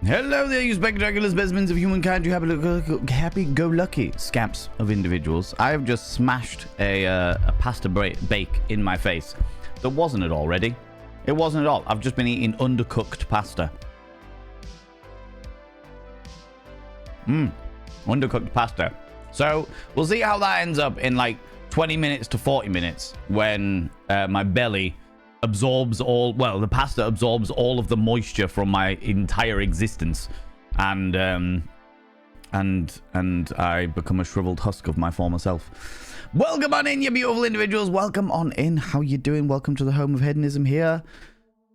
Hello there, you spectacular specimens of humankind. You happy-go-lucky scamps of individuals. I have just smashed a pasta bake in my face that wasn't it already. It wasn't at all. I've just been eating undercooked pasta. Undercooked pasta. So we'll see how that ends up in like 20 minutes to 40 minutes when my belly absorbs all, well, the pasta absorbs all of the moisture from my entire existence, and I become a shriveled husk of my former self. Welcome on in, you beautiful individuals. Welcome on in. How you doing? Welcome to the home of hedonism here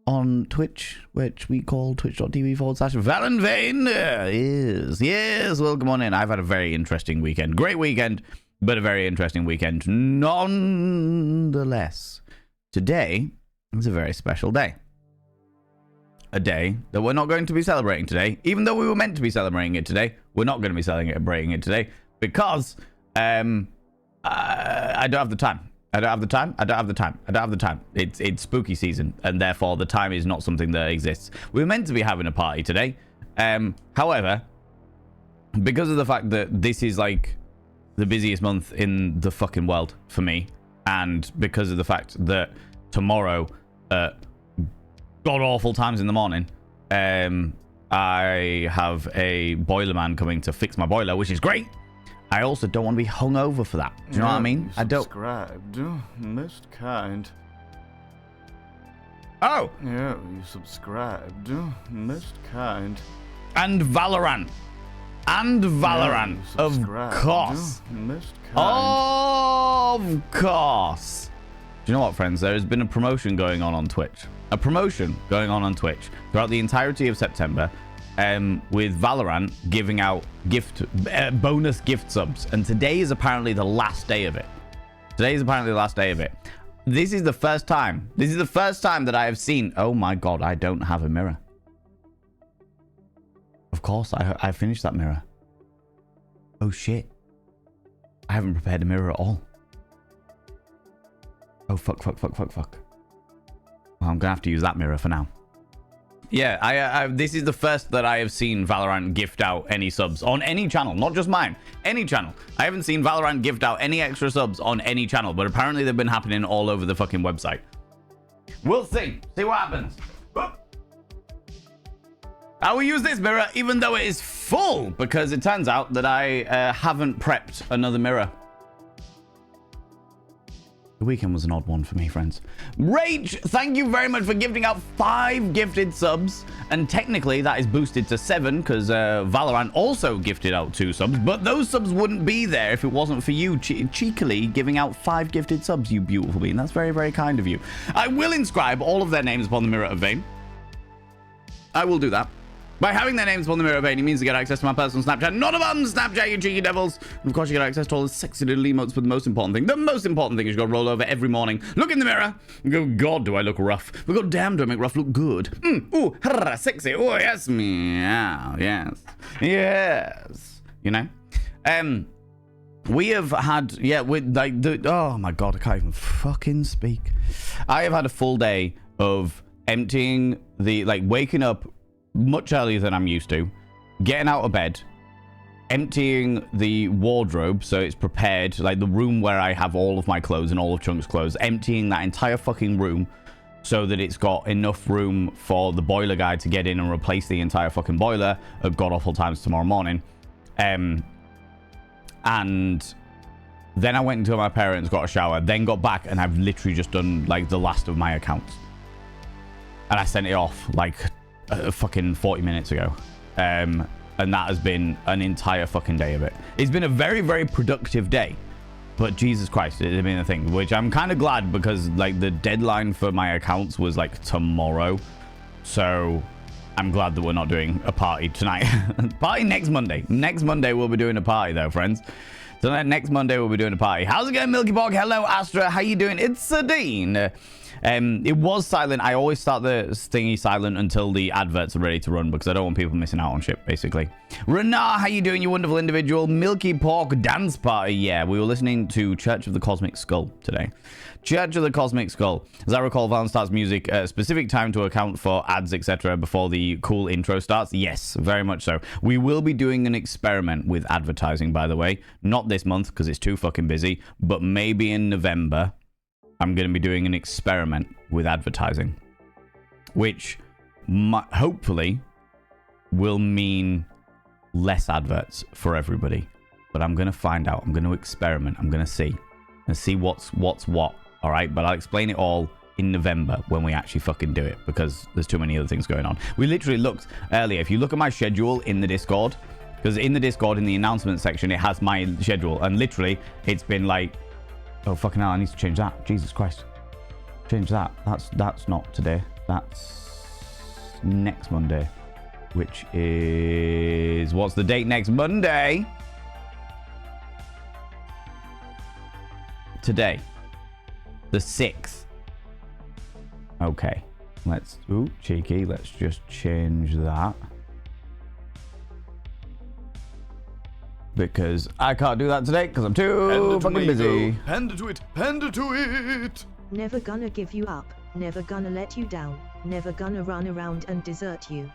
on Twitch, which we call twitch.tv/ValenVein. Yes, welcome on in. I've had a very interesting weekend. Great weekend, but a very interesting weekend nonetheless. Today is a very special day. A day that we're not going to be celebrating today, even though we were meant to be celebrating it today. We're not going to be celebrating it today because I don't have the time. I don't have the time. It's spooky season, and therefore the time is not something that exists. We were meant to be having a party today. However, because of the fact that this is like the busiest month in the fucking world for me, and because of the fact that tomorrow, god-awful times in the morning, I have a boiler man coming to fix my boiler, which is great. I also don't want to be hungover for that. Do you know what I mean? I don't. Subscribed, most kind. Oh. Yeah, you subscribed, most kind. And Valorant. Yeah, of course. Most kind. Of course. Do you know what, friends? There has been a promotion going on Twitch. A promotion going on Twitch throughout the entirety of September, with Valorant giving out bonus gift subs. And today is apparently the last day of it. This is the first time. That I have seen. Oh my god, I don't have a mirror. Of course, I finished that mirror. Oh shit. I haven't prepared a mirror at all. Oh, fuck. Well, I'm gonna have to use that mirror for now. Yeah, this is the first that I have seen Valorant gift out any subs on any channel, not just mine, any channel. I haven't seen Valorant gift out any extra subs on any channel, but apparently they've been happening all over the fucking website. We'll see what happens. I will use this mirror even though it is full, because it turns out that I haven't prepped another mirror. The weekend was an odd one for me, friends. Rage, thank you very much for gifting out 5 gifted subs. And technically, that is boosted to 7 because Valorant also gifted out 2 subs. But those subs wouldn't be there if it wasn't for you cheekily giving out 5 gifted subs, you beautiful being. That's very, very kind of you. I will inscribe all of their names upon the Mirror of Vein. I will do that. By having their names upon the Mirror of Vein, it means to get access to my personal Snapchat. Not a bum, Snapchat, you cheeky devils. And of course, you get access to all the sexy little emotes, but the most important thing is you got to roll over every morning, look in the mirror, and go, God, do I look rough? But god damn, do I make rough look good? Ooh, sexy. Oh, yes, meow, yes. You know? We have had, oh my God, I can't even fucking speak. I have had a full day of emptying waking up much earlier than I'm used to, getting out of bed, emptying the wardrobe so it's prepared, like the room where I have all of my clothes and all of Chunk's clothes, emptying that entire fucking room so that it's got enough room for the boiler guy to get in and replace the entire fucking boiler at god-awful times tomorrow morning. And then I went into my parents, got a shower, then got back, and I've literally just done like the last of my accounts. And I sent it off like fucking 40 minutes ago. And that has been an entire fucking day of it. It's been a very, very productive day. But Jesus Christ, it has been a thing, which I'm kind of glad because like the deadline for my accounts was like tomorrow. So I'm glad that we're not doing a party tonight. Party next Monday. Next Monday we'll be doing a party though, friends. So next Monday we'll be doing a party. How's it going, Milky Bog? Hello, Astra. How you doing? It's Sadine. It was silent. I always start the thingy silent until the adverts are ready to run because I don't want people missing out on shit, basically. Renar, how you doing, you wonderful individual? Milky Pork Dance Party. Yeah, we were listening to Church of the Cosmic Skull today. Church of the Cosmic Skull. As I recall, Valen starts music at a specific time to account for ads, etc. before the cool intro starts. Yes, very much so. We will be doing an experiment with advertising, by the way. Not this month because it's too fucking busy, but maybe in November, I'm going to be doing an experiment with advertising, which hopefully will mean less adverts for everybody. But I'm going to find out. I'm going to experiment. I'm going to see and see what's what. All right, but I'll explain it all in November when we actually fucking do it because there's too many other things going on. We literally looked earlier. If you look at my schedule in the Discord, because in the Discord, in the announcement section, it has my schedule. And literally, it's been like, oh, fucking hell, I need to change that. Jesus Christ. Change that. That's not today. That's next Monday, which is... What's the date next Monday? Today. The 6th. Okay. Let's... Ooh, cheeky. Let's just change that. Because I can't do that today because I'm too fucking busy. Panda to it. Panda to it. Never gonna give you up. Never gonna let you down. Never gonna run around and desert you.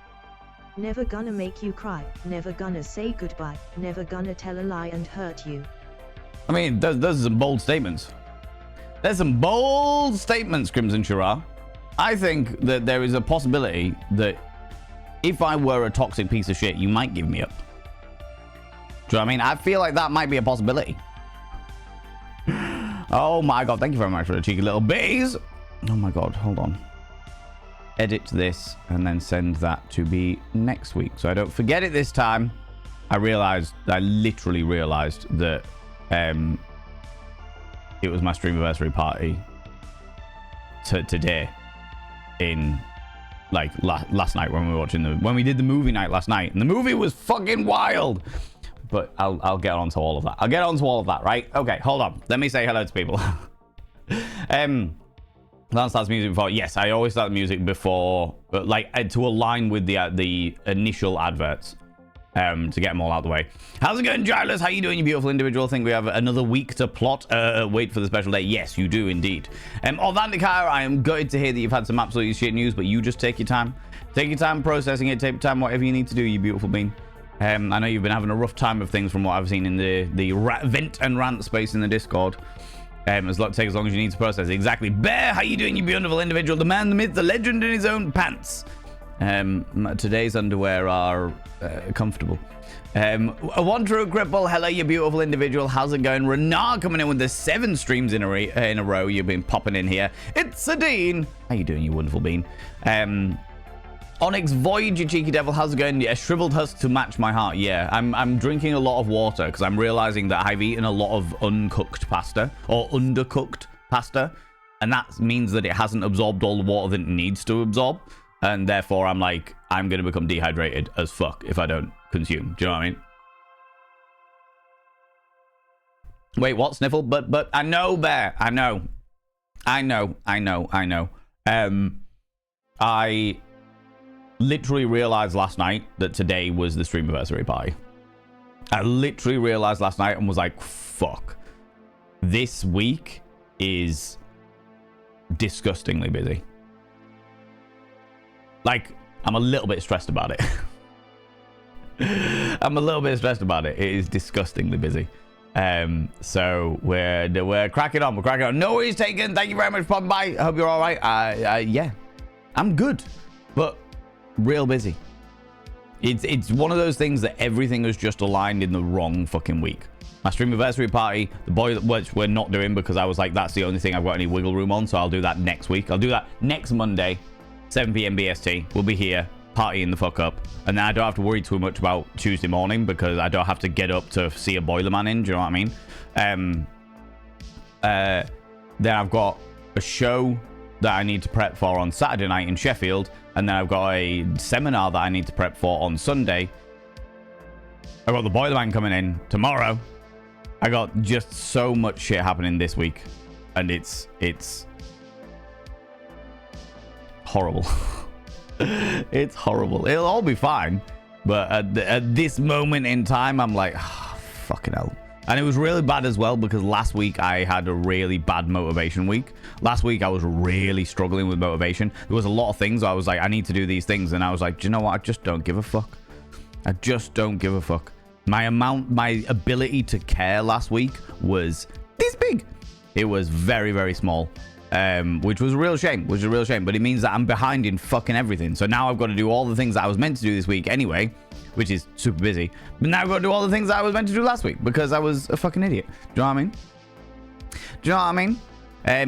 Never gonna make you cry. Never gonna say goodbye. Never gonna tell a lie and hurt you. I mean, those are some bold statements. There's some bold statements, Crimson Shira. I think that there is a possibility that if I were a toxic piece of shit, you might give me up. Do you know what I mean? I feel like that might be a possibility. Oh my god, thank you very much for the cheeky little bees. Oh my god, hold on. Edit this and then send that to be next week. So I don't forget it this time. I literally realized that it was my streamiversary party today in like last night when we were watching when we did the movie night last night, and the movie was fucking wild. But I'll get on to all of that. I'll get on to all of that, right? Okay, hold on. Let me say hello to people. Lance starts music before. Yes, I always start the music before, but like to align with the initial adverts. To get them all out of the way. How's it going, Giles? How you doing, you beautiful individual? I think we have another week to plot. Wait for the special day. Yes, you do indeed. Vandikar, I am gutted to hear that you've had some absolutely shit news, but you just take your time. Take your time processing it. Take your time, whatever you need to do, you beautiful bean. I know you've been having a rough time of things from what I've seen in the vent and rant space in the Discord. Take as long as you need to process it. Exactly. Bear, how you doing, you beautiful individual? The man, the myth, the legend in his own pants. Today's underwear are comfortable. A one true cripple. Hello, you beautiful individual. How's it going? Renar coming in with the 7 streams in a row. You've been popping in here. It's Sadine. How you doing, you wonderful bean? Onyx Void, you cheeky devil. How's it going? A shriveled husk to match my heart. Yeah, I'm drinking a lot of water because I'm realizing that I've eaten a lot of uncooked pasta or undercooked pasta, and that means that it hasn't absorbed all the water that it needs to absorb. And therefore, I'm like, I'm going to become dehydrated as fuck if I don't consume. Do you know what I mean? Wait, what? Sniffle? But I know, Bear. I know. I literally realized last night that today was the streamiversary party. I literally realized last night and was like, fuck. This week is disgustingly busy. Like, I'm a little bit stressed about it. I'm a little bit stressed about it. It is disgustingly busy. So we're cracking on. We're cracking on. No worries taken. Thank you very much for popping by. I hope you're all right. Yeah, I'm good, but real busy. It's one of those things that everything has just aligned in the wrong fucking week. My streamiversary party, the boy, which we're not doing because I was like, that's the only thing I've got any wiggle room on. So I'll do that next week. I'll do that next Monday. 7 p.m. BST. We'll be here partying the fuck up, and then I don't have to worry too much about Tuesday morning because I don't have to get up to see a boiler man in. Do you know what I mean? Then I've got a show that I need to prep for on Saturday night in Sheffield, and then I've got a seminar that I need to prep for on Sunday. I've got the boiler man coming in tomorrow. I got just so much shit happening this week, and it's horrible. It's horrible. It'll all be fine. But at this moment in time, I'm like, oh, fucking hell. And it was really bad as well because last week I had a really bad motivation week. Last week I was really struggling with motivation. There was a lot of things I was like, I need to do these things. And I was like, do you know what? I just don't give a fuck. I just don't give a fuck. My ability to care last week was this big. It was very, very small. Which was a real shame, but it means that I'm behind in fucking everything. So now I've got to do all the things that I was meant to do this week anyway, which is super busy. But now I've got to do all the things that I was meant to do last week because I was a fucking idiot. Do you know what I mean? Do you know what I mean?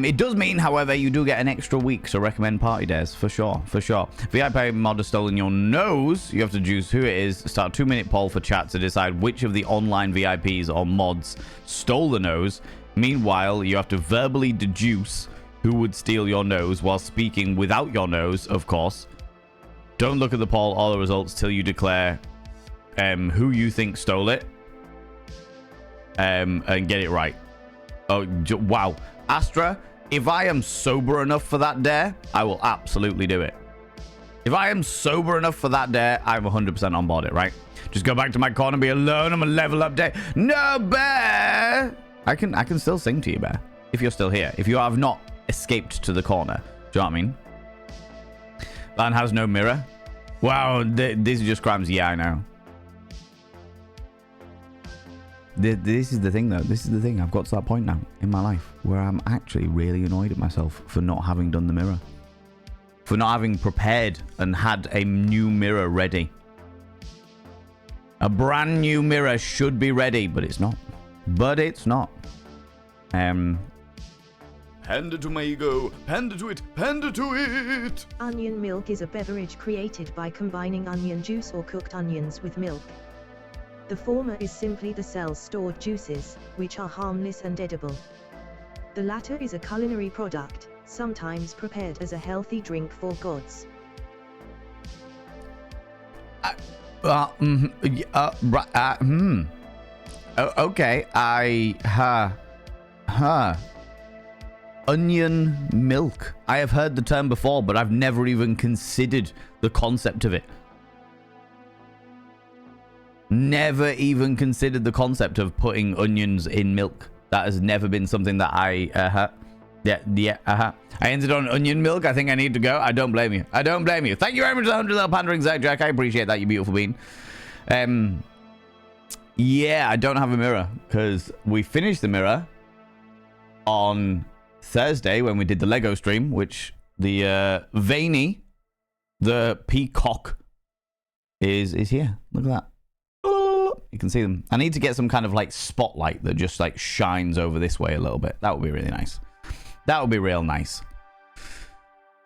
It does mean, however, you do get an extra week, so recommend party days, for sure, for sure. VIP mod has stolen your nose. You have to choose who it is. Start a 2-minute poll for chat to decide which of the online VIPs or mods stole the nose. Meanwhile, you have to verbally deduce who would steal your nose while speaking without your nose, of course. Don't look at the poll or the results till you declare who you think stole it and get it right. Oh, wow. Astra, if I am sober enough for that dare, I will absolutely do it. If I am sober enough for that dare, I'm 100% on board it, right? Just go back to my corner, be alone. I'm a level up day. No, Bear! I can still sing to you, Bear, if you're still here. If you have not escaped to the corner. Do you know what I mean? Lan has no mirror. Wow, this is just crimes. Yeah, I know. This is the thing, though. This is the thing. I've got to that point now in my life where I'm actually really annoyed at myself for not having done the mirror. For not having prepared and had a new mirror ready. A brand new mirror should be ready, but it's not. But it's not. Panda to my ego, panda to it, panda to it! Onion milk is a beverage created by combining onion juice or cooked onions with milk. The former is simply the cell's stored juices, which are harmless and edible. The latter is a culinary product, sometimes prepared as a healthy drink for gods. Okay, Onion milk. I have heard the term before, but I've never even considered the concept of it. Never even considered the concept of putting onions in milk. That has never been something that I I ended on onion milk. I think I need to go. I don't blame you. I don't blame you. Thank you very much for the 100 pandering Zach Jack. I appreciate that, you beautiful bean. Yeah, I don't have a mirror because we finished the mirror on Thursday when we did the Lego stream, which the Veiny, the peacock, is here. Look at that. You can see them. I need to get some kind of like spotlight that just like shines over this way a little bit. That would be really nice. That would be real nice.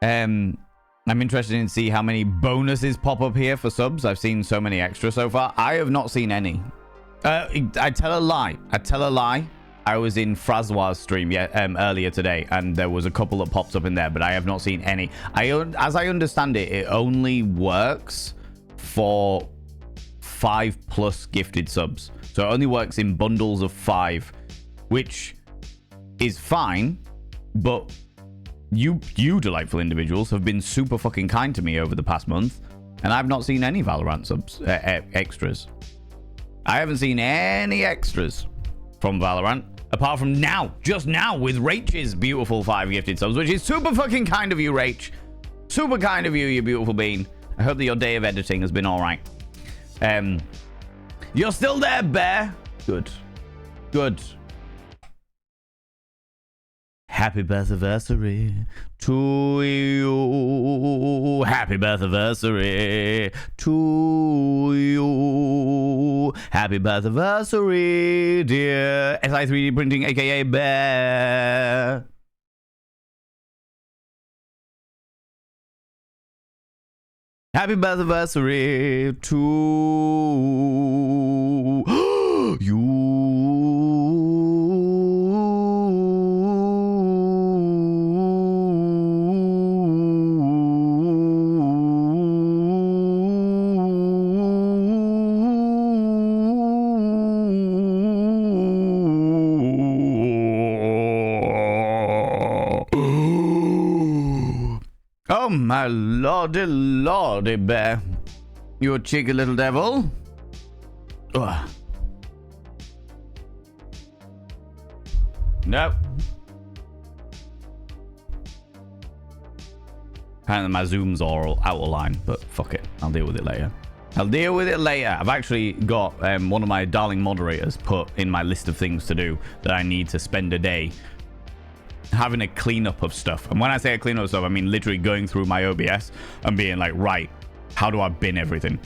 I'm interested in see how many bonuses pop up here for subs. I've seen so many extra so far. I have not seen any. I tell a lie. I was in Francois' stream earlier today, and there was a couple that popped up in there, but I have not seen any. As I understand it, it only works for 5+ gifted subs. So it only works in bundles of 5, which is fine, but you delightful individuals have been super fucking kind to me over the past month, and I've not seen any Valorant subs extras. I haven't seen any extras from Valorant, apart from now, just now, with Rach's beautiful 5 gifted subs, which is super fucking kind of you, Rach. Super kind of you, you beautiful bean. I hope that your day of editing has been all right. You're still there, Bear. Good. Good. Happy birthday to you. Happy birthday to you. Happy birthday, dear SI3D Printing, aka Bear. Happy birthday to you. my lordy bear. You a cheeky little devil. Ugh. Nope. Apparently my zooms are all out of line, but fuck it. I'll deal with it later. I've actually got one of my darling moderators put in my list of things to do that I need to spend a day having a cleanup of stuff. And when I say a cleanup of stuff, I mean literally going through my OBS and being like, right, how do I bin everything?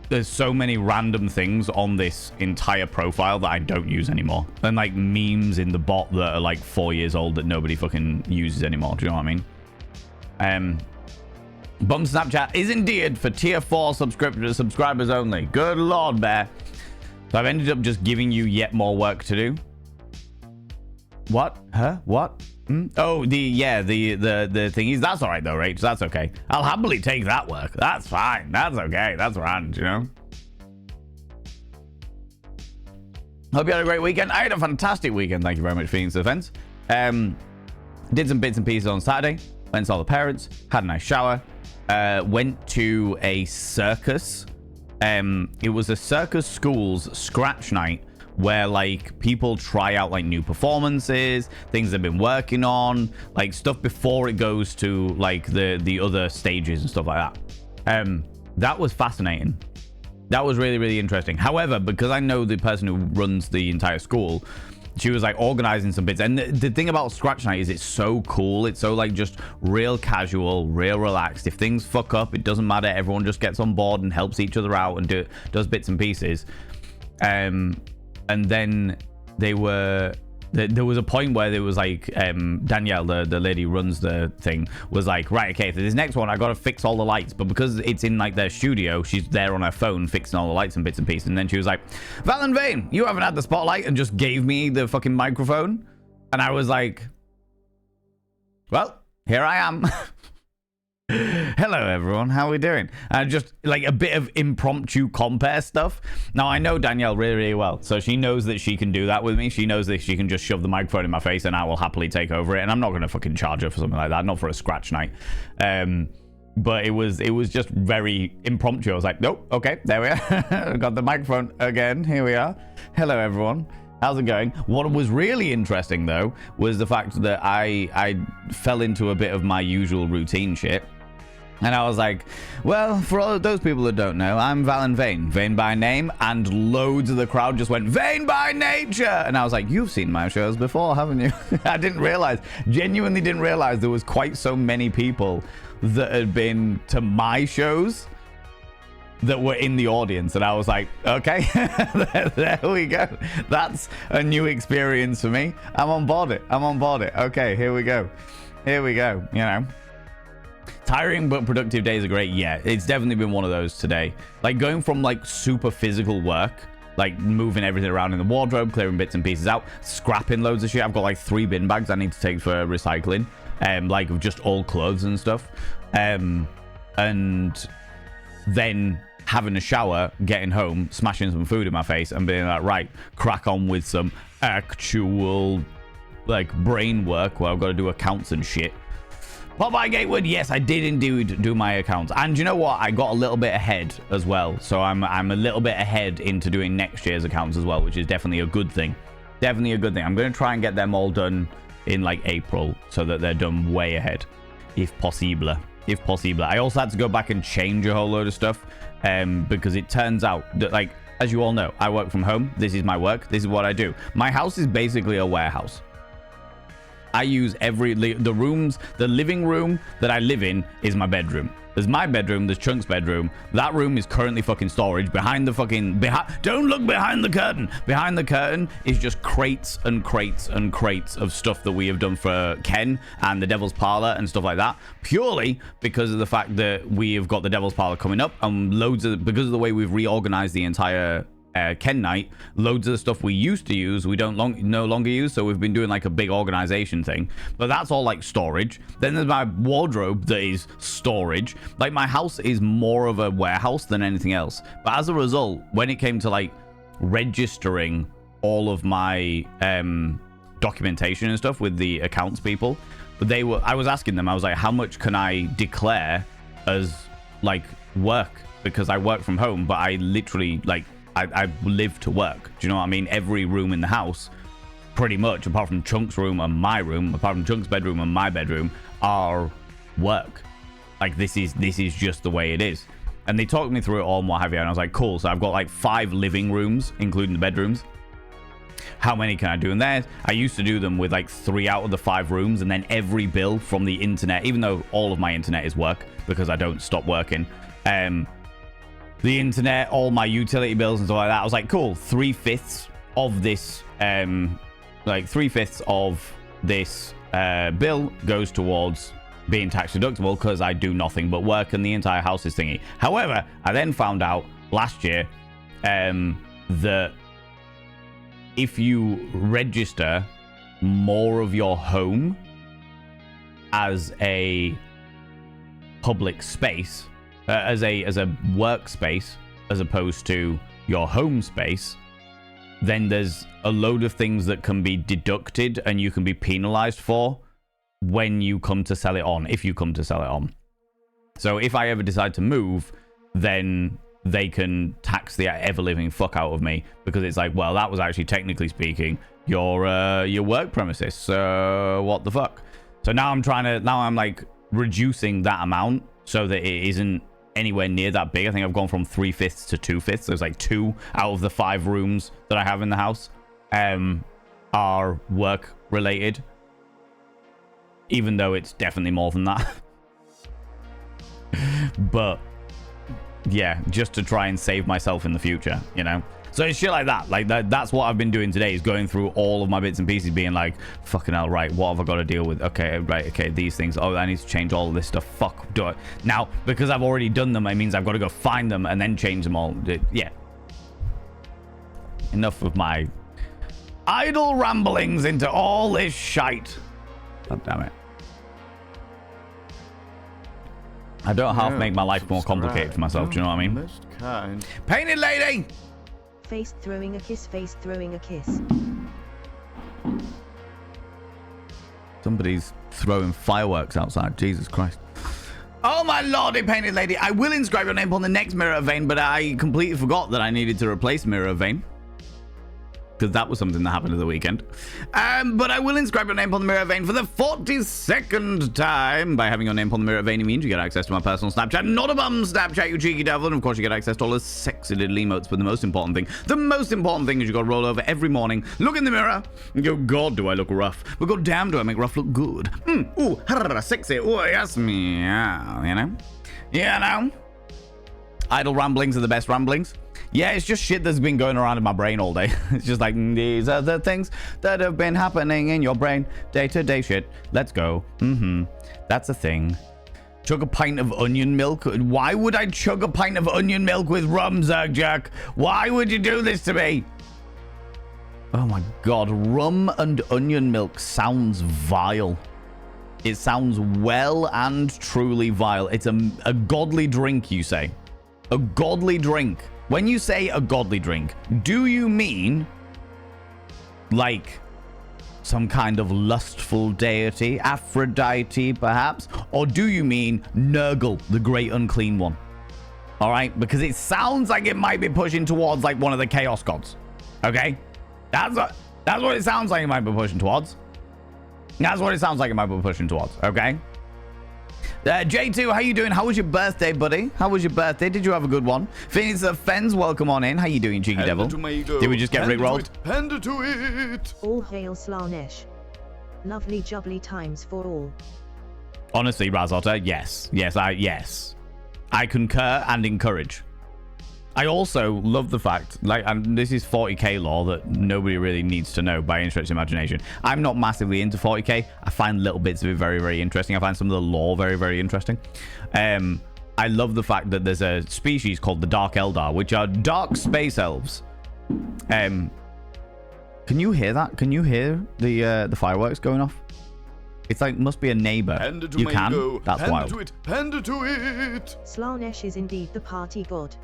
There's so many random things on this entire profile that I don't use anymore. And like memes in the bot that are like 4 years old that nobody fucking uses anymore. Do you know what I mean? Bum Snapchat is indeed for tier 4 subscribers only. Good Lord, Bear. So I've ended up just giving you yet more work to do. What? Huh? What? Oh, the thingies. That's all right though, Rach. That's okay. I'll happily take that work. That's fine. That's okay. That's grand, you know. Hope you had a great weekend. I had a fantastic weekend. Thank you very much for being to the fence. Did some bits and pieces on Saturday. Went and saw the parents. Had a nice shower. Went to a circus. It was a circus school's scratch night, where like people try out like new performances, things they've been working on, like stuff before it goes to like the other stages and stuff like that. That was fascinating. That was really, really interesting. However, because I know the person who runs the entire school, she was like organizing some bits. And the thing about scratch night is it's so cool. It's so like just real casual, real relaxed. If things fuck up, it doesn't matter. Everyone just gets on board and helps each other out and does bits and pieces. And then there was a point where there was like Danielle, the lady who runs the thing, was like, right, okay, for this next one I gotta fix all the lights, but because it's in like their studio, she's there on her phone fixing all the lights and bits and pieces. And then she was like, Val and Vane, you haven't had the spotlight, and just gave me the fucking microphone. And I was like, well, here I am. Hello everyone, how are we doing? And just like a bit of impromptu compare stuff. Now I know Danielle really, really well, so she knows that she can do that with me. She knows that she can just shove the microphone in my face and I will happily take over it, and I'm not going to fucking charge her for something like that, not for a scratch night. But it was just very impromptu. I was like, nope, okay, there we are. Got the microphone again, here we are. Hello everyone, how's it going? What was really interesting though was the fact that I fell into a bit of my usual routine shit. And I was like, well, for all of those people that don't know, I'm Val and Vane. Vane by name, and loads of the crowd just went, Vane by nature! And I was like, you've seen my shows before, haven't you? I didn't realize, genuinely didn't realize there was quite so many people that had been to my shows that were in the audience. And I was like, okay, there we go. That's a new experience for me. I'm on board it. Okay, here we go, you know. Tiring but productive days are great. Yeah, it's definitely been one of those today. Like going from like super physical work, like moving everything around in the wardrobe, clearing bits and pieces out, scrapping loads of shit. I've got like 3 bin bags I need to take for recycling, like of just old clothes and stuff. And then having a shower, getting home, smashing some food in my face and being like, right, crack on with some actual like brain work where I've got to do accounts and shit. Popeye Gatewood, yes, I did indeed do my accounts. And you know what? I got a little bit ahead as well. So I'm a little bit ahead into doing next year's accounts as well, which is definitely a good thing. Definitely a good thing. I'm going to try and get them all done in like April so that they're done way ahead, if possible. If possible. I also had to go back and change a whole load of stuff because it turns out that, like, as you all know, I work from home. This is my work. This is what I do. My house is basically a warehouse. I use the rooms. The living room that I live in is my bedroom. There's my bedroom. There's Chunk's bedroom. That room is currently fucking storage. Behind the fucking... don't look behind the curtain. Behind the curtain is just crates and crates and crates of stuff that we have done for Ken and the Devil's Parlor and stuff like that. Purely because of the fact that we have got the Devil's Parlor coming up, and because of the way we've reorganized the entire... Ken night, loads of the stuff we used to use we no longer use, so we've been doing like a big organization thing, but that's all like storage. Then there's my wardrobe that is storage. Like my house is more of a warehouse than anything else, but as a result, when it came to like registering all of my documentation and stuff with the accounts people, But I was asking them, I was like, how much can I declare as like work? Because I work from home, but I literally like, I live to work. Do you know what I mean? Every room in the house, pretty much, apart from Chunk's room and my room, apart from Chunk's bedroom and my bedroom, are work. Like this is just the way it is. And they talked me through it all and what have you, and I was like, cool. So I've got like 5 living rooms, including the bedrooms. How many can I do in there? I used to do them with like 3 out of the 5 rooms, and then every bill from the internet, even though all of my internet is work because I don't stop working. The internet, all my utility bills and stuff like that. I was like, cool, 3/5 of this, like 3/5 of this bill goes towards being tax deductible because I do nothing but work and the entire house is thingy. However, I then found out last year that if you register more of your home as a public space, as a workspace, as opposed to your home space, then there's a load of things that can be deducted and you can be penalized for when you come to sell it on, if you come to sell it on. So if I ever decide to move, then they can tax the ever-living fuck out of me, because it's like, well, that was actually, technically speaking, your work premises, so what the fuck? So now I'm like reducing that amount so that it isn't anywhere near that big. I think I've gone from 3/5 to 2/5. There's like 2 out of the 5 rooms that I have in the house are work related, even though it's definitely more than that. But yeah, just to try and save myself in the future, you know. So it's shit like that. Like that's what I've been doing today, is going through all of my bits and pieces, being like, fucking hell, right, what have I got to deal with? Okay, right, okay, these things. Oh, I need to change all of this stuff. Fuck, do it. Now, because I've already done them, it means I've got to go find them and then change them all. Yeah. Enough of my idle ramblings into all this shite. God damn it. I don't half make my life more complicated for myself, do you know what I mean? Most kind. Painted lady! Face throwing a kiss, face throwing a kiss. Somebody's throwing fireworks outside. Jesus Christ. Oh my lordy, painted lady. I will inscribe your name on the next mirror vein, but I completely forgot that I needed to replace mirror vein, because that was something that happened at the weekend. But I will inscribe your name on the mirror vein for the 42nd time. By having your name on the mirror vein, it means you get access to my personal Snapchat. Not a bum Snapchat, you cheeky devil. And of course, you get access to all the sexy little emotes. But the most important thing is you got to roll over every morning, look in the mirror, and go, God, do I look rough? But God damn, do I make rough look good? Ooh, sexy. Oh, yes, meow. You know? Yeah, know? Idle ramblings are the best ramblings. Yeah, it's just shit that's been going around in my brain all day. It's just like, these are the things that have been happening in your brain. Day-to-day shit. Let's go. That's a thing. Chug a pint of onion milk? Why would I chug a pint of onion milk with rum, Zergjack? Why would you do this to me? Oh my god, rum and onion milk sounds vile. It sounds well and truly vile. It's a godly drink, you say? A godly drink. When you say a godly drink, do you mean like some kind of lustful deity, Aphrodite perhaps? Or do you mean Nurgle, the great unclean one? All right, because it sounds like it might be pushing towards like one of the chaos gods. Okay? That's what it sounds like it might be pushing towards. That's what it sounds like it might be pushing towards, okay? J2, how you doing? How was your birthday, buddy? How was your birthday? Did you have a good one? Phoenix the Fens, welcome on in. How you doing, cheeky devil? Did we just get rickrolled? Hand to it! All hail Slanesh. Lovely jubbly times for all. Honestly, Razotter, yes. Yes. I concur and encourage. I also love the fact, like, and this is 40k lore that nobody really needs to know by any stretch of imagination. I'm not massively into 40k. I find little bits of it very, very interesting. I find some of the lore very, very interesting. I love the fact that there's a species called the Dark Eldar, which are dark space elves. Can you hear that? Can you hear the fireworks going off? It's like, must be a neighbor. You can? That's wild. Hand to it! Slanesh is indeed the party god.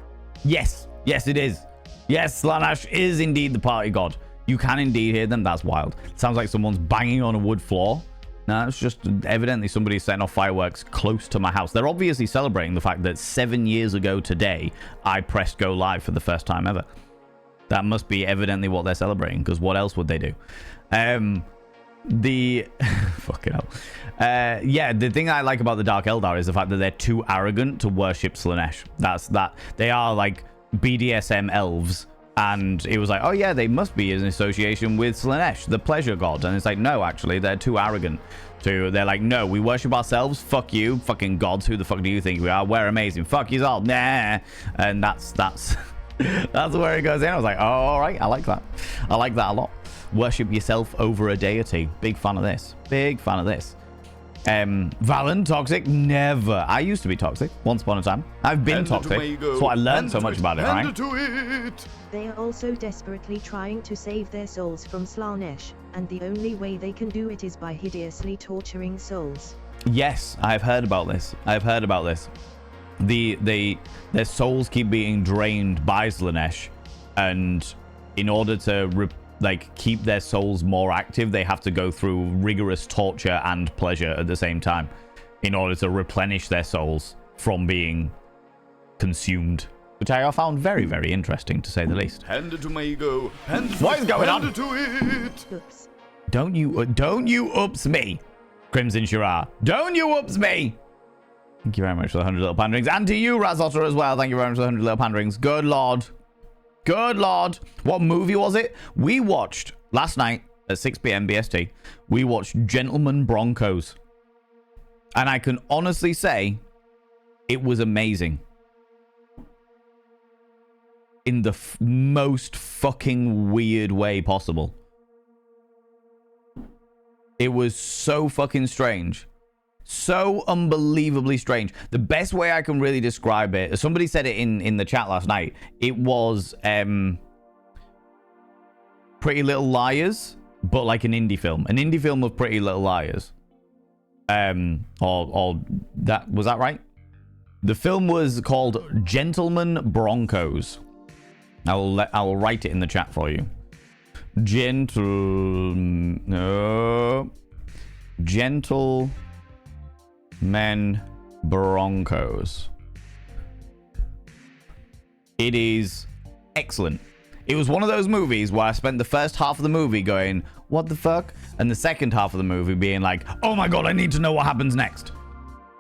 Yes, it is. Yes, Slanash is indeed the party god. You can indeed hear them. That's wild. It sounds like someone's banging on a wood floor No, it's just evidently somebody setting off fireworks close to my house. They're obviously celebrating the fact that 7 years ago today, I pressed go live for the first time ever. That must be evidently what they're celebrating, because what else would they do? Fucking hell. Yeah, the thing I like about the Dark Eldar is the fact that they're too arrogant to worship Slaanesh. They are like BDSM elves. And it was like, oh yeah, they must be in association with Slaanesh, the pleasure god. And it's like, no, actually, they're too arrogant. They're like, no, we worship ourselves. Fuck you, fucking gods. Who the fuck do you think we are? We're amazing. Fuck you all. Nah. And that's that's where it goes in. I was like, oh, all right, I like that. I like that a lot. Worship yourself over a deity. Big fan of this. Big fan of this. Valen, toxic? Never. I used to be toxic once upon a time. I've been toxic. That's why I learned so much about it, right? They are also desperately trying to save their souls from Slaanesh, and the only way they can do it is by hideously torturing souls. Yes, I've heard about this. I've heard about this. Their souls keep being drained by Slaanesh, and in order to keep their souls more active, they have to go through rigorous torture and pleasure at the same time in order to replenish their souls from being consumed, which I found very, very interesting, to say the least. Hand it to my ego. What is going on? Hand it to it. Oops. Don't you oops me, Crimson Shirar. Don't you oops me. Thank you very much for the 100 little panderings. And to you, Razotter, as well. Thank you very much for the 100 little panderings. Good lord. Good lord. What movie was it? We watched last night at 6 p.m. BST. We watched Gentlemen Broncos. And I can honestly say it was amazing. In the most fucking weird way possible. It was so fucking strange. So unbelievably strange. The best way I can really describe it, somebody said it in the chat last night, it was Pretty Little Liars, but like an indie film. An indie film of Pretty Little Liars. Or that, was that right? The film was called Gentlemen Broncos. I will write it in the chat for you. Gentlemen Broncos. It is excellent. It was one of those movies where I spent the first half of the movie going, what the fuck? And the second half of the movie being like, oh my god, I need to know what happens next.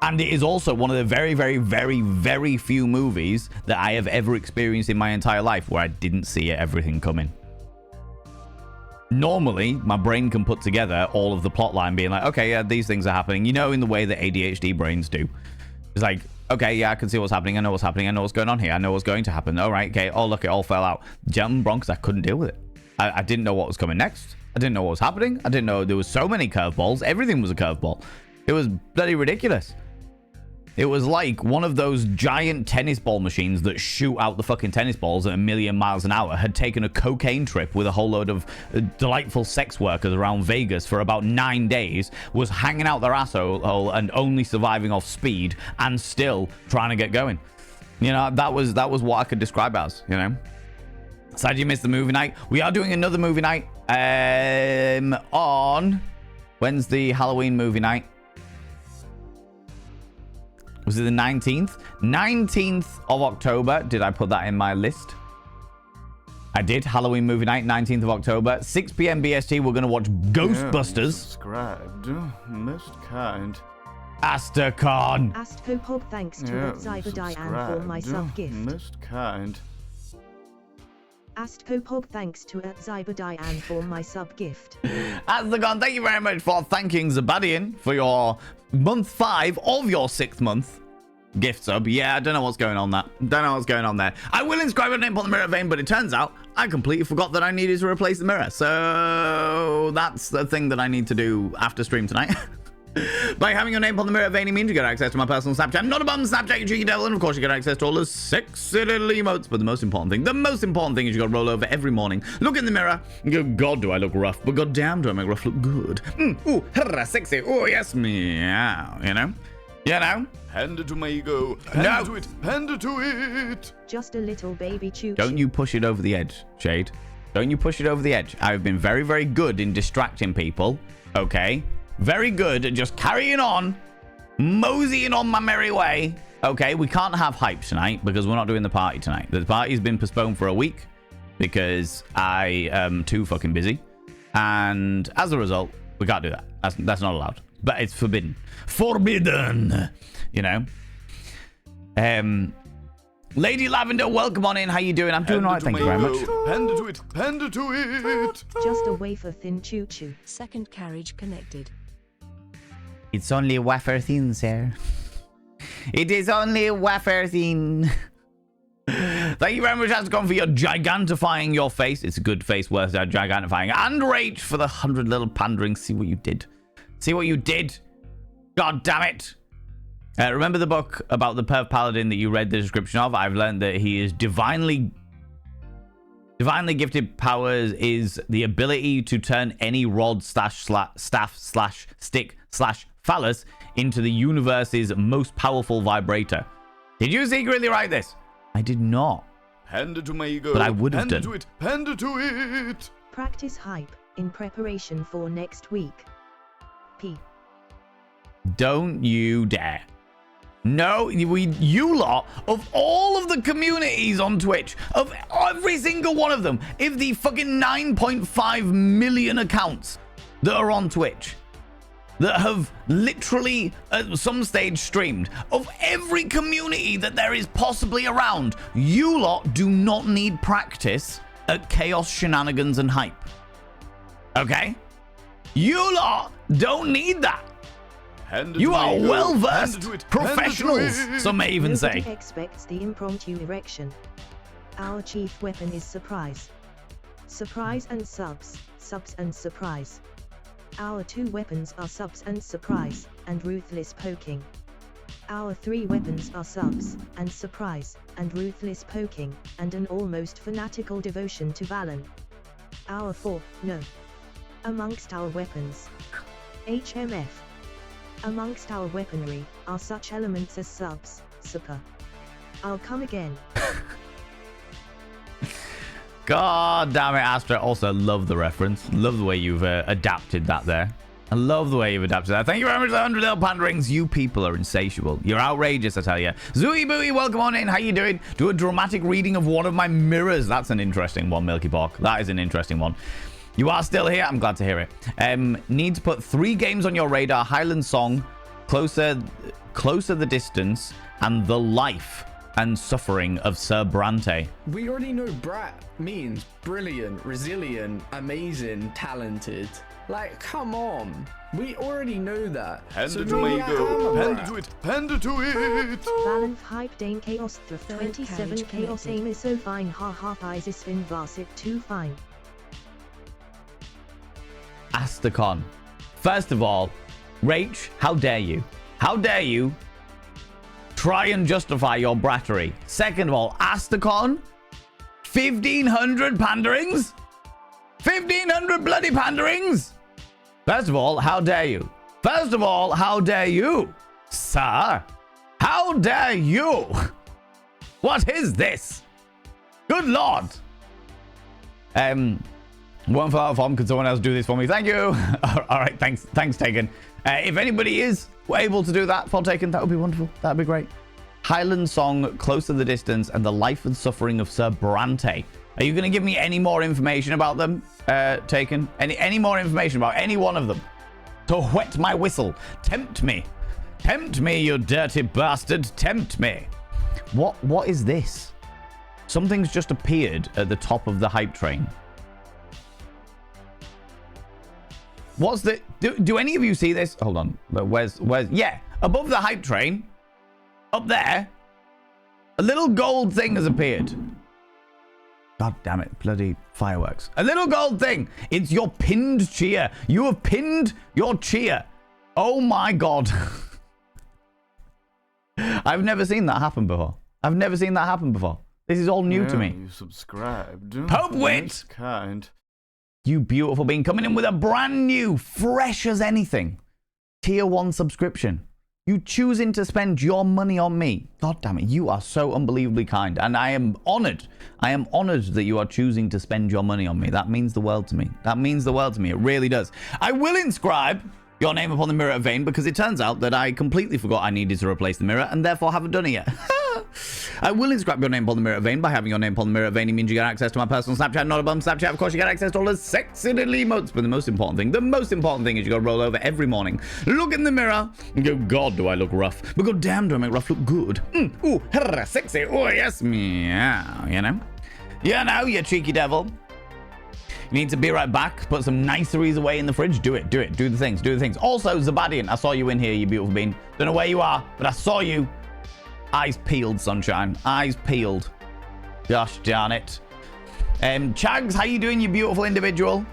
And it is also one of the very, very, very, very few movies that I have ever experienced in my entire life where I didn't see everything coming. Normally, my brain can put together all of the plotline being like, okay, yeah, these things are happening. You know, in the way that ADHD brains do. It's like, okay, yeah, I can see what's happening. I know what's happening. I know what's going on here. I know what's going to happen. All right, okay. Oh, look, it all fell out. Gentlemen Broncos, I couldn't deal with it. I didn't know what was coming next. I didn't know what was happening. I didn't know there was so many curveballs. Everything was a curveball. It was bloody ridiculous. It was like one of those giant tennis ball machines that shoot out the fucking tennis balls at 1,000,000 miles an hour had taken a cocaine trip with a whole load of delightful sex workers around Vegas for about 9 days, was hanging out their asshole and only surviving off speed and still trying to get going. You know, that was what I could describe as, you know. Sad you missed the movie night. We are doing another movie night on... When's the Halloween movie night? Was it the 19th? 19th of October. Did I put that in my list? I did. Halloween movie night, 19th of October. 6 p.m. BST. We're going to watch Ghostbusters. Subscribed. Most kind. Astacon. Astkopog, thanks to Zyber for my sub-gift. Most kind. Astkopog, thanks to Zyber for my sub-gift. Astacon, thank you very much for thanking Zabadian for your month 5 of your 6th month gift sub. Yeah, I don't know what's going on there. I will inscribe a name on the mirror vein, but it turns out I completely forgot that I needed to replace the mirror. So that's the thing that I need to do after stream tonight. By having your name on the mirror vein, it means you get access to my personal Snapchat, not a bum Snapchat, you cheeky devil, and of course you get access to all the sexy little emotes. But the most important thing is you gotta roll over every morning, look in the mirror, and go, God, do I look rough? But god damn, do I make rough look good? Ooh, sexy. Oh yes, meow. You know. Hand it to my ego. No. Hand it to it. Just a little baby choo. Don't you push it over the edge, Shade. Don't you push it over the edge. I've been very, very good in distracting people. Okay. very good at just carrying on, moseying on my merry way. Okay, we can't have hype tonight because we're not doing the party tonight. The party's been postponed for a week because I am too fucking busy. And as a result, we can't do that. That's not allowed. But it's forbidden. Forbidden! You know? Lady Lavender, welcome on in. How you doing? I'm doing alright, thank you very much. Panda to it, panda to it. Just a wafer thin choo-choo. Second carriage connected. It's only a wafer thin, sir. It is only a wafer thin. Thank you very much, Ascon, for your gigantifying your face. It's a good face worth gigantifying. And Rach for the 100 little pandering. See what you did. See what you did. God damn it. Remember the book about the Perv Paladin that you read the description of? I've learned that he is divinely gifted powers is the ability to turn any rod staff slash stick slash phallus into the universe's most powerful vibrator. Did you secretly write this? I did not. Panda to my ego. But I would have panda done. to it, panda to it. Practice hype in preparation for next week. P. Don't you dare. No, you lot, of all of the communities on Twitch, of every single one of them, if the fucking 9.5 million accounts that are on Twitch, that have literally at some stage streamed, of every community that there is possibly around, you lot do not need practice at chaos, shenanigans, and hype. Okay? You lot don't need that. You are well-versed professionals, some may even say. Nobody expects the impromptu erection. Our chief weapon is surprise. Surprise and subs, subs and surprise. Our two weapons are subs and surprise, and ruthless poking. Our three weapons are subs, and surprise, and ruthless poking, and an almost fanatical devotion to Valen. Our four, no. Amongst our weapons. HMF. Amongst our weaponry, are such elements as subs, super. I'll come again. God damn it, Astra. Also, love the reference. Love the way you've adapted that there. I love the way you've adapted that. Thank you very much for the 100 little panderings. You people are insatiable. You're outrageous, I tell you. Zooey Booey, welcome on in. How you doing? Do a dramatic reading of one of my mirrors. That's an interesting one, Milky Pork. That is an interesting one. You are still here? I'm glad to hear it. Need to put 3 games on your radar. Highland Song, Closer the Distance, and The Life and Suffering of Sir Brante. We already know Brat means brilliant, resilient, amazing, talented. Like, come on. We already know that. Panda to my ego. Panda to it, panda to it. Valenf hype Dane Chaos Thrift 27 Chaos aim is so fine. Ha ha Isis Fin Varsit too fine. Astacon. First of all, Rach, how dare you? How dare you try and justify your brattery? Second of all, Astacon? 1,500 panderings? 1,500 bloody panderings? First of all, how dare you? First of all, how dare you? Sir? How dare you? What is this? Good Lord. One for form. Could someone else do this for me? Thank you. All right. Thanks, Taken. If anybody is able to do that for Taken, that would be wonderful. That would be great. Highland Song, Closer the Distance, and The Life and Suffering of Sir Brante. Are you going to give me any more information about them, Taken? Any more information about any one of them? To whet my whistle. Tempt me. Tempt me, you dirty bastard. Tempt me. What is this? Something's just appeared at the top of the hype train. What's the... Do any of you see this? Hold on. Where's... Yeah. Above the hype train. Up there. A little gold thing has appeared. God damn it. Bloody fireworks. A little gold thing. It's your pinned cheer. You have pinned your cheer. Oh my God. I've never seen that happen before. I've never seen that happen before. This is all new to me. You subscribed. Pope Wit! Nice kind. You beautiful being, coming in with a brand new, fresh as anything, tier 1 subscription. You choosing to spend your money on me. God damn it, you are so unbelievably kind. And I am honored. I am honored that you are choosing to spend your money on me. That means the world to me. That means the world to me. It really does. I will inscribe your name upon the mirror of Vane because it turns out that I completely forgot I needed to replace the mirror and therefore haven't done it yet. I will inscribe your name upon the mirror of Vane. By having your name upon the mirror of Vane, it means you get access to my personal Snapchat, not a bum Snapchat. Of course, you get access to all the sexy little emotes. But the most important thing is you gotta roll over every morning, look in the mirror, and go, God, do I look rough? But god damn, do I make rough look good? Ooh, sexy. Oh, yes, meow, you know? You know, you cheeky devil. You need to be right back. Put some niceries away in the fridge. Do it. Do the things. Also, Zabadian, I saw you in here, you beautiful bean. Don't know where you are, but I saw you. Eyes peeled, sunshine. Eyes peeled. Gosh darn it. Chags, how you doing, you beautiful individual?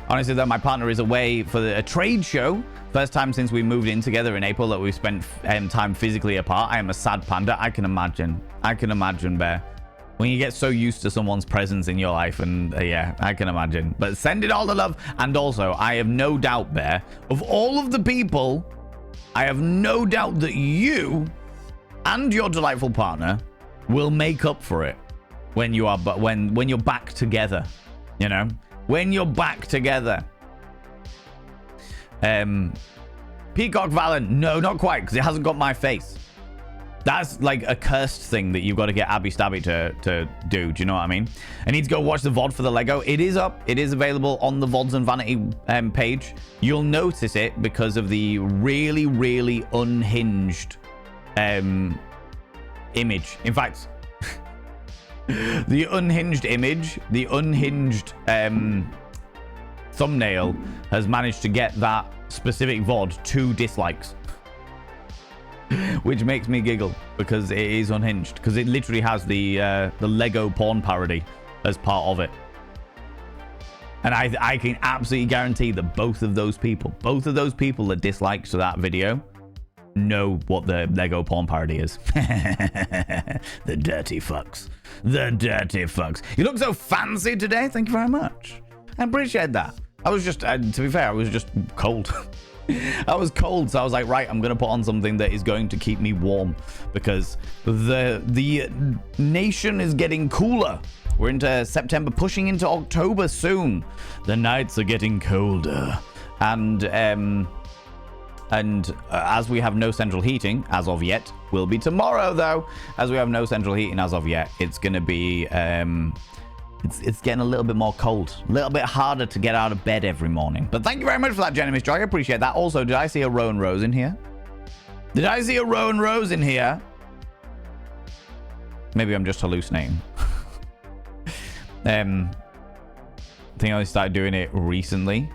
Honestly, though, my partner is away for a trade show. First time since we moved in together in April that we've spent time physically apart. I am a sad panda. I can imagine, Bear. When you get so used to someone's presence in your life, and yeah, I can imagine. But send it all the love. And also, I have no doubt, Bear, of all of the people, I have no doubt that you and your delightful partner will make up for it when you are, but when you're back together, you know, when you're back together. Peacock Valen, no, not quite, because it hasn't got my face. That's like a cursed thing that you've got to get Abby Stabby to do. Do you know what I mean? I need to go watch the VOD for the Lego. It is up. It is available on the VODs and Vanity page. You'll notice it because of the really, really unhinged image. In fact, the unhinged image, the unhinged thumbnail has managed to get that specific VOD 2 dislikes. Which makes me giggle because it is unhinged, because it literally has the Lego porn parody as part of it. And I can absolutely guarantee that both of those people that disliked that video know what the Lego porn parody is. The dirty fucks. The dirty fucks. You look so fancy today. Thank you very much. I appreciate that. I was just, to be fair, I was just cold. I was cold, so I was like, right, I'm going to put on something that is going to keep me warm because the nation is getting cooler. We're into September, pushing into October soon. The nights are getting colder. And as we have no central heating as of yet, will be tomorrow though. As we have no central heating as of yet, it's going to be it's getting a little bit more cold, a little bit harder to get out of bed every morning. But thank you very much for that, Jenny Miss Joy. I appreciate that. Also, did I see a Rowan Rose in here? Did I see a Rowan Rose in here? Maybe I'm just hallucinating. I think I only started doing it recently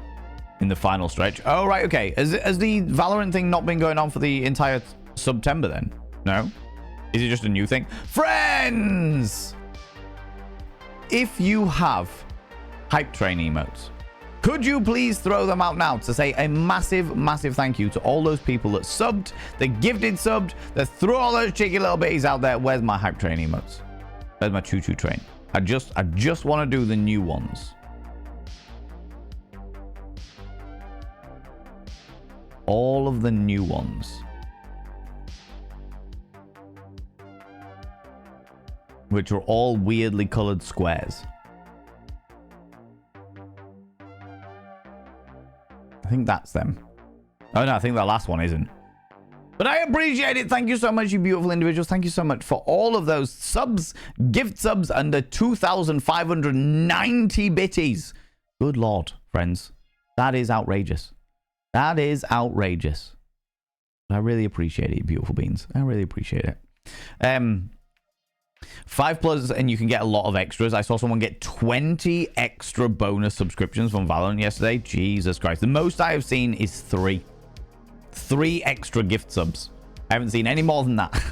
in the final stretch. Oh, right, okay. Has the Valorant thing not been going on for the entire September then? No? Is it just a new thing? Friends! If you have hype train emotes, could you please throw them out now to say a massive, massive thank you to all those people that subbed, that gifted subbed, that threw all those cheeky little bitties out there? Where's my hype train emotes? Where's my choo-choo train? I just want to do the new ones. All of the new ones. Which are all weirdly colored squares. I think that's them. Oh no, I think the last one isn't. But I appreciate it. Thank you so much, you beautiful individuals. Thank you so much for all of those subs, gift subs, under 2,590 bitties. Good Lord, friends. That is outrageous. That is outrageous. I really appreciate it, you beautiful beans. I really appreciate it. 5+ and you can get a lot of extras. I saw someone get 20 extra bonus subscriptions from Valorant yesterday. Jesus Christ. The most I have seen is 3. 3 extra gift subs. I haven't seen any more than that.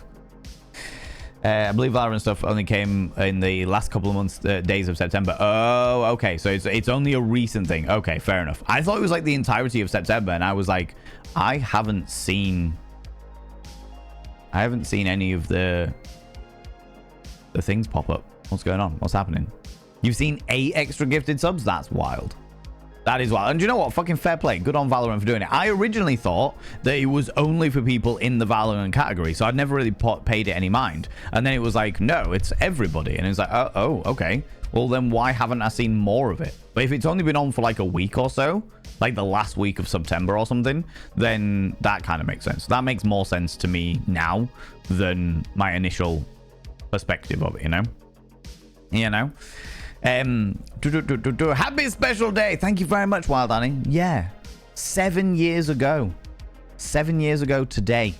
I believe Valorant stuff only came in the last couple of months, days of September. Oh, okay. So it's only a recent thing. Okay, fair enough. I thought it was like the entirety of September, and I was like, I haven't seen any of the things pop up. What's going on? What's happening? You've seen 8 extra gifted subs? That's wild. That is wild. And do you know what? Fucking fair play. Good on Valorant for doing it. I originally thought that it was only for people in the Valorant category, so I'd never really paid it any mind. And then it was like, no, it's everybody. And it's like, oh, okay. Well, then why haven't I seen more of it? But if it's only been on for like a week or so, like the last week of September or something, then that kind of makes sense. That makes more sense to me now than my initial perspective of it, you know? You know? Happy special day. Thank you very much, Wild Annie. Yeah. 7 years ago. 7 years ago today,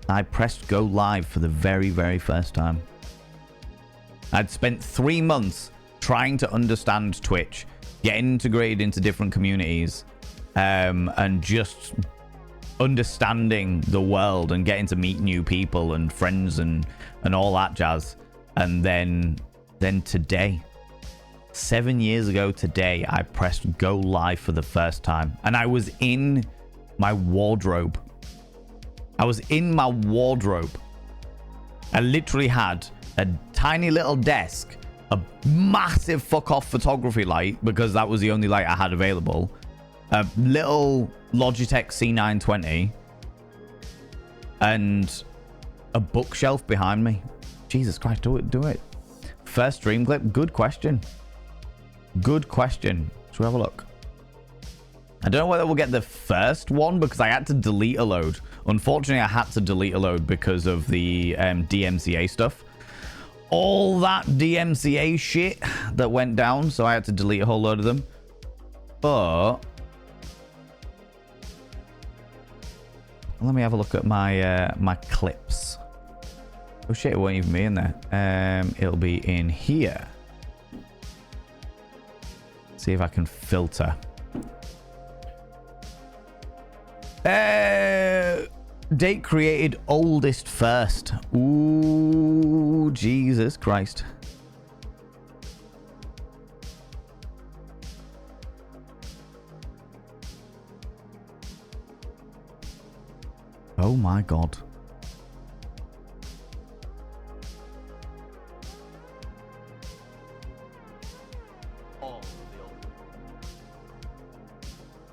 I pressed go live for the very, very first time. I'd spent 3 months trying to understand Twitch, getting integrated into different communities, and just understanding the world and getting to meet new people and friends and all that jazz. And then today, 7 years ago today, I pressed go live for the first time. And I was in my wardrobe. I was in my wardrobe. I literally had a tiny little desk, a massive fuck off photography light, because that was the only light I had available, a little Logitech C920, and a bookshelf behind me. Jesus Christ, do it. First stream clip? Good question. Good question. Should we have a look? I don't know whether we'll get the first one because I had to delete a load. Unfortunately, I had to delete a load because of the DMCA stuff. All that DMCA shit that went down, so I had to delete a whole load of them. But let me have a look at my my clips. Oh shit, it won't even be in there. It'll be in here. See if I can filter. Date created oldest first. Ooh, Jesus Christ. Oh my God.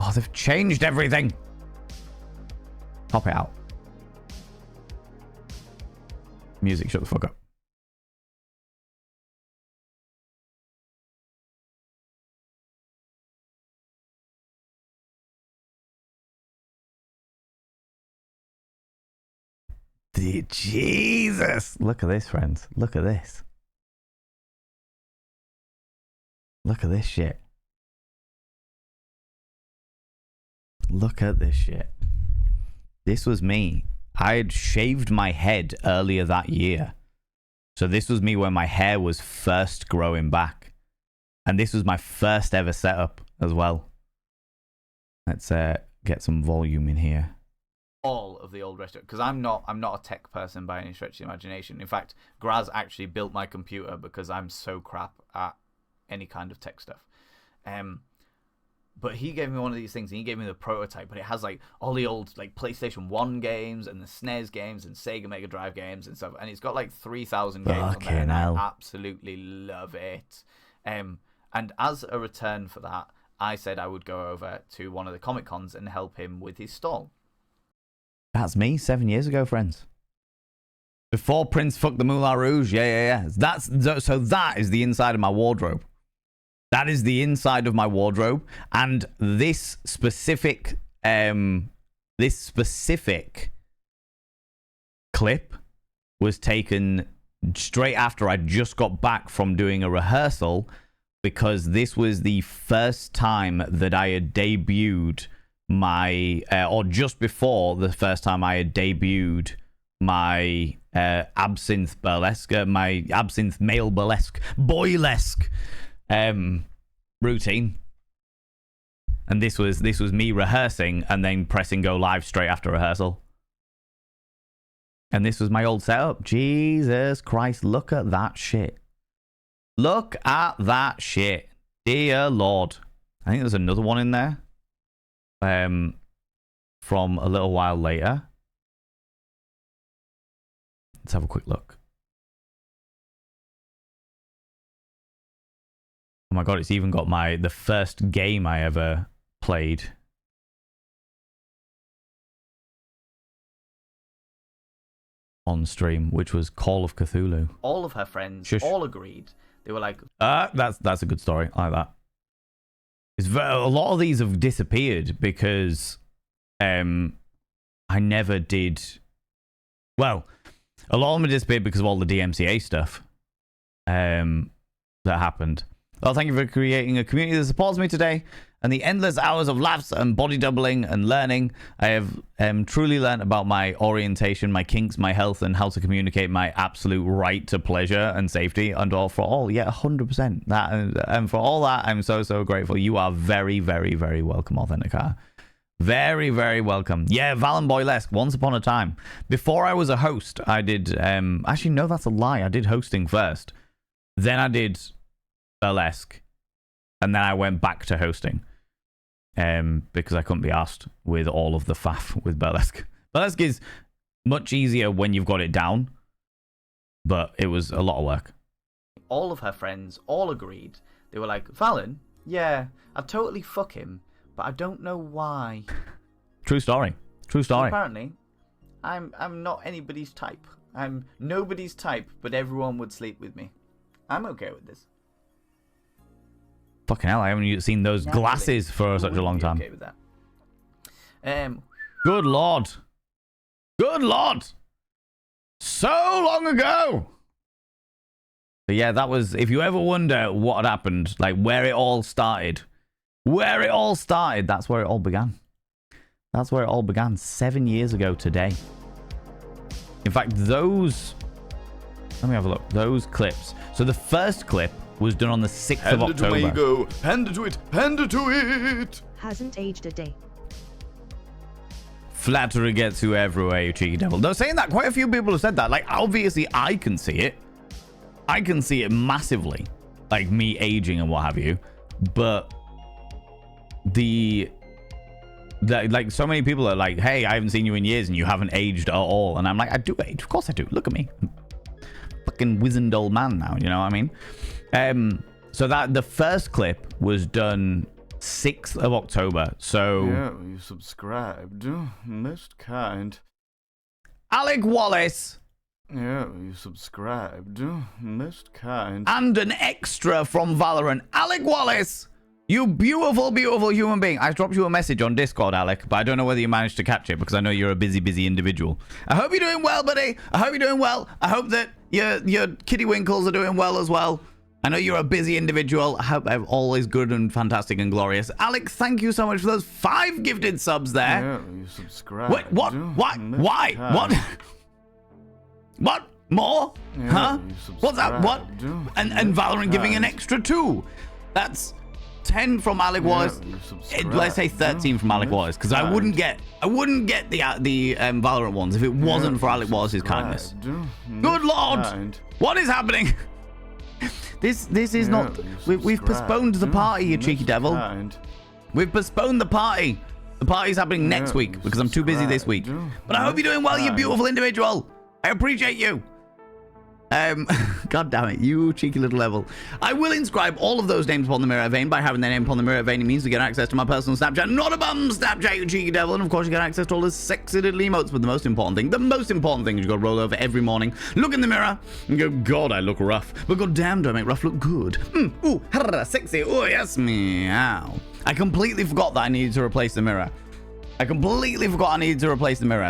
Oh, they've changed everything. Pop it out. Music, shut the fuck up. Jesus! Look at this, friends. Look at this. Look at this shit. Look at this shit. This was me. I had shaved my head earlier that year. So this was me when my hair was first growing back. And this was my first ever setup as well. Let's get some volume in here. All of the old restaurant, because I'm not a tech person by any stretch of the imagination. In fact, Graz actually built my computer because I'm so crap at any kind of tech stuff. But he gave me one of these things, and he gave me the prototype, but it has like all the old like PlayStation 1 games and the SNES games and Sega Mega Drive games and stuff, and it's got like 3,000 games on there, and I absolutely love it. And as a return for that, I said I would go over to one of the Comic Cons and help him with his stall. That's me 7 years ago, friends. Before Prince fucked the Moulin Rouge. Yeah. So that is the inside of my wardrobe. That is the inside of my wardrobe. And this specific clip was taken straight after I just got back from doing a rehearsal, because this was the first time that I had debuted my, or just before the first time I had debuted my absinthe burlesque, my absinthe male burlesque, boylesque routine. And this was me rehearsing and then pressing go live straight after rehearsal. And this was my old setup. Jesus Christ, look at that shit. Look at that shit. Dear Lord. I think there's another one in there. From a little while later. Let's have a quick look. Oh my God, it's even got the first game I ever played. On stream, which was Call of Cthulhu. All of her friends Shush. all agreed. They were like, That's a good story. I like that. A lot of these have disappeared because I never did. Well, a lot of them have disappeared because of all the DMCA stuff that happened. Well, thank you for creating a community that supports me today and the endless hours of laughs and body doubling and learning. I have truly learned about my orientation, my kinks, my health, and how to communicate my absolute right to pleasure and safety. And all for all, yeah, 100%. That and for all that, I'm so grateful. You are very, very, very welcome, Authenticar. Very, very welcome. Yeah, Valen Boylesque, once upon a time. Before I was a host, I did... actually, no, that's a lie. I did hosting first. Then I did Burlesque. And then I went back to hosting. Because I couldn't be asked with all of the faff with Burlesque. Burlesque is much easier when you've got it down. But it was a lot of work. all of her friends all agreed. They were like, Valen, yeah, I'd totally fuck him, but I don't know why. True story. True story. Apparently, I'm not anybody's type. I'm nobody's type, but everyone would sleep with me. I'm okay with this. Fucking hell, I haven't seen those Naturally, glasses for such a long time. Okay with that. Good lord. Good lord. So long ago. But yeah, that was, if you ever wonder what had happened, like where it all started, that's where it all began. That's where it all began 7 years ago today. In fact, those, let me have a look, those clips. So the first clip was done on the 6th of October. Hand it to me, go. Hand it to it. Hand it to it. Hasn't aged a day. Flattery gets you everywhere, you cheeky devil. Though saying that, quite a few people have said that. Like, obviously, I can see it. I can see it massively. Like, me aging and what have you. But like, so many people are like, hey, I haven't seen you in years and you haven't aged at all. And I'm like, I do age. Of course I do. Look at me. Fucking wizened old man now, you know what I mean? So that the first clip was done 6th of October. So Yeah, you subscribed. Most kind. Alec Wallace Yeah, you subscribed. Most kind. and an extra from Valorant. Alec Wallace, you beautiful, beautiful human being. I dropped you a message on Discord, Alec, but I don't know whether you managed to catch it because I know you're a busy, busy individual. I hope you're doing well, buddy. I hope you're doing well. I hope that your kitty winkles are doing well as well. I know you're a busy individual. I hope I'm always good and fantastic and glorious. Alec, thank you so much for those 5 gifted subs there. Yeah, you subscribed. Wait, what? Why? Most Why? kind. What? What? More? Yeah, Huh? you What's that? What? subscribed. And Valorant giving an Kind. extra 2. That's 10 from Alec Wallace. you Let's say subscribed. 13 from Alec Most Wallace, because I wouldn't get the Valorant ones if it wasn't for Alec Wallace's kindness. Good lord! What is happening? This is not. We've postponed the party, you cheeky devil. We've postponed the party. The party's happening next week because I'm too busy this week. But I hope you're doing well, you beautiful individual. I appreciate you. God damn it, you cheeky little devil. I will inscribe all of those names upon the mirror vein. By having their name upon the mirror vein, it means to get access to my personal Snapchat. Not a bum Snapchat, you cheeky devil. And of course, you get access to all the sexy little emotes. But the most important thing is you got to roll over every morning, look in the mirror, and go, God, I look rough. But god damn, do I make rough look good. Ooh, sexy. Oh, yes, meow. I completely forgot that I needed to replace the mirror.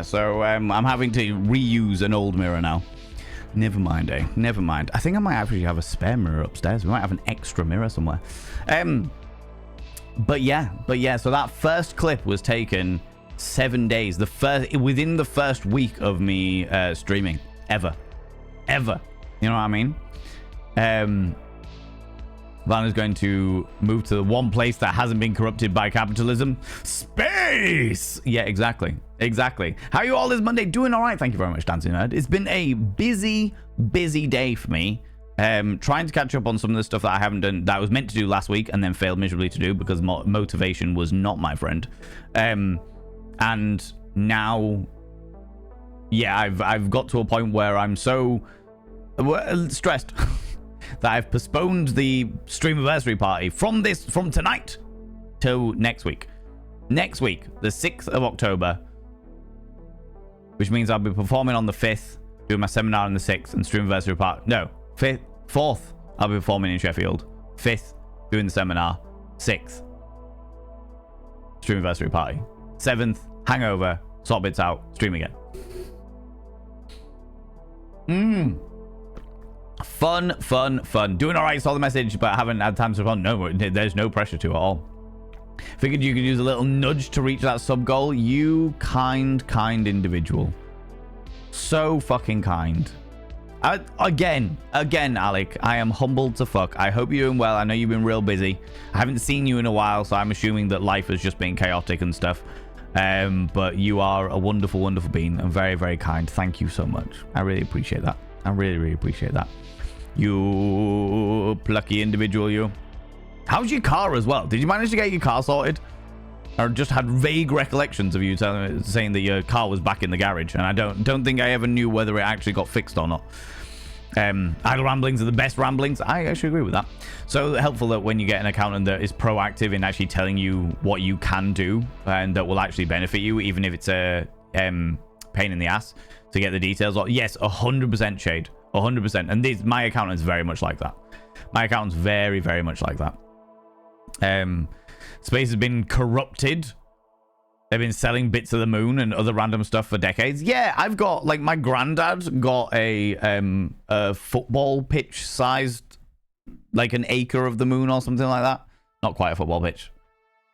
So I'm having to reuse an old mirror now. Never mind, eh? Never mind. I think I might actually have a spare mirror upstairs. We might have an extra mirror somewhere. But yeah. So that first clip was taken 7 days. Within the first week of me streaming, ever. You know what I mean? Van is going to move to the one place that hasn't been corrupted by capitalism. Space! Yeah, exactly. How are you all this Monday? Doing all right. Thank you very much, Dancing Nerd. It's been a busy day for me. Trying to catch up on some of the stuff that I haven't done, that I was meant to do last week and then failed miserably to do because motivation was not my friend. And now, yeah, I've got to a point where I'm so stressed that I've postponed the streamiversary party from tonight till next week. next week, the 6th of October, which means I'll be performing on the 5th, doing my seminar on the 6th, and streamiversary part. No, 4th, I'll be performing in Sheffield. 5th, doing the seminar. 6th, streamiversary party. 7th, hangover, sort bits out, stream again. Fun. Doing all right, saw the message, but haven't had time to respond. No, there's no pressure to at all. Figured you could use a little nudge to reach that sub goal. You kind individual. So fucking kind. Again, Alec, I am humbled to fuck. I hope you're doing well. I know you've been real busy. I haven't seen you in a while, so I'm assuming that life has just been chaotic and stuff. But you are a wonderful being and very kind. Thank you so much. I really appreciate that. I really appreciate that. You plucky individual, you. How's your car as well? Did you manage to get your car sorted? Or just had vague recollections of you saying that your car was back in the garage, and I don't think I ever knew whether it actually got fixed or not. Idle ramblings are the best ramblings. I actually agree with that. So helpful that when you get an accountant that is proactive in actually telling you what you can do and that will actually benefit you, even if it's a pain in the ass to get the details. Yes, 100% Shade, 100%. And my accountant's very much like that. My accountant's very much like that. Space has been corrupted. They've been selling bits of the moon and other random stuff for decades. Yeah, I've got, like, my granddad got a football pitch sized, like an acre of the moon or something like that. Not quite a football pitch.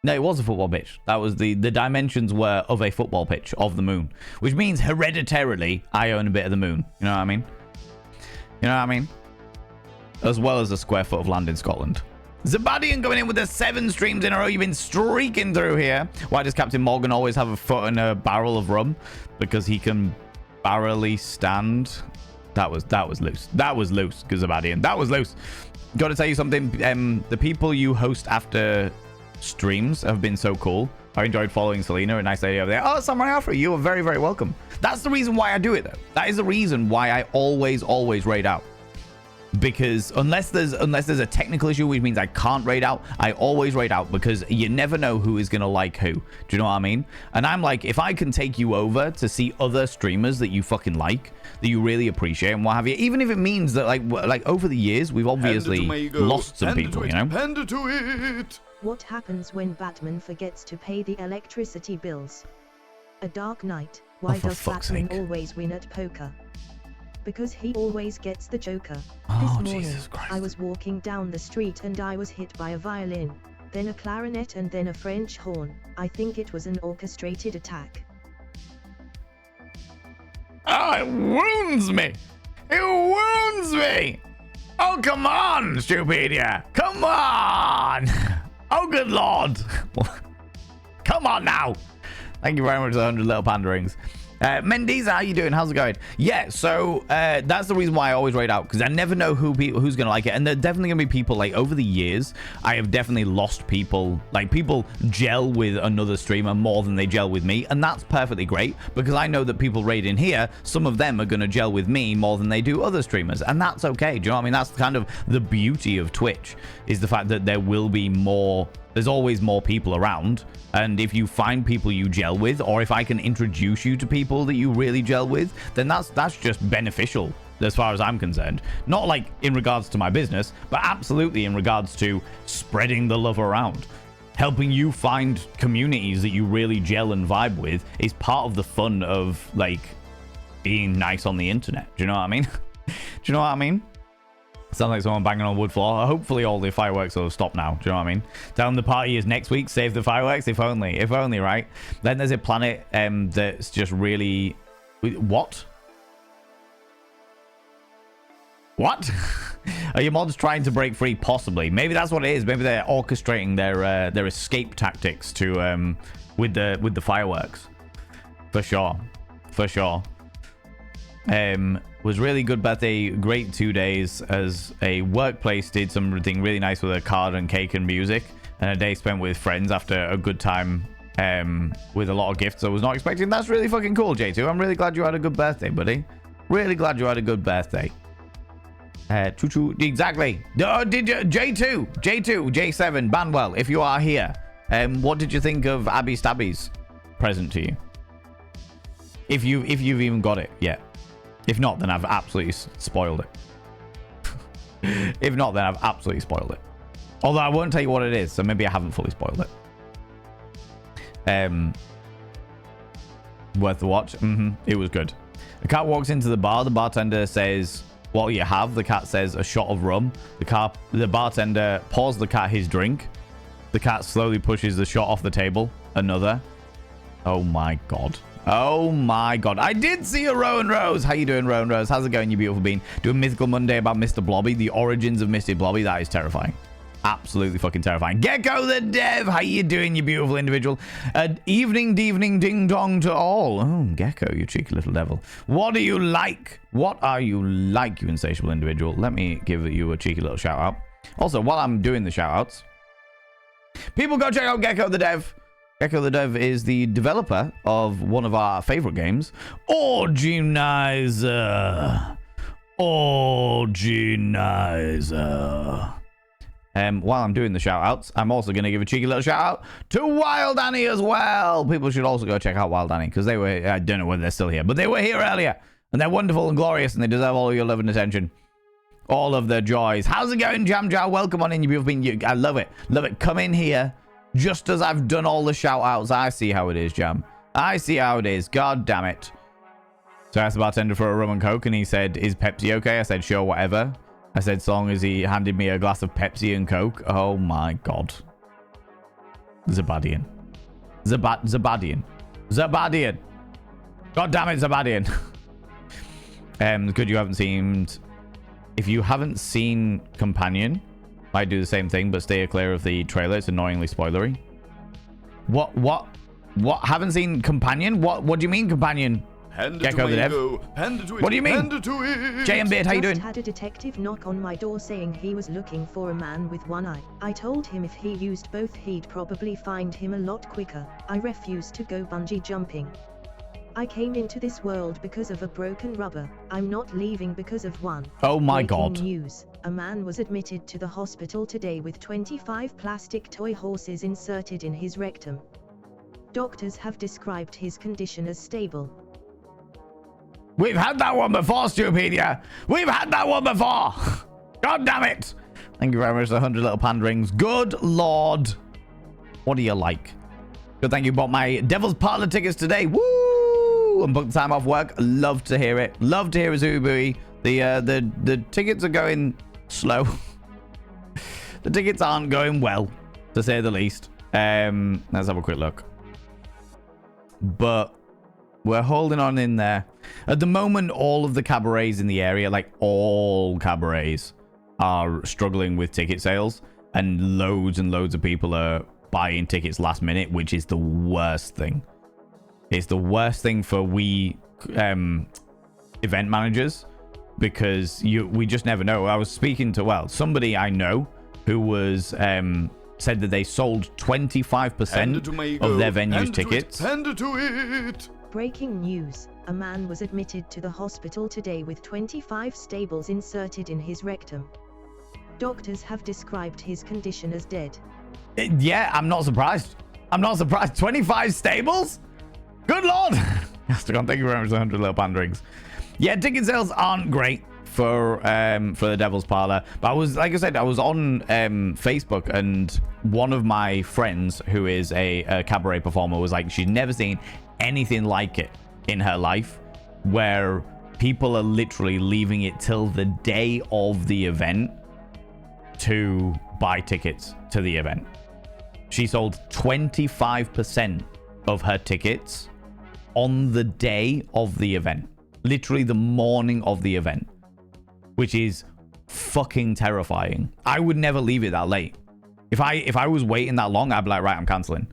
No, it was a football pitch. That was the dimensions were of a football pitch of the moon, which means hereditarily I own a bit of the moon. You know what I mean? You know what I mean? As well as a square foot of land in Scotland. Zabadian going in with the 7 streams in a row. You've been streaking through here. Why does Captain Morgan always have a foot in a barrel of rum? Because he can barrelly stand. That was loose. That was loose, Zabadian. That was loose. Got to tell you something. The people you host after streams have been so cool. I enjoyed following Selena. A nice lady over there. Oh, Samurai Afro, you are very welcome. That's the reason why I do it, though. That is the reason why I always raid out. Because unless there's a technical issue, which means I can't raid out, I always raid out, because you never know who is going to like who. Do you know what I mean? And I'm like, if I can take you over to see other streamers that you fucking like, that you really appreciate and what have you, even if it means that like over the years, we've obviously lost some people, you know? Hand to it. What happens when Batman forgets to pay the electricity bills? A dark night. Why does Batman always win at poker? Because he always gets the Joker. This morning, Jesus Christ. I was walking down the street and I was hit by a violin, then a clarinet and then a French horn. I think it was an orchestrated attack. Oh, it wounds me. It wounds me. Oh, come on, Stupidia. Come on. Oh, good Lord. Come on now. Thank you very much for the 100 little panda rings. Mendiza, how you doing? How's it going? Yeah, so that's the reason why I always raid out, because I never know who's gonna like it, and there are definitely gonna be people, like, over the years I have definitely lost people. Like, people gel with another streamer more than they gel with me, and that's perfectly great, because I know that people raid in here, some of them are gonna gel with me more than they do other streamers, and that's okay. Do you know what I mean? That's kind of the beauty of Twitch, is the fact that there will be more. There's always more people around, and if you find people you gel with, or if I can introduce you to people that you really gel with, then that's just beneficial as far as I'm concerned. Not like in regards to my business, but absolutely in regards to spreading the love around. Helping you find communities that you really gel and vibe with is part of the fun of, like, being nice on the internet. Do you know what I mean? Do you know what I mean? Sounds like someone banging on wood floor. Hopefully all the fireworks will stop now. Do you know what I mean? Tell them the party is next week. Save the fireworks. If only, right? Then there's a planet that's just really... What? What? Are your mods trying to break free? Possibly. Maybe that's what it is. Maybe they're orchestrating their escape tactics to with the fireworks. For sure. Was really good birthday, great 2 days as a workplace, did something really nice with a card and cake and music, and a day spent with friends after a good time with a lot of gifts I was not expecting. That's really fucking cool, J2. I'm really glad you had a good birthday, buddy. Really glad you had a good birthday. Choo-choo, exactly. Did you, J2, J7, Banwell, if you are here, What did you think of Abby Stabby's present to you? If you've even got it yet. If not, then I've absolutely spoiled it. If not, then I've absolutely spoiled it. Although I won't tell you what it is, so maybe I haven't fully spoiled it. Worth the watch. It was good. The cat walks into the bar. The bartender says, "What you have?" The cat says, "A shot of rum." The bartender pours the cat his drink. The cat slowly pushes the shot off the table. Another. Oh my god. Oh my god. I did see a Rowan Rose. How you doing, Rowan Rose? How's it going, you beautiful bean? Doing Mythical Monday about Mr. Blobby. The origins of Mr. Blobby. That is terrifying. Absolutely fucking terrifying. Gecko the Dev. How you doing, you beautiful individual? Evening, ding dong to all. Oh, Gecko, you cheeky little devil. What do you like? What are you like, you insatiable individual? Let me give you a cheeky little shout out. Also, while I'm doing the shout outs, people go check out Gecko the Dev. Gecko the Dev is the developer of one of our favorite games, Organizer. Organizer. While I'm doing the shout outs, I'm also going to give a cheeky little shout out to Wild Annie as well. People should also go check out Wild Annie because they were, I don't know whether they're still here, but they were here earlier and they're wonderful and glorious and they deserve all of your love and attention. All of their joys. How's it going, Jam Jar? Welcome on in, you beautiful being. I love it. Love it. Come in here just as I've done all the shout outs. I see how it is, Jam. I see how it is. God damn it. So I asked the bartender for a rum and coke and he said, "Is Pepsi okay?" I said, "Sure, whatever." I said, so long as he handed me a glass of Pepsi and Coke. Oh my god. Zabadian. Zabadian. God damn it, Zabadian. Good you haven't seen... If you haven't seen Companion, I do the same thing, but stay clear of the trailer. It's annoyingly spoilery. What? Haven't seen Companion? What do you mean, Companion? Gecko the Dev. What do you mean? JM Beard, how you doing? Just had a detective knock on my door saying he was looking for a man with one eye. I told him if he used both he'd probably find him a lot quicker. I refused to go bungee jumping. I came into this world because of a broken rubber. I'm not leaving because of one. Oh my Breaking god. News. A man was admitted to the hospital today with 25 plastic toy horses inserted in his rectum. Doctors have described his condition as stable. We've had that one before, Stupedia. We've had that one before. God damn it. Thank you very much for the 100 little panderings. Good lord. What do you like? Good, thank you. Bought my Devil's Parlor tickets today. Woo! And booked time off work. Love to hear it. Love to hear it, Zoobuey. The tickets are going slow. The tickets aren't going well, to say the least. Let's have a quick look. But we're holding on in there. At the moment, all of the cabarets in the area, like all cabarets, are struggling with ticket sales. And loads of people are buying tickets last minute, which is the worst thing. It's the worst thing for event managers because we just never know. I was speaking to, somebody I know who was said that they sold 25% of their venue's tickets. Breaking news. A man was admitted to the hospital today with 25 stables inserted in his rectum. Doctors have described his condition as dead. Yeah, I'm not surprised. 25 stables? Good lord. Astagon, thank you very much for the 100 little panderings. Yeah, ticket sales aren't great for the Devil's Parlor. But I was on Facebook and one of my friends who is a cabaret performer was like, she's never seen anything like it in her life, where people are literally leaving it till the day of the event to buy tickets to the event. She sold 25% of her tickets on the day of the event, literally the morning of the event, which is fucking terrifying. I would never leave it that late. If I was waiting that long, I'd be like, right, I'm canceling.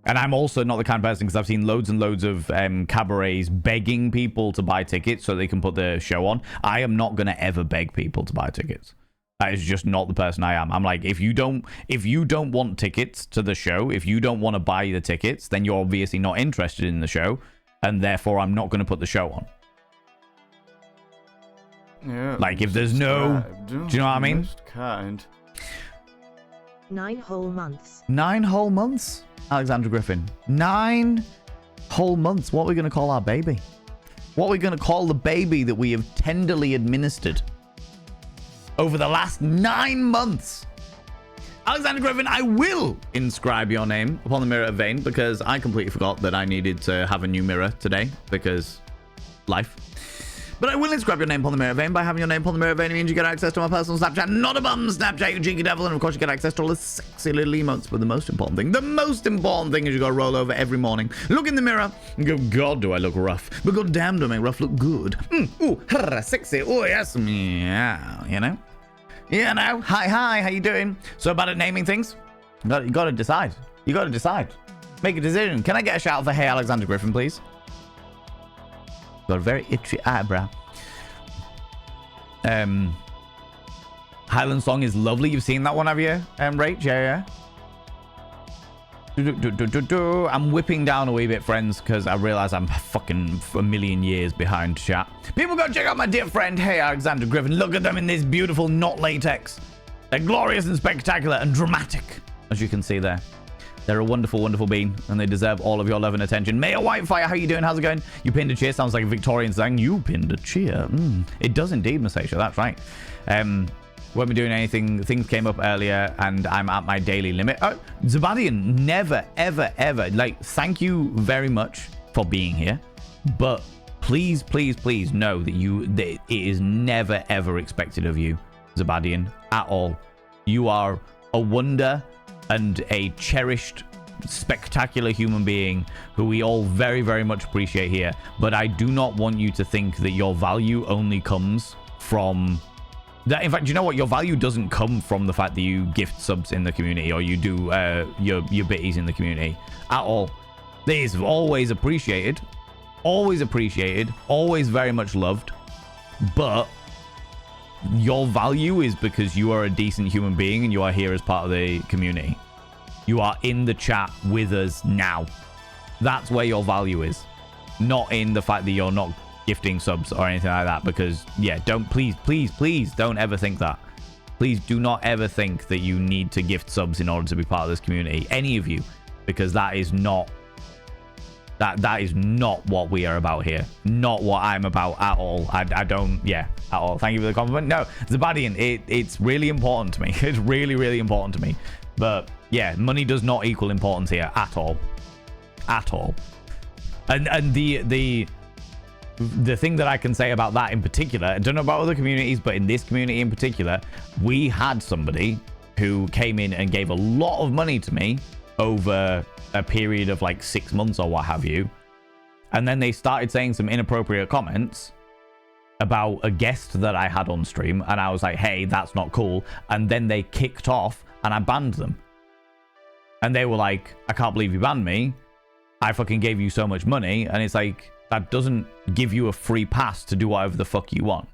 And I'm also not the kind of person, because I've seen loads and loads of cabarets begging people to buy tickets so they can put the show on. I am not going to ever beg people to buy tickets. That is just not the person I am. I'm like, if you don't want tickets to the show, if you don't want to buy the tickets, then you're obviously not interested in the show, and therefore I'm not going to put the show on. Yeah, like, if there's no... Do you know what I mean? Kind. 9 whole months. 9 whole months, Alexandra Griffin. 9 whole months. What are we going to call our baby? What are we going to call the baby that we have tenderly administered over the last 9 months? Alexander Griffin, I will inscribe your name upon the mirror of Vane because I completely forgot that I needed to have a new mirror today because life. But I will inscribe your name upon the mirror of Vane. By having your name upon the mirror of Vane, it means you get access to my personal Snapchat, not a bum Snapchat, you cheeky devil, and of course you get access to all the sexy little emotes. But the most important thing is you gotta roll over every morning, look in the mirror, and go, God, do I look rough? But god damn, do I make rough look good? Ooh, sexy, oh yes, meow, you know? Yeah, no. Hi, how you doing? So about it naming things, you gotta decide. You gotta decide. Make a decision. Can I get a shout out for Hey Alexander Griffin, please? Got a very itchy eyebrow. Highland Song is lovely. You've seen that one, have you? Rach? Yeah. I'm whipping down a wee bit, friends, because I realize I'm fucking a million years behind chat. People go check out my dear friend, Hey Alexander Griffin. Look at them in this beautiful not latex. They're glorious and spectacular and dramatic, as you can see there. They're a wonderful, wonderful being, and they deserve all of your love and attention. Mayor Whitefire, how you doing? How's it going? You pinned a cheer. Sounds like a Victorian saying. You pinned a cheer. It does indeed, Masasha. That's right. Won't be doing anything. Things came up earlier, and I'm at my daily limit. Oh, Zabadian, never, ever, ever. Like, thank you very much for being here, but please, please, please know that it is never, ever expected of you, Zabadian, at all. You are a wonder and a cherished, spectacular human being who we all very, very much appreciate here. But I do not want you to think that your value only comes from that. In fact, you know what? Your value doesn't come from the fact that you gift subs in the community or you do your bitties in the community at all. It is always appreciated, always very much loved. But your value is because you are a decent human being and you are here as part of the community. You are in the chat with us now. That's where your value is, not in the fact that you're not gifting subs or anything like that. Because yeah, please don't ever think that. Please do not ever think that you need to gift subs in order to be part of this community, any of you, because that is not what we are about here. Not what I'm about at all. I don't, yeah, at all. Thank you for the compliment. No, Zabadian, it's really important to me. It's really, really important to me. But yeah, money does not equal importance here at all. At all. And the thing that I can say about that in particular, I don't know about other communities, but in this community in particular, we had somebody who came in and gave a lot of money to me over a period of like 6 months or what have you, and then they started saying some inappropriate comments about a guest that I had on stream, and I was like, hey, that's not cool. And then they kicked off and I banned them, and they were like, I can't believe you banned me. I fucking gave you so much money. And it's like, that doesn't give you a free pass to do whatever the fuck you want.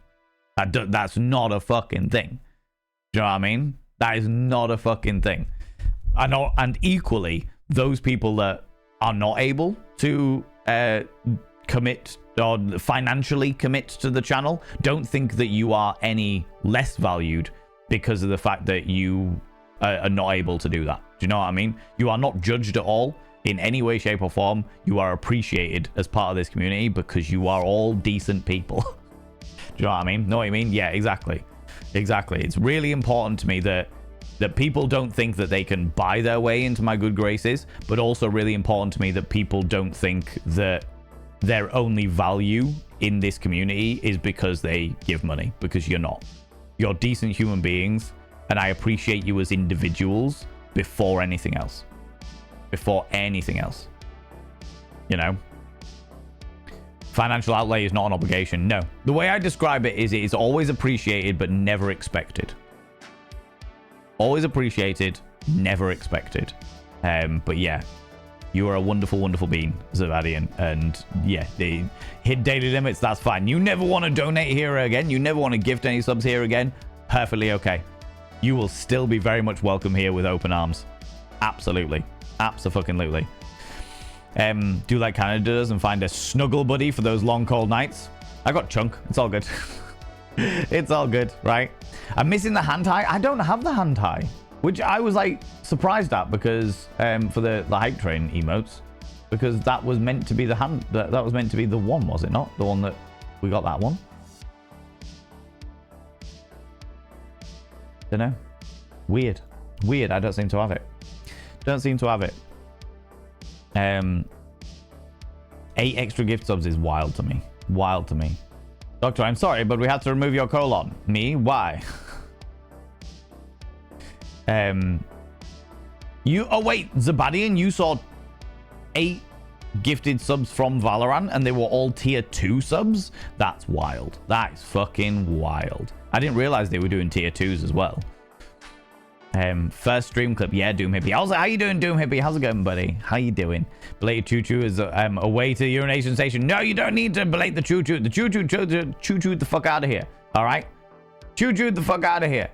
That's not a fucking thing. Do you know what I mean? That is not a fucking thing. And equally, those people that are not able to commit or financially commit to the channel, don't think that you are any less valued because of the fact that you are not able to do that. Do you know what I mean? You are not judged at all in any way, shape, or form. You are appreciated as part of this community because you are all decent people. Do you know what I mean? Know what I mean? Yeah, exactly. It's really important to me that people don't think that they can buy their way into my good graces, but also really important to me that people don't think that their only value in this community is because they give money, because you're not. You're decent human beings, and I appreciate you as individuals before anything else. Before anything else. You know? Financial outlay is not an obligation. No. The way I describe it is always appreciated, but never expected. Always appreciated, never expected. But yeah, you are a wonderful, wonderful being, Zavadian. And yeah, they hit daily limits, that's fine. You never want to donate here again. You never want to gift any subs here again. Perfectly okay. You will still be very much welcome here with open arms. Absolutely. Abso-fucking-lutely. Do like Canada does and find a snuggle buddy for those long, cold nights. I got Chunk. It's all good. It's all good, right? I'm missing the hand tie. I don't have the hand tie. which I was like surprised at because for the hype train emotes, because that was meant to be the hand. That was meant to be the one, was it not? The one that we got that one. Don't know. Weird. I don't seem to have it. Don't seem to have it. 8 extra gift subs is wild to me. Wild to me. Doctor, I'm sorry, but we had to remove your colon. Me? Why? Oh wait, Zabadian, you saw 8 gifted subs from Valorant and they were all tier 2 subs? That's wild. That is fucking wild. I didn't realize they were doing tier 2s as well. First stream clip. Yeah, Doom Hippie. How you doing, Doom Hippie? How's it going, buddy? How you doing? Belated choo-choo is away to the urination station. No, you don't need to belate the choo-choo. The choo-choo the fuck out of here. All right? Choo-choo the fuck out of here.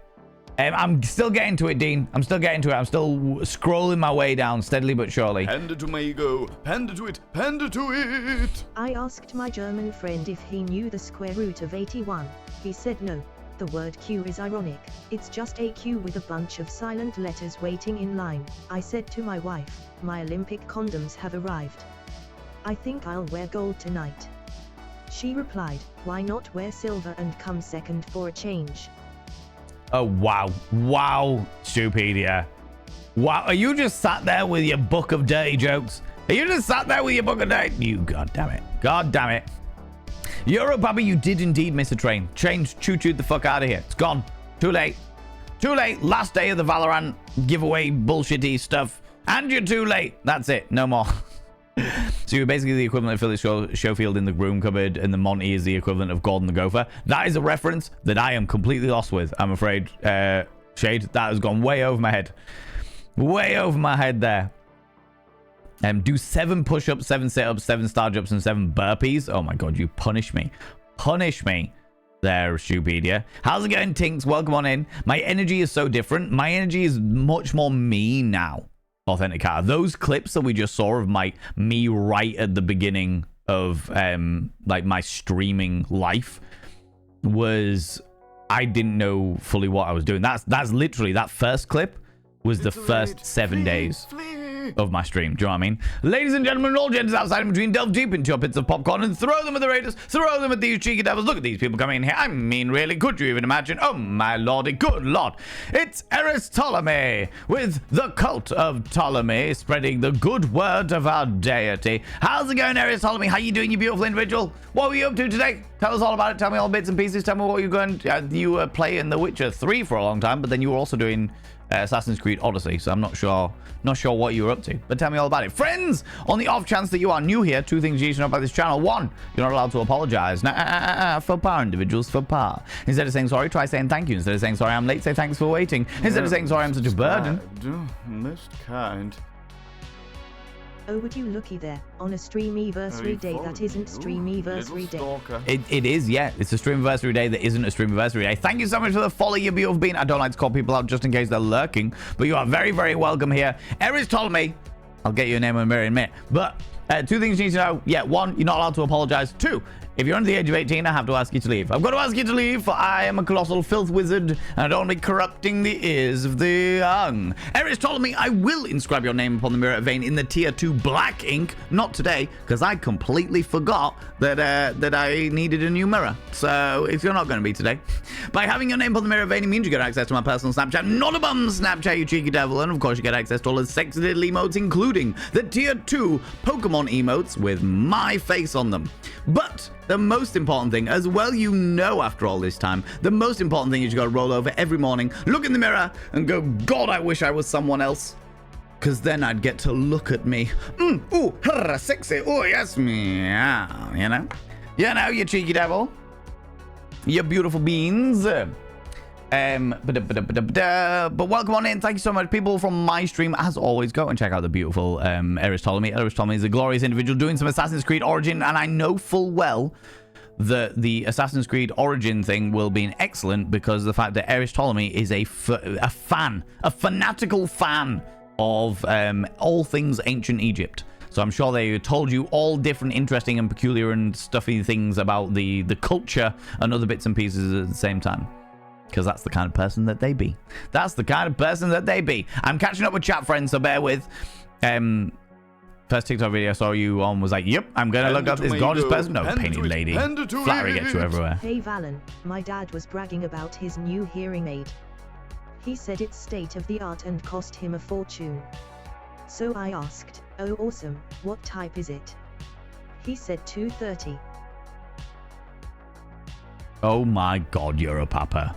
I'm still getting to it, Dean. I'm still getting to it. I'm still scrolling my way down steadily but surely. Panda to my ego. Panda to it. Panda to it. I asked my German friend if he knew the square root of 81. He said no. The word Q is ironic. It's just a Q with a bunch of silent letters waiting in line. I said to my wife, my Olympic condoms have arrived. I think I'll wear gold tonight. She replied, why not wear silver and come second for a change? Oh, wow. Wow, Stupedia. Wow, are you just sat there with your book of dirty jokes? Are you just sat there with your book of dirty... You, god damn it. God damn it. Euro Bobby, you did indeed miss a train. Change, choo-choo the fuck out of here. It's gone. Too late. Too late. Last day of the Valorant giveaway bullshitty stuff. And you're too late. That's it. No more. So you're basically the equivalent of Phyllis Schofield in the broom cupboard, and the Monty is the equivalent of Gordon the Gopher. That is a reference that I am completely lost with, I'm afraid. Shade, that has gone way over my head. Way over my head there. Do 7 push-ups, 7 sit-ups, 7 star jumps, and 7 burpees. Oh my god, you punish me. Punish me. There, Stupedia. How's it going, Tinks? Welcome on in. My energy is so different. My energy is much more me now. Authenticator. Those clips that we just saw of me right at the beginning of like my streaming life was, I didn't know fully what I was doing. That's literally, that first clip was the first 7 days of my stream. Do you know what I mean? Ladies and gentlemen, all genders outside and between, delve deep into your pits of popcorn and throw them at the raiders, throw them at these cheeky devils. Look at these people coming in here. I mean, really, could you even imagine? Oh my lordy, good lord. It's Ptolemy with the cult of Ptolemy, spreading the good word of our deity. How's it going, Ptolemy? How you doing, you beautiful individual? What were you up to today? Tell us all about it. Tell me all bits and pieces. Tell me what you're going to... you were playing The Witcher 3 for a long time, but then you were also doing Assassin's Creed Odyssey, so I'm not sure what you were up to, but tell me all about it. Friends, on the off chance that you are new here, 2 things you need to know about this channel. 1, you're not allowed to apologize. Faux pas, individuals, faux pas. Instead of saying sorry, try saying thank you. Instead of saying sorry, I'm late, say thanks for waiting. Instead of saying sorry, I'm such a burden. Most kind. Oh, would you looky there, on a streamiversary day that isn't streamiversary day. It is, yeah. It's a streamiversary day that isn't a streamiversary day. Thank you so much for the follow, you beautiful being. I don't like to call people out just in case they're lurking, but you are very, very welcome here. Ptolemy, I'll get you a name in a minute. But 2 things you need to know. Yeah, 1, you're not allowed to apologize. 2, if you're under the age of 18, I have to ask you to leave. I've got to ask you to leave, for I am a colossal filth wizard, and I don't want to be corrupting the ears of the young. Ptolemy, I will inscribe your name upon the mirror vein in the tier 2 black ink. Not today, because I completely forgot that I needed a new mirror. So it's not going to be today. By having your name upon the mirror vein, it means you get access to my personal Snapchat, not a bum Snapchat, you cheeky devil. And of course, you get access to all the sexy little emotes, including the tier 2 Pokemon emotes with my face on them. But the most important thing, as well you know after all this time, the most important thing is you got to roll over every morning, look in the mirror, and go, God, I wish I was someone else. Because then I'd get to look at me. Ooh, sexy. Oh, yes, meow. You know? You know, you cheeky devil. You beautiful beans. But welcome on in. Thank you so much, people from my stream. As always, go and check out the beautiful Ptolemy. Ptolemy is a glorious individual doing some Assassin's Creed Origin, and I know full well that the Assassin's Creed Origin thing will be excellent because of the fact that Ptolemy is a fanatical fan of all things ancient Egypt. So I'm sure they told you all different interesting and peculiar and stuffy things about the culture and other bits and pieces at the same time. Because that's the kind of person that they be. That's the kind of person that they be. I'm catching up with chat friends, so bear with. First TikTok video I saw you on was like, yep, I'm going to look up this gorgeous person. No, painted lady. Flattery gets you everywhere. Hey Valen, my dad was bragging about his new hearing aid. He said it's state of the art and cost him a fortune. So I asked, oh awesome, what type is it? He said 230. Oh my god, you're a papa.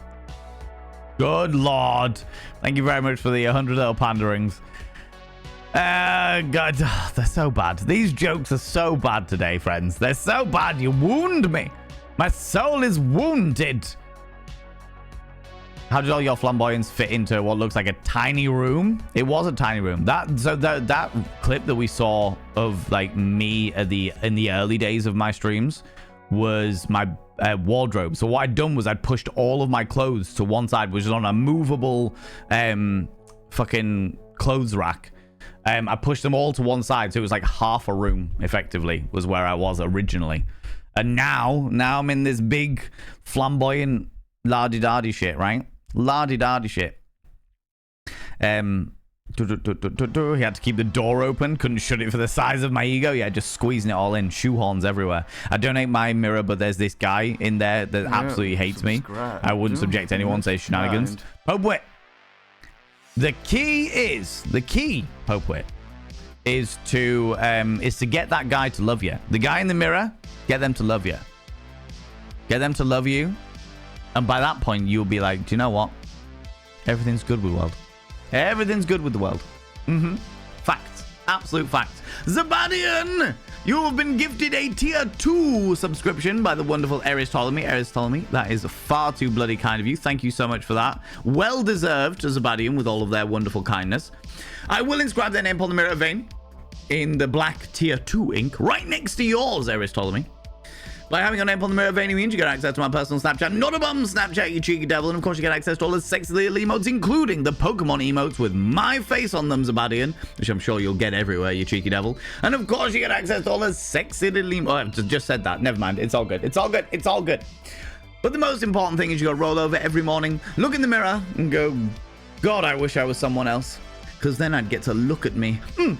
Good lord. Thank you very much for the 100 little panderings. God, they're so bad. These jokes are so bad today, friends. They're so bad. You wound me. My soul is wounded. How did all your flamboyance fit into what looks like a tiny room? It was a tiny room. That clip that we saw of like me in the early days of my streams was my wardrobe. So what I'd done was I'd pushed all of my clothes to one side, which is on a movable fucking clothes rack. I pushed them all to one side, so it was like half a room effectively was where I was originally. And now I'm in this big flamboyant lardy-dardy shit, right? Lardy-dardy shit. He had to keep the door open, couldn't shut it for the size of my ego. Yeah, just squeezing it all in, shoehorns everywhere. I donate my mirror, but there's this guy in there that absolutely hates me. I wouldn't subject anyone to his shenanigans. Pope Wit. The key, Pope Wit, is to get that guy to love you. The guy in the mirror, get them to love you. Get them to love you. And by that point, you'll be like, do you know what? Everything's good with the world. Everything's good with the world. Facts. Absolute facts. Zabadian! You have been gifted a tier 2 subscription by the wonderful Eris Ptolemy. That is far too bloody kind of you. Thank you so much for that. Well deserved to Zabadian with all of their wonderful kindness. I will inscribe their name upon the mirror vein in the black tier 2 ink right next to yours, Eris Ptolemy. By having your name on the mirror vein means you get access to my personal Snapchat, not a bum Snapchat, you cheeky devil, and of course you get access to all the sexy little emotes, including the Pokemon emotes with my face on them, Zabadian, which I'm sure you'll get everywhere, you cheeky devil. And of course you get access to all the sexy little emotes. Oh, I've just said that. Never mind. It's all good. It's all good. It's all good. But the most important thing is you got to roll over every morning, look in the mirror, and go, God, I wish I was someone else. Because then I'd get to look at me. Ooh,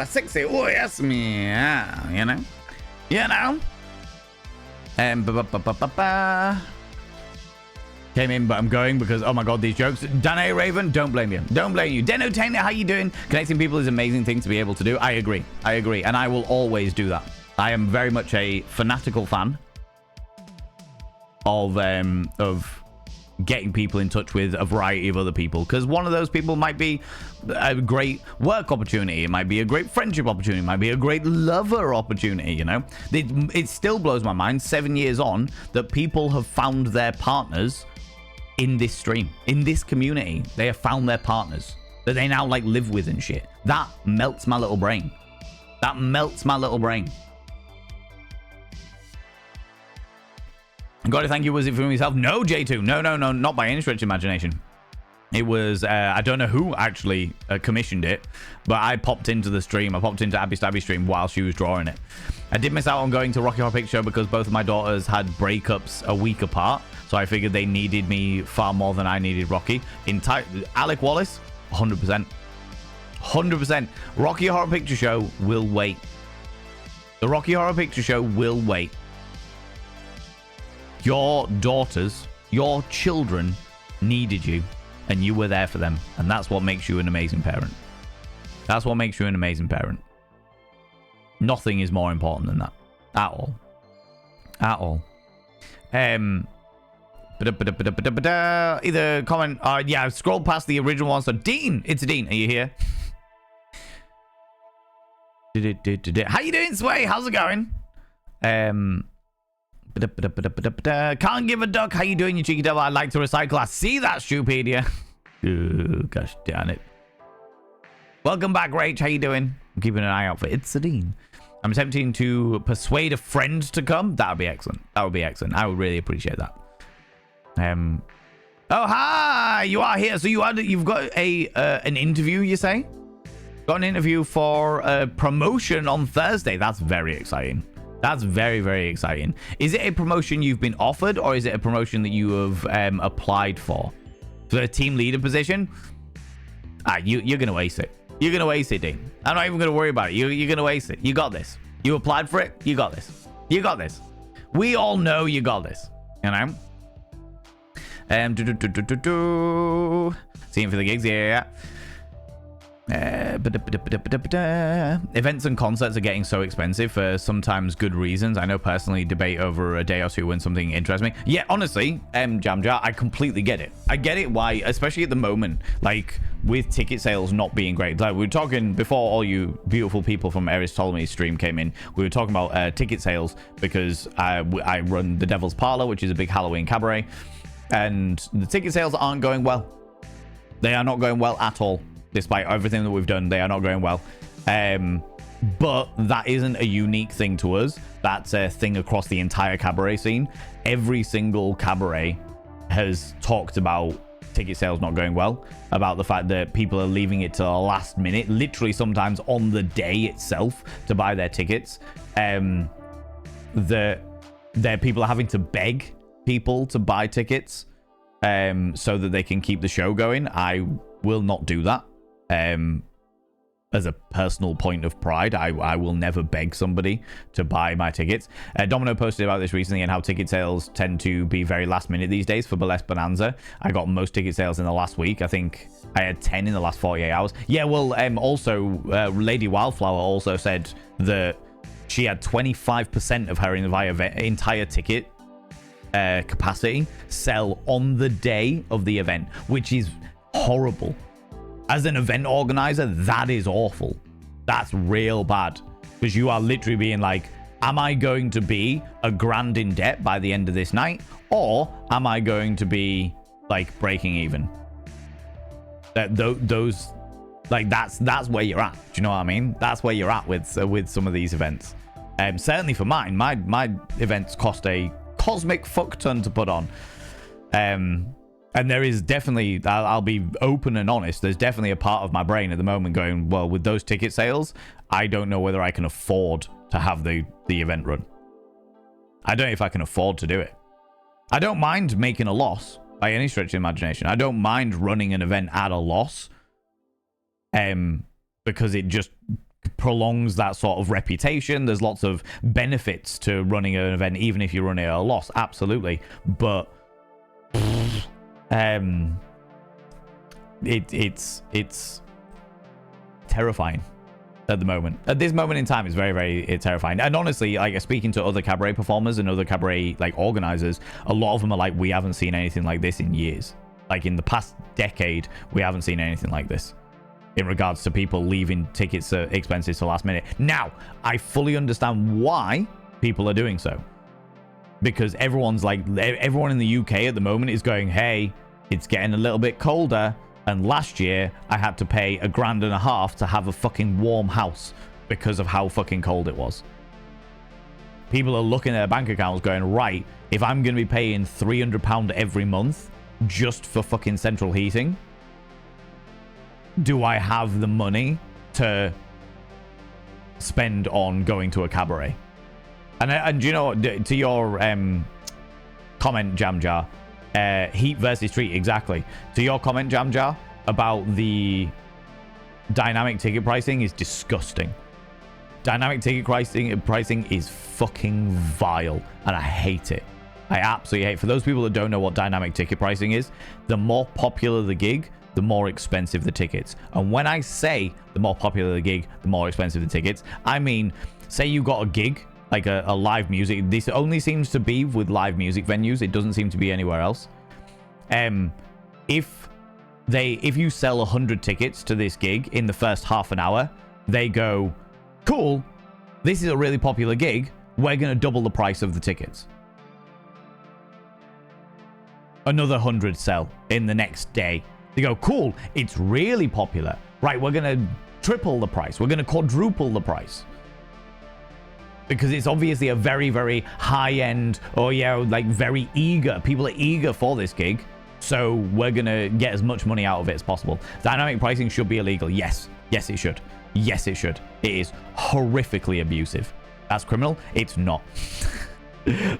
sexy. Oh, yes, me. Yeah, you know? You know? Came in, but I'm going because, oh my god, these jokes. Danae Raven, don't blame you. Don't blame you. Deno Tainer, how you doing? Connecting people is an amazing thing to be able to do. I agree. And I will always do that. I am very much a fanatical fan of getting people in touch with a variety of other people, because one of those people might be a great work opportunity, it might be a great friendship opportunity, it might be a great lover opportunity, you know. It still blows my mind 7 years on that people have found their partners in this stream, in this community. They have found their partners that they now like live with and shit. That melts my little brain. That melts my little brain. Got to thank you. Was it for myself? No, J2. No, not by any stretch of imagination. It was, I don't know who actually commissioned it, but I popped into the stream. I popped into Abby Stabby stream while she was drawing it. I did miss out on going to Rocky Horror Picture Show because both of my daughters had breakups a week apart. So I figured they needed me far more than I needed Rocky. Alec Wallace, 100%. 100%. Rocky Horror Picture Show will wait. The Rocky Horror Picture Show will wait. Your daughters, your children needed you, and you were there for them. And that's what makes you an amazing parent. That's what makes you an amazing parent. Nothing is more important than that. At all. At all. Either comment, yeah, scroll past the original one. So Dean, it's Dean. Are you here? How you doing, Sway? How's it going? Can't give a duck. How you doing, you cheeky devil? I'd like to recycle. I see that, Stupedia. Ooh, gosh damn it. Welcome back, Rach. How you doing? I'm keeping an eye out for It's a Dean. I'm attempting to persuade a friend to come. That would be excellent. That would be excellent. I would really appreciate that. Oh, hi! You are here. So you've got an interview, you say? Got an interview for a promotion on Thursday. That's very exciting. That's very, very exciting. Is it a promotion you've been offered, or is it a promotion that you have applied for? For a team leader position? You're going to ace it. You're going to ace it, Dean. I'm not even going to worry about it. You're going to ace it. You got this. You applied for it. You got this. You got this. We all know you got this. You know? Seeing for the gigs, yeah. Events and concerts are getting so expensive for sometimes good reasons. I know personally debate over a day or two when something interests me. Yeah, honestly, Jamjar, I completely get it. I get it why, especially at the moment, like with ticket sales not being great. Like we were talking before all you beautiful people from Eris Ptolemy's stream came in, we were talking about ticket sales because I run the Devil's Parlor, which is a big Halloween cabaret, and the ticket sales aren't going well. They are not going well at all. Despite everything that we've done, they are not going well. But that isn't a unique thing to us. That's a thing across the entire cabaret scene. Every single cabaret has talked about ticket sales not going well, about the fact that people are leaving it to the last minute, literally sometimes on the day itself, to buy their tickets. People are having to beg people to buy tickets so that they can keep the show going. I will not do that. As a personal point of pride, I will never beg somebody to buy my tickets. Domino posted about this recently and how ticket sales tend to be very last minute these days for Burlesque Bonanza. I got most ticket sales in the last week. I think I had 10 in the last 48 hours. Yeah, well, also, Lady Wildflower also said that she had 25% of her entire ticket capacity sell on the day of the event, which is horrible. As an event organizer, that is awful. That's real bad. Because you are literally being like, am I going to be $1,000 in debt by the end of this night? Or am I going to be like breaking even? Those, like that's where you're at. Do you know what I mean? That's where you're at with some of these events. Certainly for mine, my events cost a cosmic fuck ton to put on. And there is definitely, I'll be open and honest, there's definitely a part of my brain at the moment going, well, with those ticket sales, I don't know whether I can afford to have the event run. I don't know if I can afford to do it. I don't mind making a loss by any stretch of the imagination. I don't mind running an event at a loss because it just prolongs that sort of reputation. There's lots of benefits to running an event, even if you run it at a loss. Absolutely. But it's terrifying at the moment. At this moment in time, it's very, very terrifying. And honestly, like speaking to other cabaret performers and other cabaret like organizers, a lot of them are like, we haven't seen anything like this in years. Like in the past decade, we haven't seen anything like this in regards to people leaving tickets expenses to last minute. Now, I fully understand why people are doing so. Because everyone in the UK at the moment is going, hey, it's getting a little bit colder, and last year I had to pay $1,500 to have a fucking warm house because of how fucking cold it was. People are looking at their bank accounts going, right, if I'm going to be paying £300 every month just for fucking central heating, do I have the money to spend on going to a cabaret? And you know, to your comment, Jamjar, heat versus treat, exactly. To your comment, Jamjar, about the dynamic ticket pricing is disgusting. Dynamic ticket pricing is fucking vile, and I hate it. I absolutely hate it. For those people that don't know what dynamic ticket pricing is, the more popular the gig, the more expensive the tickets. And when I say the more popular the gig, the more expensive the tickets, I mean, say you got a gig, like a live music. This only seems to be with live music venues. It doesn't seem to be anywhere else. If you sell 100 tickets to this gig in the first half an hour, they go, cool, this is a really popular gig. We're going to double the price of the tickets. Another 100 sell in the next day. They go, cool, it's really popular. Right, we're going to triple the price. We're going to quadruple the price. Because it's obviously a very, very high-end, or yeah, like very eager. People are eager for this gig. So we're going to get as much money out of it as possible. Dynamic pricing should be illegal. Yes. Yes, it should. Yes, it should. It is horrifically abusive. That's criminal. It's not.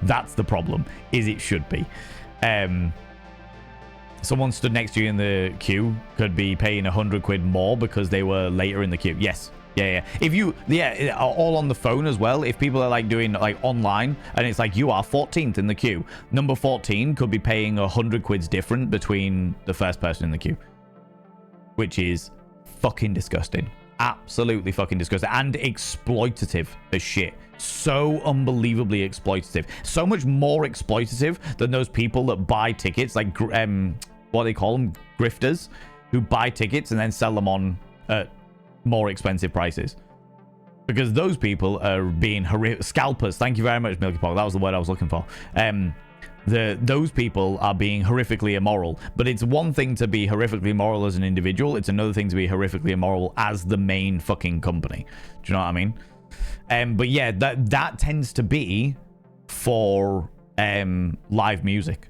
That's the problem, is it should be. Someone stood next to you in the queue could be paying 100 quid more because they were later in the queue. Yes. Yeah. If you, all on the phone as well. If people are like doing like online and it's like you are 14th in the queue, number 14 could be paying 100 quids different between the first person in the queue, which is fucking disgusting. Absolutely fucking disgusting and exploitative as shit. So unbelievably exploitative. So much more exploitative than those people that buy tickets, like what they call them, grifters, who buy tickets and then sell them on at more expensive prices. Because those people are being scalpers. Thank you very much, Milky Pog. That was the word I was looking for. Those people are being horrifically immoral. But it's one thing to be horrifically immoral as an individual. It's another thing to be horrifically immoral as the main fucking company. Do you know what I mean? But yeah, that tends to be for live music.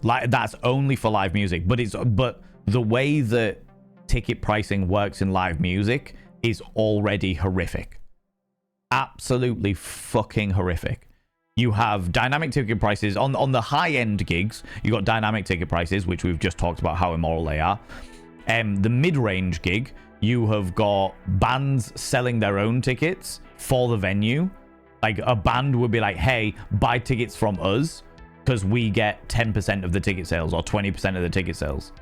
That's only for live music. But the way that ticket pricing works in live music is already horrific. Absolutely fucking horrific. You have dynamic ticket prices on the high-end gigs. You got dynamic ticket prices, which we've just talked about how immoral they are. The mid-range gig, you have got bands selling their own tickets for the venue. Like a band would be like, hey, buy tickets from us because we get 10% of the ticket sales or 20% of the ticket sales.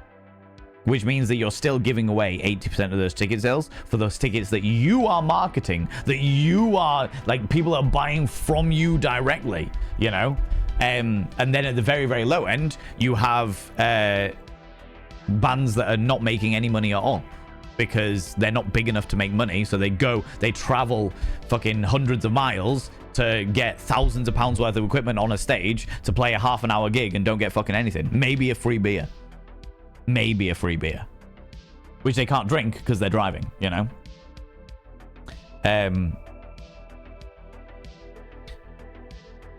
Which means that you're still giving away 80% of those ticket sales for those tickets that you are marketing, that you are, like, people are buying from you directly, you know? And then at the very, very low end, you have bands that are not making any money at all because they're not big enough to make money. So they travel fucking hundreds of miles to get thousands of pounds worth of equipment on a stage to play a half-an-hour gig and don't get fucking anything. Maybe a free beer. Which they can't drink because they're driving, you know.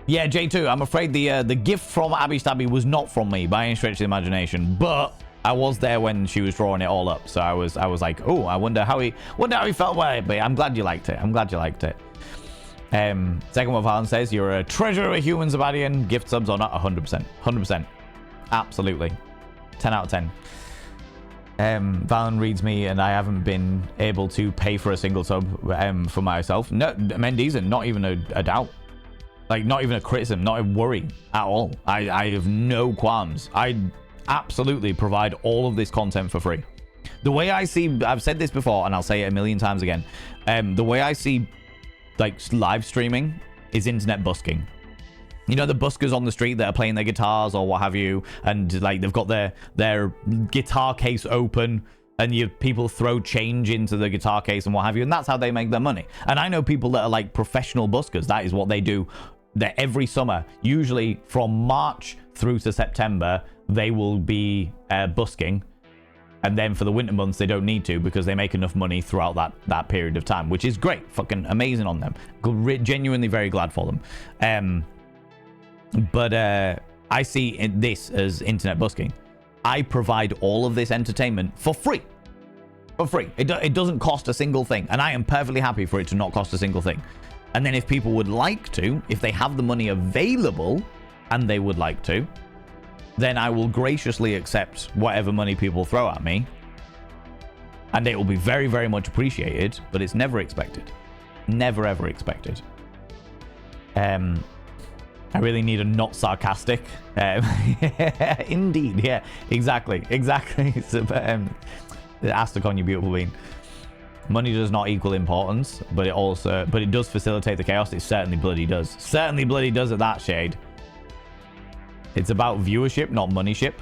Yeah, J2, I'm afraid the gift from Abby Stabby was not from me by any stretch of the imagination, but I was there when she was drawing it all up, so I was like, oh, I wonder how he felt about it. But I'm glad you liked it. Second one, Alan says, you're a treasure of a human, Zabadian. Gift subs or not? 100%. Absolutely. 10 out of 10. Valen reads me, and I haven't been able to pay for a single sub for myself. No, Mendes, and not even a doubt. Like, not even a criticism, not a worry at all. I have no qualms. I absolutely provide all of this content for free. The way I see, I've said this before, and I'll say it a million times again. The way I see, like, live streaming is internet busking. You know, the buskers on the street that are playing their guitars or what have you, and like they've got their guitar case open, and people throw change into the guitar case and what have you, and that's how they make their money. And I know people that are like professional buskers. That is what they do. That every summer, usually from March through to September, they will be busking, and then for the winter months they don't need to because they make enough money throughout that period of time, which is great. Fucking amazing on them. Genuinely very glad for them. But I see this as internet busking. I provide all of this entertainment for free. For free. It doesn't cost a single thing. And I am perfectly happy for it to not cost a single thing. And then if people would like to, if they have the money available and they would like to, then I will graciously accept whatever money people throw at me. And it will be very, very much appreciated, but it's never expected. Never, ever expected. I really need a not sarcastic. Indeed, yeah, exactly. So, Astacon, you beautiful being. Money does not equal importance, but it does facilitate the chaos. It certainly bloody does. Certainly bloody does at that shade. It's about viewership, not moneyship.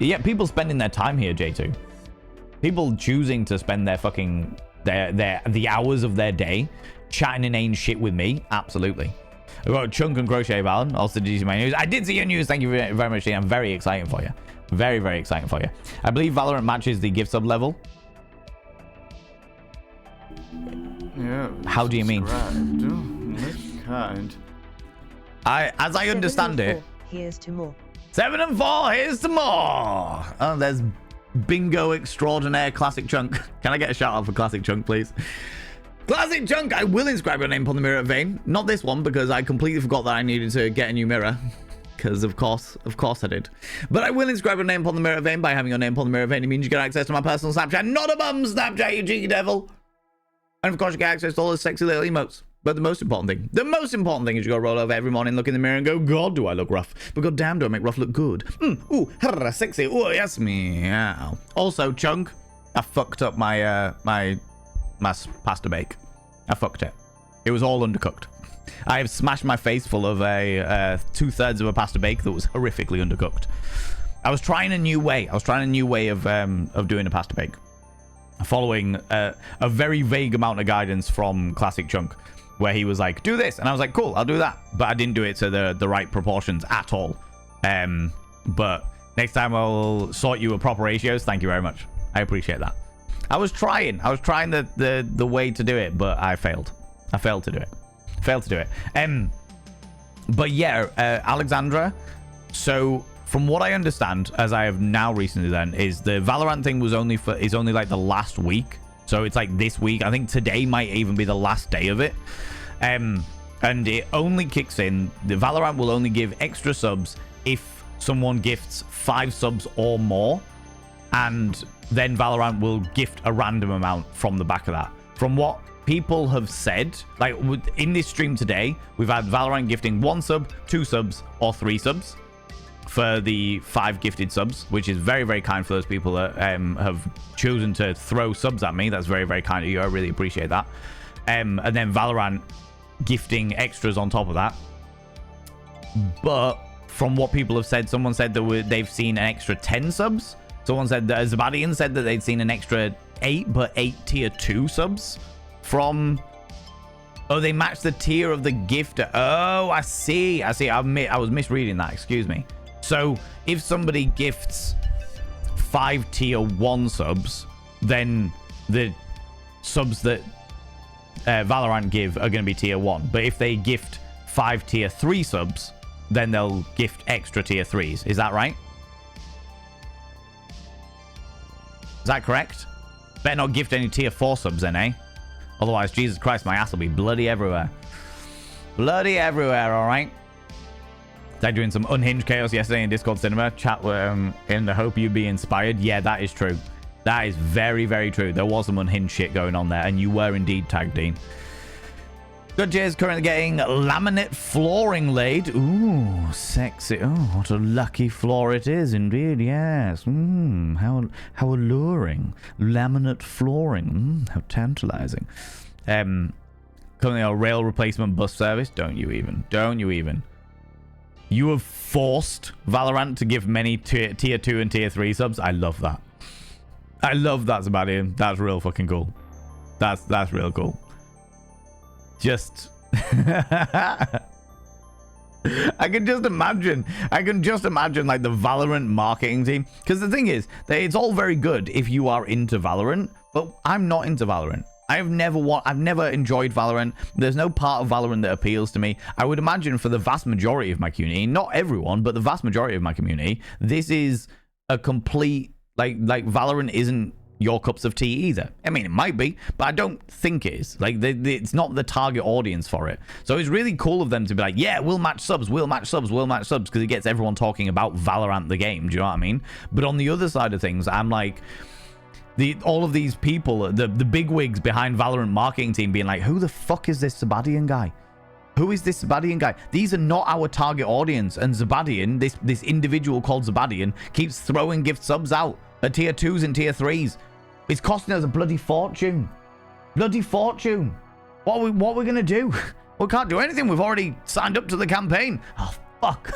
Yeah, people spending their time here, J2. People choosing to spend their fucking the hours of their day chatting inane shit with me. Absolutely. I've got Chunk and Crochet Valen. Also, did you see my news? I did see your news. Thank you very much, Ian. I'm very excited for you. Very, very excited for you. I believe Valorant matches the gift sub level. Yeah. How do you mean? Kind. As I understand it. Here's to more. 7 and 4. Here's to more. Oh, there's Bingo Extraordinaire Classic Chunk. Can I get a shout out for Classic Chunk, please? Classic Chunk, I will inscribe your name upon the mirror vein. Not this one, because I completely forgot that I needed to get a new mirror. Because of course I did. But I will inscribe your name upon the mirror vein. By having your name upon the mirror vein, it means you get access to my personal Snapchat. Not a bum Snapchat, you cheeky devil. And of course you get access to all the sexy little emotes. But the most important thing is you go roll over every morning, look in the mirror and go, God, do I look rough? But god damn, do I make rough look good? Ooh, sexy. Ooh, yes, meow. Also, Chunk, I fucked up my pasta bake. I fucked it. It was all undercooked. I have smashed my face full of a 2/3 of a pasta bake that was horrifically undercooked. I was trying a new way. of doing a pasta bake, following a very vague amount of guidance from Classic Chunk, where he was like, do this, and I was like, cool, I'll do that, but I didn't do it to the right proportions at all. But next time I'll sort you a proper ratios. Thank you very much. I appreciate that. I was trying the way to do it, but I failed to do it. But yeah, Alexandra, so from what I understand, as I have now recently done, is the Valorant thing is only like the last week. So it's like this week. I think today might even be the last day of it. And it only kicks in. The Valorant will only give extra subs if someone gifts 5 subs or more. And then Valorant will gift a random amount from the back of that. From what people have said, like in this stream today, we've had Valorant gifting 1 sub, 2 subs, or 3 subs for the 5 gifted subs, which is very, very kind for those people that have chosen to throw subs at me. That's very, very kind of you. I really appreciate that. And then Valorant gifting extras on top of that. But from what people have said, someone said that they've seen an extra 10 subs. Someone said that Zabadian said that they'd seen an extra 8, but 8 tier 2 subs from... Oh, they matched the tier of the gifter. Oh, I see. I was misreading that. Excuse me. So if somebody gifts 5 tier 1 subs, then the subs that Valorant give are going to be tier 1. But if they gift 5 tier 3 subs, then they'll gift extra tier 3s. Is that right? Is that correct? Better not gift any tier 4 subs then, eh? Otherwise, Jesus Christ, my ass will be bloody everywhere. Bloody everywhere, alright? They're doing some unhinged chaos yesterday in Discord Cinema. Chat in the hope you'd be inspired. Yeah, that is true. That is very, very true. There was some unhinged shit going on there, and you were indeed tagged, Dean. Good J's currently getting laminate flooring laid. Ooh, sexy. Oh, what a lucky floor it is indeed, yes. How alluring. Laminate flooring. How tantalizing. Currently a rail replacement bus service. Don't you even. You have forced Valorant to give many tier 2 and tier 3 subs. I love that. Zabadian. That's real fucking cool. That's real cool. Just I can just imagine like the Valorant marketing team, because the thing is that it's all very good if you are into Valorant, but I'm not into Valorant. I've never enjoyed Valorant. There's no part of Valorant that appeals to me. I would imagine for the vast majority of my community, not everyone, but the vast majority of my community, this is a complete like Valorant isn't your cups of tea either. I mean, it might be, but I don't think it is. Like, it's not the target audience for it. So it's really cool of them to be like, yeah, we'll match subs, because it gets everyone talking about Valorant the game. Do you know what I mean? But on the other side of things, I'm like, all of these people, the bigwigs behind Valorant marketing team being like, who the fuck is this Zabadian guy? Who is this Zabadian guy? These are not our target audience. And Zabadian, this individual called Zabadian, keeps throwing gift subs out at tier 2s and tier 3s. It's costing us a bloody fortune. Bloody fortune. What are we going to do? We can't do anything. We've already signed up to the campaign. Oh, fuck.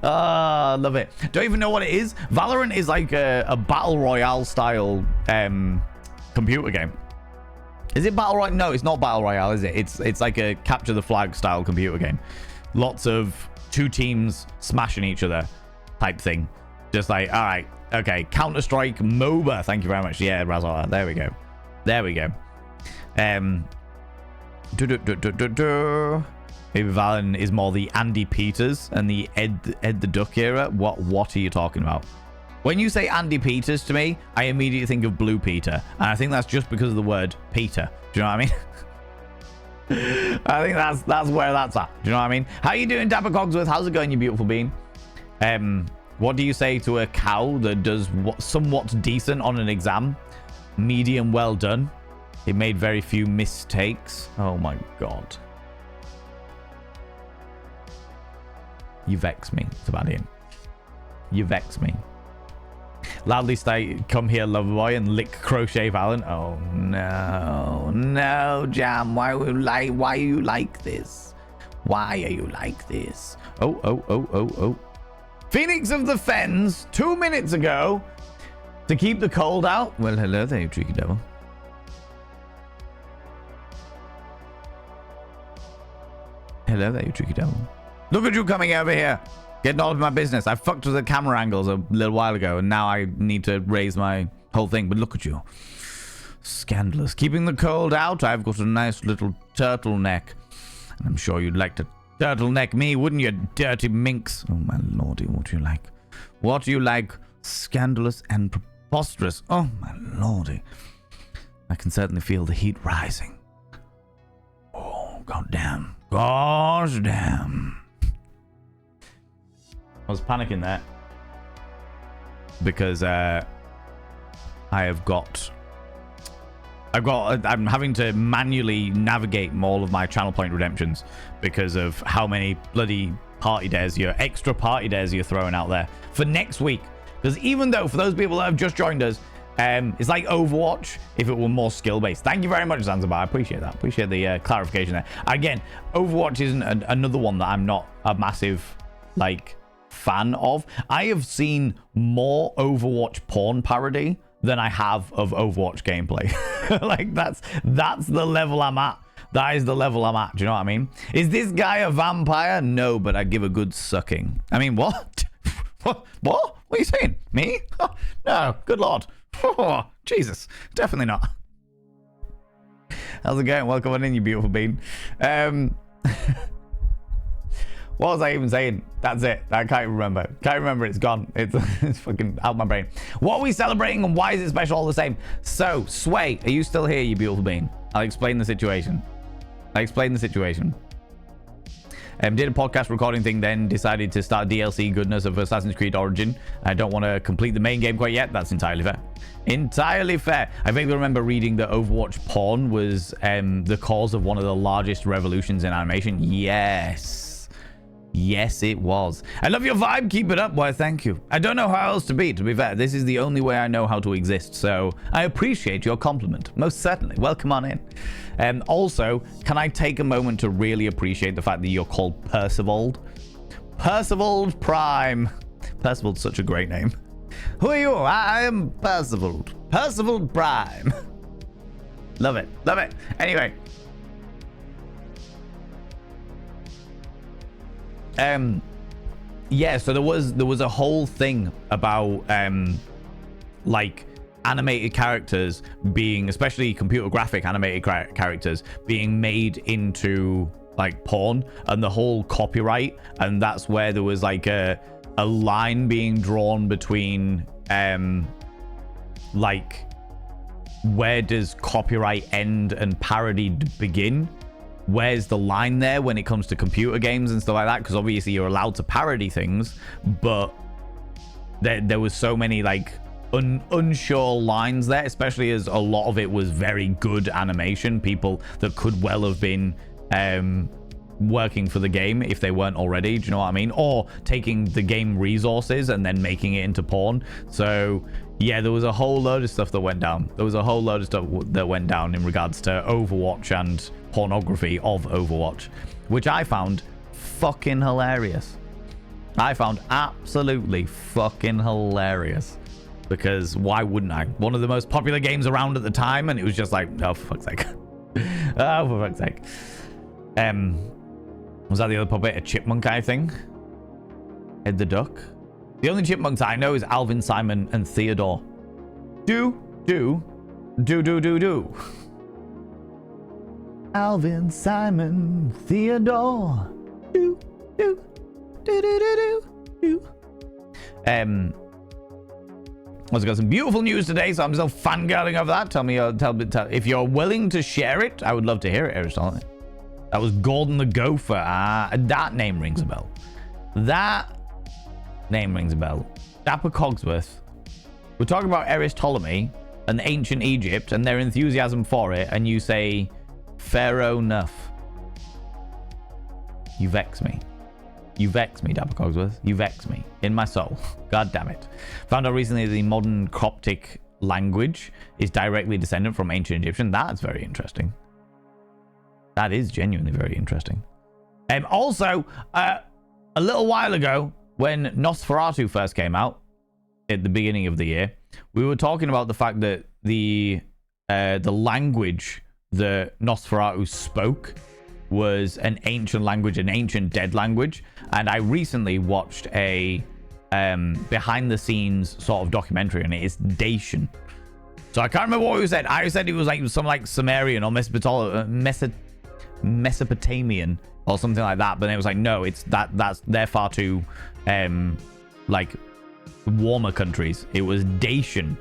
Love it. Don't even know what it is. Valorant is like a battle royale style computer game. Is it battle royale? No, it's not battle royale, is it? It's like a capture the flag style computer game. Lots of 2 teams smashing each other type thing. Just like, all right, okay, Counter-Strike MOBA. Thank you very much. Yeah, Razor. There we go. Maybe Valen is more the Andy Peters and the Ed the Duck era. What are you talking about? When you say Andy Peters to me, I immediately think of Blue Peter. And I think that's just because of the word Peter. Do you know what I mean? I think that's where that's at. Do you know what I mean? How you doing, Dapper Cogsworth? How's it going, you beautiful bean? What do you say to a cow that does somewhat decent on an exam? Medium well done. It made very few mistakes. Oh my god. You vex me, Sebastian. You vex me. Loudly say, come here, lover boy, and lick crochet Valen. Oh no, no, Jam. Why are you like this? Why are you like this? Oh. Phoenix of the Fens, 2 minutes ago, to keep the cold out. Well, hello there, you tricky devil. Hello there, you tricky devil. Look at you coming over here. Getting all of my business. I fucked with the camera angles a little while ago, and now I need to raise my whole thing. But look at you. Scandalous. Keeping the cold out, I've got a nice little turtleneck. And I'm sure you'd like to turtleneck me, wouldn't you, dirty minx? Oh, my lordy, what do you like? What do you like? Scandalous and preposterous. Oh, my lordy. I can certainly feel the heat rising. Oh, goddamn. Gosh damn. I was panicking there because I'm having to manually navigate all of my channel point redemptions because of how many bloody extra party dares you're throwing out there for next week. Because even though for those people that have just joined us, it's like Overwatch if it were more skill based. Thank you very much, Zanzibar. I appreciate that. Appreciate the clarification there. Again, Overwatch isn't another one that I'm not a massive fan of. I have seen more Overwatch porn parody than I have of Overwatch gameplay. That's the level I'm at. That is the level I'm at. Do you know what I mean? Is this guy a vampire? No, but I give a good sucking. I mean, what? What? What are you saying? Me? Oh, no, good lord. Oh, Jesus, definitely not. How's it going? Welcome on in, you beautiful bean. What was I even saying? That's it. I can't remember. Can't remember. It's gone. It's fucking out my brain. What are we celebrating and why is it special all the same? So, Sway, are you still here, you beautiful bean? I'll explain the situation. Did a podcast recording thing, then decided to start DLC goodness of Assassin's Creed Origin. I don't want to complete the main game quite yet. That's entirely fair. Entirely fair. I vaguely remember reading that Overwatch porn was the cause of one of the largest revolutions in animation. Yes. Yes, it was. I love your vibe. Keep it up. Why, thank you. I don't know how else to be fair. This is the only way I know how to exist. So I appreciate your compliment. Most certainly. Welcome on in. Also, can I take a moment to really appreciate the fact that you're called Percival? Percival Prime. Percival's such a great name. Who are you? I am Percival. Percival Prime. Love it. Love it. Anyway. Yeah, so there was a whole thing about animated characters being, especially computer graphic animated characters being made into porn and the whole copyright, and that's where there was a line being drawn between where does copyright end and parody begin? Where's the line there when it comes to computer games and stuff like that? Because obviously you're allowed to parody things, but there was so many unsure lines there, especially as a lot of it was very good animation, people that could well have been working for the game if they weren't already, do you know what I mean? Or taking the game resources and then making it into porn. So yeah, there was a whole load of stuff that went down. There was a whole load of stuff that went down in regards to Overwatch and pornography of Overwatch, which I found fucking hilarious. I found absolutely fucking hilarious. Because why wouldn't I? One of the most popular games around at the time, and it was just oh, for fuck's sake. Oh, for fuck's sake. Was that the other puppet? A chipmunk, I think? Ed the Duck? The only chipmunks I know is Alvin, Simon, and Theodore. Do. Alvin, Simon, Theodore. Do. Also got some beautiful news today, so I'm still fangirling over that. Tell me, if you're willing to share it, I would love to hear it, Aristotle. That was Gordon the Gopher. That name rings a bell. That name rings a bell. Dapper Cogsworth. We're talking about Aristotle and ancient Egypt and their enthusiasm for it, and you say Pharaoh Nuff. You vex me. You vex me, Dapper Cogsworth. You vex me. In my soul. God damn it. Found out recently the modern Coptic language is directly descendant from ancient Egyptian. That's very interesting. That is genuinely very interesting. Also, a little while ago, when Nosferatu first came out, at the beginning of the year, we were talking about the fact that the language that Nosferatu spoke was an ancient language, an ancient dead language. And I recently watched a behind the scenes sort of documentary, and it is Dacian. So I can't remember what we said. I said it was like some like Sumerian or Mesopotamian or something like that, but then it was like, no, it's they're far too like warmer countries. It was Dacian,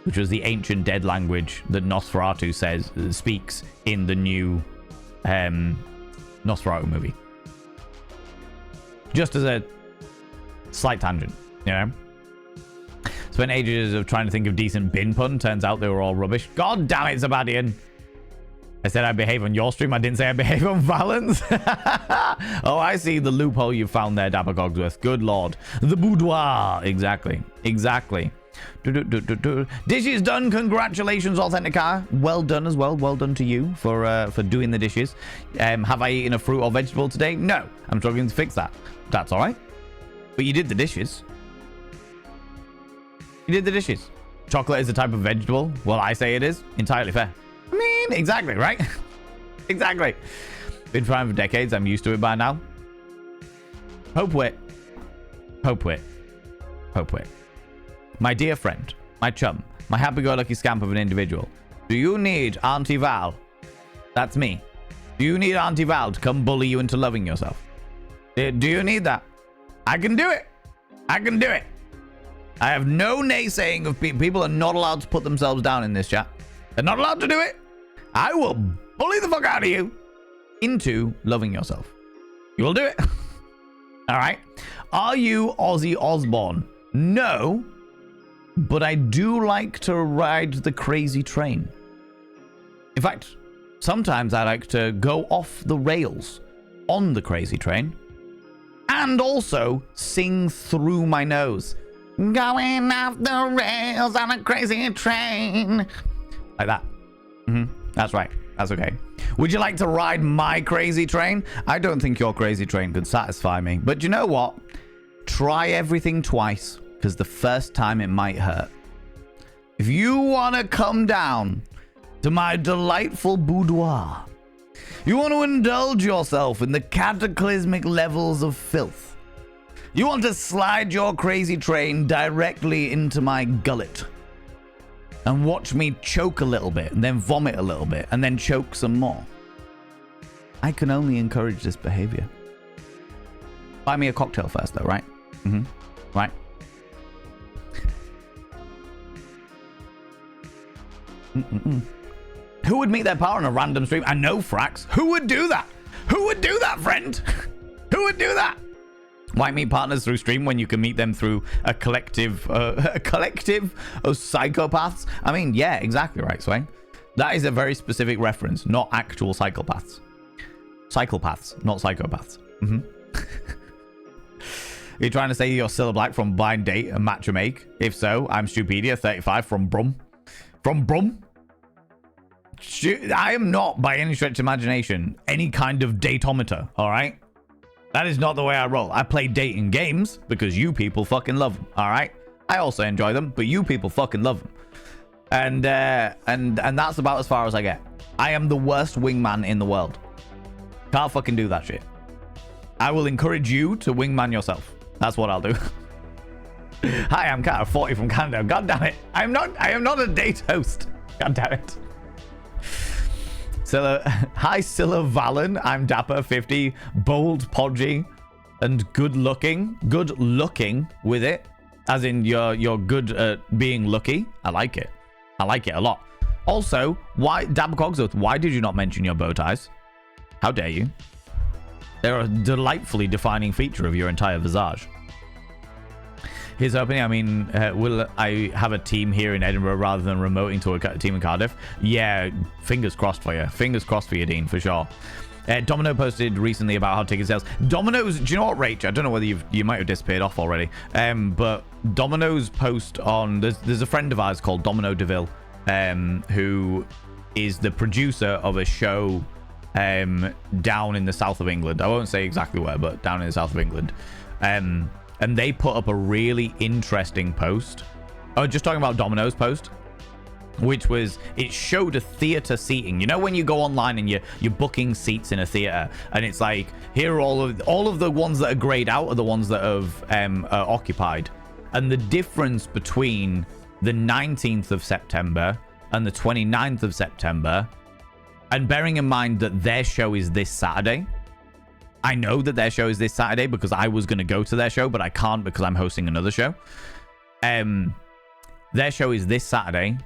which was the ancient dead language that Nosferatu speaks in the new Nosferatu movie. Just as a slight tangent, you know. Spent ages of trying to think of decent bin pun. Turns out they were all rubbish. God damn it, Zabadian. I said I behave on your stream. I didn't say I behave on Valens. Oh, I see the loophole you found there, Dapper Cogsworth. Good lord. The boudoir. Exactly. Exactly. Dishes done. Congratulations, Authentica. Well done as well. Well done to you for doing the dishes. Have I eaten a fruit or vegetable today? No. I'm struggling to fix that. That's all right. But you did the dishes. You did the dishes. Chocolate is a type of vegetable. Well, I say it is. Entirely fair. I mean, exactly, right? Exactly. Been trying for decades. I'm used to it by now. Hope wit. Hope wit. Hope wit. My dear friend, my chum, my happy-go-lucky scamp of an individual. Do you need Auntie Val? That's me. Do you need Auntie Val to come bully you into loving yourself? Do you need that? I can do it. I can do it. I have no naysaying of people. People are not allowed to put themselves down in this chat. They're not allowed to do it. I will bully the fuck out of you into loving yourself. You will do it. All right. Are you Ozzy Osbourne? No. But I do like to ride the crazy train. In fact, sometimes I like to go off the rails on the crazy train and also sing through my nose. Going off the rails on a crazy train. Like that. That's right. That's okay. Would you like to ride my crazy train? I don't think your crazy train could satisfy me. But you know what? Try everything twice, because the first time it might hurt. If you want to come down to my delightful boudoir, you want to indulge yourself in the cataclysmic levels of filth, you want to slide your crazy train directly into my gullet and watch me choke a little bit and then vomit a little bit and then choke some more, I can only encourage this behavior. Buy me a cocktail first though, right? Right. Who would meet their partner on a random stream? I know, Frax. Who would do that? Who would do that, friend? Who would do that? Why meet partners through stream when you can meet them through a collective of psychopaths? I mean, yeah, exactly right, Swain. That is a very specific reference, not actual psychopaths. Psychopaths, not psychopaths. Are you trying to say you're Cilla Black from Blind Date and Match a Make? If so, I'm Stupedia 35 from Brum. From Brum? I am not, by any stretch of imagination, any kind of datometer, alright? That is not the way I roll. I play dating games because you people fucking love them, alright? I also enjoy them, but you people fucking love them. And that's about as far as I get. I am the worst wingman in the world. Can't fucking do that shit. I will encourage you to wingman yourself. That's what I'll do. Hi, I'm Cat 40 from Canada. God damn it. I am not a date host. God damn it. Hi, Scylla Valen. I'm Dapper 50, bold, podgy, and good looking. Good looking with it. As in, you're good at being lucky. I like it. I like it a lot. Also, why, Dab Cogsworth, why did you not mention your bow ties? How dare you? They're a delightfully defining feature of your entire visage. Here's opening. I mean, will I have a team here in Edinburgh rather than remoting to a team in Cardiff? Yeah, fingers crossed for you. Fingers crossed for you, Dean, for sure. Domino posted recently about how ticket sales. Domino's, do you know what, Rach? I don't know whether you might have disappeared off already. But Domino's post on, there's a friend of ours called Domino DeVille, who is the producer of a show down in the south of England. I won't say exactly where, but down in the south of England. And they put up a really interesting post. Oh, just talking about Domino's post, which was, it showed a theater seating. You know when you go online and you're booking seats in a theater, and it's like, here are all of the ones that are grayed out are the ones that have are occupied, and the difference between the 19th of September and the 29th of September, and bearing in mind that their show is this Saturday. I know that their show is this Saturday because I was going to go to their show, but I can't because I'm hosting another show. Their show is this Saturday,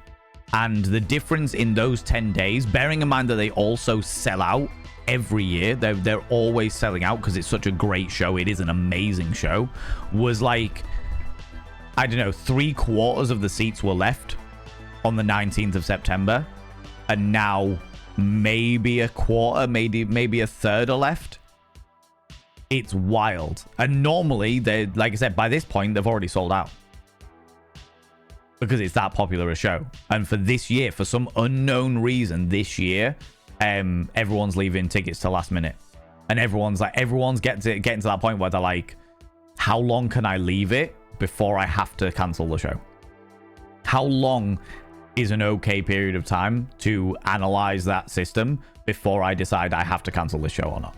and the difference in those 10 days, bearing in mind that they also sell out every year, they're always selling out because it's such a great show. It is an amazing show. Was like, I don't know, 3/4 of the seats were left on the 19th of September, and now maybe a quarter, maybe a third are left. It's wild. And normally, they, like I said, by this point, they've already sold out. Because it's that popular a show. And for this year, for some unknown reason, this year, everyone's leaving tickets to last minute. And everyone's getting to that point where they're like, how long can I leave it before I have to cancel the show? How long is an okay period of time to analyze that system before I decide I have to cancel the show or not?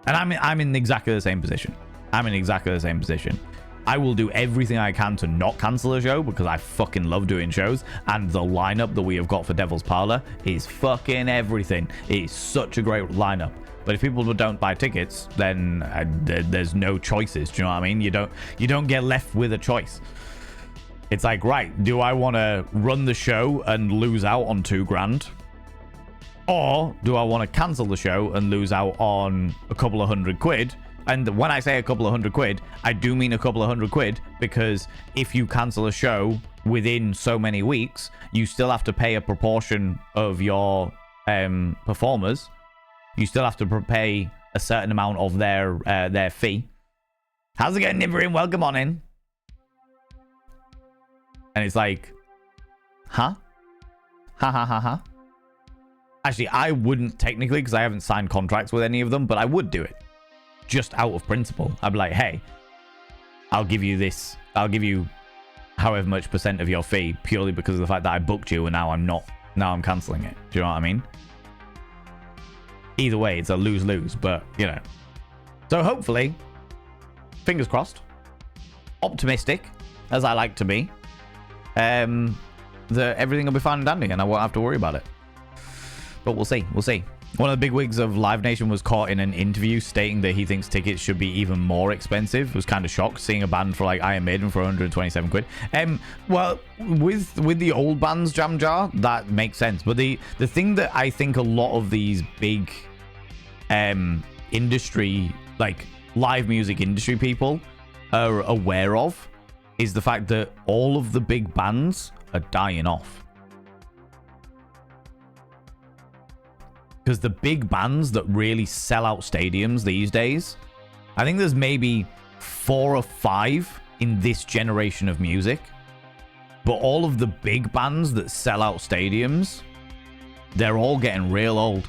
And I'm in exactly the same position. I will do everything I can to not cancel a show because I fucking love doing shows, and the lineup that we have got for Devil's Parlor is fucking everything. It is such a great lineup. But if people don't buy tickets, then there's no choices. Do you know what I mean? You don't get left with a choice. It's like, right, do I want to run the show and lose out on $2,000? Or do I want to cancel the show and lose out on a couple of £100? And when I say a couple of £100, I do mean a couple of £100, because if you cancel a show within so many weeks, you still have to pay a proportion of your performers. You still have to pay a certain amount of their fee. How's it going, Niverin? Welcome on in. And it's like, huh? Ha ha ha ha. Actually, I wouldn't technically, because I haven't signed contracts with any of them, but I would do it. Just out of principle. I'd be like, hey, I'll give you this. I'll give you however much % of your fee, purely because of the fact that I booked you and now I'm not. Now I'm cancelling it. Do you know what I mean? Either way, it's a lose-lose, but, you know. So hopefully, fingers crossed, optimistic, as I like to be, that everything will be fine and dandy and I won't have to worry about it. But we'll see. We'll see. One of the big wigs of Live Nation was caught in an interview stating that he thinks tickets should be even more expensive. Was kind of shocked seeing a band for like Iron Maiden for 127 quid. Well, with the old bands, Jam Jar, that makes sense. But the thing that I think a lot of these big industry, like live music industry people are aware of is the fact that all of the big bands are dying off. Because the big bands that really sell out stadiums these days, I think there's maybe 4 or 5 in this generation of music. But all of the big bands that sell out stadiums, they're all getting real old.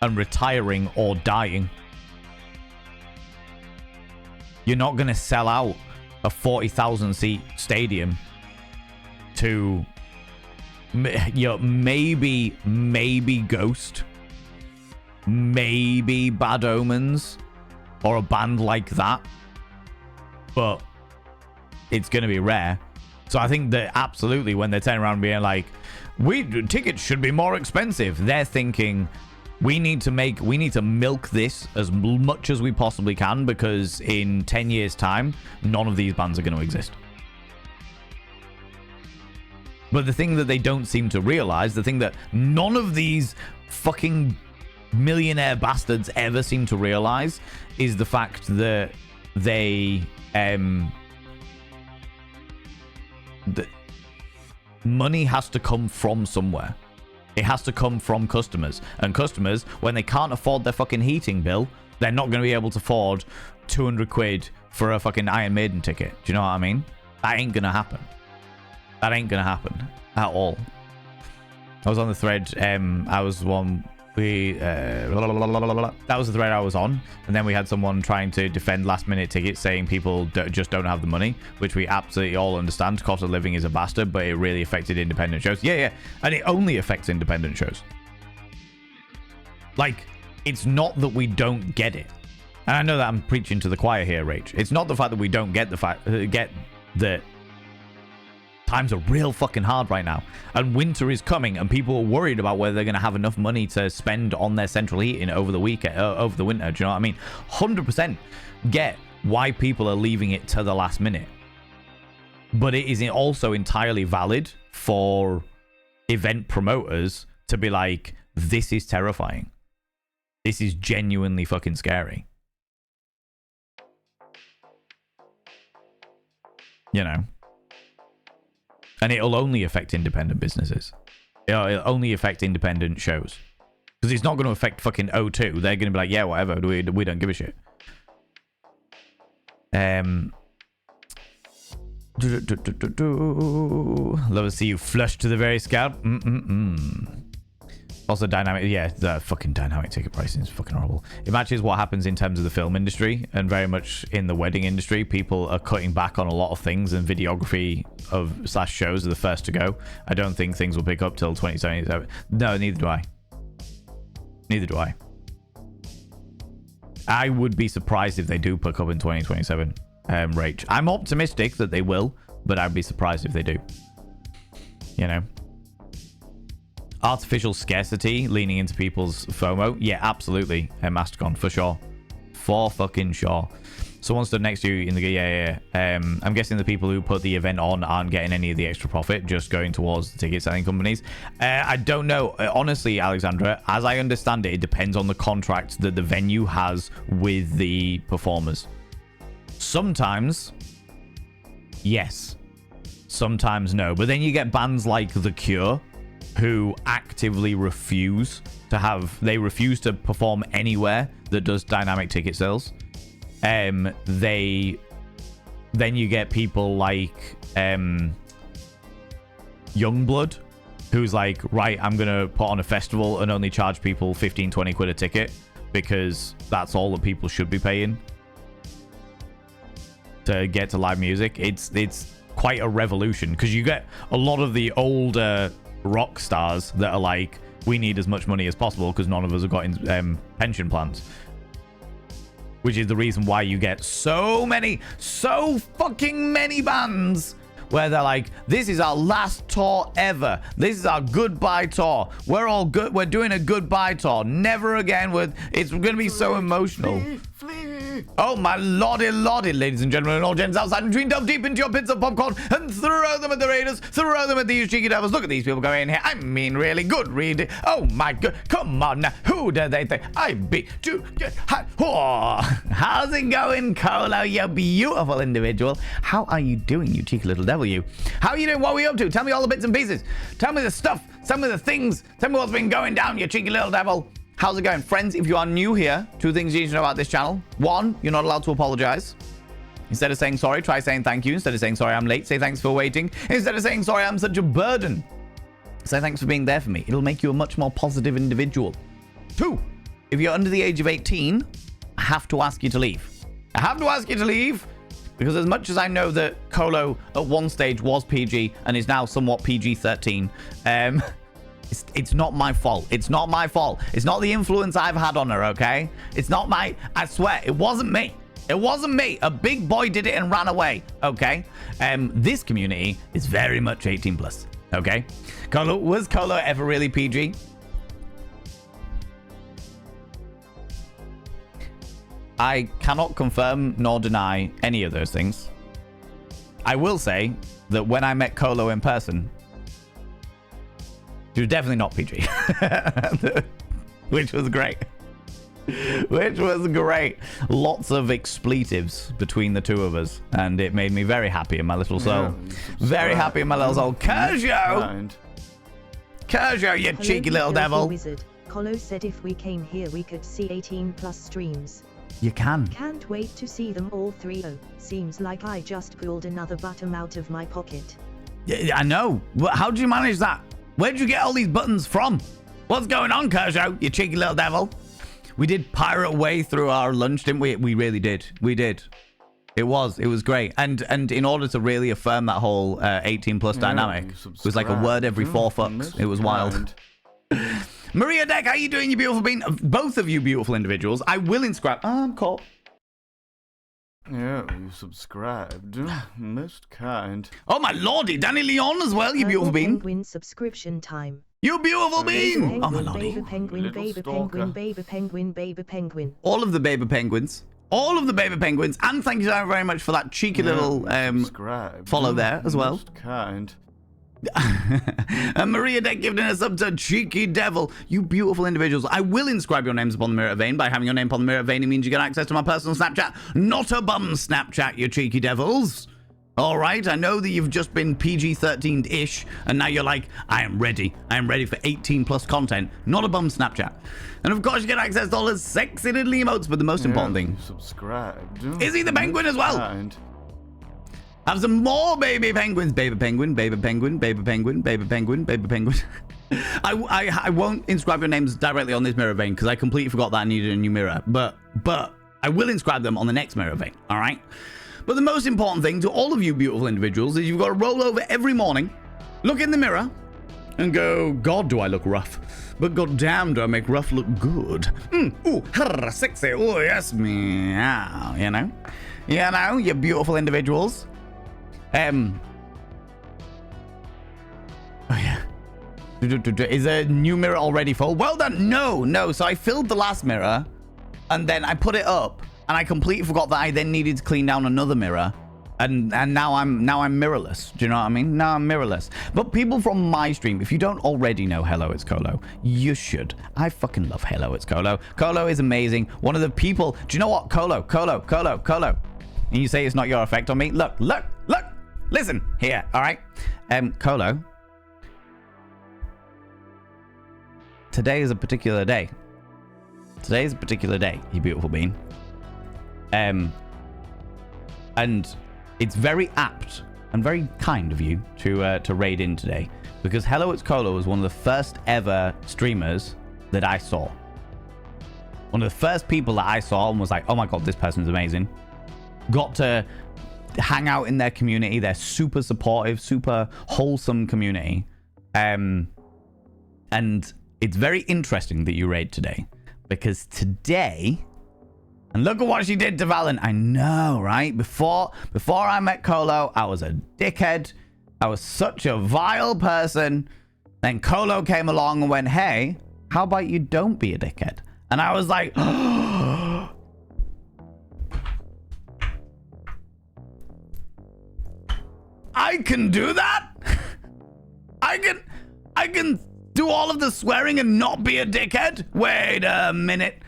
And retiring or dying. You're not going to sell out a 40,000 seat stadium to... maybe Ghost, maybe Bad Omens, or a band like that, but it's going to be rare. So I think that absolutely when they're turning around and being like, tickets should be more expensive, they're thinking, We need to milk this as much as we possibly can, because in 10 years' time, none of these bands are going to exist. But the thing that they don't seem to realize, the thing that none of these fucking millionaire bastards ever seem to realize, is the fact that they that money has to come from somewhere. It has to come from customers. And customers, when they can't afford their fucking heating bill, they're not going to be able to afford 200 quid for a fucking Iron Maiden ticket. Do you know what I mean? That ain't going to happen. That ain't going to happen at all. I was on the thread. I was one... that was the thread I was on, and then we had someone trying to defend last minute tickets, saying people just don't have the money, which we absolutely all understand. Cost of living is a bastard, but it really affected independent shows. Yeah, and it only affects independent shows. Like, it's not that we don't get it, and I know that I'm preaching to the choir here, Rach. It's not the fact that we don't get that times are real fucking hard right now, and winter is coming, and people are worried about whether they're going to have enough money to spend on their central heating over the weekend, over the winter. Do you know what I mean? 100% get why people are leaving it to the last minute, but it is also entirely valid for event promoters to be like, this is terrifying, this is genuinely fucking scary, you know. And it'll only affect independent businesses. It'll only affect independent shows. Because it's not going to affect fucking O2. They're going to be like, yeah, whatever. We don't give a shit. Love to see you flush to the very scalp. Also, dynamic, yeah, the fucking dynamic ticket pricing is fucking horrible. It matches what happens in terms of the film industry, and very much in the wedding industry. People are cutting back on a lot of things, and videography of / shows are the first to go. I don't think things will pick up till 2077. No, neither do I. Neither do I. I would be surprised if they do pick up in 2027, Rach. I'm optimistic that they will, but I'd be surprised if they do. You know? Artificial scarcity leaning into people's FOMO. Yeah, absolutely. Mastercon, for sure. For fucking sure. Someone stood next to you in the... Yeah. I'm guessing the people who put the event on aren't getting any of the extra profit, just going towards the ticket selling companies. I don't know. Honestly, Alexandra, as I understand it, it depends on the contract that the venue has with the performers. Sometimes, yes. Sometimes no. But then you get bands like The Cure, who actively refuse to perform anywhere that does dynamic ticket sales. Then you get people like Youngblood, who's like, right, I'm gonna put on a festival and only charge people 15-20 quid a ticket, because that's all that people should be paying to get to live music. It's quite a revolution, because you get a lot of the older rock stars that are like, we need as much money as possible because none of us have got pension plans, which is the reason why you get so fucking many bands where they're like, this is our last tour ever, this is our goodbye tour, we're all good, we're doing a goodbye tour, never again, it's gonna be so emotional. Oh my lordy, ladies and gentlemen, and all gents outside and between, delve deep into your pits of popcorn and throw them at the Raiders, throw them at these cheeky devils. Look at these people going in here. I mean, really good reading. Oh my god, come on now. Who do they think I beat to get hot? How's it going, Colo, you beautiful individual? How are you doing, you cheeky little devil, you? How are you doing? What are we up to? Tell me all the bits and pieces. Tell me the stuff. Tell me the things. Tell me what's been going down, you cheeky little devil. How's it going? Friends, if you are new here, 2 things you need to know about this channel. 1, you're not allowed to apologize. Instead of saying sorry, try saying thank you. Instead of saying sorry, I'm late, say thanks for waiting. Instead of saying sorry, I'm such a burden, say thanks for being there for me. It'll make you a much more positive individual. 2, if you're under the age of 18, I have to ask you to leave. I have to ask you to leave, because as much as I know that Colo at one stage was PG and is now somewhat PG-13, it's not my fault. It's not my fault. It's not the influence I've had on her, okay? It's not my... I swear, it wasn't me. It wasn't me. A big boy did it and ran away, okay? This community is very much 18 plus, okay? Was Colo ever really PG? I cannot confirm nor deny any of those things. I will say that when I met Colo in person, she was definitely not PG. Which was great. Which was great. Lots of expletives between the two of us, and it made me very happy in my little soul. Very happy in my little soul. Kerjo! Kerjo, you cheeky little devil. Wizard. Colo said if we came here we could see 18 plus streams. You can. Can't wait to see them all 3. Oh, seems like I just pulled another button out of my pocket. Yeah, I know. How did you manage that? Where'd you get all these buttons from? What's going on, Kerjo, you cheeky little devil? We did pirate way through our lunch, didn't we? We really did. We did. It was great. And in order to really affirm that whole 18 plus dynamic, it was like a word every 4 fucks. It was wild. Maria Deck, how you doing, you beautiful being? Both of you beautiful individuals. I will inscribe. Oh, I'm caught. Yeah, you subscribed. Most kind. Oh my lordy, Danny Leon as well, you beautiful being. Penguin subscription time. You beautiful being. Oh my Penguin, lordy. baby penguin, Little baby stalker. penguin, baby penguin, baby penguin. All of the baby penguins. All of the baby penguins. And thank you very much for that cheeky little subscribed. follow there as well. Most kind. And Maria Deck giving us up to Cheeky Devil. You beautiful individuals. I will inscribe your names upon the Mirror Vein. By having your name upon the Mirror Vein, it means you get access to my personal Snapchat. Not a bum Snapchat, you cheeky devils. All right, I know that you've just been PG-13-ish, and now you're like, I am ready. I am ready for 18 plus content. Not a bum Snapchat. And of course, you get access to all the sexy little emotes, but the most important thing, Subscribed. is he the penguin as well? Kind. Have some more baby penguins. Baby penguin, baby penguin, baby penguin, baby penguin, baby penguin. I won't inscribe your names directly on this Mirror Vein because I completely forgot that I needed a new mirror. But I will inscribe them on the next Mirror Vein, all right? But the most important thing to all of you beautiful individuals is you've got to roll over every morning, look in the mirror, and go, God, do I look rough? But goddamn, do I make rough look good? Ooh, sexy. Oh, yes, meow. You know, you beautiful individuals. Oh yeah. Is a new mirror already full? Well done. No. So I filled the last mirror, and then I put it up, and I completely forgot that I then needed to clean down another mirror, and now I'm mirrorless. Do you know what I mean? Now I'm mirrorless. But people from my stream, if you don't already know Hello It's Colo, you should. I fucking love Hello It's Colo. Colo is amazing. One of the people. Do you know what? Colo. And you say it's not your effect on me? Look. Listen here, all right? Colo. Today is a particular day. You beautiful being. And it's very apt and very kind of you to raid in today, because Hello It's Colo was one of the first ever streamers that I saw. One of the first people that I saw and was like, oh my God, this person's amazing. Got to hang out in their community. They're super supportive, super wholesome community. And it's very interesting that you raid today, because today, and look at what she did to Valen. I know, right? Before I met Colo, I was a dickhead. I was such a vile person. Then Colo came along and went, hey, how about you don't be a dickhead? And I was like, I can do that? I can do all of the swearing and not be a dickhead? Wait a minute.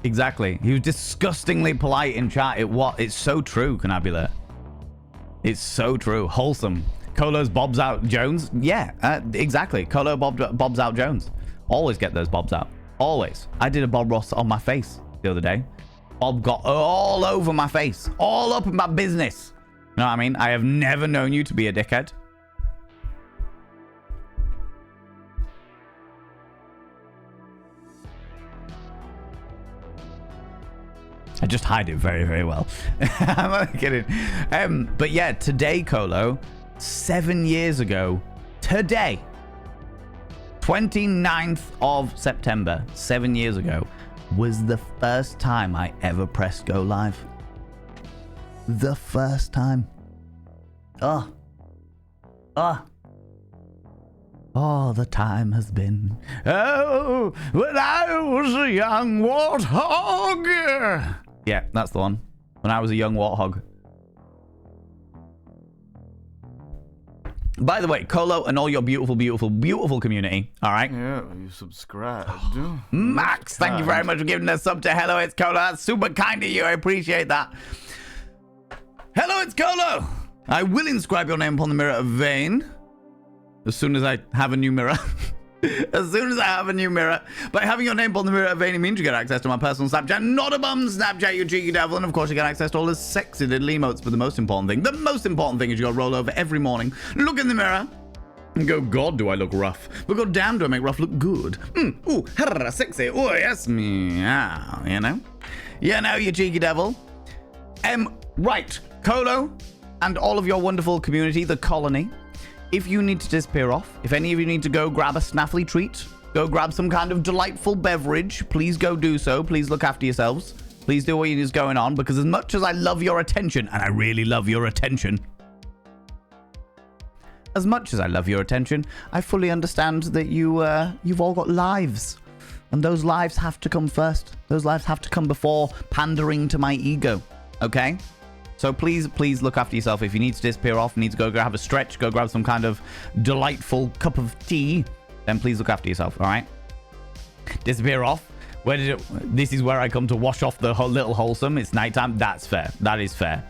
Exactly. He was disgustingly polite in chat. It's so true, Canabula. It's so true. Wholesome. Colo's bobs out Jones. Yeah, exactly. Colo bobs out Jones. Always get those bobs out. Always. I did a Bob Ross on my face the other day. Bob got all over my face. All up in my business. You know what I mean? I have never known you to be a dickhead. I just hide it very, very well. I'm not kidding. But yeah, today, Colo, 7 years ago, today, 29th of September, 7 years ago, was the first time I ever pressed go live. The first time. Oh all the time has been. Oh, when I was a young warthog. Yeah, that's the one. When I was a young warthog. By the way, Colo and all your beautiful, beautiful, beautiful community, all right? Yeah, you subscribed. Max, thank you very much for giving us sub to Hello, It's Colo. That's super kind of you. I appreciate that. Hello, it's Colo. I will inscribe your name upon the mirror of Vane as soon as I have a new mirror. As soon as I have a new mirror. By having your name upon the mirror of Vane, it means you get access to my personal Snapchat. Not a bum Snapchat, you cheeky devil. And of course, you get access to all the sexy little emotes. But the most important thing is you got to roll over every morning, look in the mirror, and go, God, do I look rough? But God damn, do I make rough look good? Ooh, harra, sexy. Oh, yes, meow. You know? You know, you cheeky devil. Right. Colo and all of your wonderful community, the colony. If you need to disappear off, if any of you need to go grab a snaffly treat, go grab some kind of delightful beverage, please go do so. Please look after yourselves. Please do what is going on, because as much as I love your attention, and I really love your attention, as much as I love your attention, I fully understand that you've all got lives, and those lives have to come first. Those lives have to come before pandering to my ego, okay? So please look after yourself. If you need to disappear off, need to go have a stretch, go grab some kind of delightful cup of tea, then please look after yourself, all right? Disappear off. This is where I come to wash off the little wholesome. It's nighttime. That's fair. That is fair.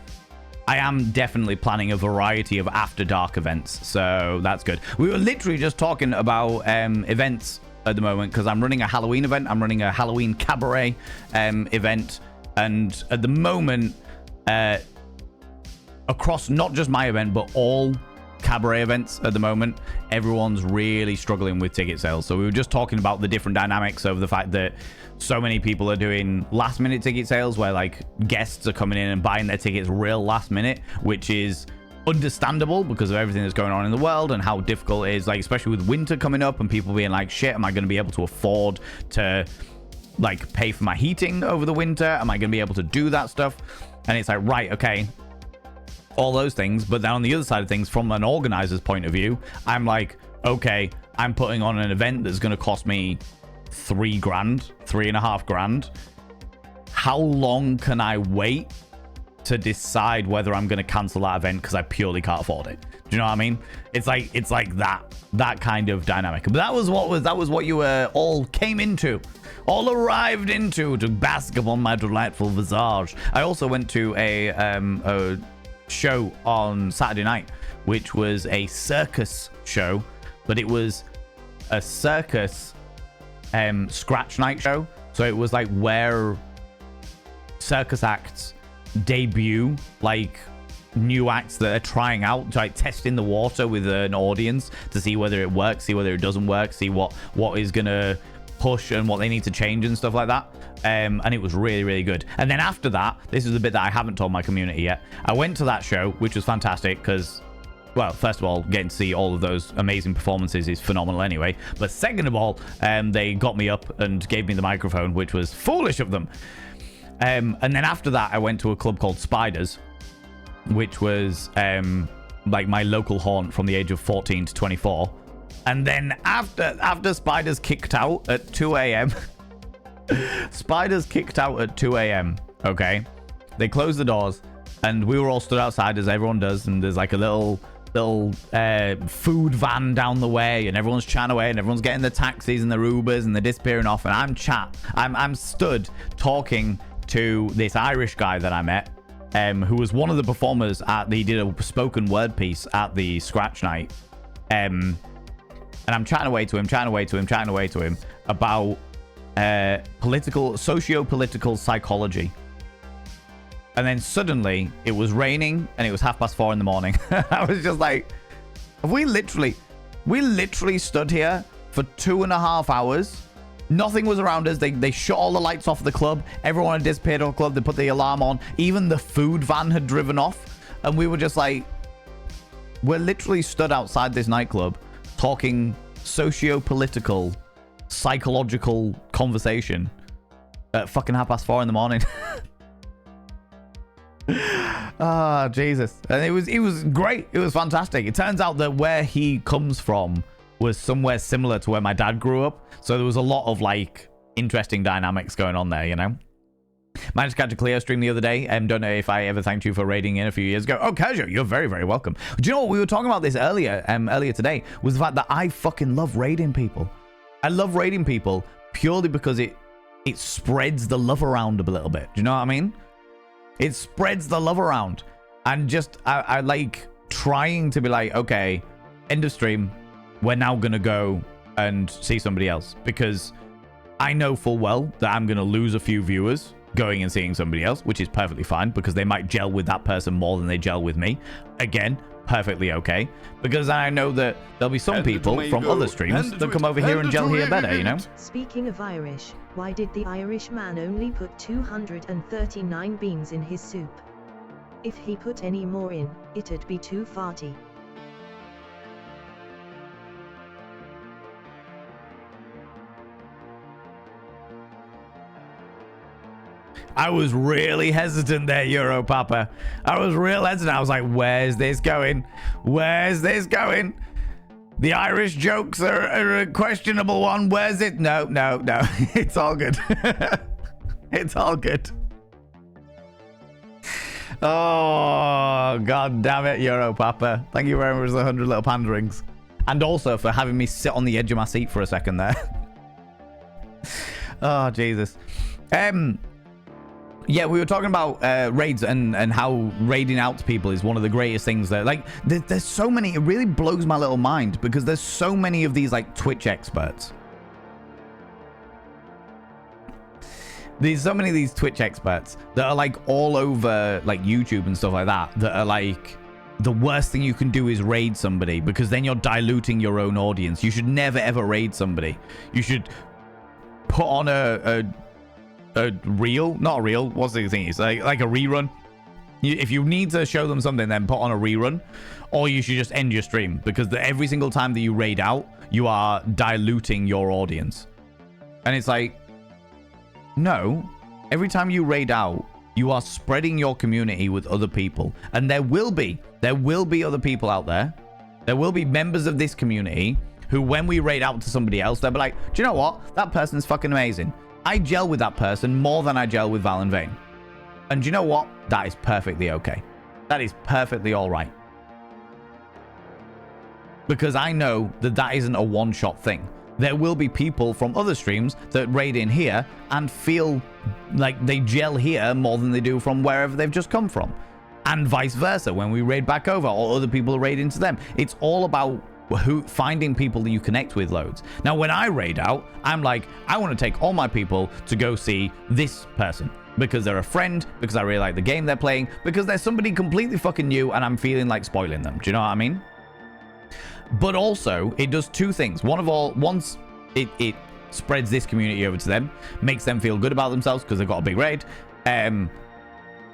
I am definitely planning a variety of after dark events, so that's good. We were literally just talking about events at the moment, because I'm running a Halloween event. I'm running a Halloween cabaret event, and at the moment, across not just my event, but all cabaret events at the moment, everyone's really struggling with ticket sales. So we were just talking about the different dynamics of the fact that so many people are doing last minute ticket sales, where like guests are coming in and buying their tickets real last minute, which is understandable because of everything that's going on in the world and how difficult it is, like especially with winter coming up and people being like, shit, am I going to be able to afford to like pay for my heating over the winter? Am I going to be able to do that stuff? And it's like, right, okay, all those things. But then on the other side of things, from an organizer's point of view, I'm like, okay, I'm putting on an event that's going to cost me $3,500. How long can I wait to decide whether I'm going to cancel that event because I purely can't afford it? Do you know what I mean? It's like that kind of dynamic. But that was what you all came into, all arrived into, to bask upon my delightful visage. I also went to a show on Saturday night, which was a circus show, but it was a circus scratch night show. So it was like where circus acts debut, like new acts that are trying out, like testing the water with an audience to see whether it works, see whether it doesn't work, see what is gonna push and what they need to change and stuff like that. And it was really, really good. And then after that, this is the bit that I haven't told my community yet. I went to that show, which was fantastic because, well, first of all, getting to see all of those amazing performances is phenomenal anyway. But second of all, they got me up and gave me the microphone, which was foolish of them. And then after that, I went to a club called Spiders, which was like my local haunt from the age of 14 to 24. And then after Spiders kicked out at 2 a.m. Spiders kicked out at 2 a.m. Okay, they closed the doors and we were all stood outside as everyone does, and there's like a little food van down the way, and everyone's chatting away, and everyone's getting the taxis and the Ubers, and they're disappearing off, and I'm stood talking to this Irish guy that I met, who was one of the performers he did a spoken word piece at the scratch night, and I'm chatting away to him about socio-political psychology. And then suddenly it was raining and it was 4:30 in the morning. I was just like, we literally stood here for 2.5 hours. Nothing was around us. They shut all the lights off the club. Everyone had disappeared off the club. They put the alarm on. Even the food van had driven off. And we were just like, we're literally stood outside this nightclub talking socio-political, psychological conversation at fucking 4:30 in the morning. Ah, Jesus. And it was great. It was fantastic. It turns out that where he comes from, was somewhere similar to where my dad grew up. So there was a lot of like interesting dynamics going on there, you know. Managed to catch a Cleo stream the other day. Don't know if I ever thanked you for raiding in a few years ago. Oh, Casual, you're very, very welcome. Do you know what? We were talking about this earlier today, was the fact that I fucking love raiding people. I love raiding people purely because it spreads the love around a little bit. Do you know what I mean? It spreads the love around. And just, I like trying to be like, okay, end of stream, we're now going to go and see somebody else. Because I know full well that I'm going to lose a few viewers going and seeing somebody else, which is perfectly fine because they might gel with that person more than they gel with me. Again, perfectly okay. Because I know that there'll be some people from other streams that come over here and gel here better, you know? Speaking of Irish, why did the Irish man only put 239 beans in his soup? If he put any more in, it'd be too farty. I was really hesitant there, Euro Papa. I was real hesitant. I was like, where's this going? Where's this going? The Irish jokes are a questionable one. Where's it? No. It's all good. It's all good. Oh, god damn it, Euro Papa. Thank you very much for the 100 little panderings. And also for having me sit on the edge of my seat for a second there. Oh, Jesus. Yeah, we were talking about raids and how raiding out to people is one of the greatest things that, like, there's so many. It really blows my little mind because there's so many of these, like, Twitch experts. There's so many of these Twitch experts that are, like, all over, like, YouTube and stuff like that are, like, the worst thing you can do is raid somebody because then you're diluting your own audience. You should never, ever raid somebody. You should put on a reel, not a reel, what's the thing? It's like a rerun. If you need to show them something, then put on a rerun, or you should just end your stream because every single time that you raid out, you are diluting your audience. And it's like, no, every time you raid out, you are spreading your community with other people, and there will be other people out there. There will be members of this community who, when we raid out to somebody else, they'll be like, do you know what? That person's fucking amazing. I gel with that person more than I gel with Val and Vane. And you know what? That is perfectly okay. That is perfectly all right. Because I know that that isn't a one-shot thing. There will be people from other streams that raid in here and feel like they gel here more than they do from wherever they've just come from. And vice versa, when we raid back over or other people raid into them. It's all about finding people that you connect with loads. Now, when I raid out, I'm like, I want to take all my people to go see this person because they're a friend, because I really like the game they're playing, because they're somebody completely fucking new and I'm feeling like spoiling them. Do you know what I mean? But also, it does two things. One of all, once it spreads this community over to them, makes them feel good about themselves because they've got a big raid,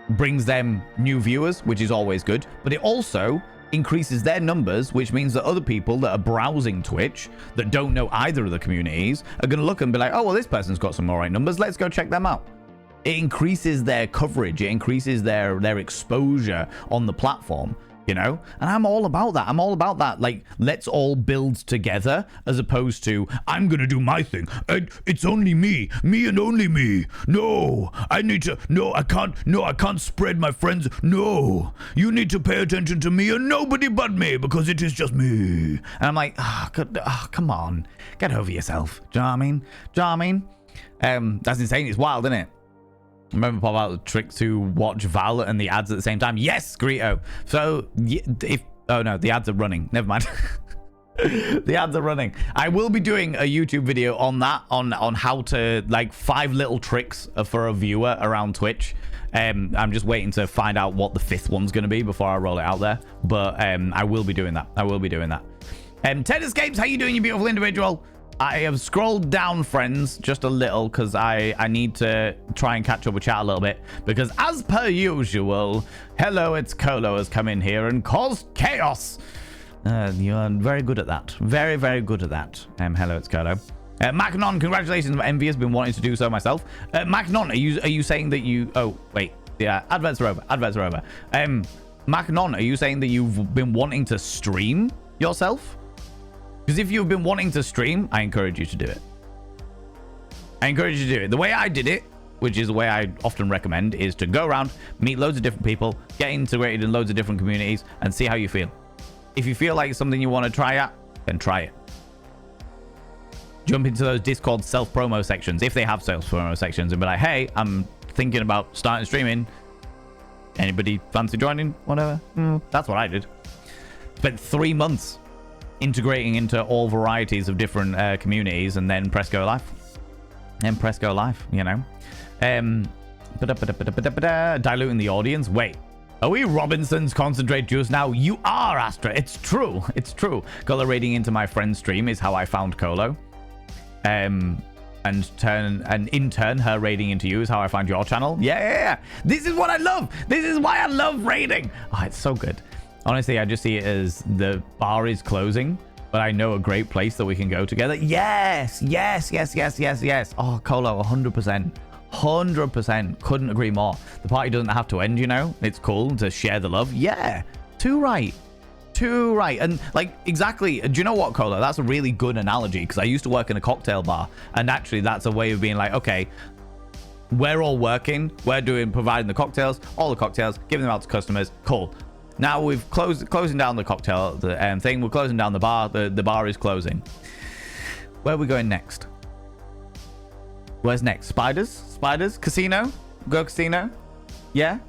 brings them new viewers, which is always good, but it also increases their numbers, which means that other people that are browsing Twitch that don't know either of the communities are going to look and be like, oh, well, this person's got some all right numbers. Let's go check them out. It increases their coverage. It increases their exposure on the platform, you know? And I'm all about that. I'm all about that. Like, let's all build together as opposed to, I'm going to do my thing. It's only me and only me. No, I can't spread my friends. No, you need to pay attention to me and nobody but me because it is just me. And I'm like, come on, get over yourself. Do you know what I mean? That's insane. It's wild, isn't it? Remember pop out the trick to watch Val and the ads at the same time? Yes, Greeto. So oh no, the ads are running. Never mind. The ads are running. I will be doing a YouTube video on that, on how to, like, 5 little tricks for a viewer around Twitch. I'm just waiting to find out what the 5th one's going to be before I roll it out there. But I will be doing that. Ted Escapes, how you doing, you beautiful individual? I have scrolled down, friends, just a little because I need to try and catch up with chat a little bit because, as per usual, Hello It's Colo has come in here and caused chaos. You are very good at that. Very, very good at that. Hello It's Colo. Macnon, congratulations. Envy has been wanting to do so myself. Macnon, are you saying that you... Oh, wait. Yeah, adverts are over. Macnon, are you saying that you've been wanting to stream yourself? Because if you've been wanting to stream, I encourage you to do it. I encourage you to do it. The way I did it, which is the way I often recommend, is to go around, meet loads of different people, get integrated in loads of different communities, and see how you feel. If you feel like it's something you want to try at, then try it. Jump into those Discord self-promo sections, if they have self-promo sections, and be like, hey, I'm thinking about starting streaming. Anybody fancy joining? Whatever. That's what I did. Spent 3 months integrating into all varieties of different communities, and then press go live. And press go live, you know. Diluting the audience. Wait, are we Robinson's concentrate juice now? You are, Astra. It's true. It's true. Colo raiding into my friend's stream is how I found Colo. And in turn, her raiding into you is how I found your channel. Yeah. This is what I love. This is why I love raiding. Oh, it's so good. Honestly, I just see it as the bar is closing, but I know a great place that we can go together. Yes. Oh, Colo, 100%. 100%. Couldn't agree more. The party doesn't have to end, you know? It's cool to share the love. Yeah. Too right. And like, exactly. Do you know what, Colo? That's a really good analogy, because I used to work in a cocktail bar, and actually that's a way of being like, okay, we're all working. We're providing the cocktails, all the cocktails, giving them out to customers. Cool. Now we've closing down the cocktail thing. We're closing down the bar. The bar is closing. Where are we going next? Where's next? Spiders? Casino? Go casino? Yeah?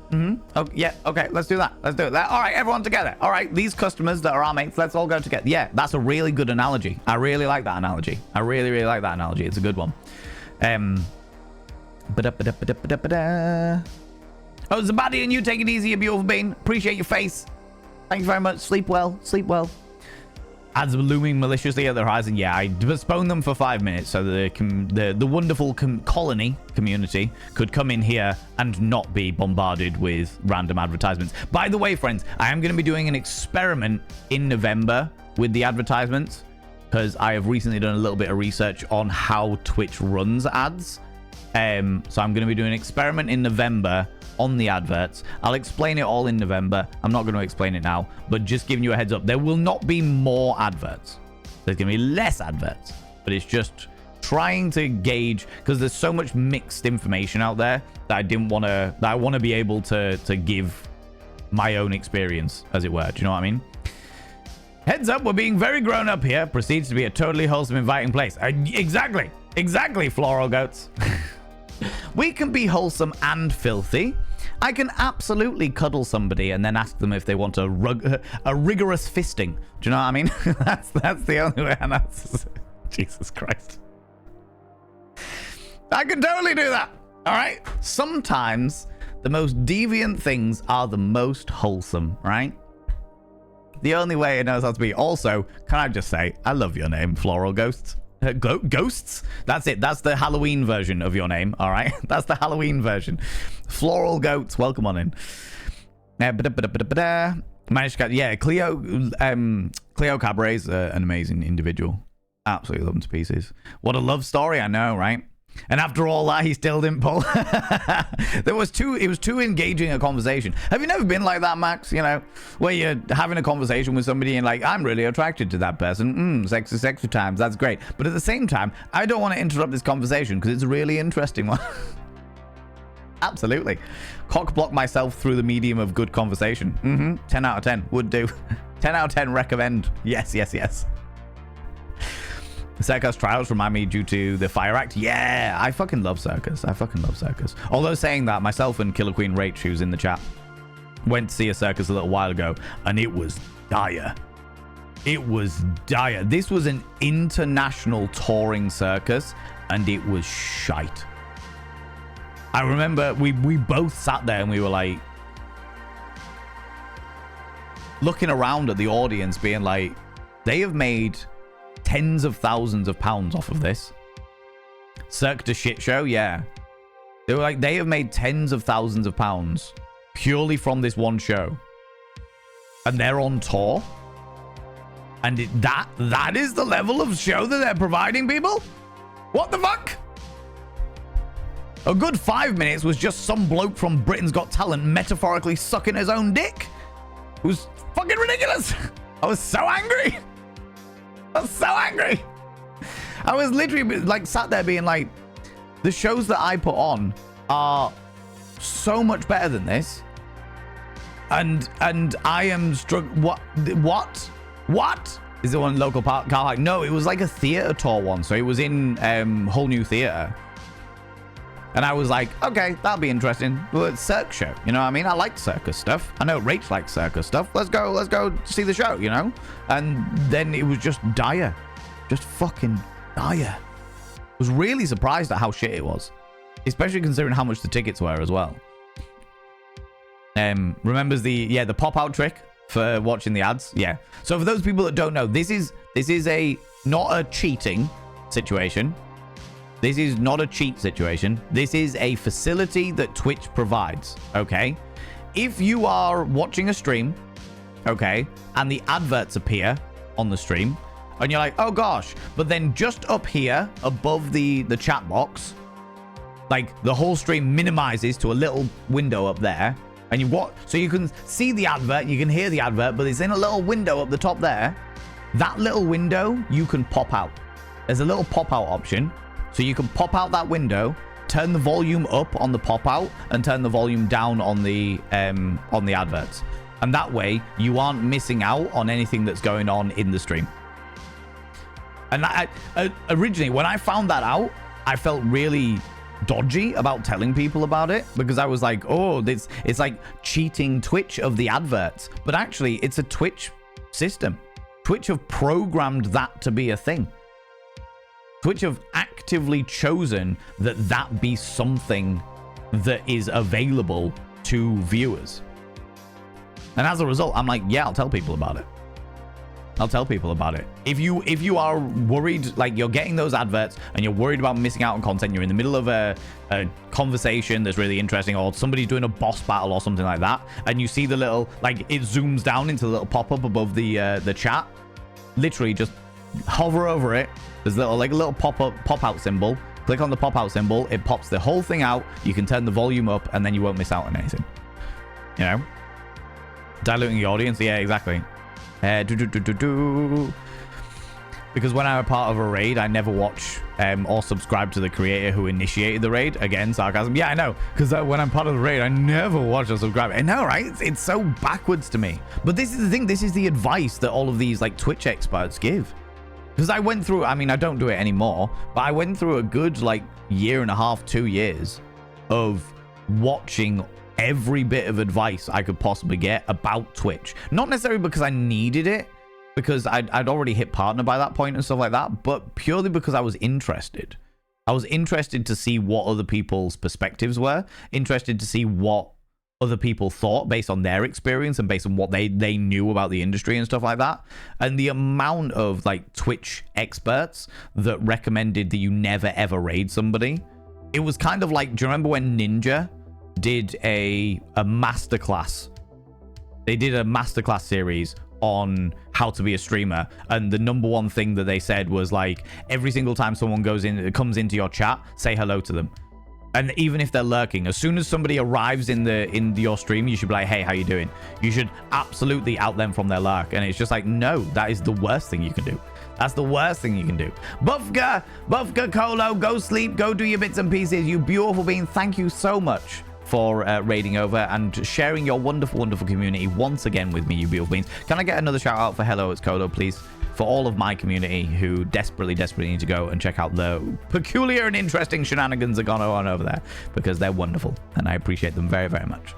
Oh, yeah. Okay, let's do that. All right, everyone together. All right, these customers that are our mates, let's all go together. Yeah, that's a really good analogy. I really like that analogy. It's a good one. Oh, Zabadi, and you take it easy, you beautiful bean. Appreciate your face. Thank you very much. Sleep well. Ads looming maliciously at the horizon. Yeah, I postponed them for 5 minutes so that the wonderful colony community could come in here and not be bombarded with random advertisements. By the way, friends, I am going to be doing an experiment in November with the advertisements, because I have recently done a little bit of research on how Twitch runs ads. So I'm going to be doing an experiment in November on the adverts. I'll explain it all in November. I'm not going to explain it now, but just giving you a heads up. There will not be more adverts. There's going to be less adverts, but it's just trying to gauge, because there's so much mixed information out there that I want to be able to give my own experience, as it were. Do you know what I mean? Heads up, we're being very grown up here. Proceeds to be a totally wholesome, inviting place. Exactly, floral goats. We can be wholesome and filthy. I can absolutely cuddle somebody and then ask them if they want a rigorous fisting. Do you know what I mean? that's the only way I know. Jesus Christ. I can totally do that. All right. Sometimes the most deviant things are the most wholesome, right? The only way it knows how to be. Also, can I just say, I love your name, Floral Ghosts. Ghosts? That's it. That's the Halloween version of your name. All right. That's the Halloween version. Floral Goats. Welcome on in. Managed to, yeah, Cleo Cabret's an amazing individual. Absolutely love him to pieces. What a love story, I know, right? And after all that, he still didn't pull. It was too engaging a conversation. Have you never been like that, Max? You know, where you're having a conversation with somebody and like, I'm really attracted to that person. Sexy times. That's great. But at the same time, I don't want to interrupt this conversation because it's a really interesting one. Absolutely. Cock block myself through the medium of good conversation. 10 out of 10 would do. 10 out of 10 recommend. Yes. Circus trials remind me due to the Fire Act. Yeah, I fucking love Circus. Although saying that, myself and Killer Queen Rach, who's in the chat, went to see a circus a little while ago, and it was dire. This was an international touring circus, and it was shite. I remember we both sat there and we were like, looking around at the audience being like, they have made tens of thousands of pounds off of this. Cirque du shit show, yeah. They were like, they have made tens of thousands of pounds purely from this one show. And they're on tour. And that is the level of show that they're providing people? What the fuck? A good 5 minutes was just some bloke from Britain's Got Talent metaphorically sucking his own dick. It was fucking ridiculous. I was so angry. I was so angry. I was literally like sat there being like, the shows that I put on are so much better than this. And I am struggling. What? Is it one local car park? No, it was like a theater tour one. So it was in whole new theater. And I was like, okay, that'll be interesting. Well, it's circus show. You know what I mean? I like circus stuff. I know Rach likes circus stuff. Let's go see the show, you know? And then it was just dire. Just fucking dire. I was really surprised at how shit it was. Especially considering how much the tickets were as well. Remembers the pop-out trick for watching the ads? Yeah. So for those people that don't know, this is not a cheating situation. This is not a cheat situation. This is a facility that Twitch provides, okay? If you are watching a stream, okay, and the adverts appear on the stream, and you're like, oh gosh, but then just up here, above the chat box, like the whole stream minimizes to a little window up there, and so you can see the advert, you can hear the advert, but it's in a little window up the top there. That little window, you can pop out. There's a little pop-out option. So you can pop out that window, turn the volume up on the pop out, and turn the volume down on the adverts. And that way, you aren't missing out on anything that's going on in the stream. And originally, when I found that out, I felt really dodgy about telling people about it, because I was like, oh, it's like cheating Twitch of the adverts. But actually, it's a Twitch system. Twitch have programmed that to be a thing. Twitch have actively chosen that be something that is available to viewers. And as a result, I'm like, yeah, I'll tell people about it. I'll tell people about it. If you are worried, like you're getting those adverts and you're worried about missing out on content, you're in the middle of a conversation that's really interesting, or somebody's doing a boss battle or something like that, and you see the little, like it zooms down into the little pop-up above the chat, literally just hover over it. There's a little pop-out symbol. Click on the pop-out symbol. It pops the whole thing out. You can turn the volume up, and then you won't miss out on anything. You know? Diluting the audience. Yeah, exactly. Because when I'm a part of a raid, I never watch or subscribe to the creator who initiated the raid. Again, sarcasm. Yeah, I know. Because when I'm part of the raid, I never watch or subscribe. I know, right? It's so backwards to me. But this is the thing. This is the advice that all of these like Twitch experts give. Because I went through, I mean, I don't do it anymore, but I went through a good like 1.5 to 2 years of watching every bit of advice I could possibly get about Twitch. Not necessarily because I needed it, because I'd already hit partner by that point and stuff like that, but purely because I was interested. I was interested to see what other people's perspectives were, interested to see what other people thought based on their experience and based on what they knew about the industry and stuff like that. And the amount of like Twitch experts that recommended that you never ever raid somebody, it was kind of like, do you remember when Ninja did a masterclass? They did a masterclass series on how to be a streamer, and the number one thing that they said was like, every single time someone comes into your chat, say hello to them. And even if they're lurking, as soon as somebody arrives in your stream, you should be like, hey, how you doing? You should absolutely out them from their lurk. And it's just like, no, that is the worst thing you can do. That's the worst thing you can do. Bufka Colo, go sleep, go do your bits and pieces. You beautiful being. Thank you so much for raiding over and sharing your wonderful, wonderful community once again with me, you beautiful beings. Can I get another shout out for Hello, it's Colo, please? For all of my community who desperately need to go and check out the peculiar and interesting shenanigans that are going on over there, because they're wonderful and I appreciate them very, very much.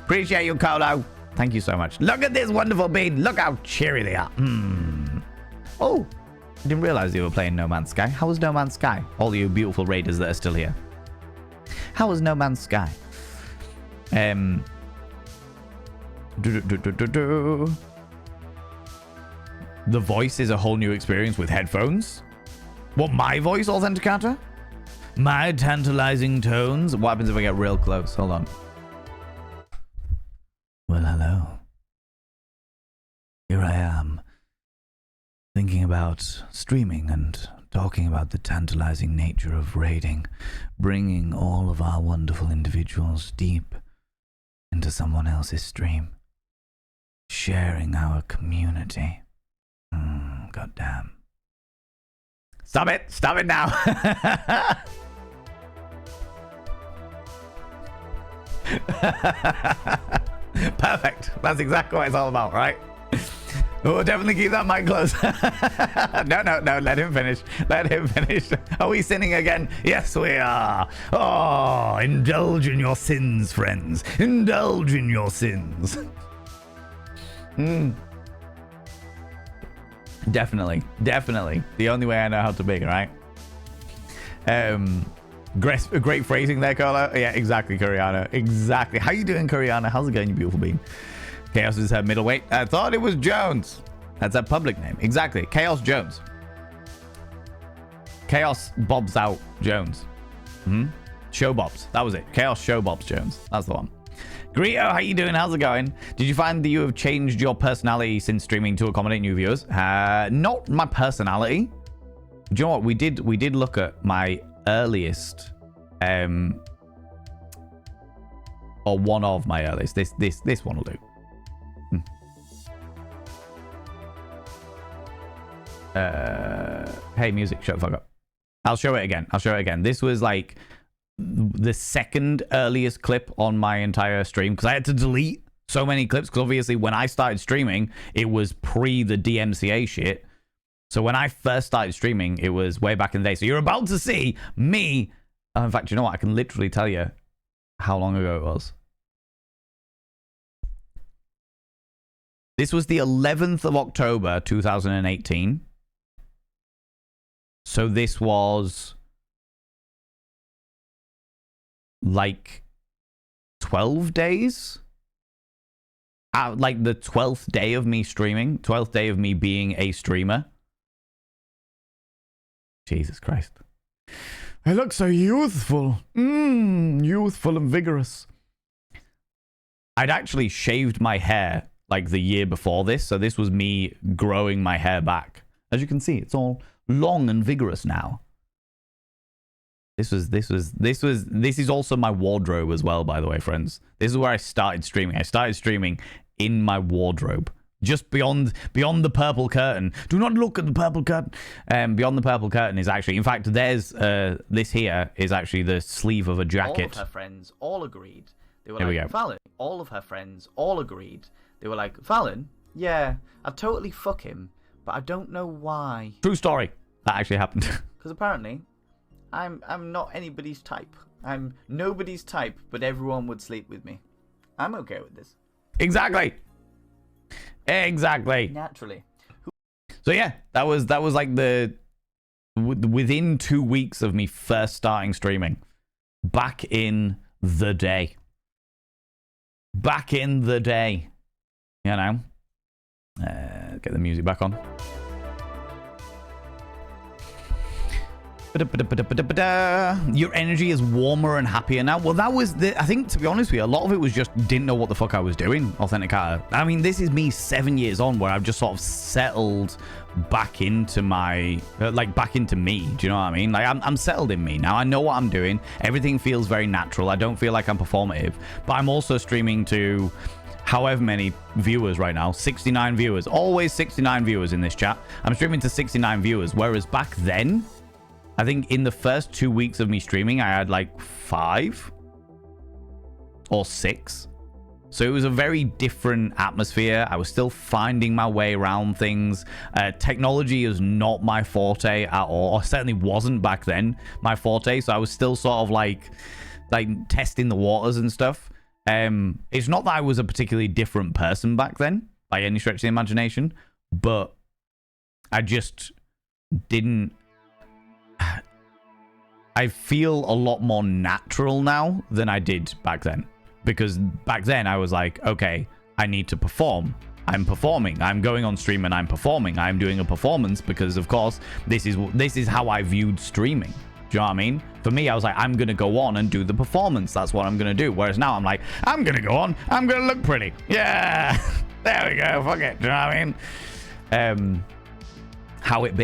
Appreciate you, Colo. Thank you so much. Look at this wonderful bean. Look how cheery they are. Oh, I didn't realize you were playing No Man's Sky. How was No Man's Sky? All you beautiful raiders that are still here. How was No Man's Sky? The voice is a whole new experience with headphones. What, my voice, Authenticator? My tantalizing tones? What happens if I get real close? Hold on. Well, hello. Here I am, thinking about streaming and talking about the tantalizing nature of raiding, bringing all of our wonderful individuals deep into someone else's stream, sharing our community. God damn. Stop it. Stop it now. Perfect. That's exactly what it's all about, right? We'll definitely keep that mic close. No. Let him finish. Let him finish. Are we sinning again? Yes, we are. Oh, indulge in your sins, friends. Indulge in your sins. Definitely. The only way I know how to be, right? Great phrasing there, Carla. Yeah, exactly, Kuriana. Exactly. How you doing, Kuriana? How's it going, you beautiful bean? Chaos is her middleweight. I thought it was Jones. That's her public name. Exactly. Chaos Jones. Chaos Bobs Out Jones. Show Bobs. That was it. Chaos Show Bobs Jones. That's the one. Grio, how you doing? How's it going? Did you find that you have changed your personality since streaming to accommodate new viewers? Not my personality. Do you know what? We did look at my earliest, or one of my earliest. This one will do. Hey, music, shut the fuck up. I'll show it again. This was like the second earliest clip on my entire stream because I had to delete so many clips because obviously when I started streaming, it was pre the DMCA shit. So when I first started streaming, it was way back in the day. So you're about to see me. In fact, you know what? I can literally tell you how long ago it was. This was the 11th of October, 2018. So this was like 12 days? Like the 12th day of me streaming, 12th day of me being a streamer. Jesus Christ. I look so youthful. Youthful and vigorous. I'd actually shaved my hair like the year before this, so this was me growing my hair back. As you can see, it's all long and vigorous now. This is also my wardrobe as well, by the way, friends. This is where I started streaming. I started streaming in my wardrobe. Just beyond the purple curtain. Do not look at the purple curtain. Beyond the purple curtain is actually, in fact, there's this here is actually the sleeve of a jacket. All of her friends all agreed. They were Here we like, go. Fallon. All of her friends all agreed. They were like, Fallon, yeah, I'd totally fuck him, but I don't know why. True story. That actually happened. Because apparently, I'm not anybody's type. I'm nobody's type, but everyone would sleep with me. I'm okay with this. Exactly. Naturally. So yeah, that was like the within 2 weeks of me first starting streaming. Back in the day. You know. Get the music back on. Your energy is warmer and happier now. Well, that was I think, to be honest with you, a lot of it was just didn't know what the fuck I was doing. Authenticator. I mean, this is me 7 years on where I've just sort of settled back into my back into me. Do you know what I mean? Like I'm settled in me now. I know what I'm doing. Everything feels very natural. I don't feel like I'm performative. But I'm also streaming to however many viewers right now. 69 viewers. Always 69 viewers in this chat. I'm streaming to 69 viewers. Whereas back then, I think in the first 2 weeks of me streaming, I had like 5 or 6. So it was a very different atmosphere. I was still finding my way around things. Technology is not my forte at all. Or certainly wasn't back then my forte. So I was still sort of like testing the waters and stuff. It's not that I was a particularly different person back then by any stretch of the imagination, but I just didn't. I feel a lot more natural now than I did back then. Because back then I was like, okay, I need to perform. I'm performing. I'm going on stream and I'm performing. I'm doing a performance because, of course, this is how I viewed streaming. Do you know what I mean? For me, I was like, I'm going to go on and do the performance. That's what I'm going to do. Whereas now I'm like, I'm going to go on. I'm going to look pretty. Yeah. There we go. Fuck it. Do you know what I mean? How it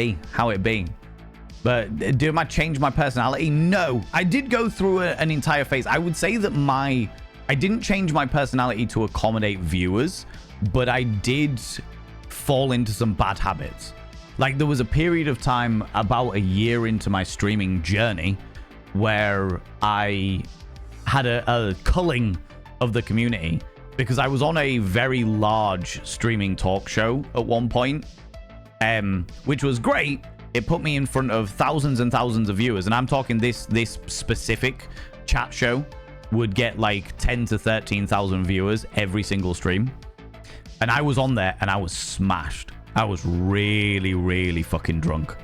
be. But did I change my personality? No. I did go through an entire phase. I would say that I didn't change my personality to accommodate viewers, but I did fall into some bad habits. Like, there was a period of time about a year into my streaming journey where I had a culling of the community because I was on a very large streaming talk show at one point, which was great. It put me in front of thousands and thousands of viewers, and I'm talking this specific chat show would get like 10 to 13,000 viewers every single stream. And I was on there and I was smashed. I was really, really fucking drunk.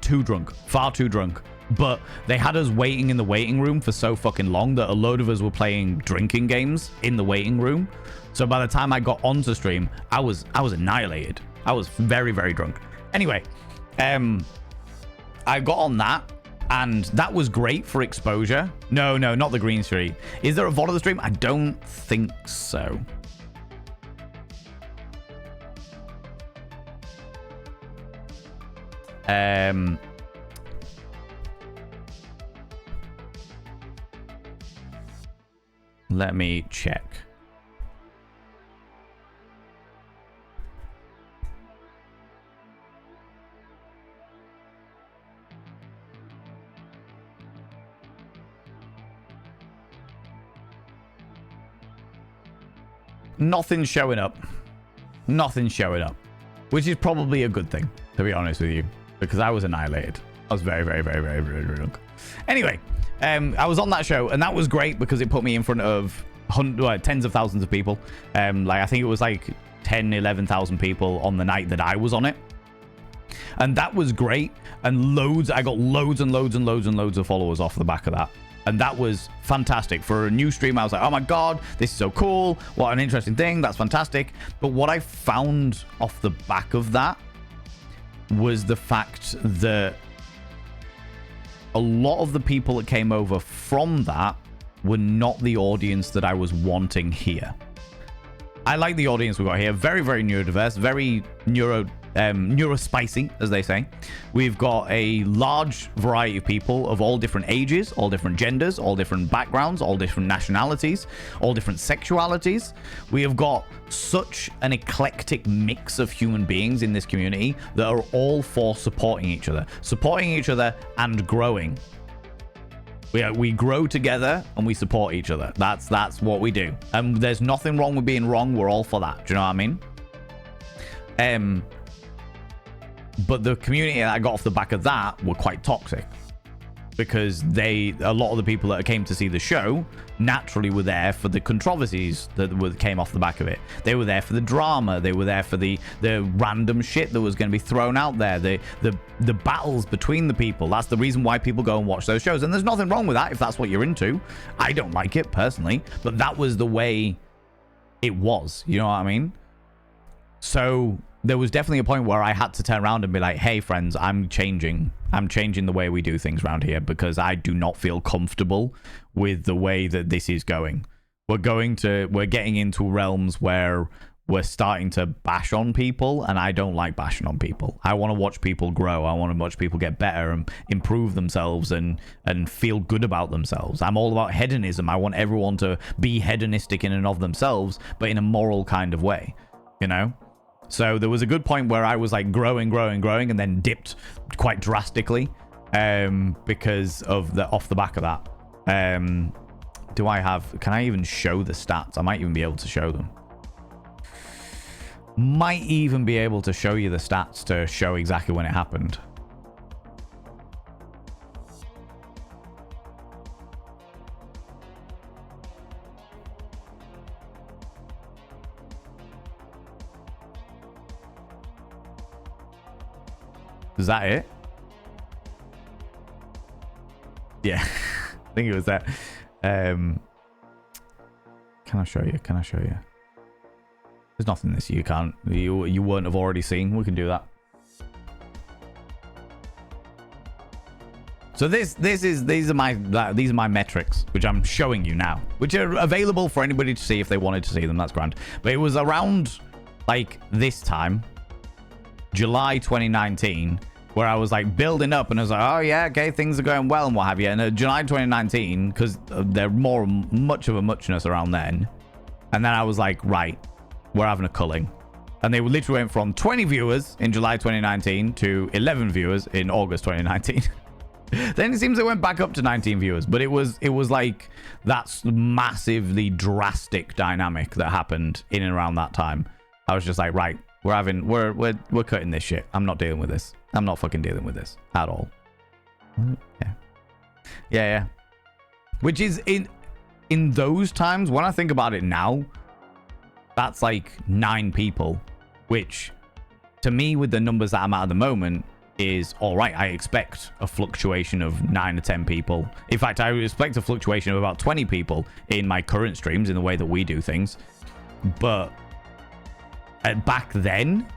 Too drunk. Far too drunk. But they had us waiting in the waiting room for so fucking long that a load of us were playing drinking games in the waiting room. So by the time I got onto stream, I was annihilated. I was very, very drunk. Anyway, I got on that, and that was great for exposure. No, not the green screen. Is there a VOD of the stream? I don't think so. Let me check. Nothing's showing up. Nothing's showing up. Which is probably a good thing, to be honest with you. Because I was annihilated. I was very, very, very, very, very drunk. Anyway, I was on that show, and that was great because it put me in front of tens of thousands of people. Like, I think it was like 10, 11,000 people on the night that I was on it. And that was great. And I got loads and loads and loads and loads of followers off the back of that. And that was fantastic. For a new stream, I was like, oh my God, this is so cool. What an interesting thing. That's fantastic. But what I found off the back of that was the fact that a lot of the people that came over from that were not the audience that I was wanting here. I like the audience we got here. Very, very neurodiverse, very neurospicy, as they say. We've got a large variety of people of all different ages, all different genders, all different backgrounds, all different nationalities, all different sexualities. We have got such an eclectic mix of human beings in this community that are all for supporting each other and growing. We grow together and we support each other. That's what we do. And there's nothing wrong with being wrong. We're all for that. Do you know what I mean? But the community that I got off the back of that were quite toxic because a lot of the people that came to see the show naturally were there for the controversies that came off the back of it. They were there for the drama. They were there for the random shit that was going to be thrown out there. The battles between the people. That's the reason why people go and watch those shows. And there's nothing wrong with that if that's what you're into. I don't like it personally, but that was the way it was. You know what I mean? So there was definitely a point where I had to turn around and be like, hey, friends, I'm changing the way we do things around here because I do not feel comfortable with the way that this is going. We're getting into realms where we're starting to bash on people, and I don't like bashing on people. I want to watch people grow. I want to watch people get better and improve themselves and feel good about themselves. I'm all about hedonism. I want everyone to be hedonistic in and of themselves, but in a moral kind of way, you know? So there was a good point where I was like growing, and then dipped quite drastically because of off the back of that. Can I even show the stats? I might even be able to show them. Might even be able to show you the stats to show exactly when it happened. Is that it? Yeah, I think it was that. Can I show you? There's nothing this you can't. You wouldn't have already seen. We can do that. So these are my metrics, which I'm showing you now, which are available for anybody to see if they wanted to see them. That's grand. But it was around like this time, July 2019, where I was like building up and I was like, oh yeah, okay, things are going well and what have you. And July 2019, because they're much of a muchness around then. And then I was like, right, we're having a culling. And they literally went from 20 viewers in July 2019 to 11 viewers in August 2019. Then it seems it went back up to 19 viewers, but it was like that's massively drastic dynamic that happened in and around that time. I was just like, right, we're cutting this shit. I'm not dealing with this. I'm not fucking dealing with this at all. Yeah. Which is in those times, when I think about it now, that's like 9 people, which to me, with the numbers that I'm at the moment, is all right. I expect a fluctuation of 9 to 10 people. In fact, I expect a fluctuation of about 20 people in my current streams in the way that we do things. But back then,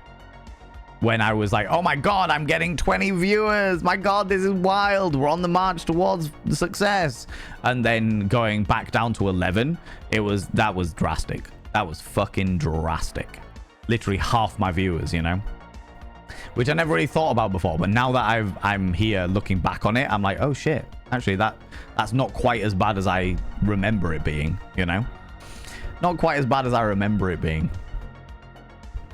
when I was like, oh my god, I'm getting 20 viewers, my god, this is wild, we're on the march towards success, and then going back down to 11, that was drastic. That was fucking drastic. Literally half my viewers, you know, which I never really thought about before. But now that I'm here looking back on it, I'm like, oh shit, actually that's not quite as bad as I remember it being, you know, not quite as bad as I remember it being.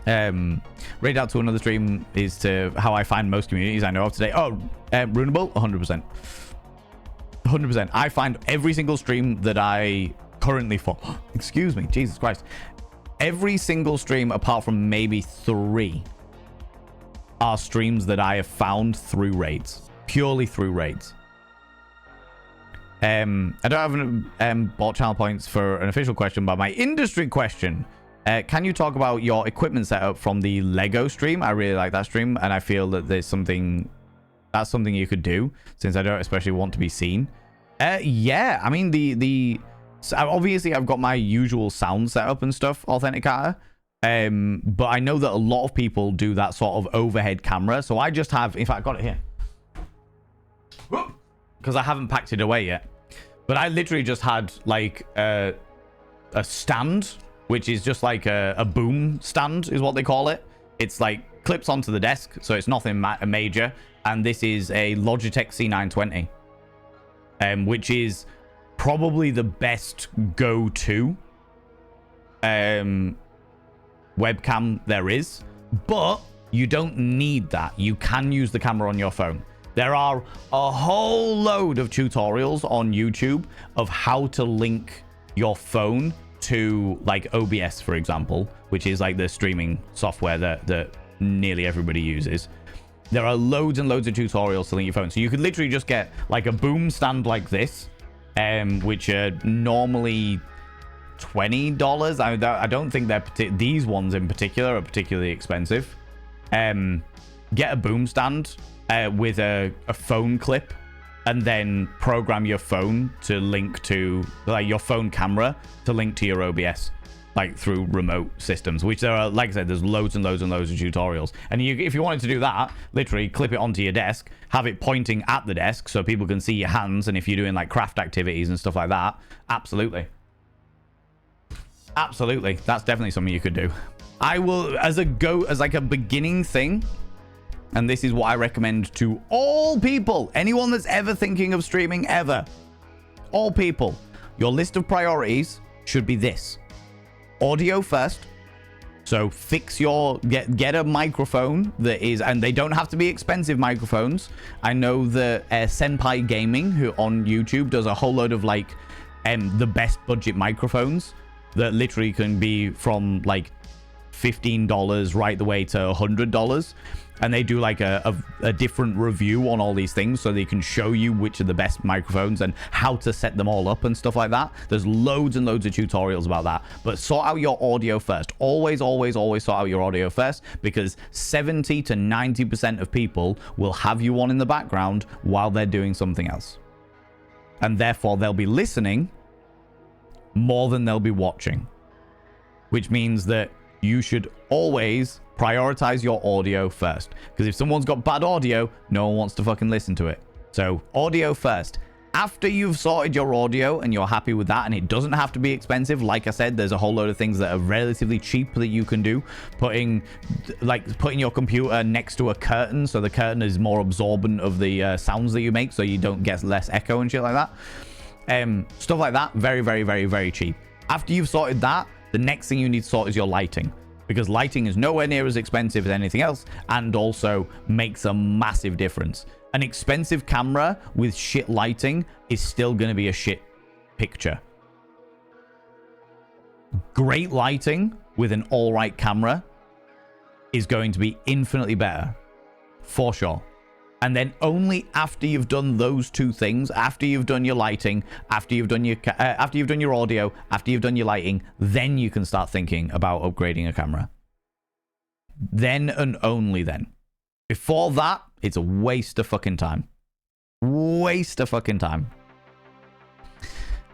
Raid out to another stream is to how I find most communities I know of today. Oh, Runeable, 100%. 100%. I find every single stream that I currently follow, excuse me, Jesus Christ, every single stream apart from maybe 3 are streams that I have found through raids, purely through raids. I don't have bot channel points for an official question, but my industry question. Can you talk about your equipment setup from the Lego stream? I really like that stream, and I feel that that's something you could do, since I don't especially want to be seen. Yeah, I mean so obviously I've got my usual sound setup and stuff, Authenticator. But I know that a lot of people do that sort of overhead camera. So I just have, in fact, I got it here, because I haven't packed it away yet. But I literally just had like a stand, which is just like a boom stand is what they call it. It's like clips onto the desk, so it's nothing major. And this is a Logitech C920, which is probably the best go-to webcam there is. But you don't need that. You can use the camera on your phone. There are a whole load of tutorials on YouTube of how to link your phone to like OBS, for example, which is like the streaming software that nearly everybody uses. There are loads and loads of tutorials to link your phone. So you could literally just get like a boom stand like this, which are normally $20. I don't think these ones in particular are particularly expensive. Get a boom stand with a phone clip, and then program your phone to link to, like, your phone camera to link to your OBS, like through remote systems, which there are, like I said, there's loads and loads and loads of tutorials. And if you wanted to do that, literally clip it onto your desk, have it pointing at the desk so people can see your hands, and if you're doing like craft activities and stuff like that, absolutely, that's definitely something you could do. I will, as like a beginning thing, and this is what I recommend to all people, anyone that's ever thinking of streaming ever, all people, your list of priorities should be this: audio first. So fix get a microphone that is, and they don't have to be expensive microphones. I know that Senpai Gaming, who on YouTube does a whole load of like the best budget microphones that literally can be from like $15 right the way to $100, and they do like a different review on all these things, so they can show you which are the best microphones and how to set them all up and stuff like that. There's loads and loads of tutorials about that, but sort out your audio first. Always sort out your audio first, because 70 to 90% of people will have you on in the background while they're doing something else, and therefore they'll be listening more than they'll be watching, which means that you should always prioritize your audio first, because if someone's got bad audio, no one wants to fucking listen to it. So audio first. After you've sorted your audio and you're happy with that, and it doesn't have to be expensive, like I said, there's a whole load of things that are relatively cheap that you can do. Putting your computer next to a curtain, so the curtain is more absorbent of the sounds that you make, so you don't get less echo and shit like that. Stuff like that, very cheap. After you've sorted that, the next thing you need to sort is your lighting. because lighting is nowhere near as expensive as anything else and also makes a massive difference. An expensive camera with shit lighting is still going to be a shit picture. Great lighting with an all right camera is going to be infinitely better, for sure. And then only after you've done those two things, after you've done your lighting, after you've done your audio, after you've done your lighting, then you can start thinking about upgrading a camera. Then and only then. Before that, it's a waste of fucking time. Waste of fucking time.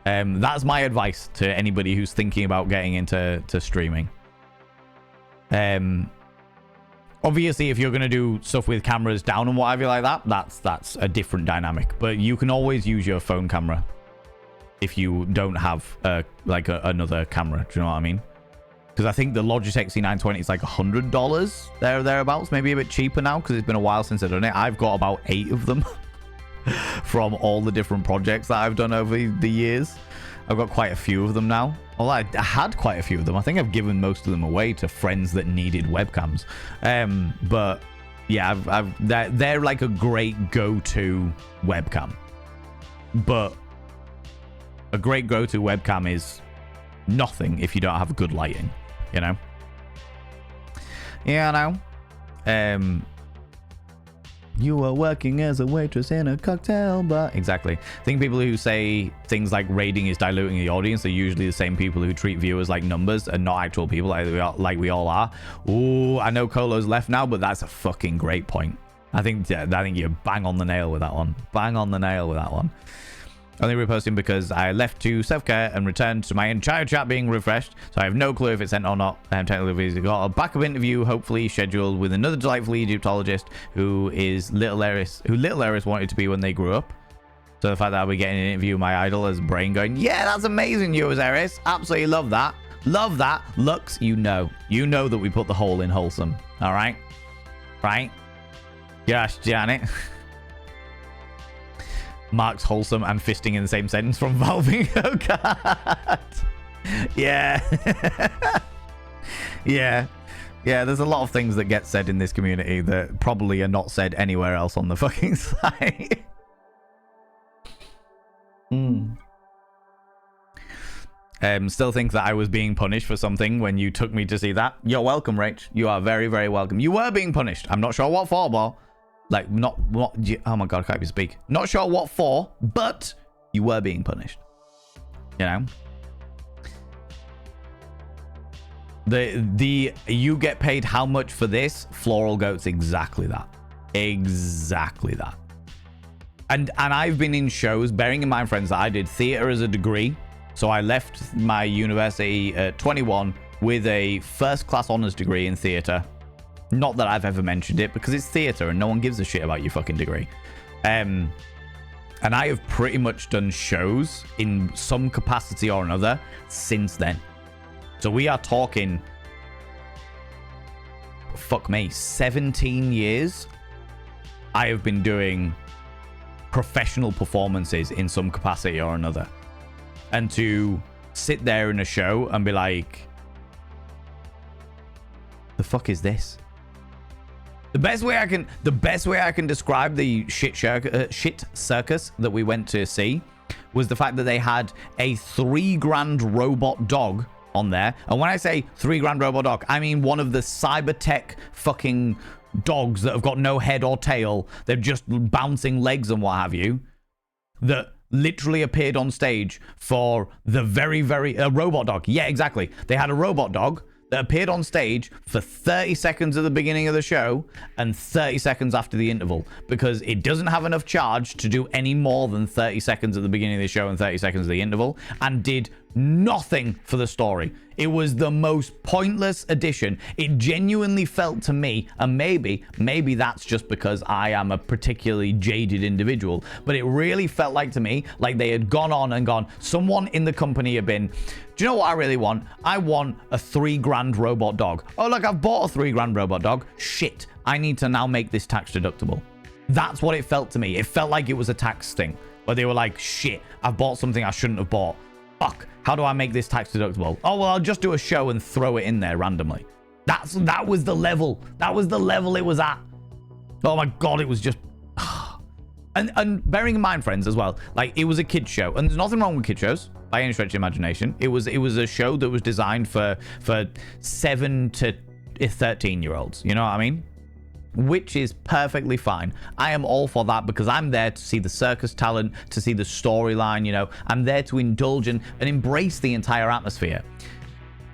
That's my advice to anybody who's thinking about getting into streaming. Obviously, if you're going to do stuff with cameras down and whatever like that, that's a different dynamic. But you can always use your phone camera if you don't have another camera. Do you know what I mean? Because I think the Logitech C920 is like $100 there or thereabouts. Maybe a bit cheaper now because it's been a while since I've done it. I've got about 8 of them from all the different projects that I've done over the years. I've got quite a few of them now. Well, I had quite a few of them. I think I've given most of them away to friends that needed webcams. But yeah, they're like a great go-to webcam. But a great go-to webcam is nothing if you don't have good lighting, you know? Yeah, I know. You were working as a waitress in a cocktail bar. Exactly. I think people who say things like rating is diluting the audience are usually the same people who treat viewers like numbers and not actual people like we all are. Ooh, I know Colo's left now, but that's a fucking great point. I think you're bang on the nail with that one. Bang on the nail with that one. Only reposting because I left to self-care and returned to my entire chat being refreshed, so I have no clue if it's sent or not. Technically, we've got a backup interview, hopefully scheduled with another delightful Egyptologist who is Little Eris wanted to be when they grew up. So the fact that I'll be getting an interview with my idol as brain going, yeah, that's amazing, yours, Eris. Absolutely love that. Love that. Lux, you know that we put the hole in wholesome. All right? Right? Yes, Janet. Marks wholesome and fisting in the same sentence from Valving. Oh god. Yeah. Yeah, there's a lot of things that get said in this community that probably are not said anywhere else on the fucking site. Still think that I was being punished for something when you took me to see that. You're welcome, Rach. You are very, very welcome. You were being punished. I'm not sure what for, but like, not what. Oh my god, I can't even speak. Not sure what for, but you were being punished. You know. The you get paid how much for this? Floral Goat's exactly that. Exactly that. And I've been in shows, bearing in mind, friends, that I did theater as a degree. So I left my university at 21 with a first-class honors degree in theater. Not that I've ever mentioned it, because it's theater and no one gives a shit about your fucking degree. And I have pretty much done shows in some capacity or another since then. So we are talking, fuck me, 17 years I have been doing professional performances in some capacity or another. And to sit there in a show and be like, the fuck is this? The best way I can describe the shit circus that we went to see was the fact that they had a $3,000 robot dog on there. And when I say $3,000 robot dog, I mean one of the cybertech fucking dogs that have got no head or tail. They're just bouncing legs and what have you. That literally appeared on stage for the very, very robot dog. Yeah, exactly. They had a robot dog that appeared on stage for 30 seconds at the beginning of the show and 30 seconds after the interval, because it doesn't have enough charge to do any more than 30 seconds at the beginning of the show and 30 seconds at the interval, and did nothing for the story. It was the most pointless addition. It genuinely felt to me, and maybe that's just because I am a particularly jaded individual, but it really felt like to me like they had gone on and gone, someone in the company had been, do you know what I really want? I want a $3,000 robot dog. Oh, look, I've bought a $3,000 robot dog. Shit, I need to now make this tax deductible. That's what it felt to me. It felt like it was a tax thing, where they were like, shit, I've bought something I shouldn't have bought. Fuck, how do I make this tax deductible? Oh, well, I'll just do a show and throw it in there randomly. That was the level. That was the level it was at. Oh my God, it was just... And bearing in mind, friends, as well, like, it was a kid show, and there's nothing wrong with kid shows by any stretch of imagination. It was a show that was designed for 7 to 13-year-olds. You know what I mean? Which is perfectly fine. I am all for that because I'm there to see the circus talent, to see the storyline. You know, I'm there to indulge and embrace the entire atmosphere.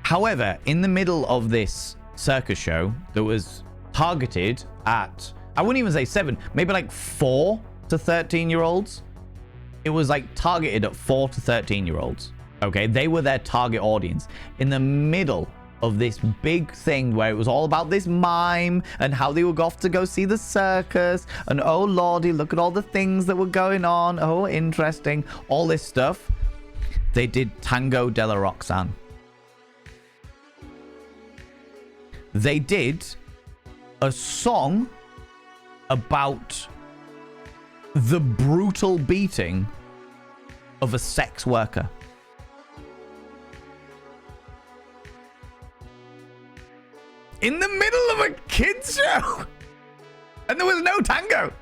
However, in the middle of this circus show that was targeted at, I wouldn't even say 7, maybe like 4 to 13-year-olds. It was like targeted at 4 to 13-year-olds. Okay, they were their target audience. In the middle of this big thing where it was all about this mime and how they were off to go see the circus, and oh lordy, look at all the things that were going on. Oh, interesting. All this stuff. They did Tango della Roxanne. They did a song about the brutal beating of a sex worker. In the middle of a kids show. And there was no tango.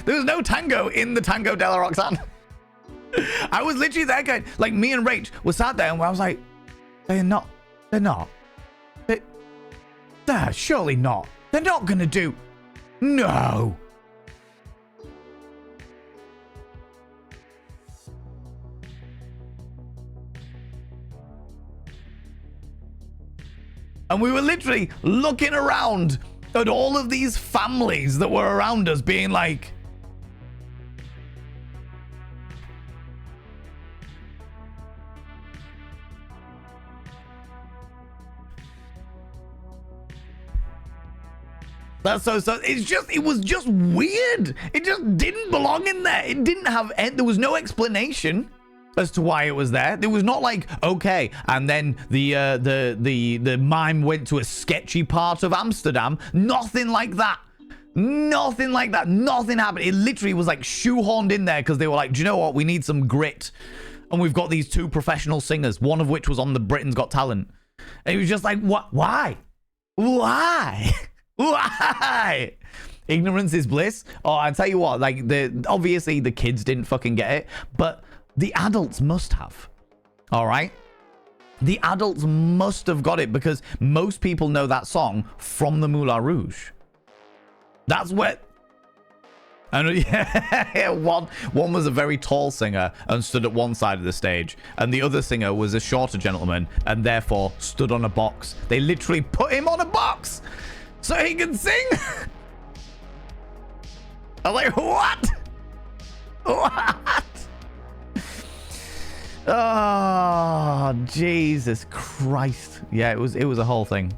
There was no tango in the Tango della Roxanne. I was literally there going, like, me and Rach were sat there and I was like, they're not. They're surely not. They're not gonna do. No. And we were literally looking around at all of these families that were around us being like, that's so it was just weird. It just didn't belong in there. It didn't have, there was no explanation as to why it was there. There was not like, okay, and then the mime went to a sketchy part of Amsterdam. Nothing like that. Nothing like that. Nothing happened. It literally was like shoehorned in there because they were like, do you know what? We need some grit. And we've got these 2 professional singers, one of which was on the Britain's Got Talent. And it was just like, what? Why? Why? Why? Ignorance is bliss. Oh, I tell you what, like, obviously the kids didn't fucking get it, but the adults must have. All right? The adults must have got it because most people know that song from the Moulin Rouge. That's where... And yeah, one was a very tall singer and stood at one side of the stage, and the other singer was a shorter gentleman and therefore stood on a box. They literally put him on a box so he can sing. I'm like, what? What? Oh, Jesus Christ. Yeah, it was a whole thing.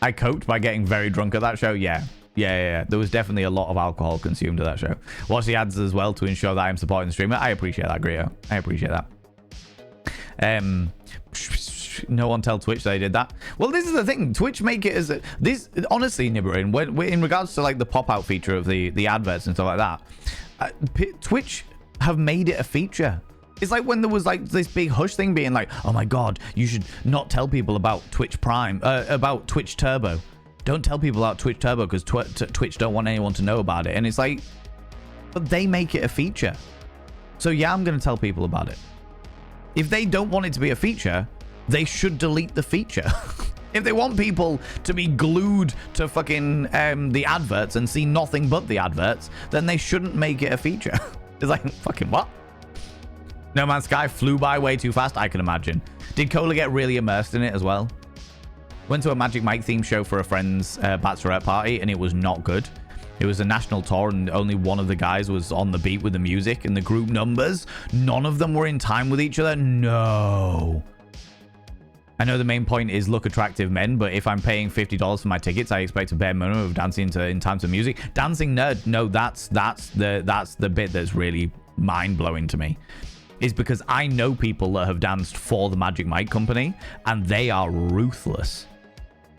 I coped by getting very drunk at that show. Yeah. There was definitely a lot of alcohol consumed at that show. Watch the ads as well to ensure that I'm supporting the streamer. I appreciate that, Grio. I appreciate that. No one tell Twitch they did that. Well, this is the thing. Twitch make it as a, this, honestly, Nibberin, when in regards to like the pop-out feature of the adverts and stuff like that, Twitch have made it a feature. It's like when there was like this big hush thing being like, oh my God, you should not tell people about Twitch Prime, about Twitch Turbo. Don't tell people about Twitch Turbo because Twitch don't want anyone to know about it. And it's like, but they make it a feature. So yeah, I'm going to tell people about it. If they don't want it to be a feature, they should delete the feature. If they want people to be glued to fucking the adverts and see nothing but the adverts, then they shouldn't make it a feature. It's like, fucking what? No Man's Sky flew by way too fast, I can imagine. Did Cola get really immersed in it as well? Went to a Magic Mike theme show for a friend's bachelorette party, and it was not good. It was a national tour, and only one of the guys was on the beat with the music, and the group numbers, none of them were in time with each other. No. I know the main point is look attractive men, but if I'm paying $50 for my tickets, I expect a bare minimum of dancing in time to music. Dancing nerd, no, that's the bit that's really mind-blowing to me. Is because I know people that have danced for the Magic Mike company, and they are ruthless.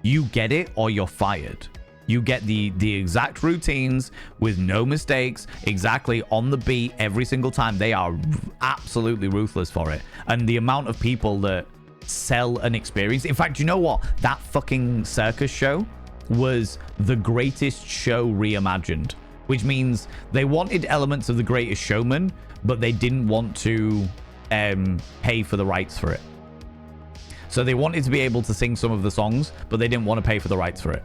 You get it or you're fired. You get the exact routines with no mistakes, exactly on the beat every single time. They are absolutely ruthless for it. And the amount of people that sell an experience. In fact, you know what? That fucking circus show was the Greatest Show reimagined, which means they wanted elements of the Greatest Showman, but they didn't want to pay for the rights for it. So they wanted to be able to sing some of the songs, but they didn't want to pay for the rights for it.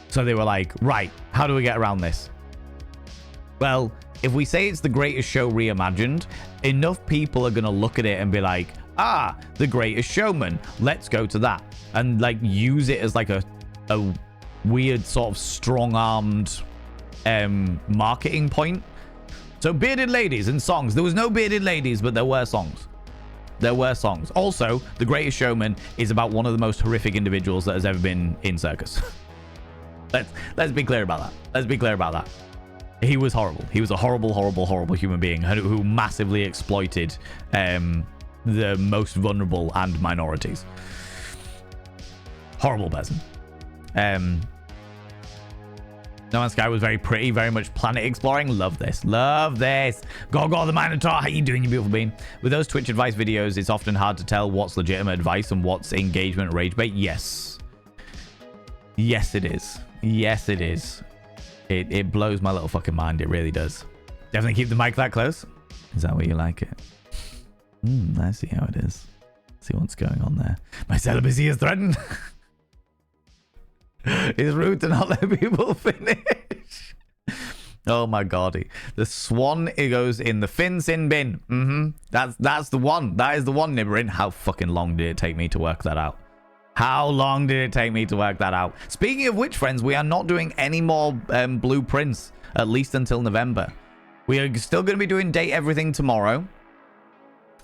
So they were like, right, how do we get around this? Well, if we say it's the Greatest Show reimagined, enough people are going to look at it and be like, ah, the Greatest Showman, let's go to that. And like use it as like a weird sort of strong-armed marketing point. So bearded ladies and songs. There was no bearded ladies, but there were songs. There were songs. Also, The Greatest Showman is about one of the most horrific individuals that has ever been in circus. Let's be clear about that. Let's be clear about that. He was horrible. He was a horrible, horrible, horrible human being who massively exploited the most vulnerable and minorities. Horrible person. No Man's Sky was very pretty, very much planet exploring. Love this. Love this. Gorgo the Minotaur, how you doing, you beautiful being? With those Twitch advice videos, it's often hard to tell what's legitimate advice and what's engagement rage bait. Yes. Yes, it is. Yes, it is. It blows my little fucking mind. It really does. Definitely keep the mic that close. Is that where you like it? I see how it is. See what's going on there. My celibacy is threatened. It's rude to not let people finish. Oh my god. The swan, it goes in the fin sin bin. That's the one. That is the one, Nibberin. How fucking long did it take me to work that out? How long did it take me to work that out? Speaking of which, friends, we are not doing any more blueprints, at least until November. We are still going to be doing Date Everything tomorrow.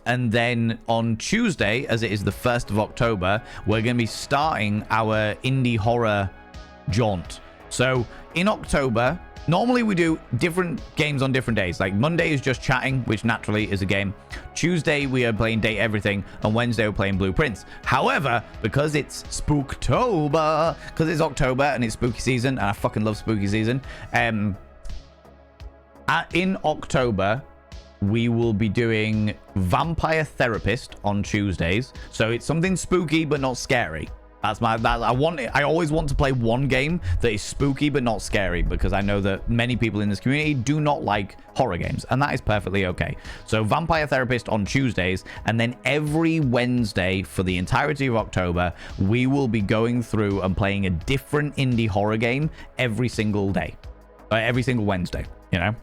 And then on Tuesday, as it is the 1st of October, we're going to be starting our indie horror jaunt. So in October, normally we do different games on different days. Like Monday is just chatting, which naturally is a game. Tuesday, we are playing Date Everything. And Wednesday, we're playing Blueprints. However, because it's Spooktober, because it's October and it's spooky season, and I fucking love spooky season, in October, we will be doing Vampire Therapist on Tuesdays. So it's something spooky but not scary. I always want to play one game that is spooky but not scary, because I know that many people in this community do not like horror games, and that is perfectly okay. So Vampire Therapist on Tuesdays, and then every Wednesday for the entirety of October, we will be going through and playing a different indie horror game every single day. Every single Wednesday, you know?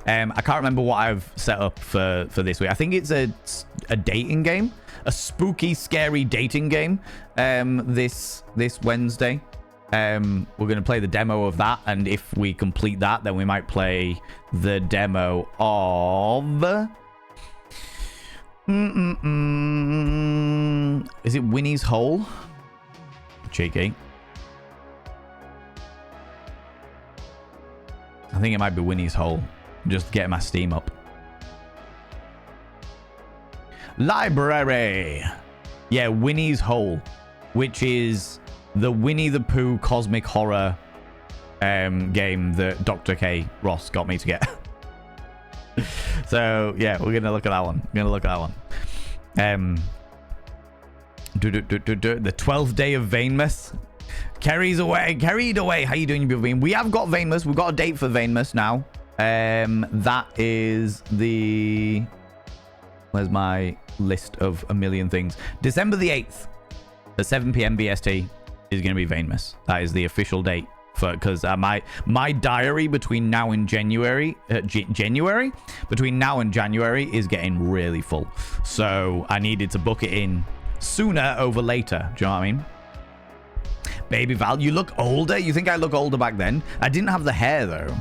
I can't remember what I've set up for this week. I think it's a dating game, a spooky, scary dating game. This Wednesday, we're going to play the demo of that, and if we complete that, then we might play the demo of. Is it Winnie's Hole? Cheeky. I think it might be Winnie's Hole. Just get my Steam up. Library. Yeah, Winnie's Hole, which is the Winnie the Pooh cosmic horror game that Dr. K. Ross got me to get. So, yeah, we're going to look at that one. The 12th day of Vainmas. Carried away. How you doing, you people? We have got Vainmas. We've got a date for Vainmas now. That is the... Where's my list of a million things? December the 8th at 7 p.m. BST is going to be Vainmas. That is the official date for, because my diary between now and January, between now and January is getting really full. So I needed to book it in sooner over later. Do you know what I mean? Baby Val, you look older. You think I look older back then? I didn't have the hair though.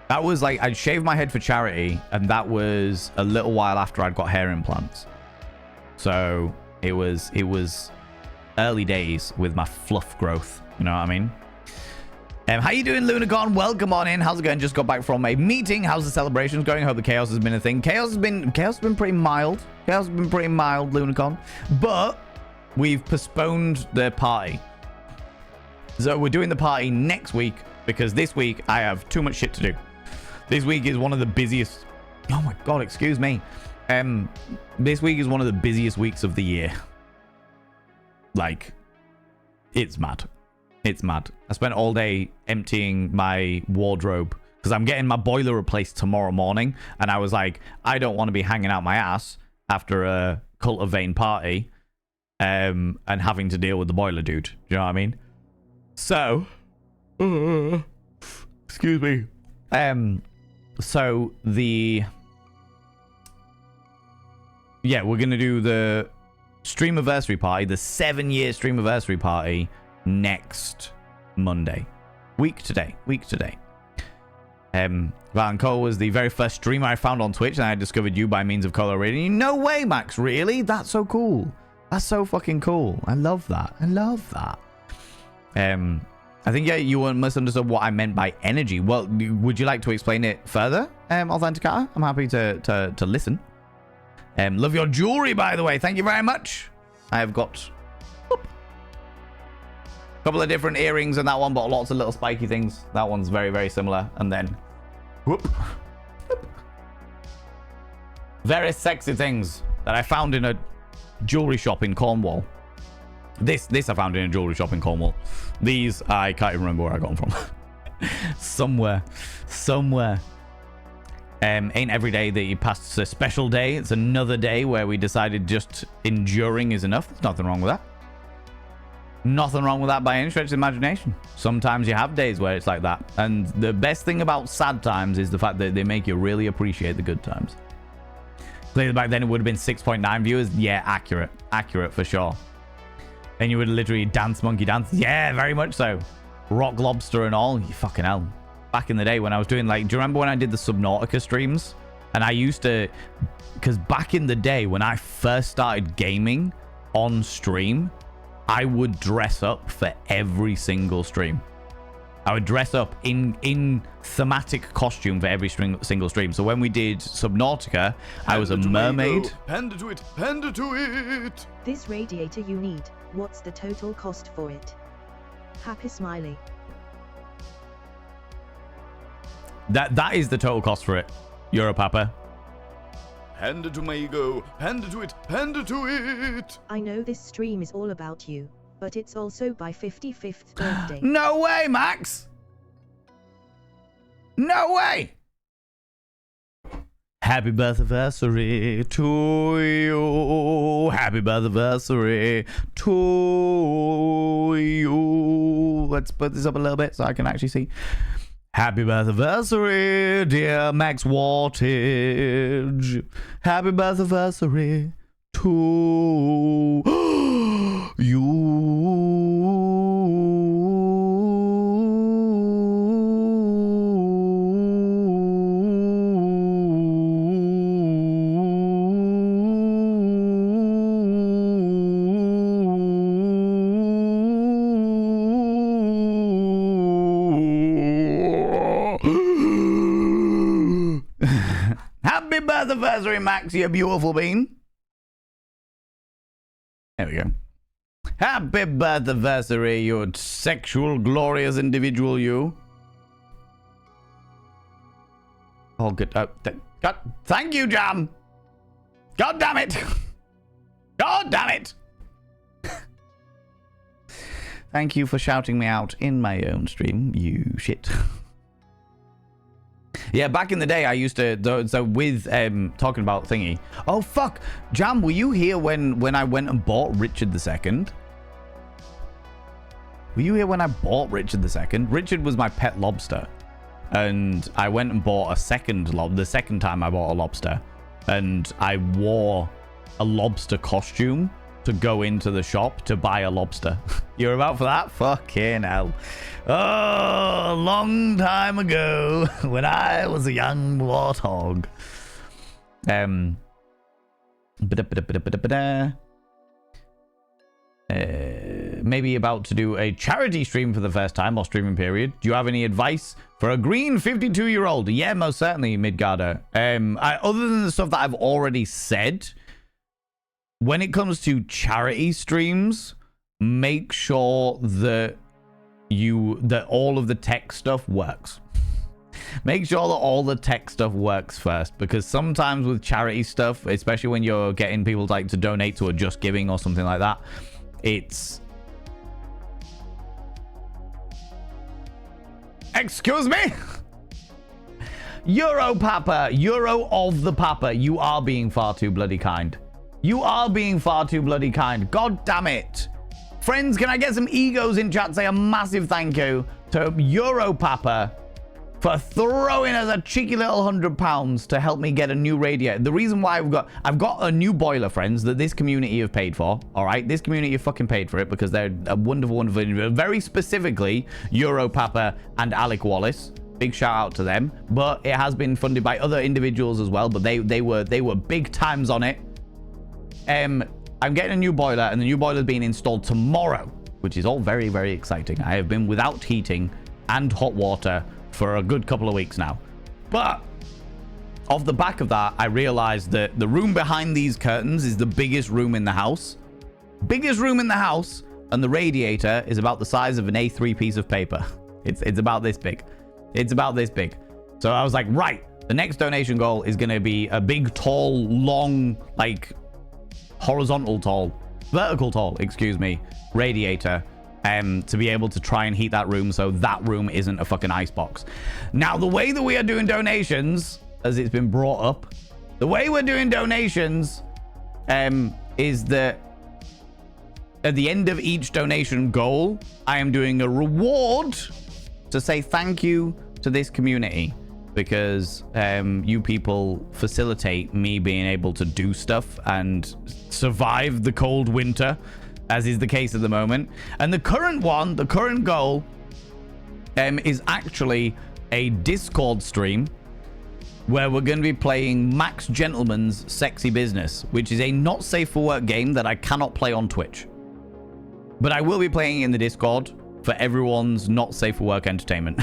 That was like, I'd shaved my head for charity, and that was a little while after I'd got hair implants. So it was early days with my fluff growth. You know what I mean? How you doing, Lunacorn? Welcome on in. How's it going? Just got back from a meeting. How's the celebrations going? I hope the chaos has been a thing. Chaos has been pretty mild. Lunacorn. But we've postponed the party. So we're doing the party next week, because this week I have too much shit to do. This week is one of the busiest... Oh my god, excuse me. This week is one of the busiest weeks of the year. Like, it's mad. It's mad. I spent all day emptying my wardrobe because I'm getting my boiler replaced tomorrow morning. And I was like, I don't want to be hanging out my ass after a Cult of Vane party and having to deal with the boiler dude. Do you know what I mean? So, excuse me. So yeah, we're going to do the streamiversary party, the 7-year streamiversary party next Monday. Week today. Van Cole was the very first streamer I found on Twitch, and I discovered you by means of Color Radio. No way, Max, really? That's so cool. That's so fucking cool. I love that. I think, yeah, you misunderstood what I meant by energy. Well, would you like to explain it further, Authenticator? I'm happy to love your jewelry, by the way. Thank you very much. I have got a couple of different earrings in that one, but lots of little spiky things. That one's very, very similar. And then, whoop. Very sexy things that I found in a jewelry shop in Cornwall. This I found in a jewelry shop in Cornwall. These, I can't even remember where I got them from. Somewhere. Ain't every day that you pass a special day. It's another day where we decided just enduring is enough. There's nothing wrong with that. Nothing wrong with that by any stretch of the imagination. Sometimes you have days where it's like that. And the best thing about sad times is the fact that they make you really appreciate the good times. Clearly back then it would have been 6.9 viewers. Yeah, accurate. Accurate for sure. And you would literally dance monkey dance. Yeah, very much so. Rock lobster and all. You fucking hell. Back in the day when I was doing, like, do you remember when I did the Subnautica streams? And I used to, because back in the day when I first started gaming on stream, I would dress up for every single stream. I would dress up in thematic costume for every single stream. So when we did Subnautica, I was a mermaid. Panda to it, panda to it. This radiator you need, what's the total cost for it? Happy smiley. That is the total cost for it. Europapa. Panda to my ego, panda to it, panda to it. I know this stream is all about you, but it's also my 55th birthday. No way, Max! No way! Happy birthday to you. Happy birthday to you. Let's put this up a little bit so I can actually see. Happy birthday, dear Max Wattage. Happy birthday to you. Happy birthday, Max, you beautiful bean. There we go. Happy birthday, you sexual, glorious individual, you. Oh, good. God, thank you, Jam. God damn it. God damn it. Thank you for shouting me out in my own stream, you shit. Yeah, back in the day, I used to, so with talking about thingy. Oh, fuck. Jam, were you here when I went and bought Richard II? Were you here when I bought Richard II? Richard was my pet lobster. And I went and bought a second the second time I bought a lobster. And I wore a lobster costume to go into the shop to buy a lobster. You're about for that? Fucking hell. Oh, a long time ago when I was a young warthog. Maybe about to do a charity stream for the first time or streaming period. Do you have any advice for a green 52-year-old? Yeah, most certainly, Midgarder. Other than the stuff that I've already said, when it comes to charity streams, make sure that all of the tech stuff works. Make sure that all the tech stuff works first, because sometimes with charity stuff, especially when you're getting people like to donate to a Just Giving or something like that, it's... Excuse me? Euro Papa, Euro of the Papa, you are being far too bloody kind. You are being far too bloody kind. God damn it. Friends, can I get some egos in chat? Say a massive thank you to Euro Papa for throwing us a cheeky little £100 to help me get a new radiator. The reason why I've got a new boiler, friends, that this community have paid for. All right, this community have fucking paid for it because they're a wonderful, wonderful individual. Very specifically, Euro Papa and Alec Wallace. Big shout out to them. But it has been funded by other individuals as well. But they were big times on it. I'm getting a new boiler, and the new boiler is being installed tomorrow, which is all very, very exciting. I have been without heating and hot water for a good couple of weeks now. But off the back of that, I realized that the room behind these curtains is the biggest room in the house. Biggest room in the house, and the radiator is about the size of an A3 piece of paper. It's about this big. It's about this big. So I was like, right, the next donation goal is going to be a big, tall, long, like horizontal tall, vertical tall, excuse me, radiator to be able to try and heat that room so that room isn't a fucking icebox. Now, the way that we are doing donations, as it's been brought up, the way we're doing donations is that at the end of each donation goal, I am doing a reward to say thank you to this community, because you people facilitate me being able to do stuff and survive the cold winter, as is the case at the moment. And the current goal is actually a Discord stream where we're going to be playing Max Gentleman's Sexy Business, which is a not safe for work game that I cannot play on Twitch. But I will be playing in the Discord for everyone's not safe for work entertainment.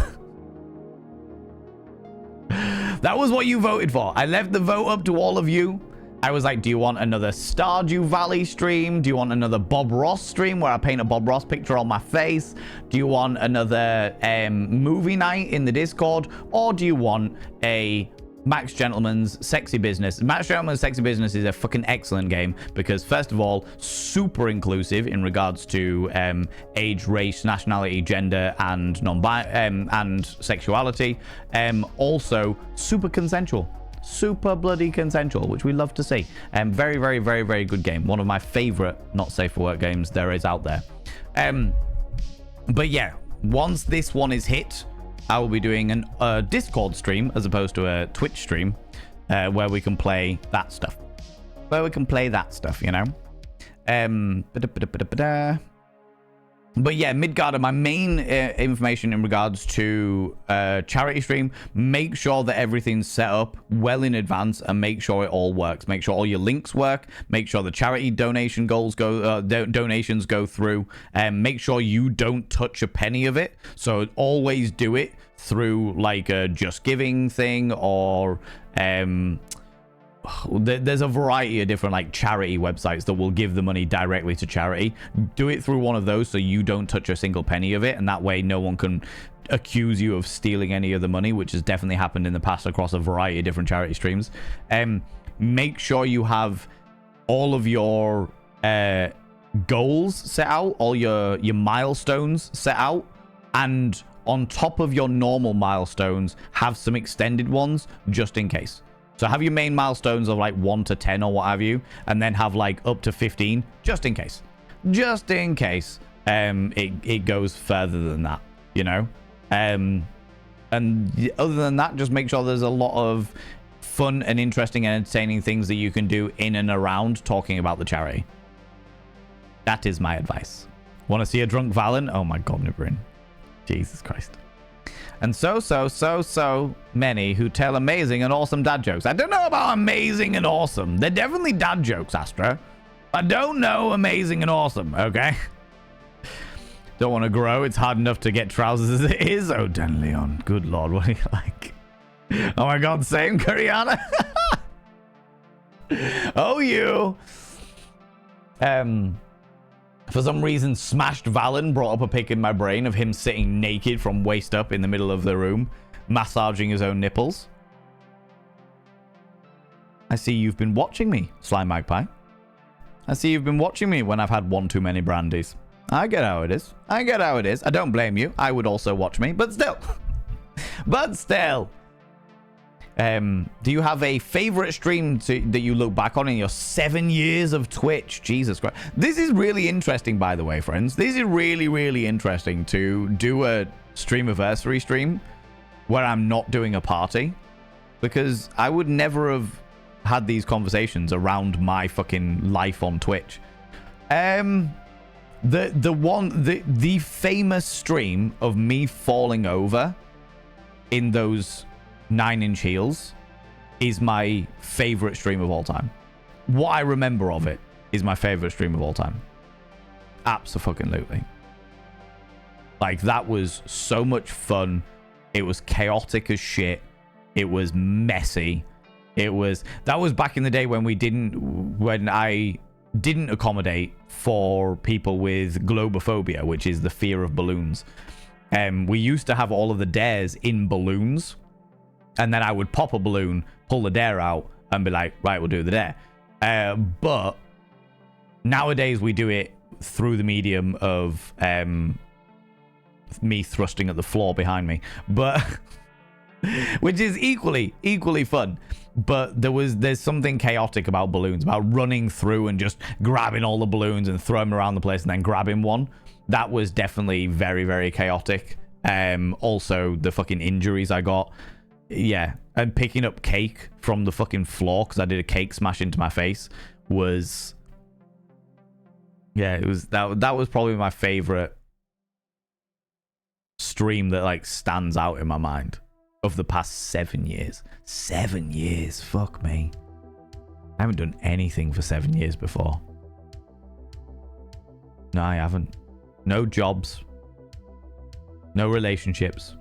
That was what you voted for. I left the vote up to all of you. I was like, do you want another Stardew Valley stream? Do you want another Bob Ross stream where I paint a Bob Ross picture on my face? Do you want another movie night in the Discord? Or do you want a Max Gentleman's Sexy Business? Max Gentleman's Sexy Business is a fucking excellent game because, first of all, super inclusive in regards to age, race, nationality, gender, and and sexuality. Also, super consensual. Super bloody consensual, which we love to see. Very, very, very, very good game. One of my favorite not safe for work games there is out there. But yeah, once this one is hit, I will be doing a Discord stream as opposed to a Twitch stream where we can play that stuff. You know? But yeah, Midgarder, my main information in regards to charity stream, make sure that everything's set up well in advance and make sure it all works. Make sure all your links work. Make sure the charity donation goals donations go through. Make sure you don't touch a penny of it. So always do it through like a Just Giving thing, or there's a variety of different like charity websites that will give the money directly to charity. Do it through one of those so you don't touch a single penny of it, and that way no one can accuse you of stealing any of the money, which has definitely happened in the past across a variety of different charity streams. Make sure you have all of your goals set out, all your milestones set out, and on top of your normal milestones, have some extended ones just in case. So have your main milestones of like 1 to 10 or what have you, and then have like up to 15 just in case. Just in case it goes further than that, you know? And other than that, just make sure there's a lot of fun and interesting and entertaining things that you can do in and around talking about the charity. That is my advice. Want to see a drunk Valen? Oh my god, Nibrin. Jesus Christ. And so many who tell amazing and awesome dad jokes. I don't know about amazing and awesome. They're definitely dad jokes, Astra. I don't know amazing and awesome, okay? Don't want to grow. It's hard enough to get trousers as it is. Oh, Dan Leon. Good lord, what are you like? Oh my god, same, Kuriana. Oh, you. For some reason, Smashed Valen brought up a pic in my brain of him sitting naked from waist up in the middle of the room. massaging his own nipples. I see you've been watching me, Sly Magpie. I see you've been watching me when I've had one too many brandies. I get how it is. I get how it is. I don't blame you. I would also watch me, but still. But still. Do you have a favorite stream that you look back on in your 7 years of Twitch? Jesus Christ. This is really interesting, by the way, friends. This is really, really interesting to do a streamiversary stream where I'm not doing a party, because I would never have had these conversations around my fucking life on Twitch. The famous stream of me falling over in those 9-inch heels is my favorite stream of all time. What I remember of it is my favorite stream of all time. Abso-fucking-lutely. Like, that was so much fun. It was chaotic as shit. It was messy. That was back in the day when I didn't accommodate for people with globophobia, which is the fear of balloons. We used to have all of the dares in balloons, and then I would pop a balloon, pull the dare out, and be like, right, we'll do the dare. But nowadays we do it through the medium of me thrusting at the floor behind me, but which is equally fun. But there's something chaotic about balloons, about running through and just grabbing all the balloons and throwing them around the place and then grabbing one. That was definitely very, very chaotic. Also, the fucking injuries I got. Yeah. And picking up cake from the fucking floor because I did a cake smash into my face was... Yeah, it was that was probably my favorite stream that like stands out in my mind of the past 7 years. 7 years, fuck me. I haven't done anything for 7 years before. No, I haven't. No jobs. No relationships.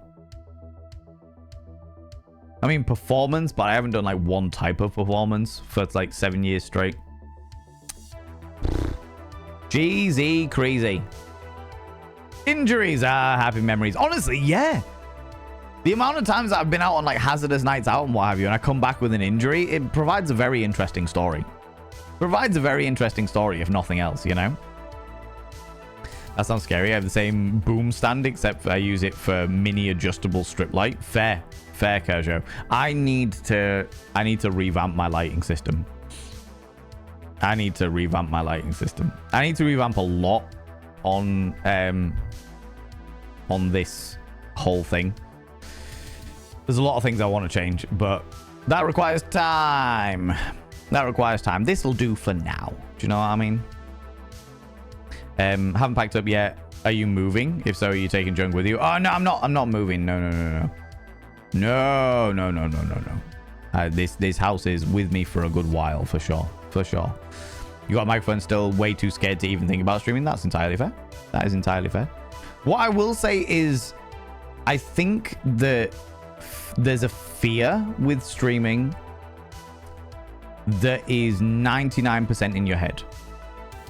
I mean, performance, but I haven't done like one type of performance for like 7 years straight. Jeezy crazy. Injuries are happy memories. Honestly, yeah. The amount of times that I've been out on like hazardous nights out and what have you, and I come back with an injury, it provides a very interesting story. Provides a very interesting story, if nothing else, you know? That sounds scary. I have the same boom stand, except I use it for mini adjustable strip light. Fair, Kerjo. I need to revamp my lighting system. I need to revamp a lot on this whole thing. There's a lot of things I want to change, but that requires time. This'll do for now. Do you know what I mean? Haven't packed up yet. Are you moving? If so, are you taking junk with you? Oh no, I'm not moving. No. This house is with me for a good while, for sure. You got a microphone, still way too scared to even think about streaming. That's entirely fair. That is entirely fair. What I will say is, I think that there's a fear with streaming that is 99% in your head,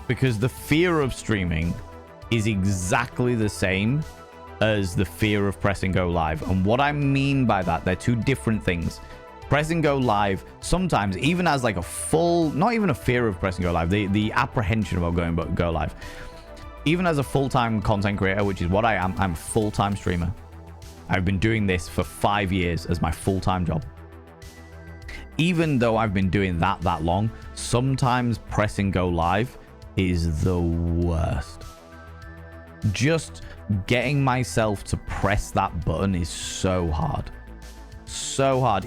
because the fear of streaming is exactly the same as the fear of press and go live. And what I mean by that, they're two different things. Press and go live sometimes even as like a full, not even a fear of press and go live, the apprehension about go live, even as a full-time content creator, which is what I am. I'm a full-time streamer. I've been doing this for 5 years as my full-time job. Even though I've been doing that long, sometimes press and go live is the worst. Just getting myself to press that button is so hard.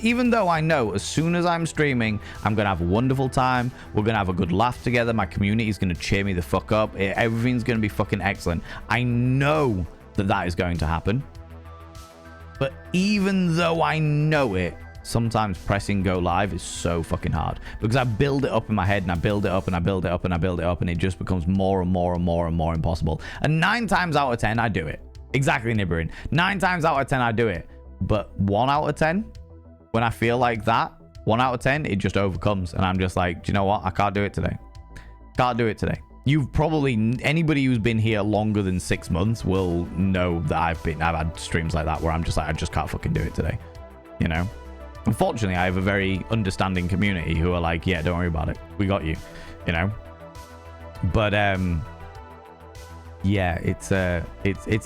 Even though I know as soon as I'm streaming, I'm gonna have a wonderful time, we're gonna have a good laugh together, my community is gonna cheer me the fuck up, everything's gonna be fucking excellent. I know that is going to happen, but even though I know it, sometimes pressing go live is so fucking hard, because I build it up in my head and I build it up and I build it up and I build it up, and it just becomes more and more impossible. And 9 times out of 10 I do it. Exactly, Nibirin. 9 times out of 10 I do it. But 1 out of 10, when I feel like that, 1 out of 10, it just overcomes. And I'm just like, do you know what? I can't do it today. You've probably, anybody who's been here longer than 6 months will know that I've had streams like that where I'm just like, I just can't fucking do it today. You know? Unfortunately, I have a very understanding community who are like, yeah, don't worry about it. We got you. You know? But, yeah, it's a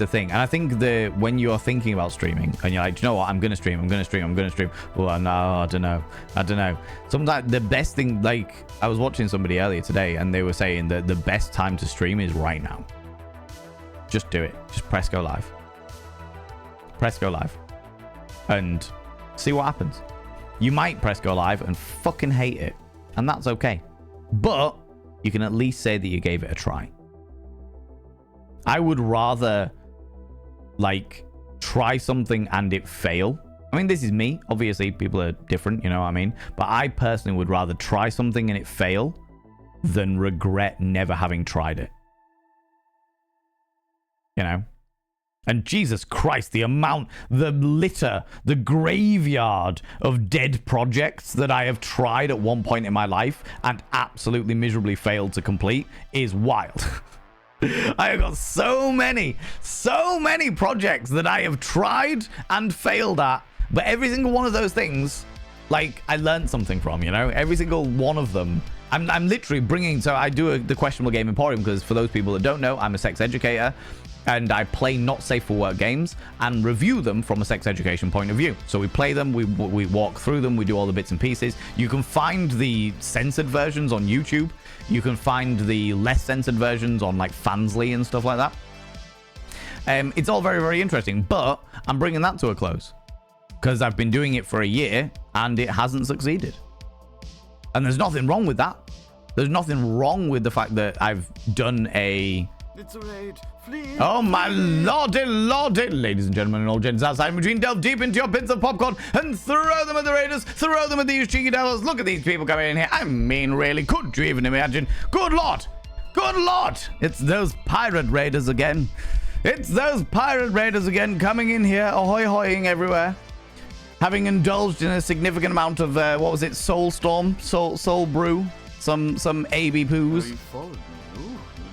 thing. And I think that when you're thinking about streaming and you're like, do you know what? I'm going to stream. Well, no, I don't know. Sometimes the best thing, like, I was watching somebody earlier today and they were saying that the best time to stream is right now. Just do it. Just press go live. Press go live. And see what happens. You might press go live and fucking hate it. And that's okay. But you can at least say that you gave it a try. I would rather, like, try something and it fail. I mean, this is me. Obviously, people are different, you know what I mean? But I personally would rather try something and it fail than regret never having tried it. You know? And Jesus Christ, the amount, the litter, the graveyard of dead projects that I have tried at one point in my life and absolutely miserably failed to complete is wild. I have got so many projects that I have tried and failed at, but every single one of those things, like, I learned something from, you know? Every single one of them. I'm literally bringing, so I do the Questionable Game Emporium, because for those people that don't know, I'm a sex educator, and I play not safe for work games and review them from a sex education point of view. So we play them, we walk through them, we do all the bits and pieces. You can find the censored versions on YouTube. You can find the less censored versions on like Fansly and stuff like that. It's all very, very interesting, but I'm bringing that to a close because I've been doing it for a year and it hasn't succeeded. And there's nothing wrong with that. There's nothing wrong with the fact that I've done a... It's a raid. Flee. Oh my lordy, ladies and gentlemen and all gents outside between, delve deep into your bits of popcorn and throw them at the raiders, throw them at these cheeky devils. Look at these people coming in here. I mean, really, could you even imagine? Good lord, it's those pirate raiders again. Coming in here, ahoy-hoying everywhere, having indulged in a significant amount of what was it, soul brew, some AB poos.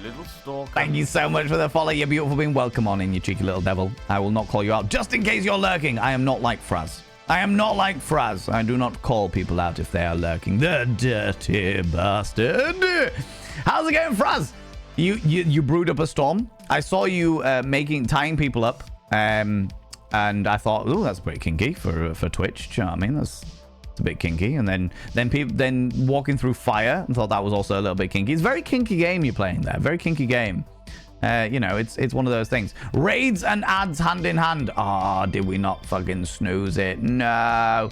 Little stalker. Thank you so much for the follow, you beautiful being. Welcome on in, you cheeky little devil. I will not call you out, just in case you're lurking. I am not like Fraz. I do not call people out if they are lurking. The dirty bastard. How's it going, Fraz? You brewed up a storm. I saw you tying people up. And I thought, oh, that's pretty kinky for Twitch. Do you know what I mean? It's a bit kinky. And then walking through fire, and thought that was also a little bit kinky. It's a very kinky game you're playing there. Very kinky game. You know, it's one of those things. Raids and ads hand in hand. Ah, did we not fucking snooze it? No.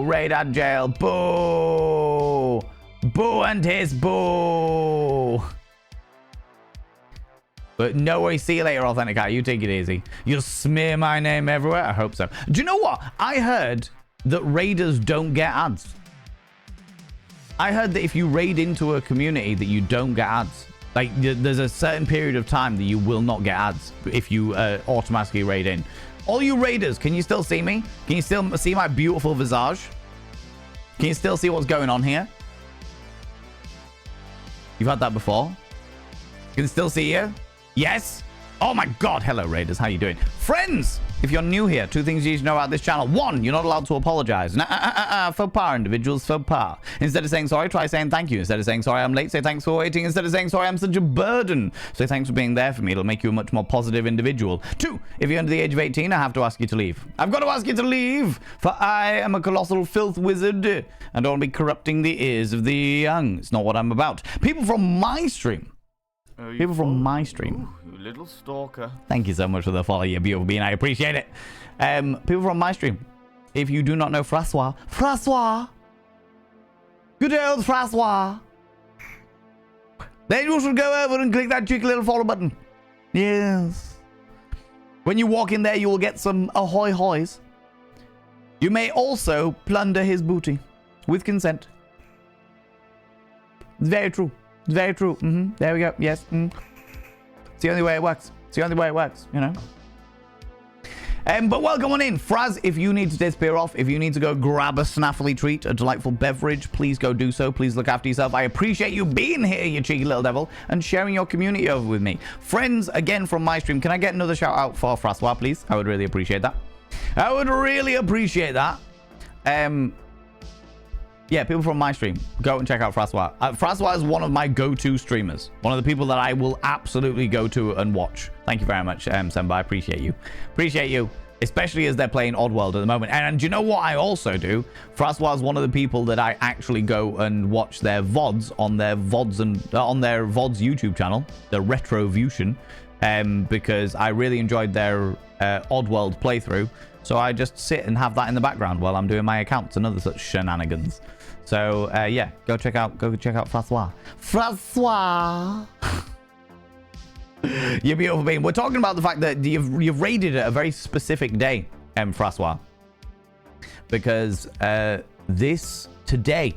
Raid ad jail. Boo. Boo and his boo. But no worries, see you later, Authenticator. You take it easy. You'll smear my name everywhere? I hope so. Do you know what? I heard that raiders don't get ads. I heard that if you raid into a community that you don't get ads. Like, there's a certain period of time that you will not get ads if you automatically raid in. All you raiders, can you still see me? Can you still see my beautiful visage? Can you still see what's going on here? You've had that before? Can you still see you? Yes? Oh my god, hello raiders, how you doing? Friends, if you're new here, 2 things you need to know about this channel. 1, you're not allowed to apologize. Faux pas, individuals, faux pas. Instead of saying sorry, try saying thank you. Instead of saying sorry, I'm late, say thanks for waiting. Instead of saying sorry, I'm such a burden, say thanks for being there for me. It'll make you a much more positive individual. 2, if you're under the age of 18, I have to ask you to leave. I've got to ask you to leave, for I am a colossal filth wizard and don't be corrupting the ears of the young. It's not what I'm about. People from my stream. People from my stream. Ooh, you little stalker. Thank you so much for the follow, you beautiful being. I appreciate it. People from my stream. If you do not know Francois. Good old Francois. Then you should go over and click that cheeky little follow button. Yes. When you walk in there, you will get some ahoy hoys. You may also plunder his booty. With consent. It's very true. Very true. There we go. Yes. It's the only way it works. You know. But welcome on in. Fraz, if you need to disappear off, if you need to go grab a snaffly treat, a delightful beverage, please go do so. Please look after yourself. I appreciate you being here, you cheeky little devil, and sharing your community over with me. Friends, again, from my stream, can I get another shout out for Francois, please? I would really appreciate that. I would really appreciate that. Yeah, people from my stream, go and check out Francois. Francois is one of my go-to streamers. One of the people that I will absolutely go to and watch. Thank you very much, Semba. I appreciate you. Appreciate you, especially as they're playing Oddworld at the moment. And do you know what I also do? Francois is one of the people that I actually go and watch their VODs on their VODs and on their VODs YouTube channel, the Retrovution, because I really enjoyed their Oddworld playthrough. So I just sit and have that in the background while I'm doing my accounts and other such shenanigans. So yeah, go check out Francois. Francois. You beautiful being. We're talking about the fact that you've raided at a very specific day, Francois. Because today,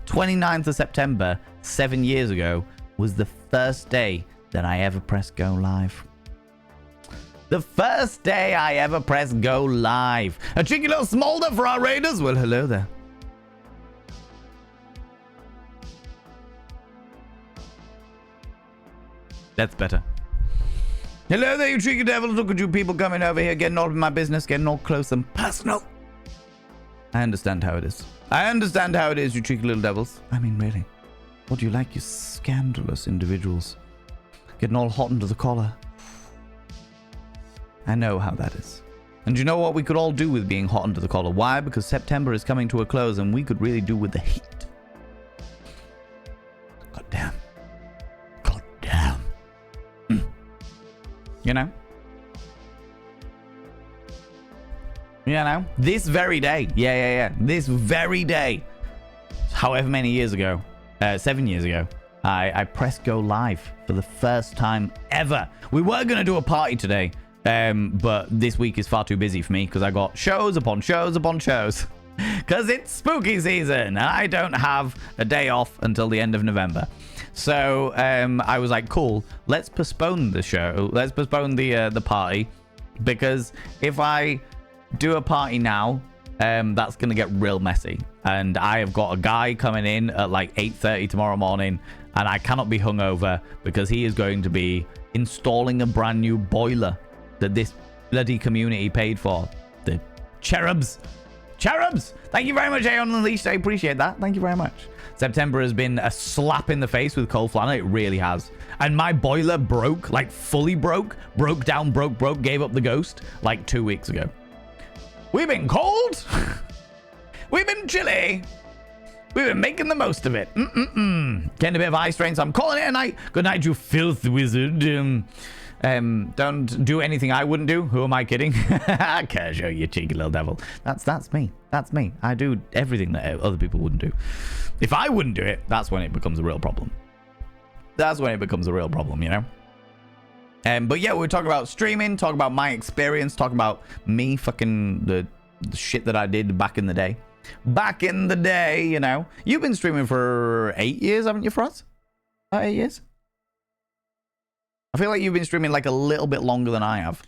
29th of September, 7 years ago, was the first day that I ever pressed go live. The first day I ever pressed go live. A cheeky little smolder for our raiders. Well, hello there. That's better. Hello there, you cheeky devils. Look at you people coming over here, getting all of my business, getting all close and personal. I understand how it is. I understand how it is, you cheeky little devils. I mean, really. What do you like, you scandalous individuals? Getting all hot under the collar. I know how that is. And you know what we could all do with being hot under the collar? Why? Because September is coming to a close and we could really do with the heat. God damn. God damn. You know? You know? This very day. Yeah. This very day. However many years ago. 7 years ago. I pressed go live for the first time ever. We were going to do a party today. But this week is far too busy for me because I got shows upon shows upon shows because it's spooky season and I don't have a day off until the end of November. So I was like, cool, let's postpone the show. Let's postpone the party, because if I do a party now, that's going to get real messy. And I have got a guy coming in at like 8:30 tomorrow morning and I cannot be hungover because he is going to be installing a brand new boiler that this bloody community paid for. The cherubs. Thank you very much, Aeon Unleashed. I appreciate that. Thank you very much. September has been a slap in the face with cold flannel. It really has. And my boiler broke, like fully broke down, broke, gave up the ghost like 2 weeks ago. We've been cold. We've been chilly. We've been making the most of it. Getting a bit of eye strain, so I'm calling it a night. Good night, you filth wizard. Don't do anything I wouldn't do. Who am I kidding? Casual, you cheeky little devil. That's me. That's me. I do everything that other people wouldn't do. If I wouldn't do it, that's when it becomes a real problem. That's when it becomes a real problem, you know? But yeah, we're talking about streaming, talking about my experience, talking about me fucking the shit that I did back in the day. Back in the day, you know. You've been streaming for 8 years, haven't you, Frost? 8 years? I feel like you've been streaming like a little bit longer than I have.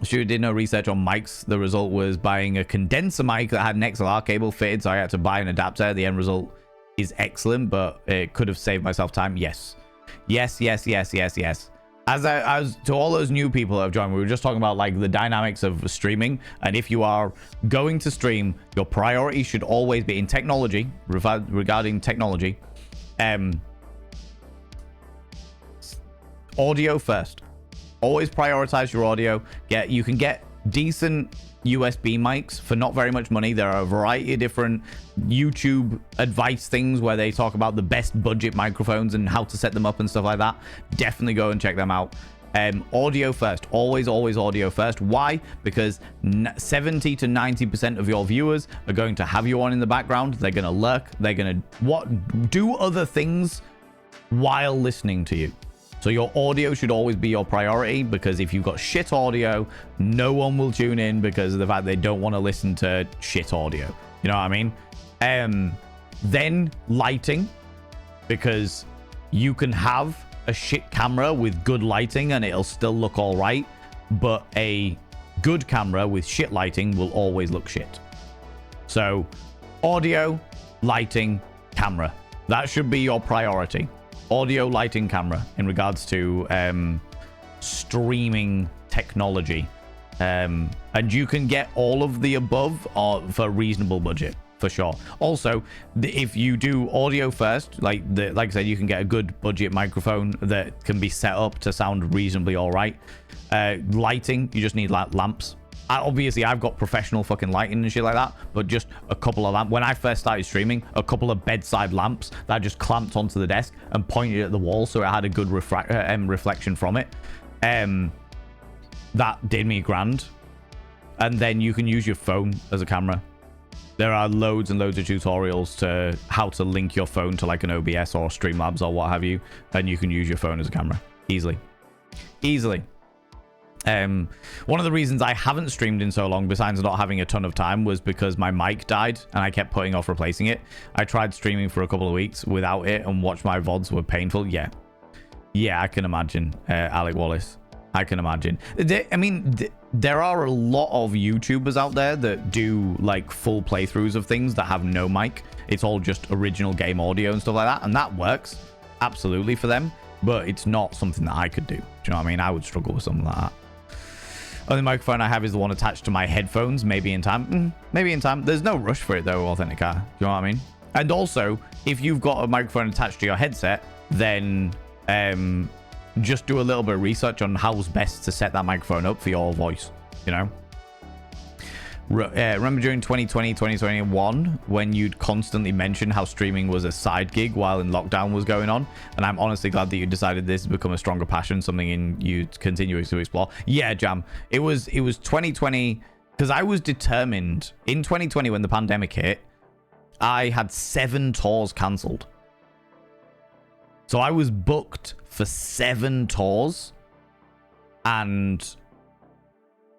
Stu did no research on mics. The result was buying a condenser mic that had an XLR cable fitted, so I had to buy an adapter. The end result is excellent, but it could have saved myself time. Yes. As to all those new people that have joined, we were just talking about like the dynamics of streaming, and if you are going to stream, your priority should always be in technology, regarding technology. Audio first. Always prioritize your audio. You can get decent USB mics for not very much money. There are a variety of different YouTube advice things where they talk about the best budget microphones and how to set them up and stuff like that. Definitely go and check them out. Audio first. Always audio first. Why? Because 70 to 90% of your viewers are going to have you on in the background. They're going to lurk. They're going to do other things while listening to you. So your audio should always be your priority, because if you've got shit audio, no one will tune in because of the fact they don't want to listen to shit audio. You know what I mean? Then lighting, because you can have a shit camera with good lighting and it'll still look all right, but a good camera with shit lighting will always look shit. So audio, lighting, camera. That should be your priority. Audio, lighting, camera in regards to streaming technology. And you can get all of the above for reasonable budget, for sure. Also, if you do audio first, like I said, you can get a good budget microphone that can be set up to sound reasonably all right. Lighting, you just need lamps. Obviously, I've got professional fucking lighting and shit like that, but just a couple of lamps. When I first started streaming, a couple of bedside lamps that I just clamped onto the desk and pointed at the wall so it had a good reflection from it. That did me grand. And then you can use your phone as a camera. There are loads and loads of tutorials to how to link your phone to like an OBS or Streamlabs or what have you, and you can use your phone as a camera easily. One of the reasons I haven't streamed in so long, besides not having a ton of time, was because my mic died and I kept putting off replacing it. I tried streaming for a couple of weeks without it and watched my VODs were painful. Yeah, I can imagine, Alec Wallace. I can imagine. There are a lot of YouTubers out there that do like full playthroughs of things that have no mic. It's all just original game audio and stuff like that, and that works absolutely for them, but it's not something that I could do. Do you know what I mean? I would struggle with something like that. Only microphone I have is the one attached to my headphones. Maybe in time. Maybe in time. There's no rush for it though, Authenticar. Do you know what I mean? And also, if you've got a microphone attached to your headset, then just do a little bit of research on how's best to set that microphone up for your voice, you know? Remember during 2020, 2021, when you'd constantly mention how streaming was a side gig while in lockdown was going on? And I'm honestly glad that you decided this has become a stronger passion, something in you continue to explore. Yeah, Jam. It was 2020, because I was determined. In 2020, when the pandemic hit, I had 7 tours cancelled. So I was booked for 7 tours, and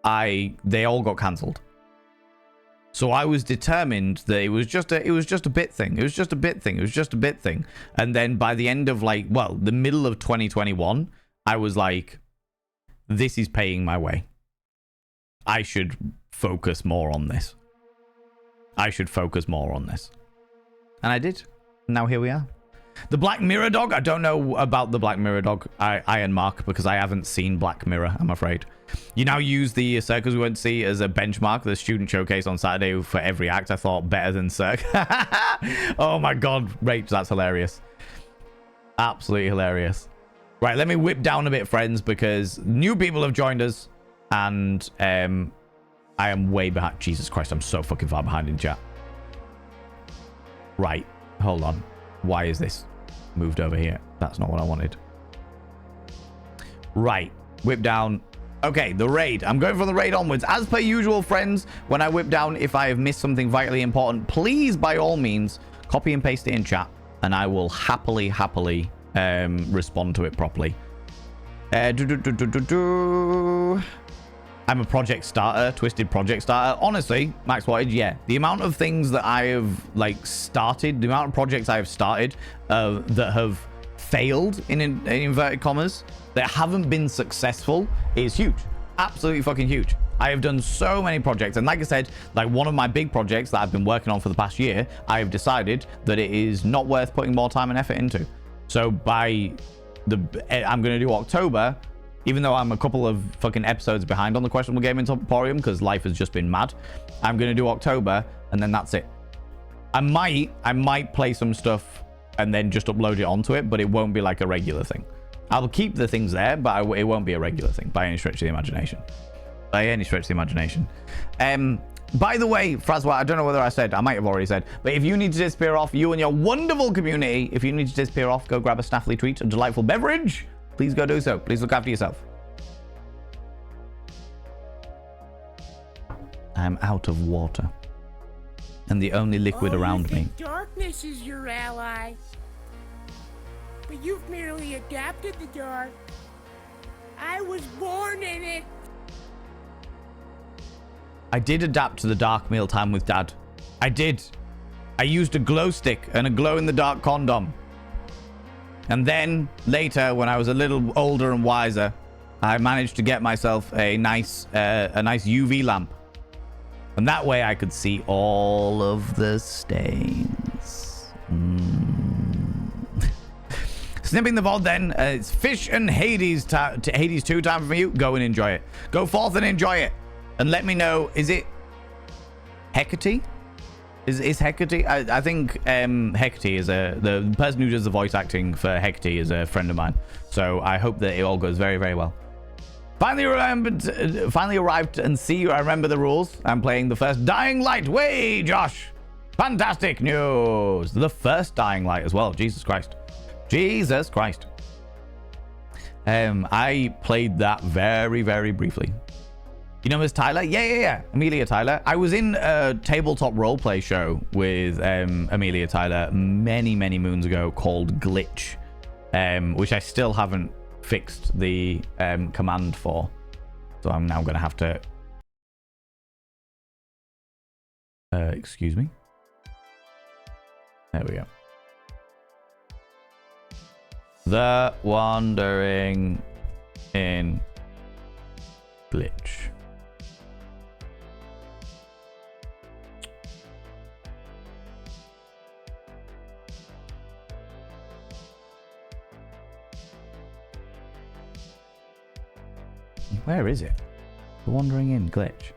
they all got cancelled. So I was determined that it was just a bit thing. It was just a bit thing. And then by the end of the middle of 2021, I was like, this is paying my way. I should focus more on this. And I did. Now here we are. The Black Mirror dog? I don't know about the Black Mirror dog, Iron Mark, because I haven't seen Black Mirror, I'm afraid. You now use the Circus we went to see as a benchmark, the student showcase on Saturday for every act. I thought better than Cirque. Oh my god, Rach, that's hilarious. Absolutely hilarious. Right, let me whip down a bit, friends, because new people have joined us, and I am way behind. Jesus Christ, I'm so fucking far behind in chat. Right, hold on. Why is this moved over here? That's not what I wanted. Right, whip down. Okay, the raid. I'm going from the raid onwards. As per usual, friends, when I whip down, if I have missed something vitally important, please, by all means, copy and paste it in chat, and I will happily respond to it properly. I'm a project starter, twisted project starter. Honestly, Max Wattage, yeah. The amount of things that I have started, the amount of projects I have started that have failed in inverted commas, that haven't been successful, is huge. Absolutely fucking huge. I have done so many projects, and like I said, one of my big projects that I've been working on for the past year, I have decided that it is not worth putting more time and effort into. So I'm going to do October. Even though I'm a couple of fucking episodes behind on the Questionable Gaming Emporium because life has just been mad, I'm going to do October, and then that's it. I might play some stuff and then just upload it onto it, but it won't be like a regular thing. I'll keep the things there, but it won't be a regular thing by any stretch of the imagination. By the way, Francois, I don't know whether I said, I might have already said, but if you need to disappear off, you and your wonderful community, if you need to disappear off, go grab a snaffly treat, a delightful beverage. Please go do so. Please look after yourself. I'm out of water. And the only liquid around me. Darkness is your ally. But you've merely adapted the dark. I was born in it. I did adapt to the dark mealtime with Dad. I did. I used a glow stick and a glow-in-the-dark condom. And then later, when I was a little older and wiser, I managed to get myself a nice UV lamp. And that way I could see all of the stains. Snipping the VOD then. It's Fish and Hades, Hades 2 time for you. Go and enjoy it. Go forth and enjoy it. And let me know, is it Hecate? Is Hecate? I think Hecate is the person who does the voice acting for Hecate is a friend of mine. So I hope that it all goes very, very well. Finally arrived and see you. I remember the rules. I'm playing the first Dying Light. Way, Josh. Fantastic news. The first Dying Light as well. Jesus Christ. Jesus Christ. I played that very, very briefly. You know Miss Tyler? Yeah. Amelia Tyler. I was in a tabletop roleplay show with Amelia Tyler many, many moons ago called Glitch, which I still haven't fixed the command for. So I'm now going to have to... excuse me. There we go. The Wandering in Glitch. Where is it? The Wandering in Glitch.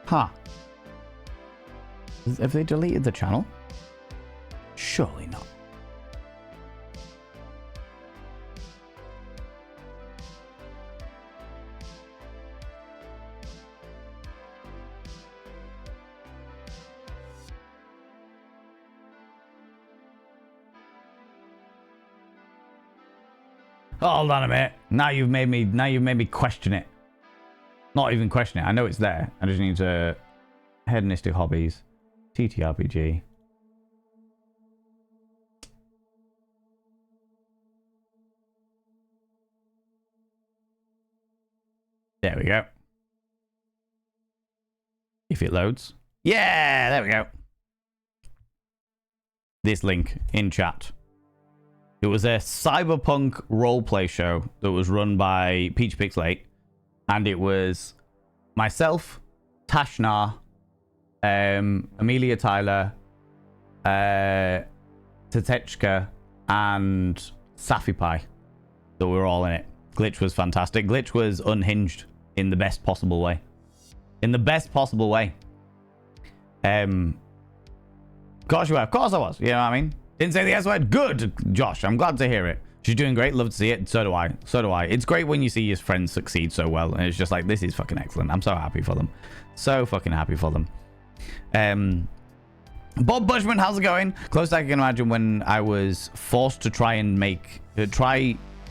Huh. Have they deleted the channel? Surely not. Hold on a minute. Now you've made me question it. Not even question it. I know it's there. I just need to hedonistic hobbies, TTRPG. There we go. If it loads. Yeah, there we go. This link in chat. It was a cyberpunk roleplay show that was run by Peach Pixelate. And it was myself, Tashnar, Amelia Tyler, Tatechka, and Safipai that were all in it. Glitch was fantastic. Glitch was unhinged in the best possible way. In the best possible way. Of course you were. Of course I was. You know what I mean? Didn't say the S word. Good, Josh. I'm glad to hear it. She's doing great. Love to see it. So do I. So do I. It's great when you see your friends succeed so well. And it's just like, this is fucking excellent. I'm so happy for them. So fucking happy for them. Bob Bushman, how's it going? Close I can imagine when I was forced to try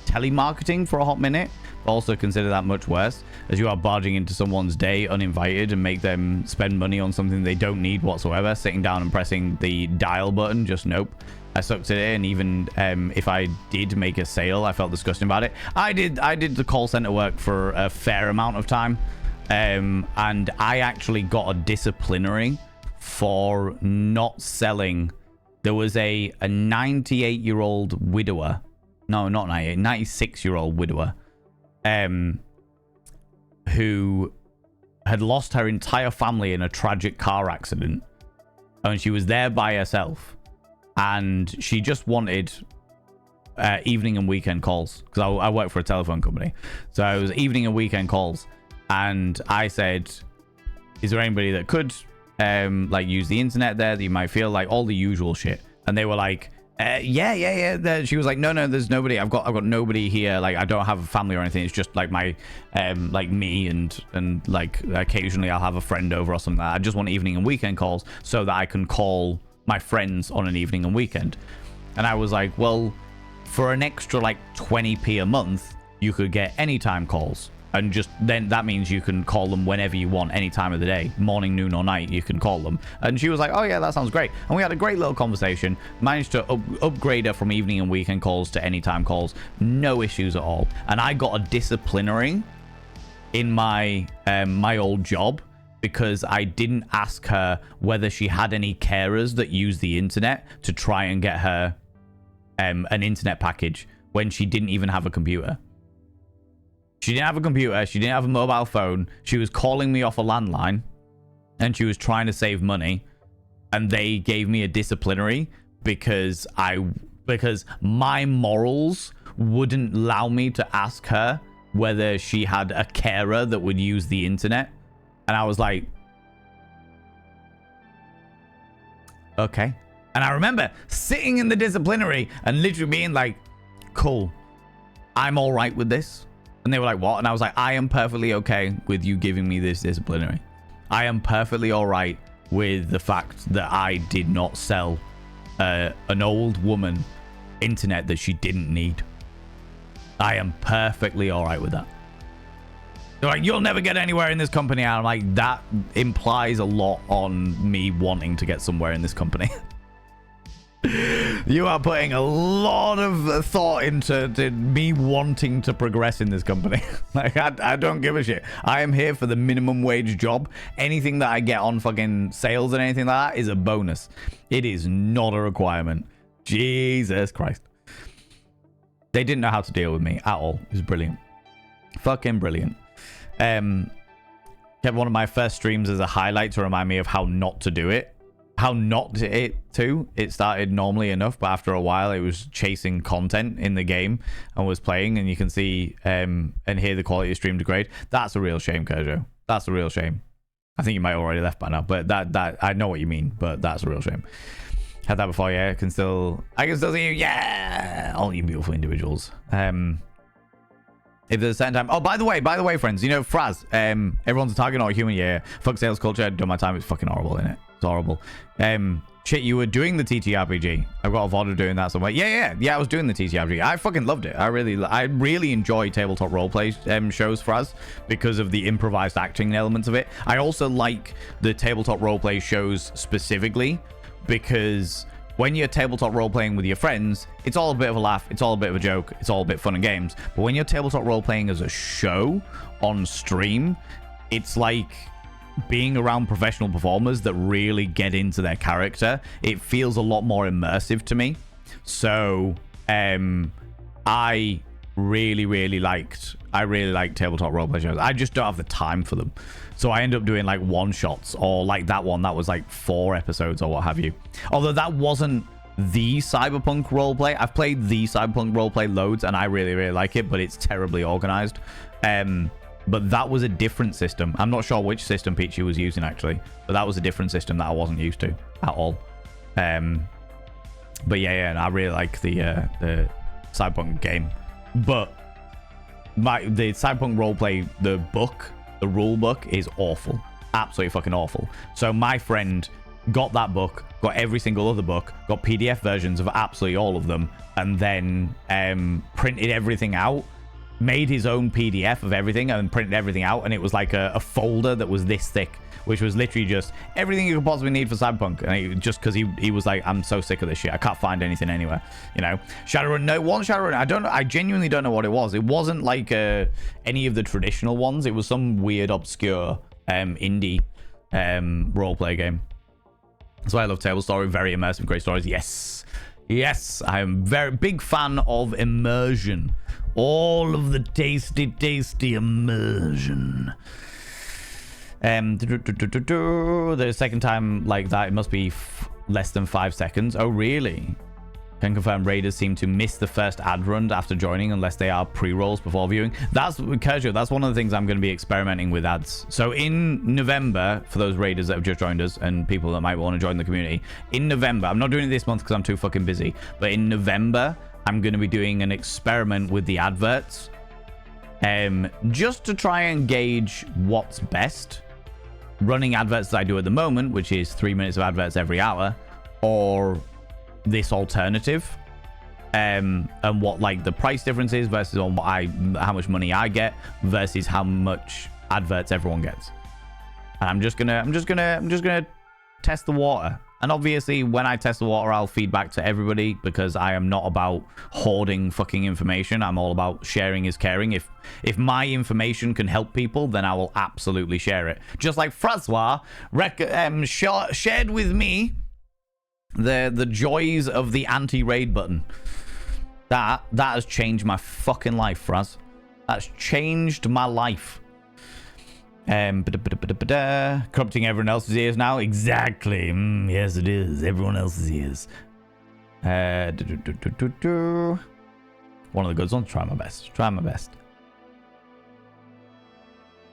telemarketing for a hot minute. But also consider that much worse, as you are barging into someone's day uninvited and make them spend money on something they don't need whatsoever. Sitting down and pressing the dial button, just nope. I sucked at it, and even if I did make a sale, I felt disgusting about it. I did the call center work for a fair amount of time, and I actually got a disciplinary for not selling. There was a 98-year-old widower. No, not 98, 96-year-old widower, who had lost her entire family in a tragic car accident, and she was there by herself. And she just wanted evening and weekend calls, because I work for a telephone company. So it was evening and weekend calls. And I said, is there anybody that could like use the internet there that you might feel like all the usual shit? And they were like, yeah. She was like, no, there's nobody. I've got nobody here. Like, I don't have a family or anything. It's just like my like me and like occasionally I'll have a friend over or something. I just want evening and weekend calls so that I can call my friends on an evening and weekend. And I was like, well, for an extra like 20p a month, you could get anytime calls. And just then that means you can call them whenever you want, any time of the day, morning, noon, or night, you can call them. And she was like, oh yeah, that sounds great. And we had a great little conversation, managed to upgrade her from evening and weekend calls to anytime calls. No issues at all. And I got a disciplinary in my my old job because I didn't ask her whether she had any carers that use the internet to try and get her an internet package when she didn't even have a computer. She didn't have a computer. She didn't have a mobile phone. She was calling me off a landline and she was trying to save money. And they gave me a disciplinary because my morals wouldn't allow me to ask her whether she had a carer that would use the internet. And I was like, okay. And I remember sitting in the disciplinary and literally being like, cool, I'm all right with this. And they were like, what? And I was like, I am perfectly okay with you giving me this disciplinary. I am perfectly all right with the fact that I did not sell an old woman internet that she didn't need. I am perfectly all right with that. They're like, you'll never get anywhere in this company. And I'm like, that implies a lot on me wanting to get somewhere in this company. You are putting a lot of thought into me wanting to progress in this company. Like, I don't give a shit. I am here for the minimum wage job. Anything that I get on fucking sales and anything like that is a bonus. It is not a requirement. Jesus Christ. They didn't know how to deal with me at all. It was brilliant. Fucking brilliant. Kept one of my first streams as a highlight to remind me of how not to do it. How not to. It started normally enough, but after a while it was chasing content in the game and was playing, and you can see and hear the quality of stream degrade. That's a real shame, Kojo. That's a real shame. I think you might have already left by now, but that I know what you mean, but that's a real shame. Had that before, yeah. I can still see you, yeah. All you beautiful individuals. If there's a certain time. Oh, by the way, friends, you know, Fraz, everyone's a target, not a human. Yeah. Fuck sales culture. I've done my time. It's fucking horrible, isn't it? It's horrible. Shit, you were doing the TTRPG. I've got a VOD of doing that somewhere. Yeah, I was doing the TTRPG. I fucking loved it. I really enjoy tabletop roleplay shows, Fraz, because of the improvised acting elements of it. I also like the tabletop roleplay shows specifically because when you're tabletop role-playing with your friends, it's all a bit of a laugh, it's all a bit of a joke, it's all a bit fun and games. But when you're tabletop role-playing as a show on stream, it's like being around professional performers that really get into their character. It feels a lot more immersive to me. So, I really liked tabletop roleplay shows. I just don't have the time for them. So I end up doing like one-shots, or like that one that was like 4 episodes or what have you. Although that wasn't the Cyberpunk roleplay. I've played the Cyberpunk roleplay loads and I really like it, but it's terribly organized. But that was a different system. I'm not sure which system Peachy was using actually, but that was a different system that I wasn't used to at all. But yeah, and I really like the Cyberpunk game. But the Cyberpunk roleplay, the rule book is awful. Absolutely fucking awful. So my friend got that book, got every single other book, got PDF versions of absolutely all of them, and then printed everything out, made his own PDF of everything, and printed everything out, and it was like a folder that was this thick, which was literally just everything you could possibly need for Cyberpunk. And just because he was like, I'm so sick of this shit, I can't find anything anywhere, you know. Shadowrun, no, one Shadowrun, I genuinely don't know what it was. It wasn't like any of the traditional ones. It was some weird obscure indie roleplay game. That's why I love Table Story. Very immersive, great stories. Yes, I am very big fan of immersion. All of the tasty immersion. The second time like that, it must be less than 5 seconds. Oh, really? Can confirm raiders seem to miss the first ad run after joining unless they are pre-rolls before viewing. That's casual. That's one of the things I'm going to be experimenting with ads. So in November, for those raiders that have just joined us and people that might want to join the community, in November, I'm not doing it this month because I'm too fucking busy, but in November, I'm going to be doing an experiment with the adverts, just to try and gauge what's best. Running adverts that I do at the moment, which is 3 minutes of adverts every hour, or this alternative. and what like the price difference is versus on how much money I get versus how much adverts everyone gets. And I'm just gonna test the water. And obviously, when I test the water, I'll feed back to everybody because I am not about hoarding fucking information. I'm all about sharing is caring. If my information can help people, then I will absolutely share it. Just like Francois shared with me the joys of the anti-raid button. That has changed my fucking life, Fraz. That's changed my life. Corrupting everyone else's ears now. Exactly. Yes, it is. Everyone else's ears. One of the good ones. Try my best. Try my best.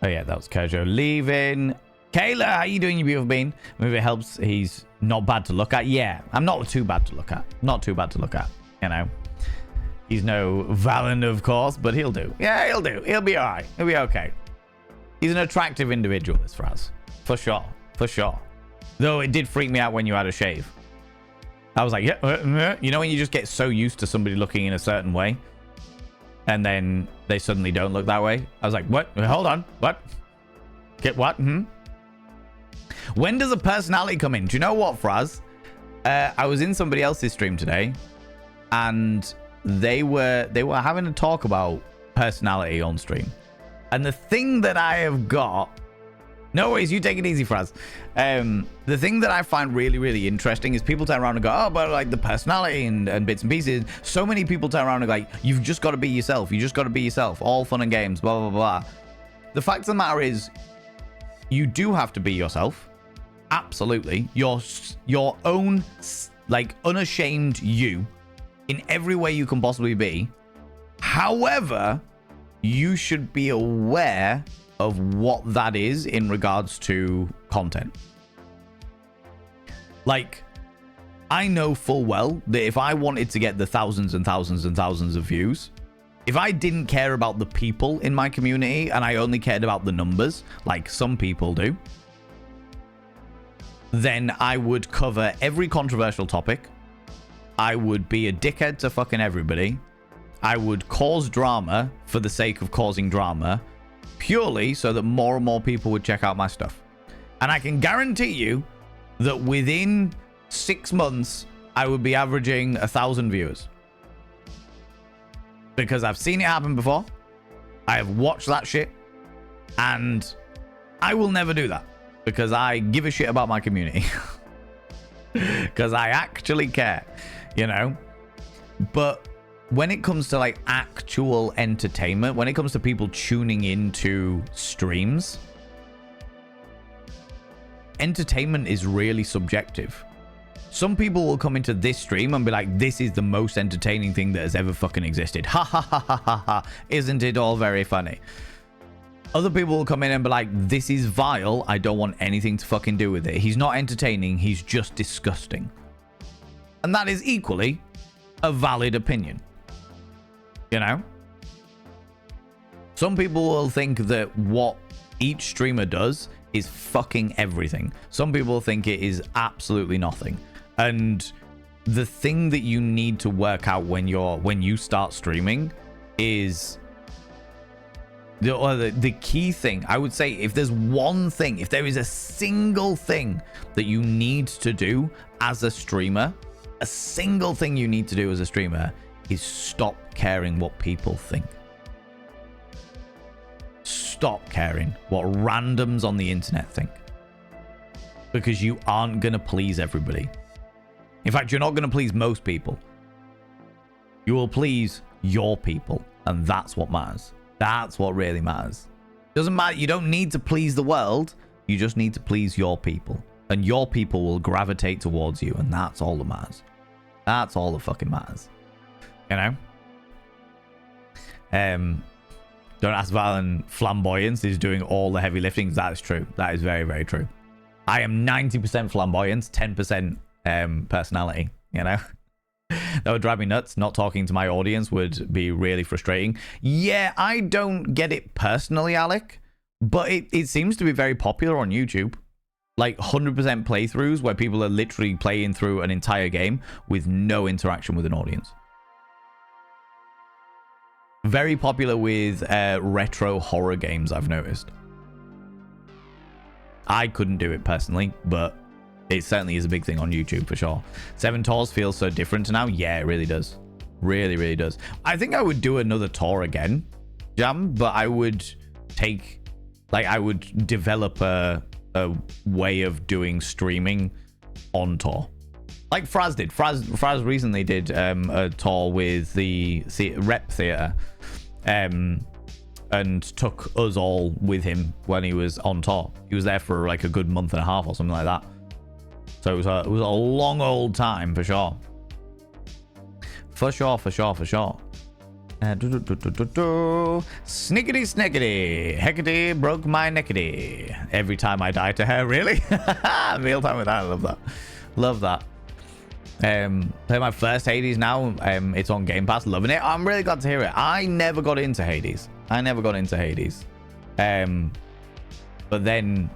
Oh yeah, that was Kojo leaving. Kayla, how you doing, you beautiful bean? Maybe it helps. He's not bad to look at. Yeah, I'm not too bad to look at. Not too bad to look at. You know. He's no Valen, of course, but he'll do. Yeah, he'll do. He'll be alright. He'll be okay. He's an attractive individual, this Fraz. For sure. For sure. Though it did freak me out when you had a shave. I was like, yeah. You know when you just get so used to somebody looking in a certain way? And then they suddenly don't look that way? I was like, what? Hold on. What? Get what? When does a personality come in? Do you know what, Fraz? I was in somebody else's stream today. And they were having a talk about personality on stream. And the thing that I have got... No worries, you take it easy, Fraz. The thing that I find really, really interesting is people turn around and go, oh, but like the personality and bits and pieces. So many people turn around and go, like, you've just got to be yourself. You just got to be yourself. All fun and games, blah, blah, blah. The fact of the matter is, you do have to be yourself. Absolutely. Your own, like, unashamed you in every way you can possibly be. However... you should be aware of what that is in regards to content. Like, I know full well that if I wanted to get the thousands and thousands and thousands of views, if I didn't care about the people in my community and I only cared about the numbers, like some people do, then I would cover every controversial topic. I would be a dickhead to fucking everybody. I would cause drama for the sake of causing drama, purely so that more and more people would check out my stuff. And I can guarantee you that within 6 months, I would be averaging 1,000 viewers. Because I've seen it happen before. I have watched that shit. And I will never do that. Because I give a shit about my community. Because I actually care, you know? But... when it comes to like actual entertainment, when it comes to people tuning into streams, entertainment is really subjective. Some people will come into this stream and be like, this is the most entertaining thing that has ever fucking existed. Ha ha ha ha ha ha. Isn't it all very funny? Other people will come in and be like, this is vile. I don't want anything to fucking do with it. He's not entertaining. He's just disgusting. And that is equally a valid opinion. You know? Some people will think that what each streamer does is fucking everything. Some people think it is absolutely nothing. And the thing that you need to work out when you start streaming is the key thing. I would say if there's one thing, if there is a single thing that you need to do as a streamer, a single thing you need to do as a streamer is stop caring what people think. Stop caring what randoms on the internet think. Because you aren't going to please everybody. In fact, you're not going to please most people. You will please your people. And that's what matters. That's what really matters. Doesn't matter. You don't need to please the world. You just need to please your people. And your people will gravitate towards you. And that's all that matters. That's all that fucking matters. You know? Don't ask Valen. Flamboyance is doing all the heavy lifting. That is true. That is very, very true. I am 90% flamboyance, 10% personality, you know? That would drive me nuts. Not talking to my audience would be really frustrating. Yeah, I don't get it personally, Alec, but it seems to be very popular on YouTube. Like 100% playthroughs where people are literally playing through an entire game with no interaction with an audience. Very popular with retro horror games, I've noticed. I couldn't do it personally, but it certainly is a big thing on YouTube for sure. 7 tours feels so different now. Yeah, it really does. Really, really does. I think I would do another tour again, Jam, but I would take, like, I would develop a way of doing streaming on tour. Like Fraz did. Fraz recently did a tour with the Rep Theatre and took us all with him when he was on tour. He was there for like a good month and a half or something like that. So it was a long old time for sure. For sure. Snickety snickety. Hecate broke my neckety. Every time I die to her, really? Real time with that. I love that. Love that. Play my first Hades now. It's on Game Pass. Loving it. I'm really glad to hear it. I never got into Hades. But then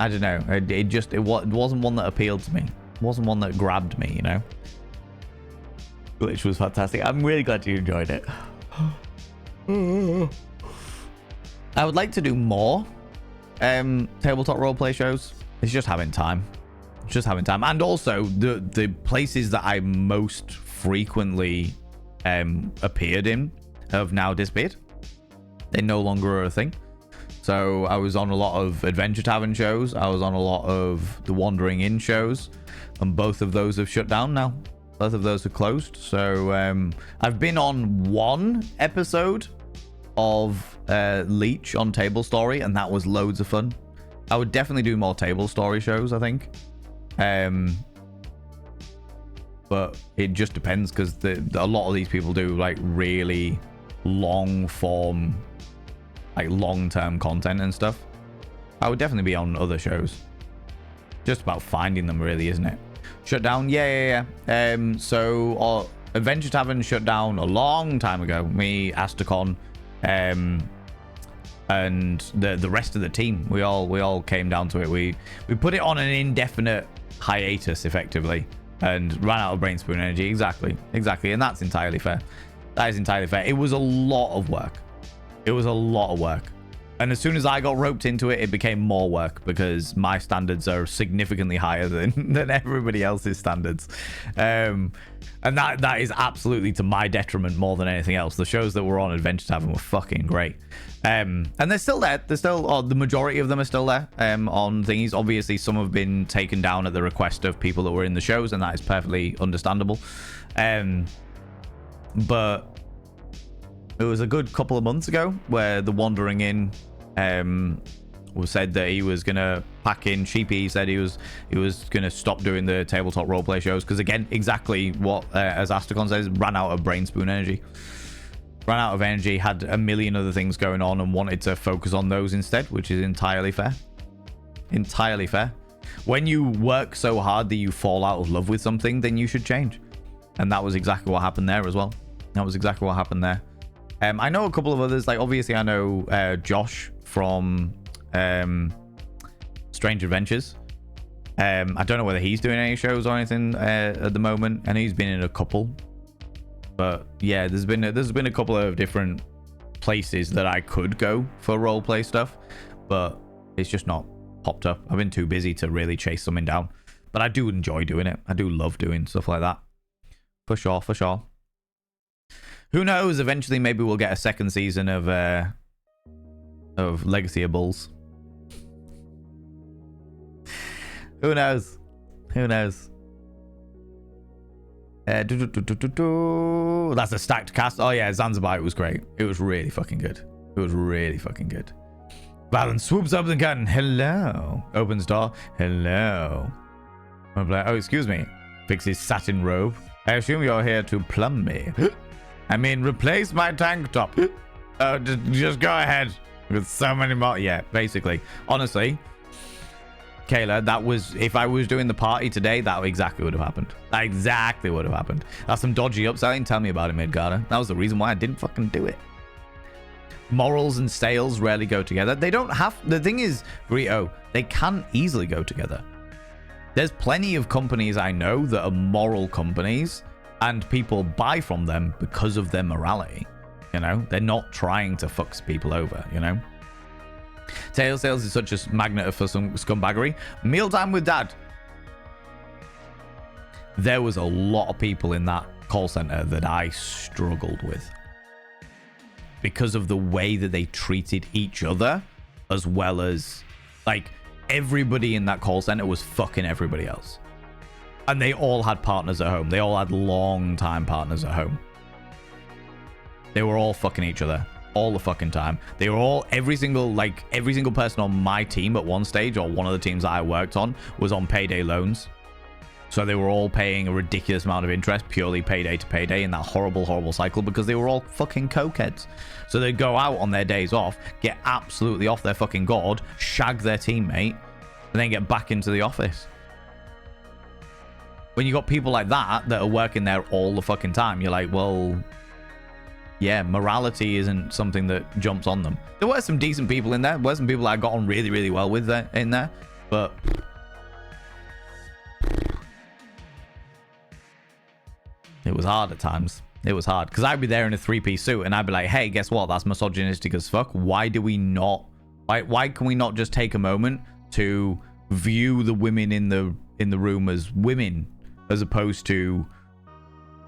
I don't know. It wasn't one that appealed to me. It wasn't one that grabbed me, you know. Which was fantastic. I'm really glad you enjoyed it. I would like to do more tabletop roleplay shows. It's just having time. And also the places that I most frequently appeared in have now disappeared. They no longer are a thing. So I was on a lot of Adventure Tavern shows. I was on a lot of the Wandering Inn shows, and both of those have shut down now. Both of those are closed. So I've been on one episode of Leech on Table Story, and that was loads of fun. I would definitely do more Table Story shows, I think. But it just depends, because a lot of these people do like really long form, like long-term content and stuff. I would definitely be on other shows. Just about finding them, really, isn't it? Shut down? Yeah. So Adventure Tavern shut down a long time ago. Me, Astacon, and the rest of the team. We all came down to it. We put it on an indefinite hiatus, effectively, and ran out of brain spoon energy. Exactly. And that's entirely fair. That is entirely fair. It was a lot of work. And as soon as I got roped into it, it became more work, because my standards are significantly higher than everybody else's standards. And that is absolutely to my detriment more than anything else. The shows that were on Adventure Tavern were fucking great. And they're still there. The majority of them are still there on thingies. Obviously, some have been taken down at the request of people that were in the shows, and that is perfectly understandable. But it was a good couple of months ago where the Wandering Inn said that he was gonna pack in. Sheepy said he was gonna stop doing the tabletop roleplay shows, because again, exactly what as Astacon says, ran out of brain spoon energy. Had a million other things going on and wanted to focus on those instead, which is entirely fair. When you work so hard that you fall out of love with something, then you should change. And that was exactly what happened there as well. I know a couple of others, like obviously I know Josh from Strange Adventures. I don't know whether he's doing any shows or anything at the moment, and he's been in a couple. But yeah, there's been a couple of different places that I could go for roleplay stuff, but it's just not popped up. I've been too busy to really chase something down. But I do enjoy doing it. I do love doing stuff like that. For sure. Who knows? Eventually, maybe we'll get a second season of Legacy of Bulls. Who knows? That's a stacked cast. Oh yeah, Zanzibar. It was great. It was really fucking good. Valen swoops up the gun. Hello. Opens door. Hello. Oh, excuse me. Fixes satin robe. I assume you're here to plumb me. I mean, replace my tank top. Just go ahead. With so many more. Yeah, basically. Honestly, Kayla, that was, if I was doing the party today, that exactly would have happened. That's some dodgy upselling. Tell me about it, Midgarder. That was the reason why I didn't fucking do it. Morals and sales rarely go together. They don't have... The thing is, Rito, they can easily go together. There's plenty of companies I know that are moral companies, and people buy from them because of their morality. You know, they're not trying to fuck people over, you know. Tail sales is such a magnet for some scumbaggery. Mealtime with Dad. There was a lot of people in that call center that I struggled with because of the way that they treated each other, as well as, like, everybody in that call center was fucking everybody else. And they all had partners at home. They all had long-time partners at home. They were all fucking each other all the fucking time. They were all, every single person on my team at one stage, or one of the teams that I worked on, was on payday loans. So they were all paying a ridiculous amount of interest, purely payday to payday, in that horrible, horrible cycle, because they were all fucking cokeheads. So they'd go out on their days off, get absolutely off their fucking gourd, shag their teammate, and then get back into the office. When you got people like that are working there all the fucking time, you're like, well, yeah, morality isn't something that jumps on them. There were some decent people in there. There were some people that I got on really, really well with in there, but it was hard at times. It was hard because I'd be there in a three-piece suit and I'd be like, hey, guess what? That's misogynistic as fuck. Why do we not? Why can we not just take a moment to view the women in the room as women, as opposed to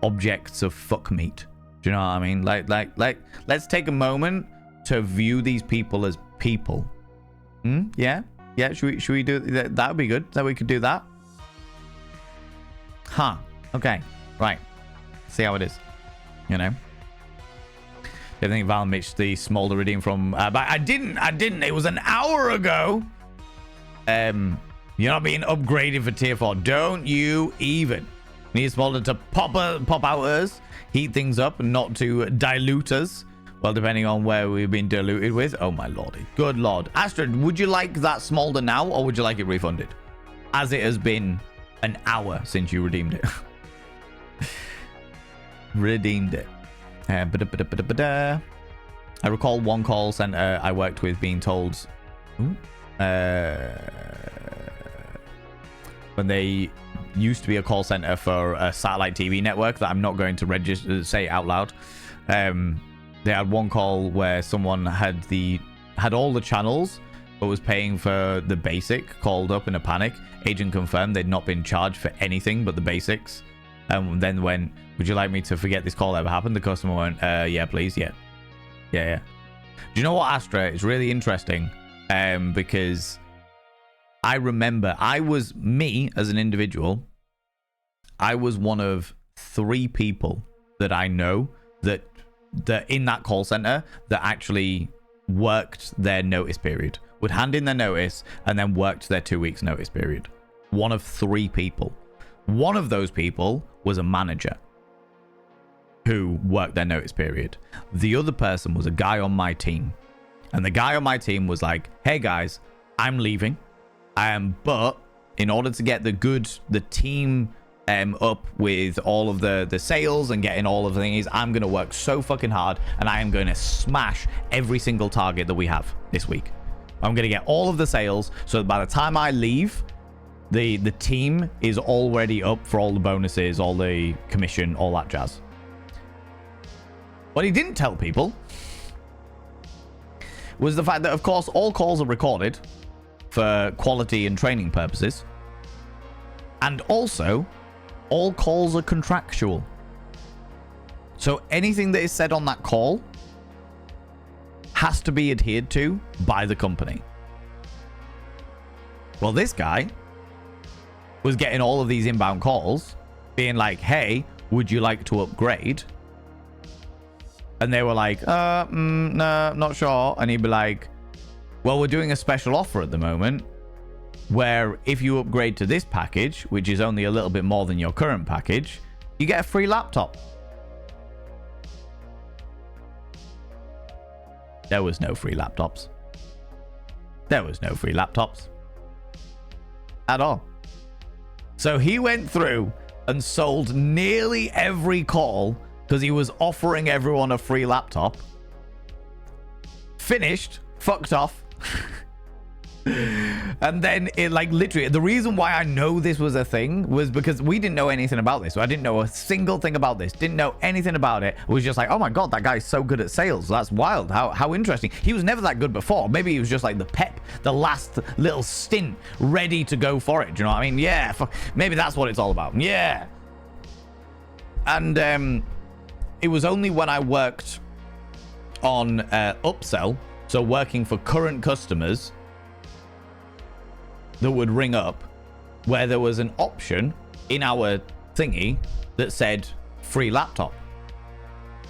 objects of fuck meat? Do you know what I mean? Like, let's take a moment to view these people as people. Yeah. Should we do that? That would be good. That we could do that. Huh. Okay. Right. See how it is. You know. I think Val missed the smolder redeem from. But I didn't. It was an hour ago. You're not being upgraded for tier 4. Don't you even. Need smolder to pop out us, heat things up, and not to dilute us. Well, depending on where we've been diluted with. Oh my lordy. Good lord. Astrid, would you like that smolder now, or would you like it refunded? As it has been an hour since you redeemed it. Redeemed it. I recall one call center I worked with being told when they used to be a call center for a satellite TV network that I'm not going to say out loud. They had one call where someone had all the channels but was paying for the basic, called up in a panic. Agent confirmed they'd not been charged for anything but the basics. And then went, would you like me to forget this call ever happened? The customer went, yeah, please. Yeah. Do you know what, Astra? It's really interesting because I remember me as an individual, I was one of 3 people that I know that in that call center that actually worked their notice period, would hand in their notice and then worked their 2 weeks notice period. One of 3 people. One of those people was a manager who worked their notice period. The other person was a guy on my team. And the guy on my team was like, hey guys, I'm leaving. But in order to get the team up with all of the sales and getting all of the things, I'm going to work so fucking hard and I am going to smash every single target that we have this week. I'm going to get all of the sales so that by the time I leave, the team is already up for all the bonuses, all the commission, all that jazz. What he didn't tell people was the fact that, of course, all calls are recorded for quality and training purposes. And also, all calls are contractual. So anything that is said on that call has to be adhered to by the company. Well, this guy was getting all of these inbound calls being like, hey, would you like to upgrade? And they were like, no, not sure. And he'd be like, well, we're doing a special offer at the moment where if you upgrade to this package, which is only a little bit more than your current package, you get a free laptop. There was no free laptops. There was no free laptops at all. So he went through and sold nearly every call because he was offering everyone a free laptop. Finished, fucked off, And then it like literally, the reason why I know this was a thing was because we didn't know anything about this. So I didn't know a single thing about this. Didn't know anything about it. It was just like, oh my God, that guy's so good at sales. That's wild. How interesting. He was never that good before. Maybe he was just like the pep, the last little stint ready to go for it. Do you know what I mean? Yeah. Fuck. Maybe that's what it's all about. Yeah. And it was only when I worked on upsell, so working for current customers, that would ring up where there was an option in our thingy that said free laptop,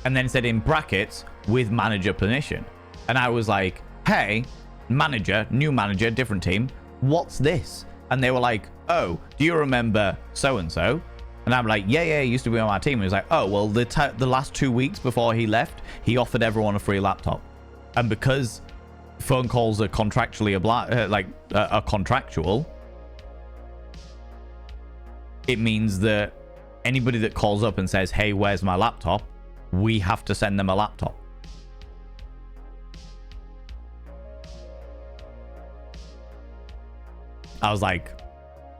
and then said in brackets with manager permission. And I was like, hey, manager, new manager, different team, what's this? And they were like, oh, do you remember so and so? And I'm like, yeah, he used to be on my team. And he was like, oh, well, the last 2 weeks before he left, he offered everyone a free laptop. And because phone calls are contractually are contractual, it means that anybody that calls up and says, hey, where's my laptop, we have to send them a laptop. I was like,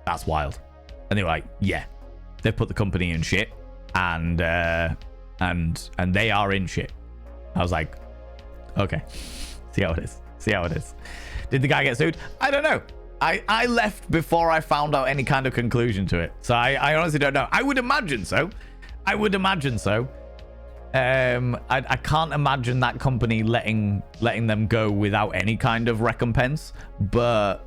that's wild. And they were like, yeah, they've put the company in shit, and they are in shit. I was like, okay, see how it is. Did the guy get sued? I don't know. I left before I found out any kind of conclusion to it. So I honestly don't know. I would imagine so. I can't imagine that company letting them go without any kind of recompense. But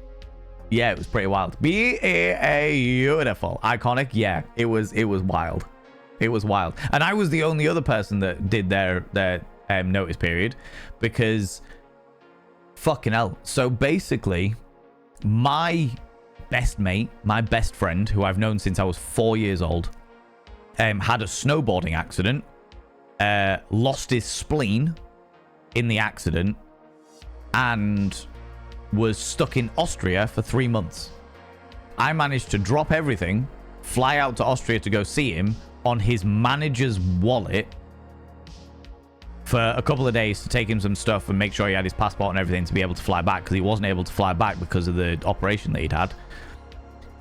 yeah, it was pretty wild. Beautiful. Iconic. Yeah, it was wild. It was wild. And I was the only other person that did their notice period, because fucking hell. So basically, my best mate, my best friend, who I've known since I was 4 years old, had a snowboarding accident, lost his spleen in the accident, and was stuck in Austria for 3 months. I managed to drop everything, fly out to Austria to go see him on his manager's wallet for a couple of days to take him some stuff and make sure he had his passport and everything to be able to fly back, because he wasn't able to fly back because of the operation that he'd had.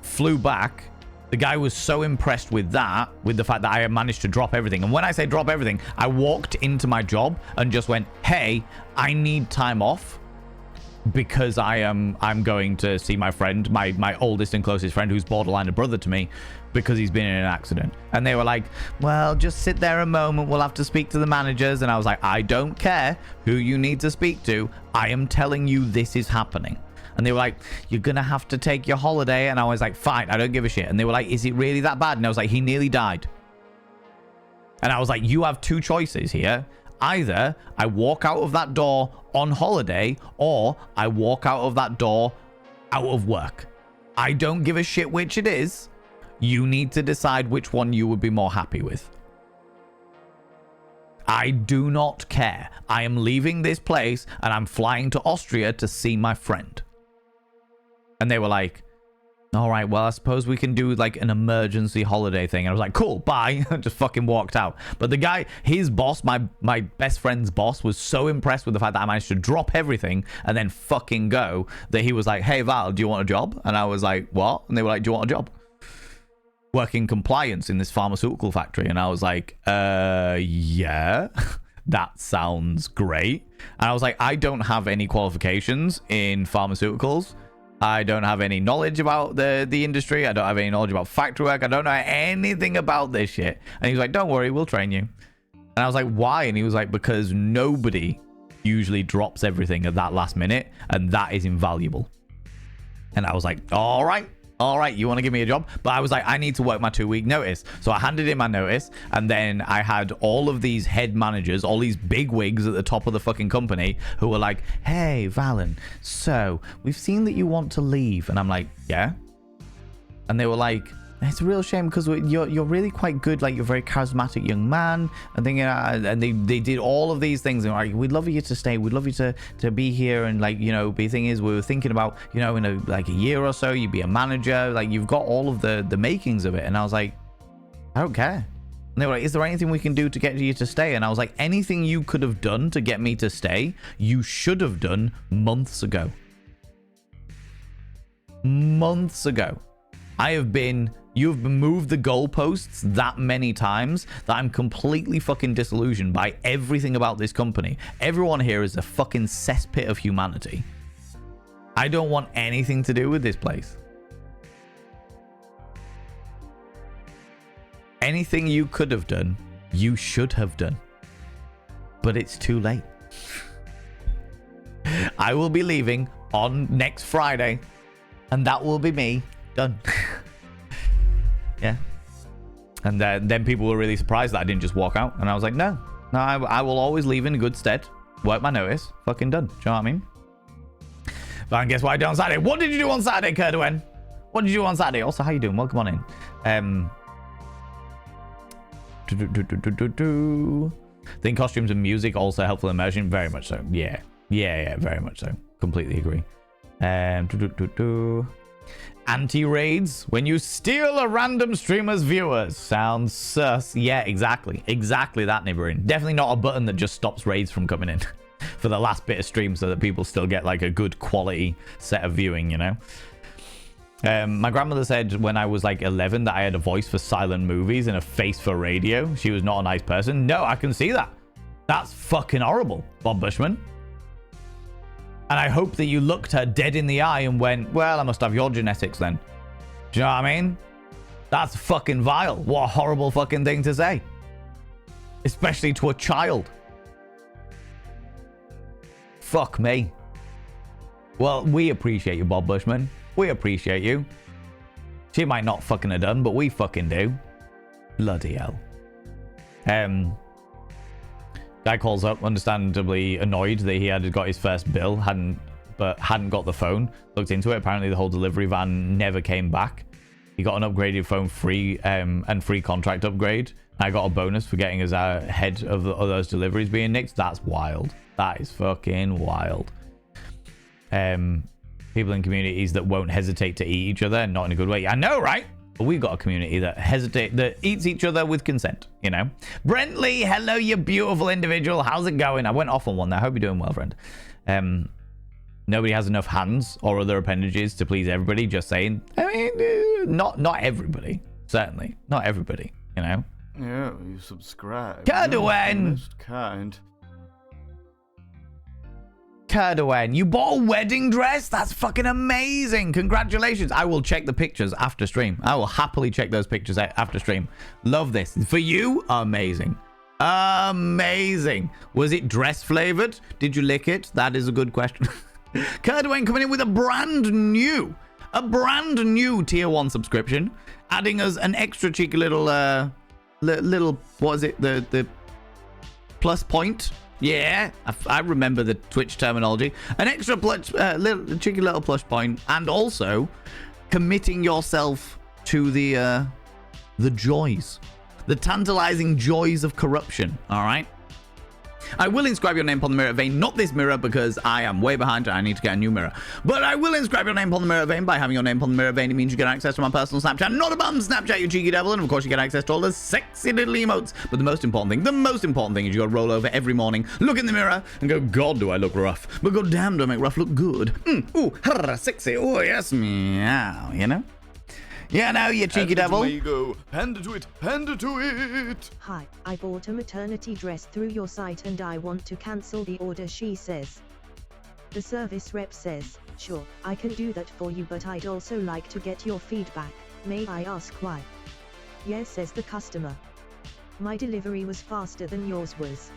Flew back. The guy was so impressed with that, with the fact that I had managed to drop everything. And when I say drop everything, I walked into my job and just went, hey, I need time off, because I'm going to see my friend, my oldest and closest friend, who's borderline a brother to me, because he's been in an accident. And they were like, well, just sit there a moment, we'll have to speak to the managers. And I was like, I don't care who you need to speak to, I am telling you this is happening. And they were like, you're gonna have to take your holiday. And I was like, fine, I don't give a shit. And they were like, is it really that bad? And I was like, he nearly died. And I was like, you have two choices here. Either I walk out of that door on holiday, or I walk out of that door out of work. I don't give a shit which it is. You need to decide which one you would be more happy with. I do not care. I am leaving this place and I'm flying to Austria to see my friend. And they were like, all right, well, I suppose we can do like an emergency holiday thing. And I was like, cool, bye. Just fucking walked out. But the guy, his boss, my best friend's boss, was so impressed with the fact that I managed to drop everything and then fucking go, that he was like, hey, Val, do you want a job? And I was like, what? And they were like, do you want a job? Working compliance in this pharmaceutical factory. And I was like, yeah, that sounds great. And I was like, I don't have any qualifications in pharmaceuticals. I don't have any knowledge about the industry. I don't have any knowledge about factory work. I don't know anything about this shit. And he was like, don't worry, we'll train you. And I was like, why? And he was like, because nobody usually drops everything at that last minute, and that is invaluable. And I was like, all right, you want to give me a job? But I was like, I need to work my 2-week notice. So I handed in my notice, and then I had all of these head managers, all these big wigs at the top of the fucking company, who were like, hey, Valen, so we've seen that you want to leave. And I'm like, yeah. And they were like, it's a real shame, because you're really quite good, like you're a very charismatic young man, and then, and they did all of these things, and like, we'd love you to stay, we'd love you to be here, and like, you know, the thing is, we were thinking about, you know, in a year or so you'd be a manager, like you've got all of the makings of it. And I was like, I don't care. And they were like, is there anything we can do to get you to stay? And I was like, anything you could have done to get me to stay, you should have done months ago. months ago. You've moved the goalposts that many times that I'm completely fucking disillusioned by everything about this company. Everyone here is a fucking cesspit of humanity. I don't want anything to do with this place. Anything you could have done, you should have done. But it's too late. I will be leaving on next Friday, and that will be me done. Yeah. And then people were really surprised that I didn't just walk out. And I was like, no, I will always leave in good stead. Work my notice. Fucking done. Do you know what I mean? But I guess what I did on Saturday. What did you do on Saturday, Kurdowen? What did you do on Saturday? Also, how you doing? Welcome on in. Think costumes and music also helpful immersion. Very much so. Yeah, very much so. Completely agree. Anti-raids when you steal a random streamer's viewers. Sounds sus. Yeah, exactly that, Nibberin. Definitely not a button that just stops raids from coming in for the last bit of stream so that people still get like a good quality set of viewing, you know. My grandmother said when I was like 11 that I had a voice for silent movies and a face for radio. She was not a nice person. No, I can see that. That's fucking horrible, Bob Bushman. And I hope that you looked her dead in the eye and went, well, I must have your genetics then. Do you know what I mean? That's fucking vile. What a horrible fucking thing to say. Especially to a child. Fuck me. Well, we appreciate you, Bob Bushman. We appreciate you. She might not fucking have done, but we fucking do. Bloody hell. Guy calls up, understandably annoyed that he had got his first bill, hadn't got the phone. Looked into it. Apparently, the whole delivery van never came back. He got an upgraded phone free and free contract upgrade. I got a bonus for getting us ahead of those deliveries being nicked. That's wild. That is fucking wild. People in communities that won't hesitate to eat each other, not in a good way. I know, right? But we've got a community that eats each other with consent, you know. Brentley, hello, you beautiful individual. How's it going? I went off on one there. I hope you're doing well, friend. Nobody has enough hands or other appendages to please everybody. Just saying. I mean, not everybody. Certainly, not everybody. You know. Yeah, you subscribe. Kurdowen! Most kind. Kurdowen, you bought a wedding dress? That's fucking amazing. Congratulations. I will check the pictures after stream. I will happily check those pictures out after stream. Love this. For you, amazing. Amazing. Was it dress flavored? Did you lick it? That is a good question. Kurdowen coming in with a brand new tier 1 subscription, adding us an extra cheeky little what is it, the plus point. Yeah, I remember the Twitch terminology. An extra cheeky little plus point, and also committing yourself to the joys, the tantalizing joys of corruption. All right. I will inscribe your name upon the mirror vein, not this mirror because I am way behind and I need to get a new mirror. But I will inscribe your name upon the mirror vein. By having your name upon the mirror vein, it means you get access to my personal Snapchat. Not a bum Snapchat, you cheeky devil. And of course, you get access to all the sexy little emotes. But the most important thing is you got to roll over every morning, look in the mirror, and go, God, do I look rough? But god damn, do I make rough look good? Ooh, sexy. Oh, yes, meow, you know? Yeah, now you cheeky devil. There you go. Hand to it. Hand to it. Hi, I bought a maternity dress through your site and I want to cancel the order, she says. The service rep says, sure, I can do that for you, but I'd also like to get your feedback. May I ask why? Yes, says the customer. My delivery was faster than yours was.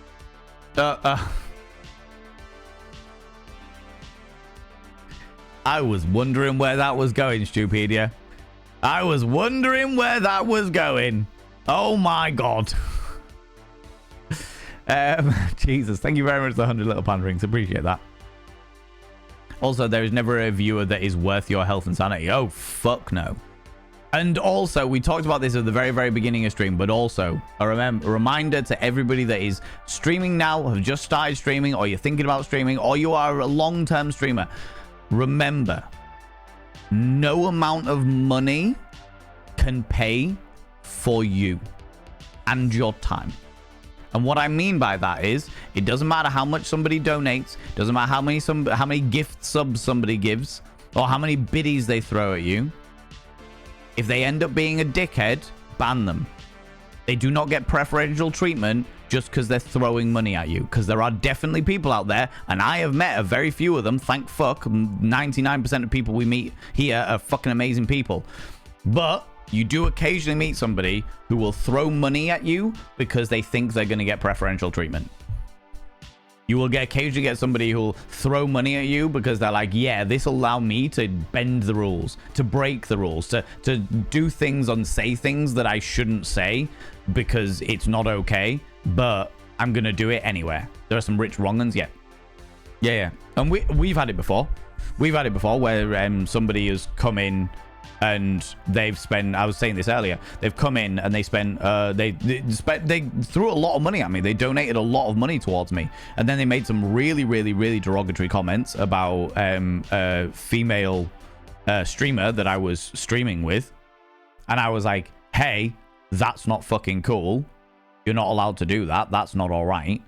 I was wondering where that was going, Stupedia. I was wondering where that was going. Oh my god. Jesus, thank you very much for the 100 little panderings. Appreciate that. Also, there is never a viewer that is worth your health and sanity. Oh, fuck no. And also, we talked about this at the very, very beginning of stream, but also a reminder to everybody that is streaming now, have just started streaming, or you're thinking about streaming, or you are a long-term streamer. Remember, no amount of money can pay for you and your time. And what I mean by that is, it doesn't matter how much somebody donates, doesn't matter how many gift subs somebody gives, or how many biddies they throw at you. If they end up being a dickhead, ban them. They do not get preferential treatment just because they're throwing money at you. Because there are definitely people out there, and I have met a very few of them, thank fuck. 99% of people we meet here are fucking amazing people. But you do occasionally meet somebody who will throw money at you because they think they're going to get preferential treatment. You will occasionally get somebody who will throw money at you because they're like, yeah, this will allow me to bend the rules, to break the rules, to do things and say things that I shouldn't say because it's not okay, but I'm going to do it anyway. There are some rich wrong-uns, yeah. Yeah. And we've had it before. We've had it before where somebody has come in and they've spent, I was saying this earlier, they've come in and they spent, they threw a lot of money at me. They donated a lot of money towards me. And then they made some really, really, really derogatory comments about a female streamer that I was streaming with. And I was like, hey, that's not fucking cool. You're not allowed to do that. That's not all right.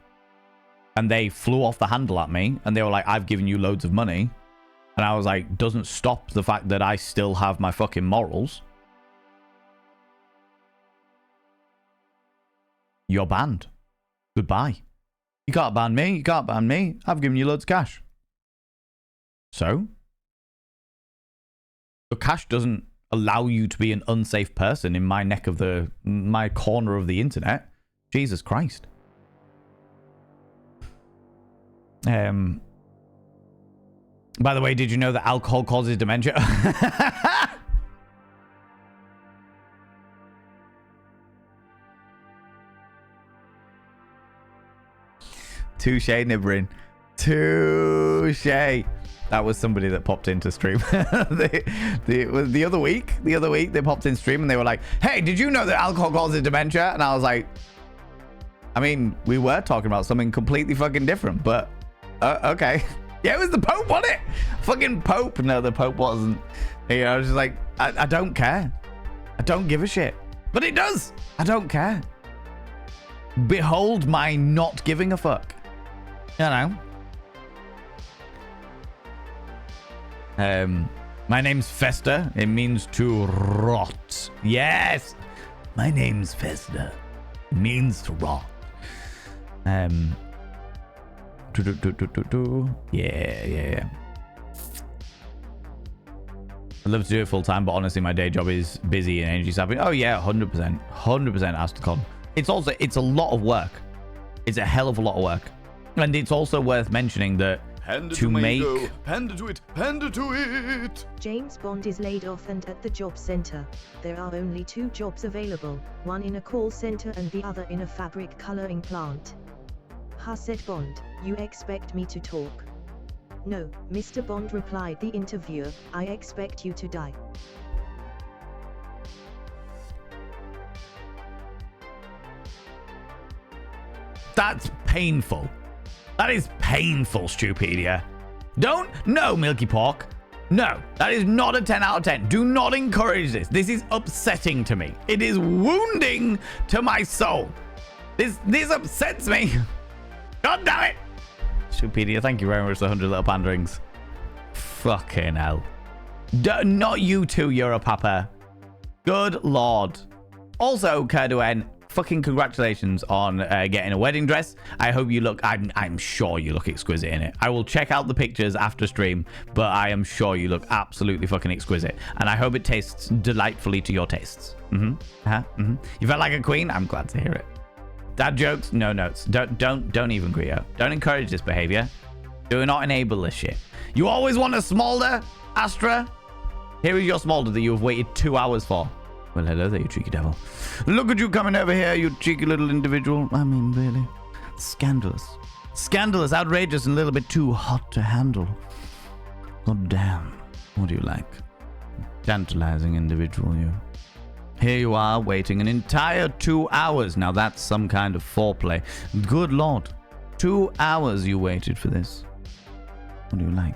And they flew off the handle at me and they were like, I've given you loads of money. And I was like, doesn't stop the fact that I still have my fucking morals. You're banned. Goodbye. You can't ban me. You can't ban me. I've given you loads of cash. So? Your cash doesn't allow you to be an unsafe person in my my corner of the internet. Jesus Christ. By the way, did you know that alcohol causes dementia? Touche, Nibrin. Touche. That was somebody that popped into stream. the other week, they popped in stream and they were like, hey, did you know that alcohol causes dementia? And I was like, I mean, we were talking about something completely fucking different, but okay. Yeah, it was the Pope, wasn't it? Fucking Pope. No, the Pope wasn't. You know, I was just like, I don't care. I don't give a shit. But it does. I don't care. Behold my not giving a fuck. You know? My name's Fester. It means to rot. Yes. My name's Fester. It means to rot. Yeah. I'd love to do it full time, but honestly, my day job is busy and energy sapping. Oh yeah, 100%, 100% Astacon. It's a lot of work. It's a hell of a lot of work, and it's also worth mentioning that to make. Hand to it. Hand to it. James Bond is laid off and at the job center. There are only 2 jobs available, one in a call center and the other in a fabric coloring plant. Ha, said Bond, you expect me to talk? No, Mr. Bond, replied the interviewer, I expect you to die. That's painful. That is painful, Stupedia. No, Milky Pork. No, that is not a 10 out of 10. Do not encourage this. This is upsetting to me. It is wounding to my soul. This upsets me. God damn it. Stupedia, thank you very much for the 100 little panderings. Fucking hell. Not you too, Europapa. Good lord. Also, Kerduen, fucking congratulations on getting a wedding dress. I hope you look, I'm sure you look exquisite in it. I will check out the pictures after stream, but I am sure you look absolutely fucking exquisite. And I hope it tastes delightfully to your tastes. You felt like a queen? I'm glad to hear it. Dad jokes, no notes. Don't even, Grio. Don't encourage this behavior. Do not enable this shit. You always want a smolder, Astra? Here is your smolder that you have waited 2 hours for. Well, hello there, you cheeky devil. Look at you coming over here, you cheeky little individual. I mean, really. Scandalous. Scandalous, outrageous, and a little bit too hot to handle. God damn. What do you like? Tantalizing individual, you. Here you are, waiting an entire 2 hours. Now that's some kind of foreplay. Good lord. 2 hours you waited for this. What do you like?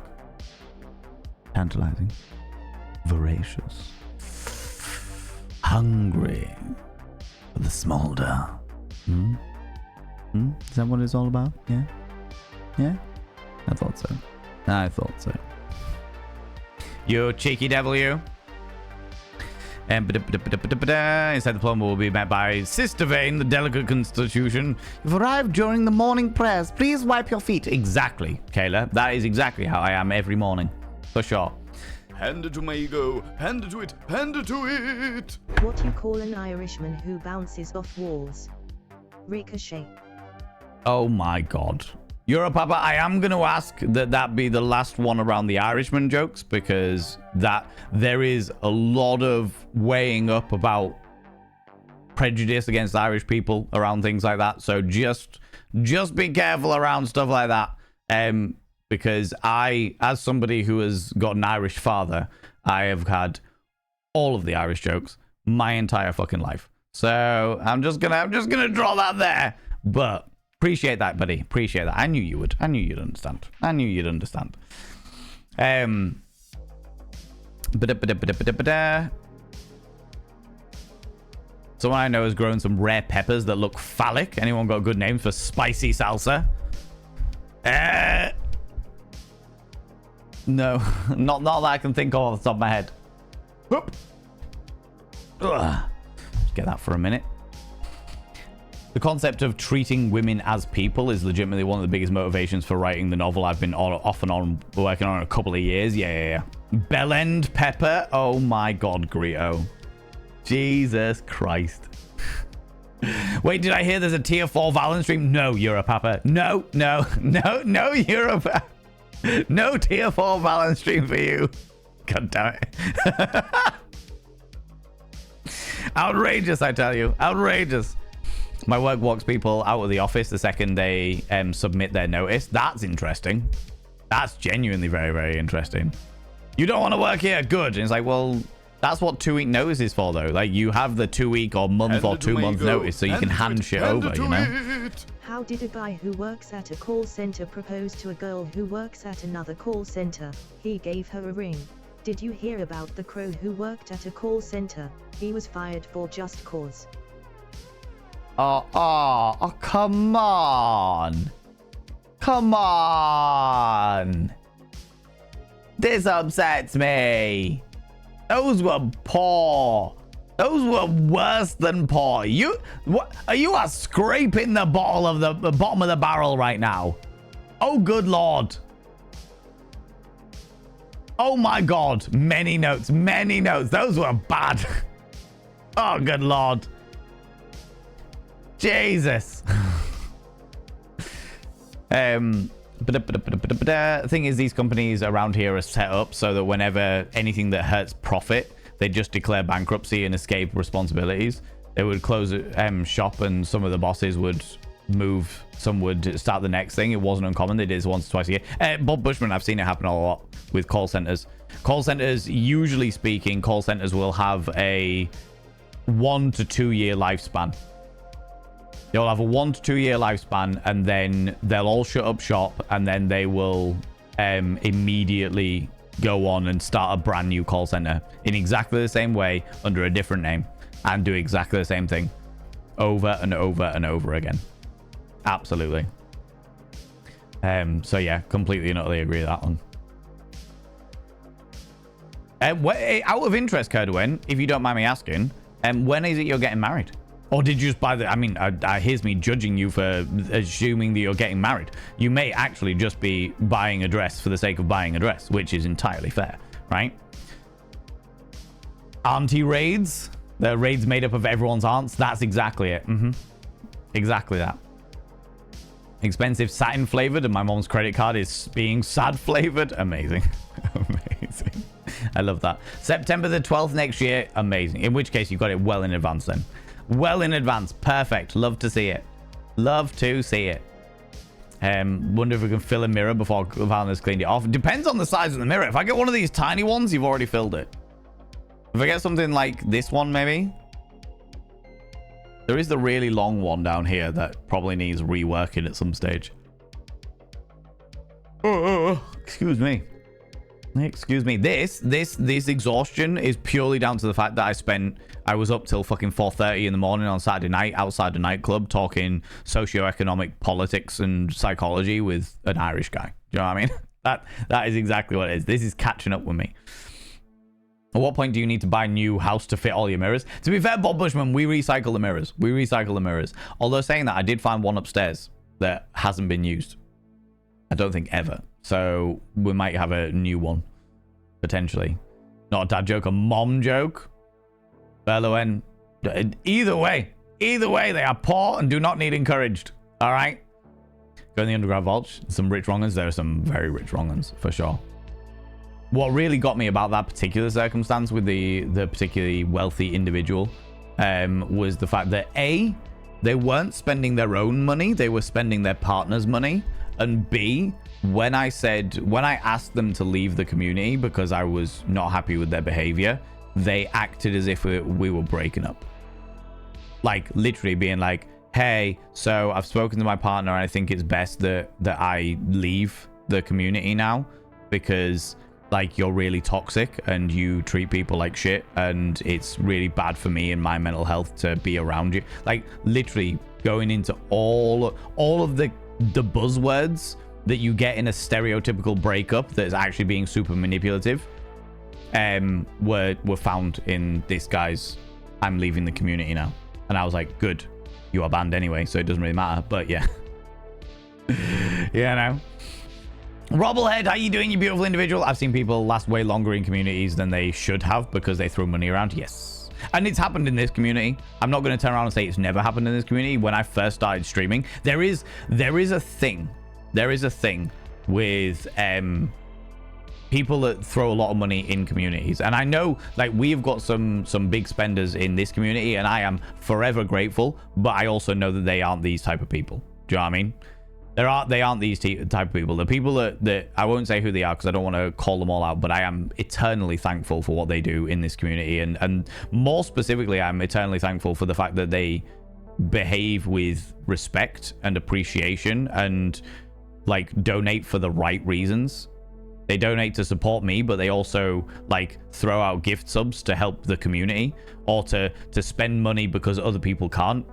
Tantalizing. Voracious. Hungry. For the smolder. Is that what it's all about? Yeah? I thought so. You cheeky devil, you. Instead, the diploma will be met by Sister Vane, the delicate constitution. You've arrived during the morning prayers. Please wipe your feet. Exactly, Kayla. That is exactly how I am every morning. For sure. Hand it to my ego. Hand it to it. Hand it to it. What you call an Irishman who bounces off walls? Ricochet. Oh my god. Europapa, I am going to ask that be the last one around the Irishman jokes, because that there is a lot of weighing up about prejudice against Irish people around things like that. So just be careful around stuff like that. Because I, as somebody who has got an Irish father, I have had all of the Irish jokes my entire fucking life. So I'm just gonna draw that there. But appreciate that, buddy. Appreciate that. I knew you would. I knew you'd understand. I knew you'd understand. Someone I know has grown some rare peppers that look phallic. Anyone got good names for spicy salsa? No, not that I can think of off the top of my head. Whoop. Ugh. Just get that for a minute. The concept of treating women as people is legitimately one of the biggest motivations for writing the novel I've been off and on working on a couple of years. Yeah. Bellend pepper. Oh my god, Grito. Jesus Christ. Wait, did I hear there's a tier 4 Valen stream? No, Europapa. No, Europapa. No tier 4 Valen stream for you. God damn it. Outrageous, I tell you. Outrageous. My work walks people out of the office the second they submit their notice. That's interesting. That's genuinely very, very interesting. You don't want to work here? Good. And it's like, well, that's what 2-week notice is for, though. Like, you have the 2-week or month or 2-month notice, so you can hand shit over, you know? How did a guy who works at a call center propose to a girl who works at another call center? He gave her a ring. Did you hear about the crow who worked at a call center? He was fired for just cause. Oh, come on. Come on. This upsets me. Those were poor. Those were worse than poor. You are scraping the bottom of the barrel right now. Oh, good lord. Oh my god. Many notes. Those were bad. Oh, good lord. Jesus. The thing is, these companies around here are set up so that whenever anything that hurts profit, they just declare bankruptcy and escape responsibilities. They would close a shop and some of the bosses would move. Some would start the next thing. It wasn't uncommon. They did this once or twice a year. Bob Bushman, I've seen it happen a lot with call centers. Call centers, usually speaking, call centers will have a 1 to 2 year lifespan. They'll have a 1 to 2 year lifespan, and then they'll all shut up shop, and then they will immediately go on and start a brand new call center in exactly the same way under a different name and do exactly the same thing over and over and over again. Absolutely. So yeah, completely and utterly agree with that one. Out of interest, Kerdowen, if you don't mind me asking, when is it you're getting married? Or did you just buy the... I mean, here's me judging you for assuming that you're getting married. You may actually just be buying a dress for the sake of buying a dress, which is entirely fair, right? Auntie raids. The raids made up of everyone's aunts. That's exactly it. Exactly that. Expensive satin flavored, and my mom's credit card is being sad flavored. Amazing. Amazing. I love that. September the 12th next year. Amazing. In which case, you've got it well in advance then. Well in advance. Perfect. Love to see it. Love to see it. Wonder if we can fill a mirror before Valana's cleaned it off. Depends on the size of the mirror. If I get one of these tiny ones, you've already filled it. If I get something like this one, maybe. There is the really long one down here that probably needs reworking at some stage. Excuse me. Excuse me. This exhaustion is purely down to the fact that I was up till fucking 4:30 in the morning on Saturday night outside the nightclub talking socioeconomic politics and psychology with an Irish guy. Do you know what I mean? That is exactly what it is. This is catching up with me. At what point do you need to buy a new house to fit all your mirrors? To be fair, Bob Bushman, we recycle the mirrors. We recycle the mirrors. Although saying that, I did find one upstairs that hasn't been used. I don't think ever. So we might have a new one. Potentially. Not a dad joke, a mom joke. Bellowen. Either way, they are poor and do not need encouraged. All right? Go in the underground vaults. Some rich wrong'uns. There are some very rich wrong'uns, for sure. What really got me about that particular circumstance with the particularly wealthy individual was the fact that A, they weren't spending their own money. They were spending their partner's money. And B, when I asked them to leave the community because I was not happy with their behavior, they acted as if we were breaking up. Like, literally being like, hey, so I've spoken to my partner and I think it's best that I leave the community now because, like, you're really toxic and you treat people like shit and it's really bad for me and my mental health to be around you. Like, literally going into all of the buzzwords that you get in a stereotypical breakup that's actually being super manipulative were found in this guy's I'm leaving the community now. And I was like, good, you are banned anyway, so it doesn't really matter. But yeah. Yeah, no. Robblehead, how you doing, you beautiful individual? I've seen people last way longer in communities than they should have because they throw money around. Yes. And it's happened in this community. I'm not going to turn around and say it's never happened in this community. When I first started streaming, there is a thing with people that throw a lot of money in communities. And I know, like, we've got some big spenders in this community and I am forever grateful, but I also know that they aren't these type of people. Do you know what I mean? They aren't these type of people. The people that I won't say who they are because I don't want to call them all out, but I am eternally thankful for what they do in this community. And more specifically, I'm eternally thankful for the fact that they behave with respect and appreciation and, like, donate for the right reasons. They donate to support me, but they also, like, throw out gift subs to help the community or to spend money because other people can't.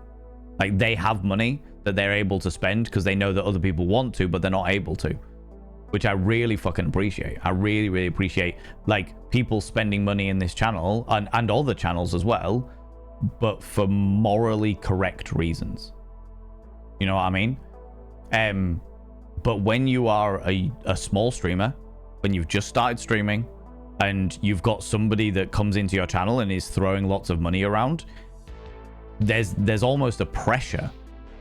Like, they have money that they're able to spend because they know that other people want to, but they're not able to, which I really fucking appreciate. I really, really appreciate, like, people spending money in this channel and other channels as well, but for morally correct reasons. You know what I mean? But when you are a small streamer, when you've just started streaming and you've got somebody that comes into your channel and is throwing lots of money around, there's almost a pressure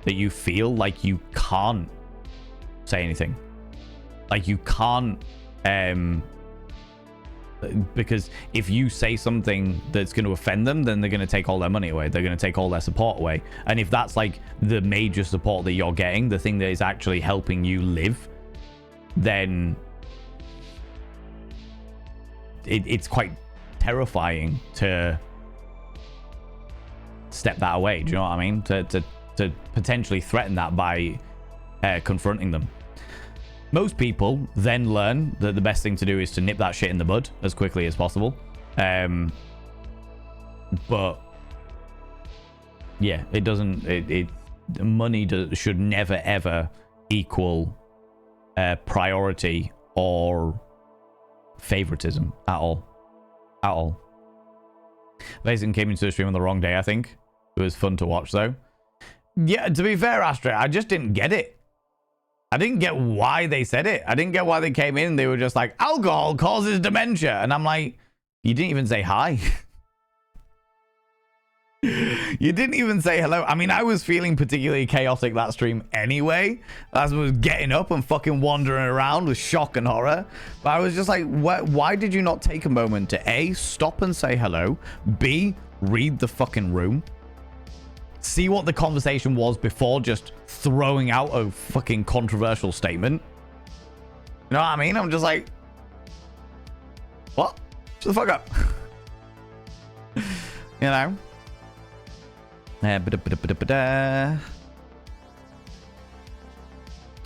that you feel like you can't say anything. Like, you can't, because if you say something that's going to offend them, then they're going to take all their money away. They're going to take all their support away. And if that's, like, the major support that you're getting, the thing that is actually helping you live, then it's quite terrifying to step that away. Do you know what I mean? To potentially threaten that by confronting them. Most people then learn that the best thing to do is to nip that shit in the bud as quickly as possible. But yeah, it doesn't. Money should never ever equal priority or favoritism at all. At all. Mason came into the stream on the wrong day, I think. It was fun to watch, though. Yeah, to be fair, Astra, I just didn't get it. I didn't get why they said it. I didn't get why they came in. They were just like, alcohol causes dementia. And I'm like, you didn't even say hi. You didn't even say hello. I mean, I was feeling particularly chaotic that stream anyway. I was getting up and fucking wandering around with shock and horror. But I was just like, why did you not take a moment to A, stop and say hello, B, read the fucking room, see what the conversation was before just throwing out a fucking controversial statement? You know what I mean? I'm just like, what? Shut the fuck up. You know?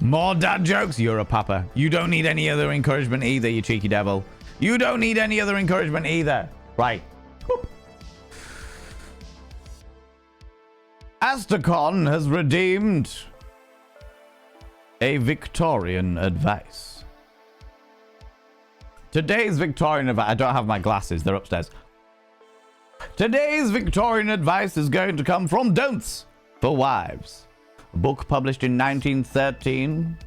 More dad jokes? You're a papa. You don't need any other encouragement either, you cheeky devil. You don't need any other encouragement either. Right. Boop. Astacon has redeemed a Victorian advice. Today's Victorian advice. I don't have my glasses. They're upstairs. Today's Victorian advice is going to come from Don'ts for Wives. A book published in 1913.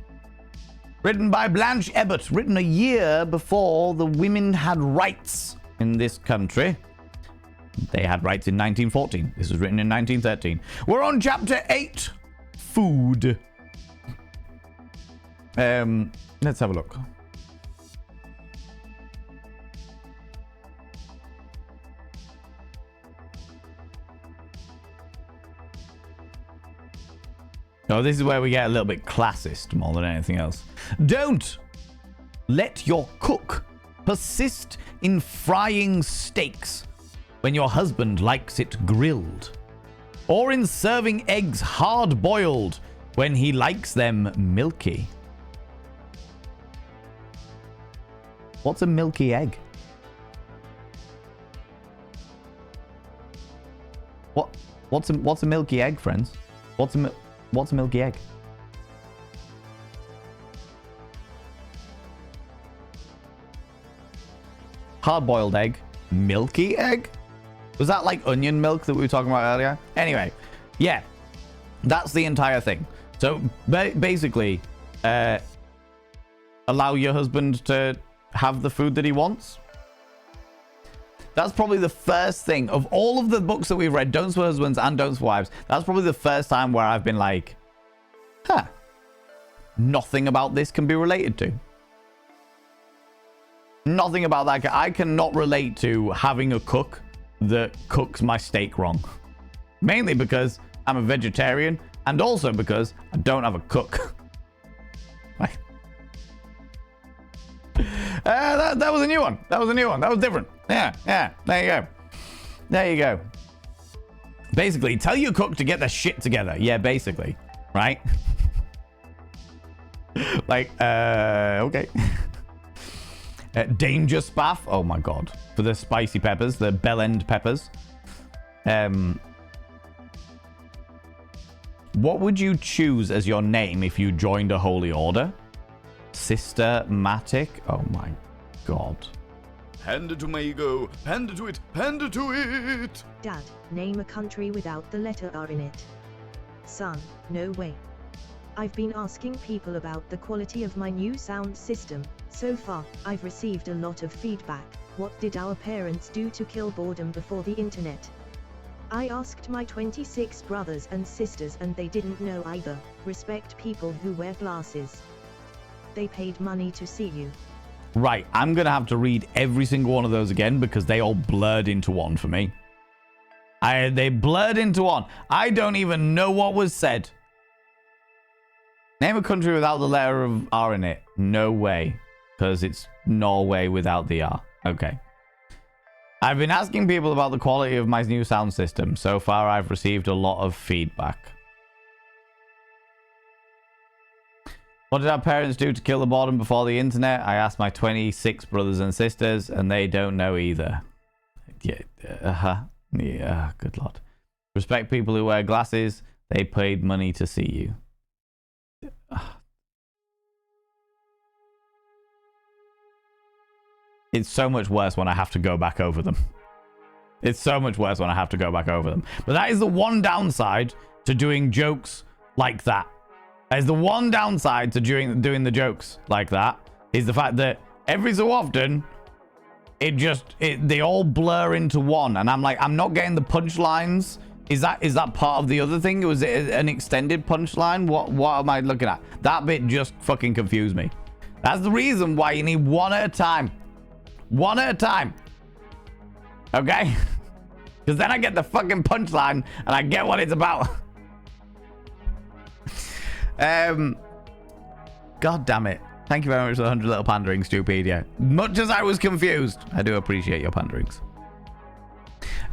Written by Blanche Ebbott. Written a year before the women had rights in this country. They had rights in 1914. This was written in 1913. We're on chapter 8. Food. Let's have a look. Oh, this is where we get a little bit classist more than anything else. Don't let your cook persist in frying steaks when your husband likes it grilled, or in serving eggs hard-boiled when he likes them milky. What's a milky egg? What's a milky egg, friends? What's a milky egg? Hard-boiled egg. Milky egg? Was that like onion milk that we were talking about earlier? Anyway, yeah. That's the entire thing. So, basically, allow your husband to have the food that he wants. That's probably the first thing of all of the books that we've read, Don'ts for Husbands and Don'ts for Wives. That's probably the first time where I've been like, huh, nothing about this can be related to. Nothing about that. I cannot relate to having a cook that cooks my steak wrong. Mainly because I'm a vegetarian and also because I don't have a cook. That was a new one. That was a new one. That was different. Yeah. There you go. There you go. Basically, tell your cook to get their shit together. Yeah, basically. Right? Like, okay. Danger Spaff. Oh my god. For the spicy peppers, the bell end peppers. What would you choose as your name if you joined a holy order? Sister Matic? Oh my god. Hand it to my ego. Hand it to it. Hand it to it. Dad, name a country without the letter R in it. Son, no way. I've been asking people about the quality of my new sound system. So far, I've received a lot of feedback. What did our parents do to kill boredom before the internet? I asked my 26 brothers and sisters and they didn't know either. Respect people who wear glasses. They paid money to see you. Right, I'm going to have to read every single one of those again because they all blurred into one for me. They blurred into one. I don't even know what was said. Name a country without the letter of R in it. No way. Because it's Norway without the R. Okay. I've been asking people about the quality of my new sound system. So far, I've received a lot of feedback. What did our parents do to kill the boredom before the internet? I asked my 26 brothers and sisters, and they don't know either. Yeah, yeah, good lord. Respect people who wear glasses. They paid money to see you. It's so much worse when I have to go back over them. It's so much worse when I have to go back over them. But that is the one downside to doing jokes like that. That is the one downside to doing the jokes like that, is the fact that every so often they all blur into one, and I'm like, I'm not getting the punchlines. Is that part of the other thing? Was it an extended punchline? What am I looking at? That bit just fucking confused me. That's the reason why you need one at a time. One at a time. Okay? Because then I get the fucking punchline and I get what it's about. God damn it. Thank you very much for the 100 little pandering, Stupedia. Much as I was confused, I do appreciate your panderings.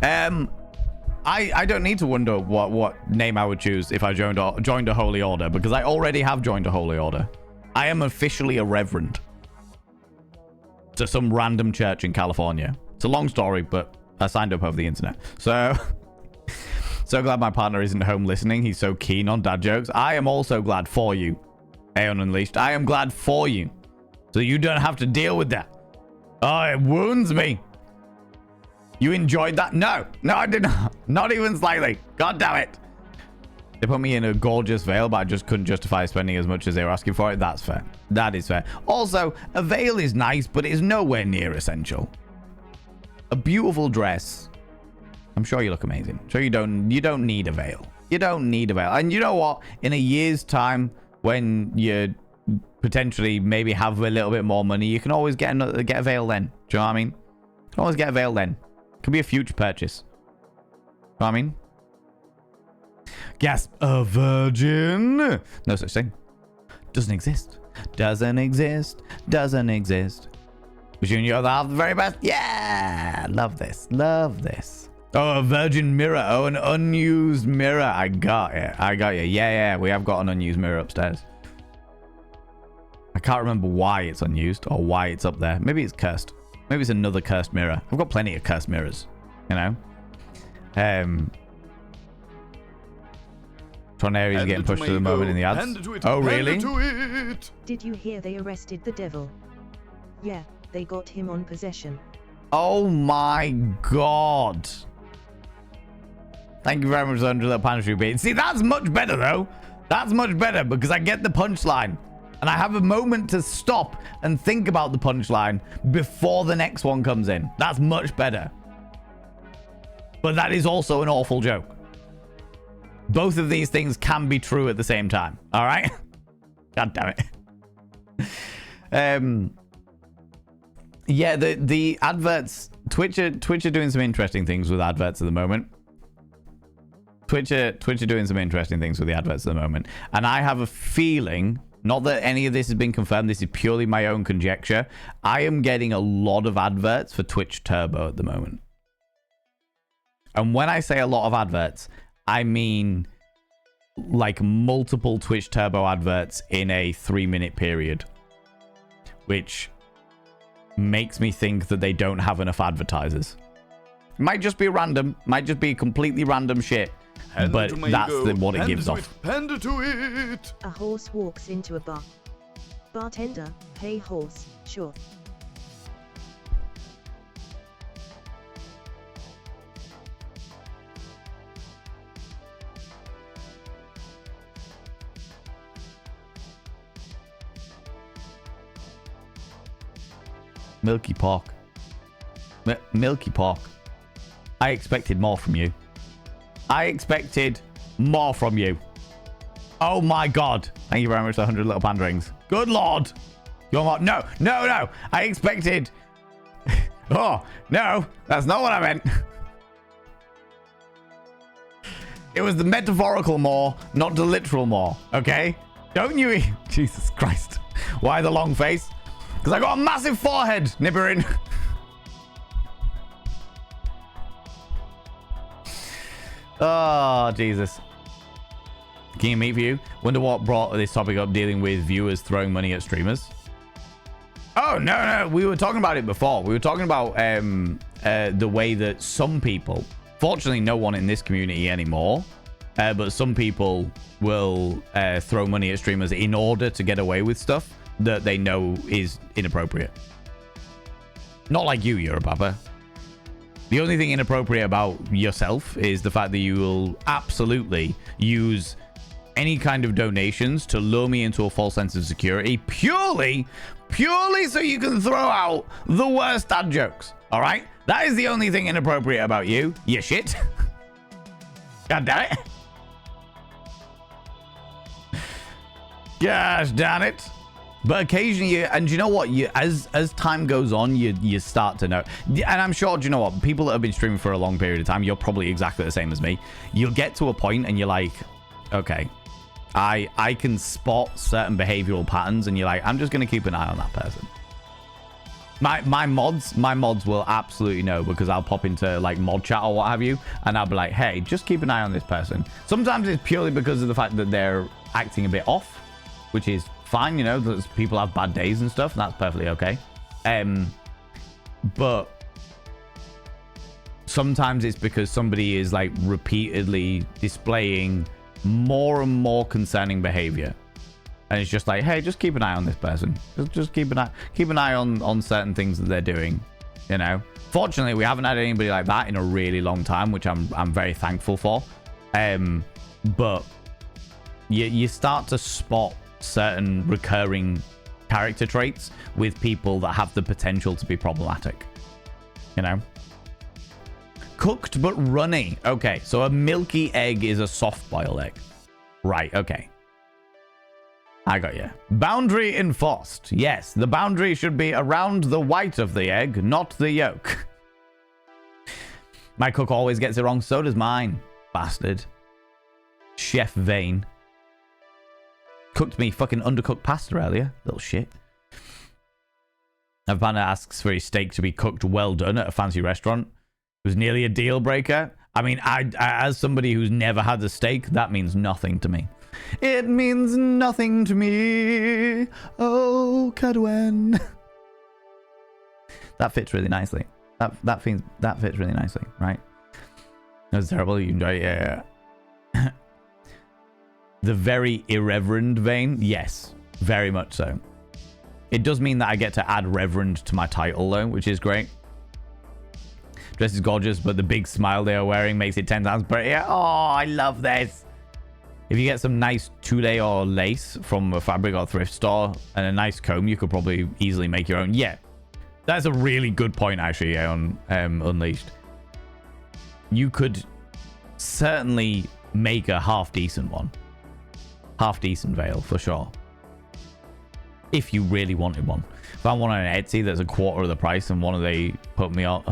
I don't need to wonder what name I would choose if I joined a holy order, because I already have joined a holy order. I am officially a reverend to some random church in California. It's a long story, but I signed up over the internet. So glad my partner isn't home listening. He's so keen on dad jokes. I am also glad for you, Aeon Unleashed. I am glad for you, so you don't have to deal with that. Oh, it wounds me. You enjoyed that? No, I did not. Not even slightly. God damn it. They put me in a gorgeous veil, but I just couldn't justify spending as much as they were asking for it. That's fair. That is fair. Also, a veil is nice, but it's nowhere near essential. A beautiful dress. I'm sure you look amazing. Sure you don't need a veil. You don't need a veil. And you know what? In a year's time, when you potentially maybe have a little bit more money, you can always get a veil then. Do you know what I mean? You can always get a veil then. Could be a future purchase. You know what I mean? Gasp, a virgin? No such thing. Doesn't exist. Doesn't exist. Doesn't exist. Wishing you all the very best. Yeah! Love this. Love this. Oh, a virgin mirror. Oh, an unused mirror. I got it. I got you. Yeah. We have got an unused mirror upstairs. I can't remember why it's unused or why it's up there. Maybe it's cursed. Maybe it's another cursed mirror. I've got plenty of cursed mirrors. You know? Tornado is getting pushed to the moment in the ads. Oh, really? Did you hear they arrested the devil? Yeah, they got him on possession. Oh my god. Thank you very much, Andrew, that pantry beat. See, that's much better, though. That's much better because I get the punchline. And I have a moment to stop and think about the punchline before the next one comes in. That's much better. But that is also an awful joke. Both of these things can be true at the same time. All right? God damn it. Yeah, the adverts... Twitch are doing some interesting things with adverts at the moment. Twitch are doing some interesting things with the adverts at the moment. And I have a feeling... Not that any of this has been confirmed. This is purely my own conjecture. I am getting a lot of adverts for Twitch Turbo at the moment. And when I say a lot of adverts, I mean like multiple Twitch Turbo adverts in a 3-minute period. Which makes me think that they don't have enough advertisers. It might just be random. Might just be completely random shit. But that's what it gives off. Hand to it. A horse walks into a bar. Bartender, hey horse, sure. Milky pork. Milky pork. I expected more from you. I expected more from you. Oh my god. Thank you very much for 100 little panda rings. Good lord. You're what? No. I expected... Oh, no. That's not what I meant. It was the metaphorical more, not the literal more. Okay? Don't you... Jesus Christ. Why the long face? Because I got a massive forehead, Nibberin. Oh, Jesus. Can you meet for you? Wonder what brought this topic up, dealing with viewers throwing money at streamers. Oh, no. We were talking about it before. We were talking about the way that some people, fortunately no one in this community anymore, but some people will throw money at streamers in order to get away with stuff that they know is inappropriate. Not like you, Europapa. The only thing inappropriate about yourself is the fact that you will absolutely use any kind of donations to lure me into a false sense of security purely so you can throw out the worst dad jokes. All right? That is the only thing inappropriate about you. You shit. God damn it. Gosh damn it. But occasionally, and you know what? As time goes on, you start to know. And I'm sure, do you know what? People that have been streaming for a long period of time, you're probably exactly the same as me. You'll get to a point and you're like, okay, I can spot certain behavioral patterns, and you're like, I'm just going to keep an eye on that person. My mods will absolutely know, because I'll pop into like mod chat or what have you, and I'll be like, hey, just keep an eye on this person. Sometimes it's purely because of the fact that they're acting a bit off, which is fine, you know, people have bad days and stuff, and that's perfectly okay. But sometimes it's because somebody is like repeatedly displaying more and more concerning behavior. And it's just like, hey, just keep an eye on this person. Just keep an eye on certain things that they're doing, you know. Fortunately, we haven't had anybody like that in a really long time, which I'm very thankful for. But you start to spot certain recurring character traits with people that have the potential to be problematic, you know. Cooked but runny. Okay, so a milky egg is a soft boiled egg. Right, okay. I got you. Boundary enforced. Yes, the boundary should be around the white of the egg, not the yolk. My cook always gets it wrong, so does mine. Bastard. Chef Vane. Cooked me fucking undercooked pasta earlier. Little shit. Havana asks for his steak to be cooked well done at a fancy restaurant. It was nearly a deal breaker. I mean, I as somebody who's never had a steak, that means nothing to me. It means nothing to me. Oh, Cadwen. That fits really nicely. That fits really nicely, right? That was terrible. You enjoy it, yeah. The very irreverent vein, yes, very much so. It does mean that I get to add reverend to my title though, which is great. Dress is gorgeous, but the big smile they are wearing makes it 10 times prettier. Oh, I love this. If you get some nice tulle or lace from a fabric or thrift store and a nice comb, you could probably easily make your own. Yeah, that's a really good point actually on Unleashed. You could certainly make a half decent one. Half decent veil for sure. If you really wanted one. If I want on Etsy that's a quarter of the price and one of they put me on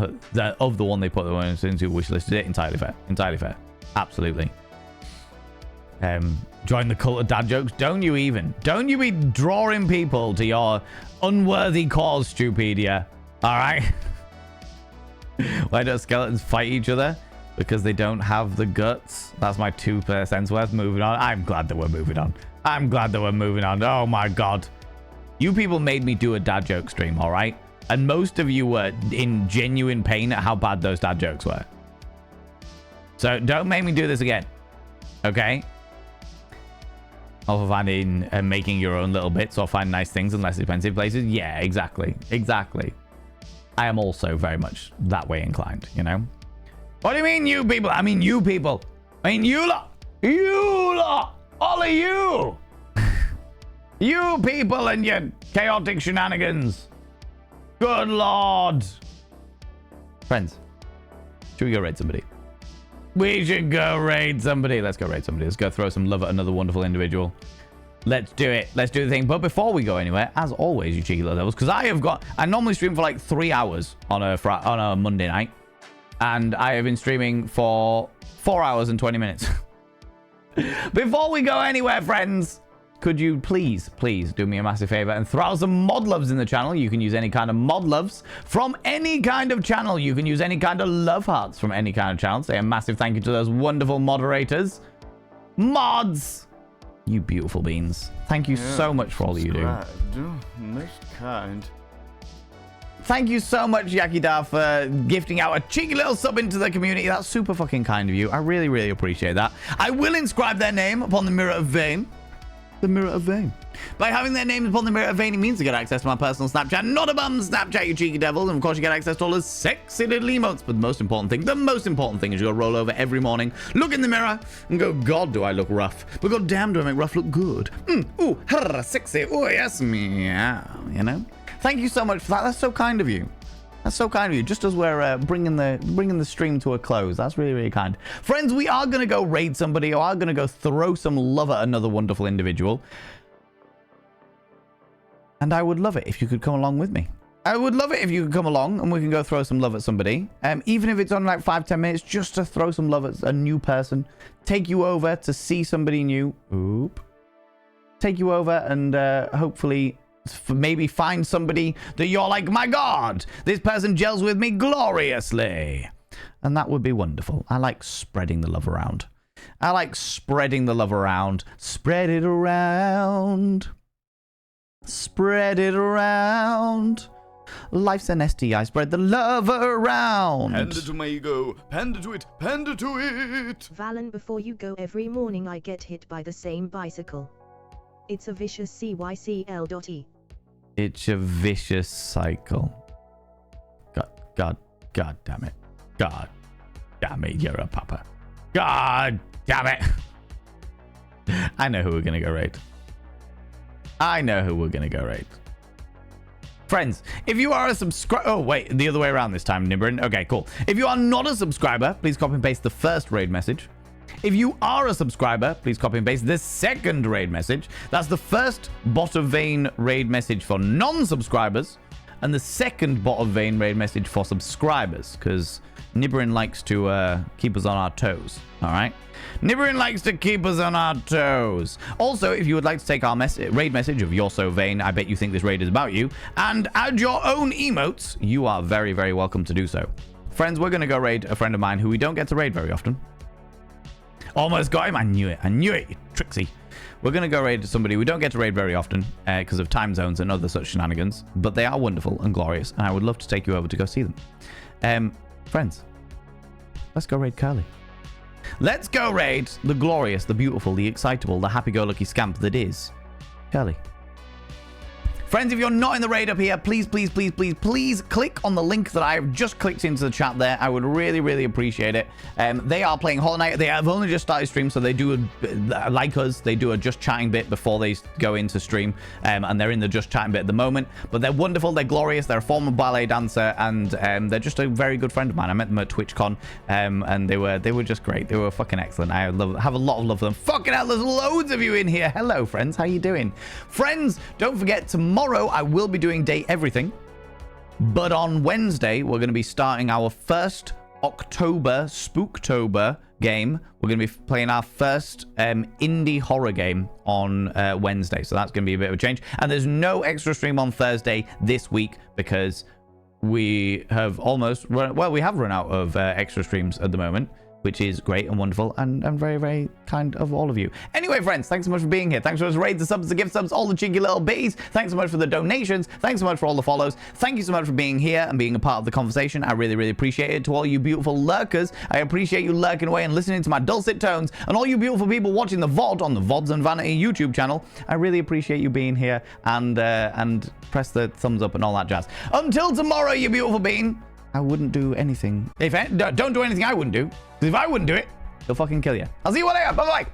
of the one they put into wishlisted it, entirely fair. Entirely fair. Absolutely. Join the cult of dad jokes. Don't you be drawing people to your unworthy cause, Stupedia. Alright? Why don't skeletons fight each other? Because they don't have the guts. That's my 2% worth. Moving on. I'm glad that we're moving on. Oh my god. You people made me do a dad joke stream, alright? And most of you were in genuine pain at how bad those dad jokes were. So don't make me do this again. Okay? Also finding and making your own little bits or find nice things in less expensive places. Yeah, exactly. Exactly. I am also very much that way inclined, you know? What do you mean, you people? I mean, you people. I mean, you lot. You lot. All of you. You people and your chaotic shenanigans. Good lord. Friends, should we go raid somebody? We should go raid somebody. Let's go raid somebody. Let's go throw some love at another wonderful individual. Let's do it. Let's do the thing. But before we go anywhere, as always, you cheeky little devils, because I normally stream for like 3 hours on a Monday night. And I have been streaming for 4 hours and 20 minutes. Before we go anywhere, friends, could you please do me a massive favor and throw out some mod loves in the channel? You can use any kind of mod loves from any kind of channel. You can use any kind of love hearts from any kind of channel. Say a massive thank you to those wonderful moderators. Mods! You beautiful beans. Thank you so much for all that you do. Most kind. Thank you so much, Yakida, for gifting out a cheeky little sub into the community. That's super fucking kind of you. I really, really appreciate that. I will inscribe their name upon the Mirror of Vane. The Mirror of Vane. By having their names upon the Mirror of Vane, it means to get access to my personal Snapchat. Not a bum Snapchat, you cheeky devils. And of course, you get access to all the sexy little emotes. But the most important thing is you go roll over every morning, look in the mirror, and go, God, do I look rough? But God damn, do I make rough look good? Ooh, sexy. Oh, yes, meow. You know? Thank you so much for that. That's so kind of you. That's so kind of you. Just as we're bringing the stream to a close. That's really, really kind. Friends, we are going to go raid somebody. Or are going to go throw some love at another wonderful individual. And I would love it if you could come along with me. I would love it if you could come along and we can go throw some love at somebody. Even if it's on like 5-10 minutes, just to throw some love at a new person. Take you over to see somebody new. Oop. Take you over and hopefully... maybe find somebody that you're like, my God, this person gels with me gloriously. And that would be wonderful. I like spreading the love around. Spread it around. Spread it around. Life's an STI. Spread the love around. Pander to my ego. Pander to it. Pander to it. Valen, before you go every morning I get hit by the same bicycle. It's a vicious CYCL.E. It's a vicious cycle. God damn it. God damn it, you're a papa. God damn it. I know who we're gonna go raid. Friends, if you are a subscriber... Oh, wait, the other way around this time, Nibrin. Okay, cool. If you are not a subscriber, please copy and paste the first raid message. If you are a subscriber, please copy and paste the second raid message. That's the first bot of vein raid message for non-subscribers and the second bot of vein raid message for subscribers, because Nibrin likes to keep us on our toes, all right? Nibrin likes to keep us on our toes. Also, if you would like to take our raid message of "You're so vain, I bet you think this raid is about you," and add your own emotes, you are very, very welcome to do so. Friends, we're going to go raid a friend of mine who we don't get to raid very often. Almost got him. I knew it, you tricksy. We're going to go raid somebody we don't get to raid very often because of time zones and other such shenanigans, but they are wonderful and glorious, and I would love to take you over to go see them. Friends, let's go raid Curly. Let's go raid the glorious, the beautiful, the excitable, the happy-go-lucky scamp that is Curly. Friends, if you're not in the raid up here, please click on the link that I have just clicked into the chat there. I would really appreciate it. They are playing Hollow Knight. They have only just started stream, so they do, like us, they do a just chatting bit before they go into stream, and they're in the just chatting bit at the moment. But they're wonderful, they're glorious, they're a former ballet dancer, and they're just a very good friend of mine. I met them at TwitchCon, and they were just great. They were fucking excellent. I have a lot of love for them. Fucking hell, there's loads of you in here. Hello, friends. How you doing? Friends, don't forget, tomorrow I will be doing Day Everything, but on Wednesday we're going to be starting our first October Spooktober game. We're going to be playing our first indie horror game on Wednesday, so that's going to be a bit of a change. And there's no extra stream on Thursday this week because we have we have run out of extra streams at the moment, which is great and wonderful and very kind of all of you. Anyway, friends, thanks so much for being here. Thanks so much for raids, the subs, the gift subs, all the cheeky little bitties. Thanks so much for the donations. Thanks so much for all the follows. Thank you so much for being here and being a part of the conversation. I really appreciate it. To all you beautiful lurkers, I appreciate you lurking away and listening to my dulcet tones. And all you beautiful people watching the VOD on the VODs and Vanity YouTube channel, I really appreciate you being here and press the thumbs up and all that jazz. Until tomorrow, you beautiful being. I wouldn't do anything. Don't do anything I wouldn't do. Because if I wouldn't do it, he'll fucking kill you. I'll see you later. Bye-bye.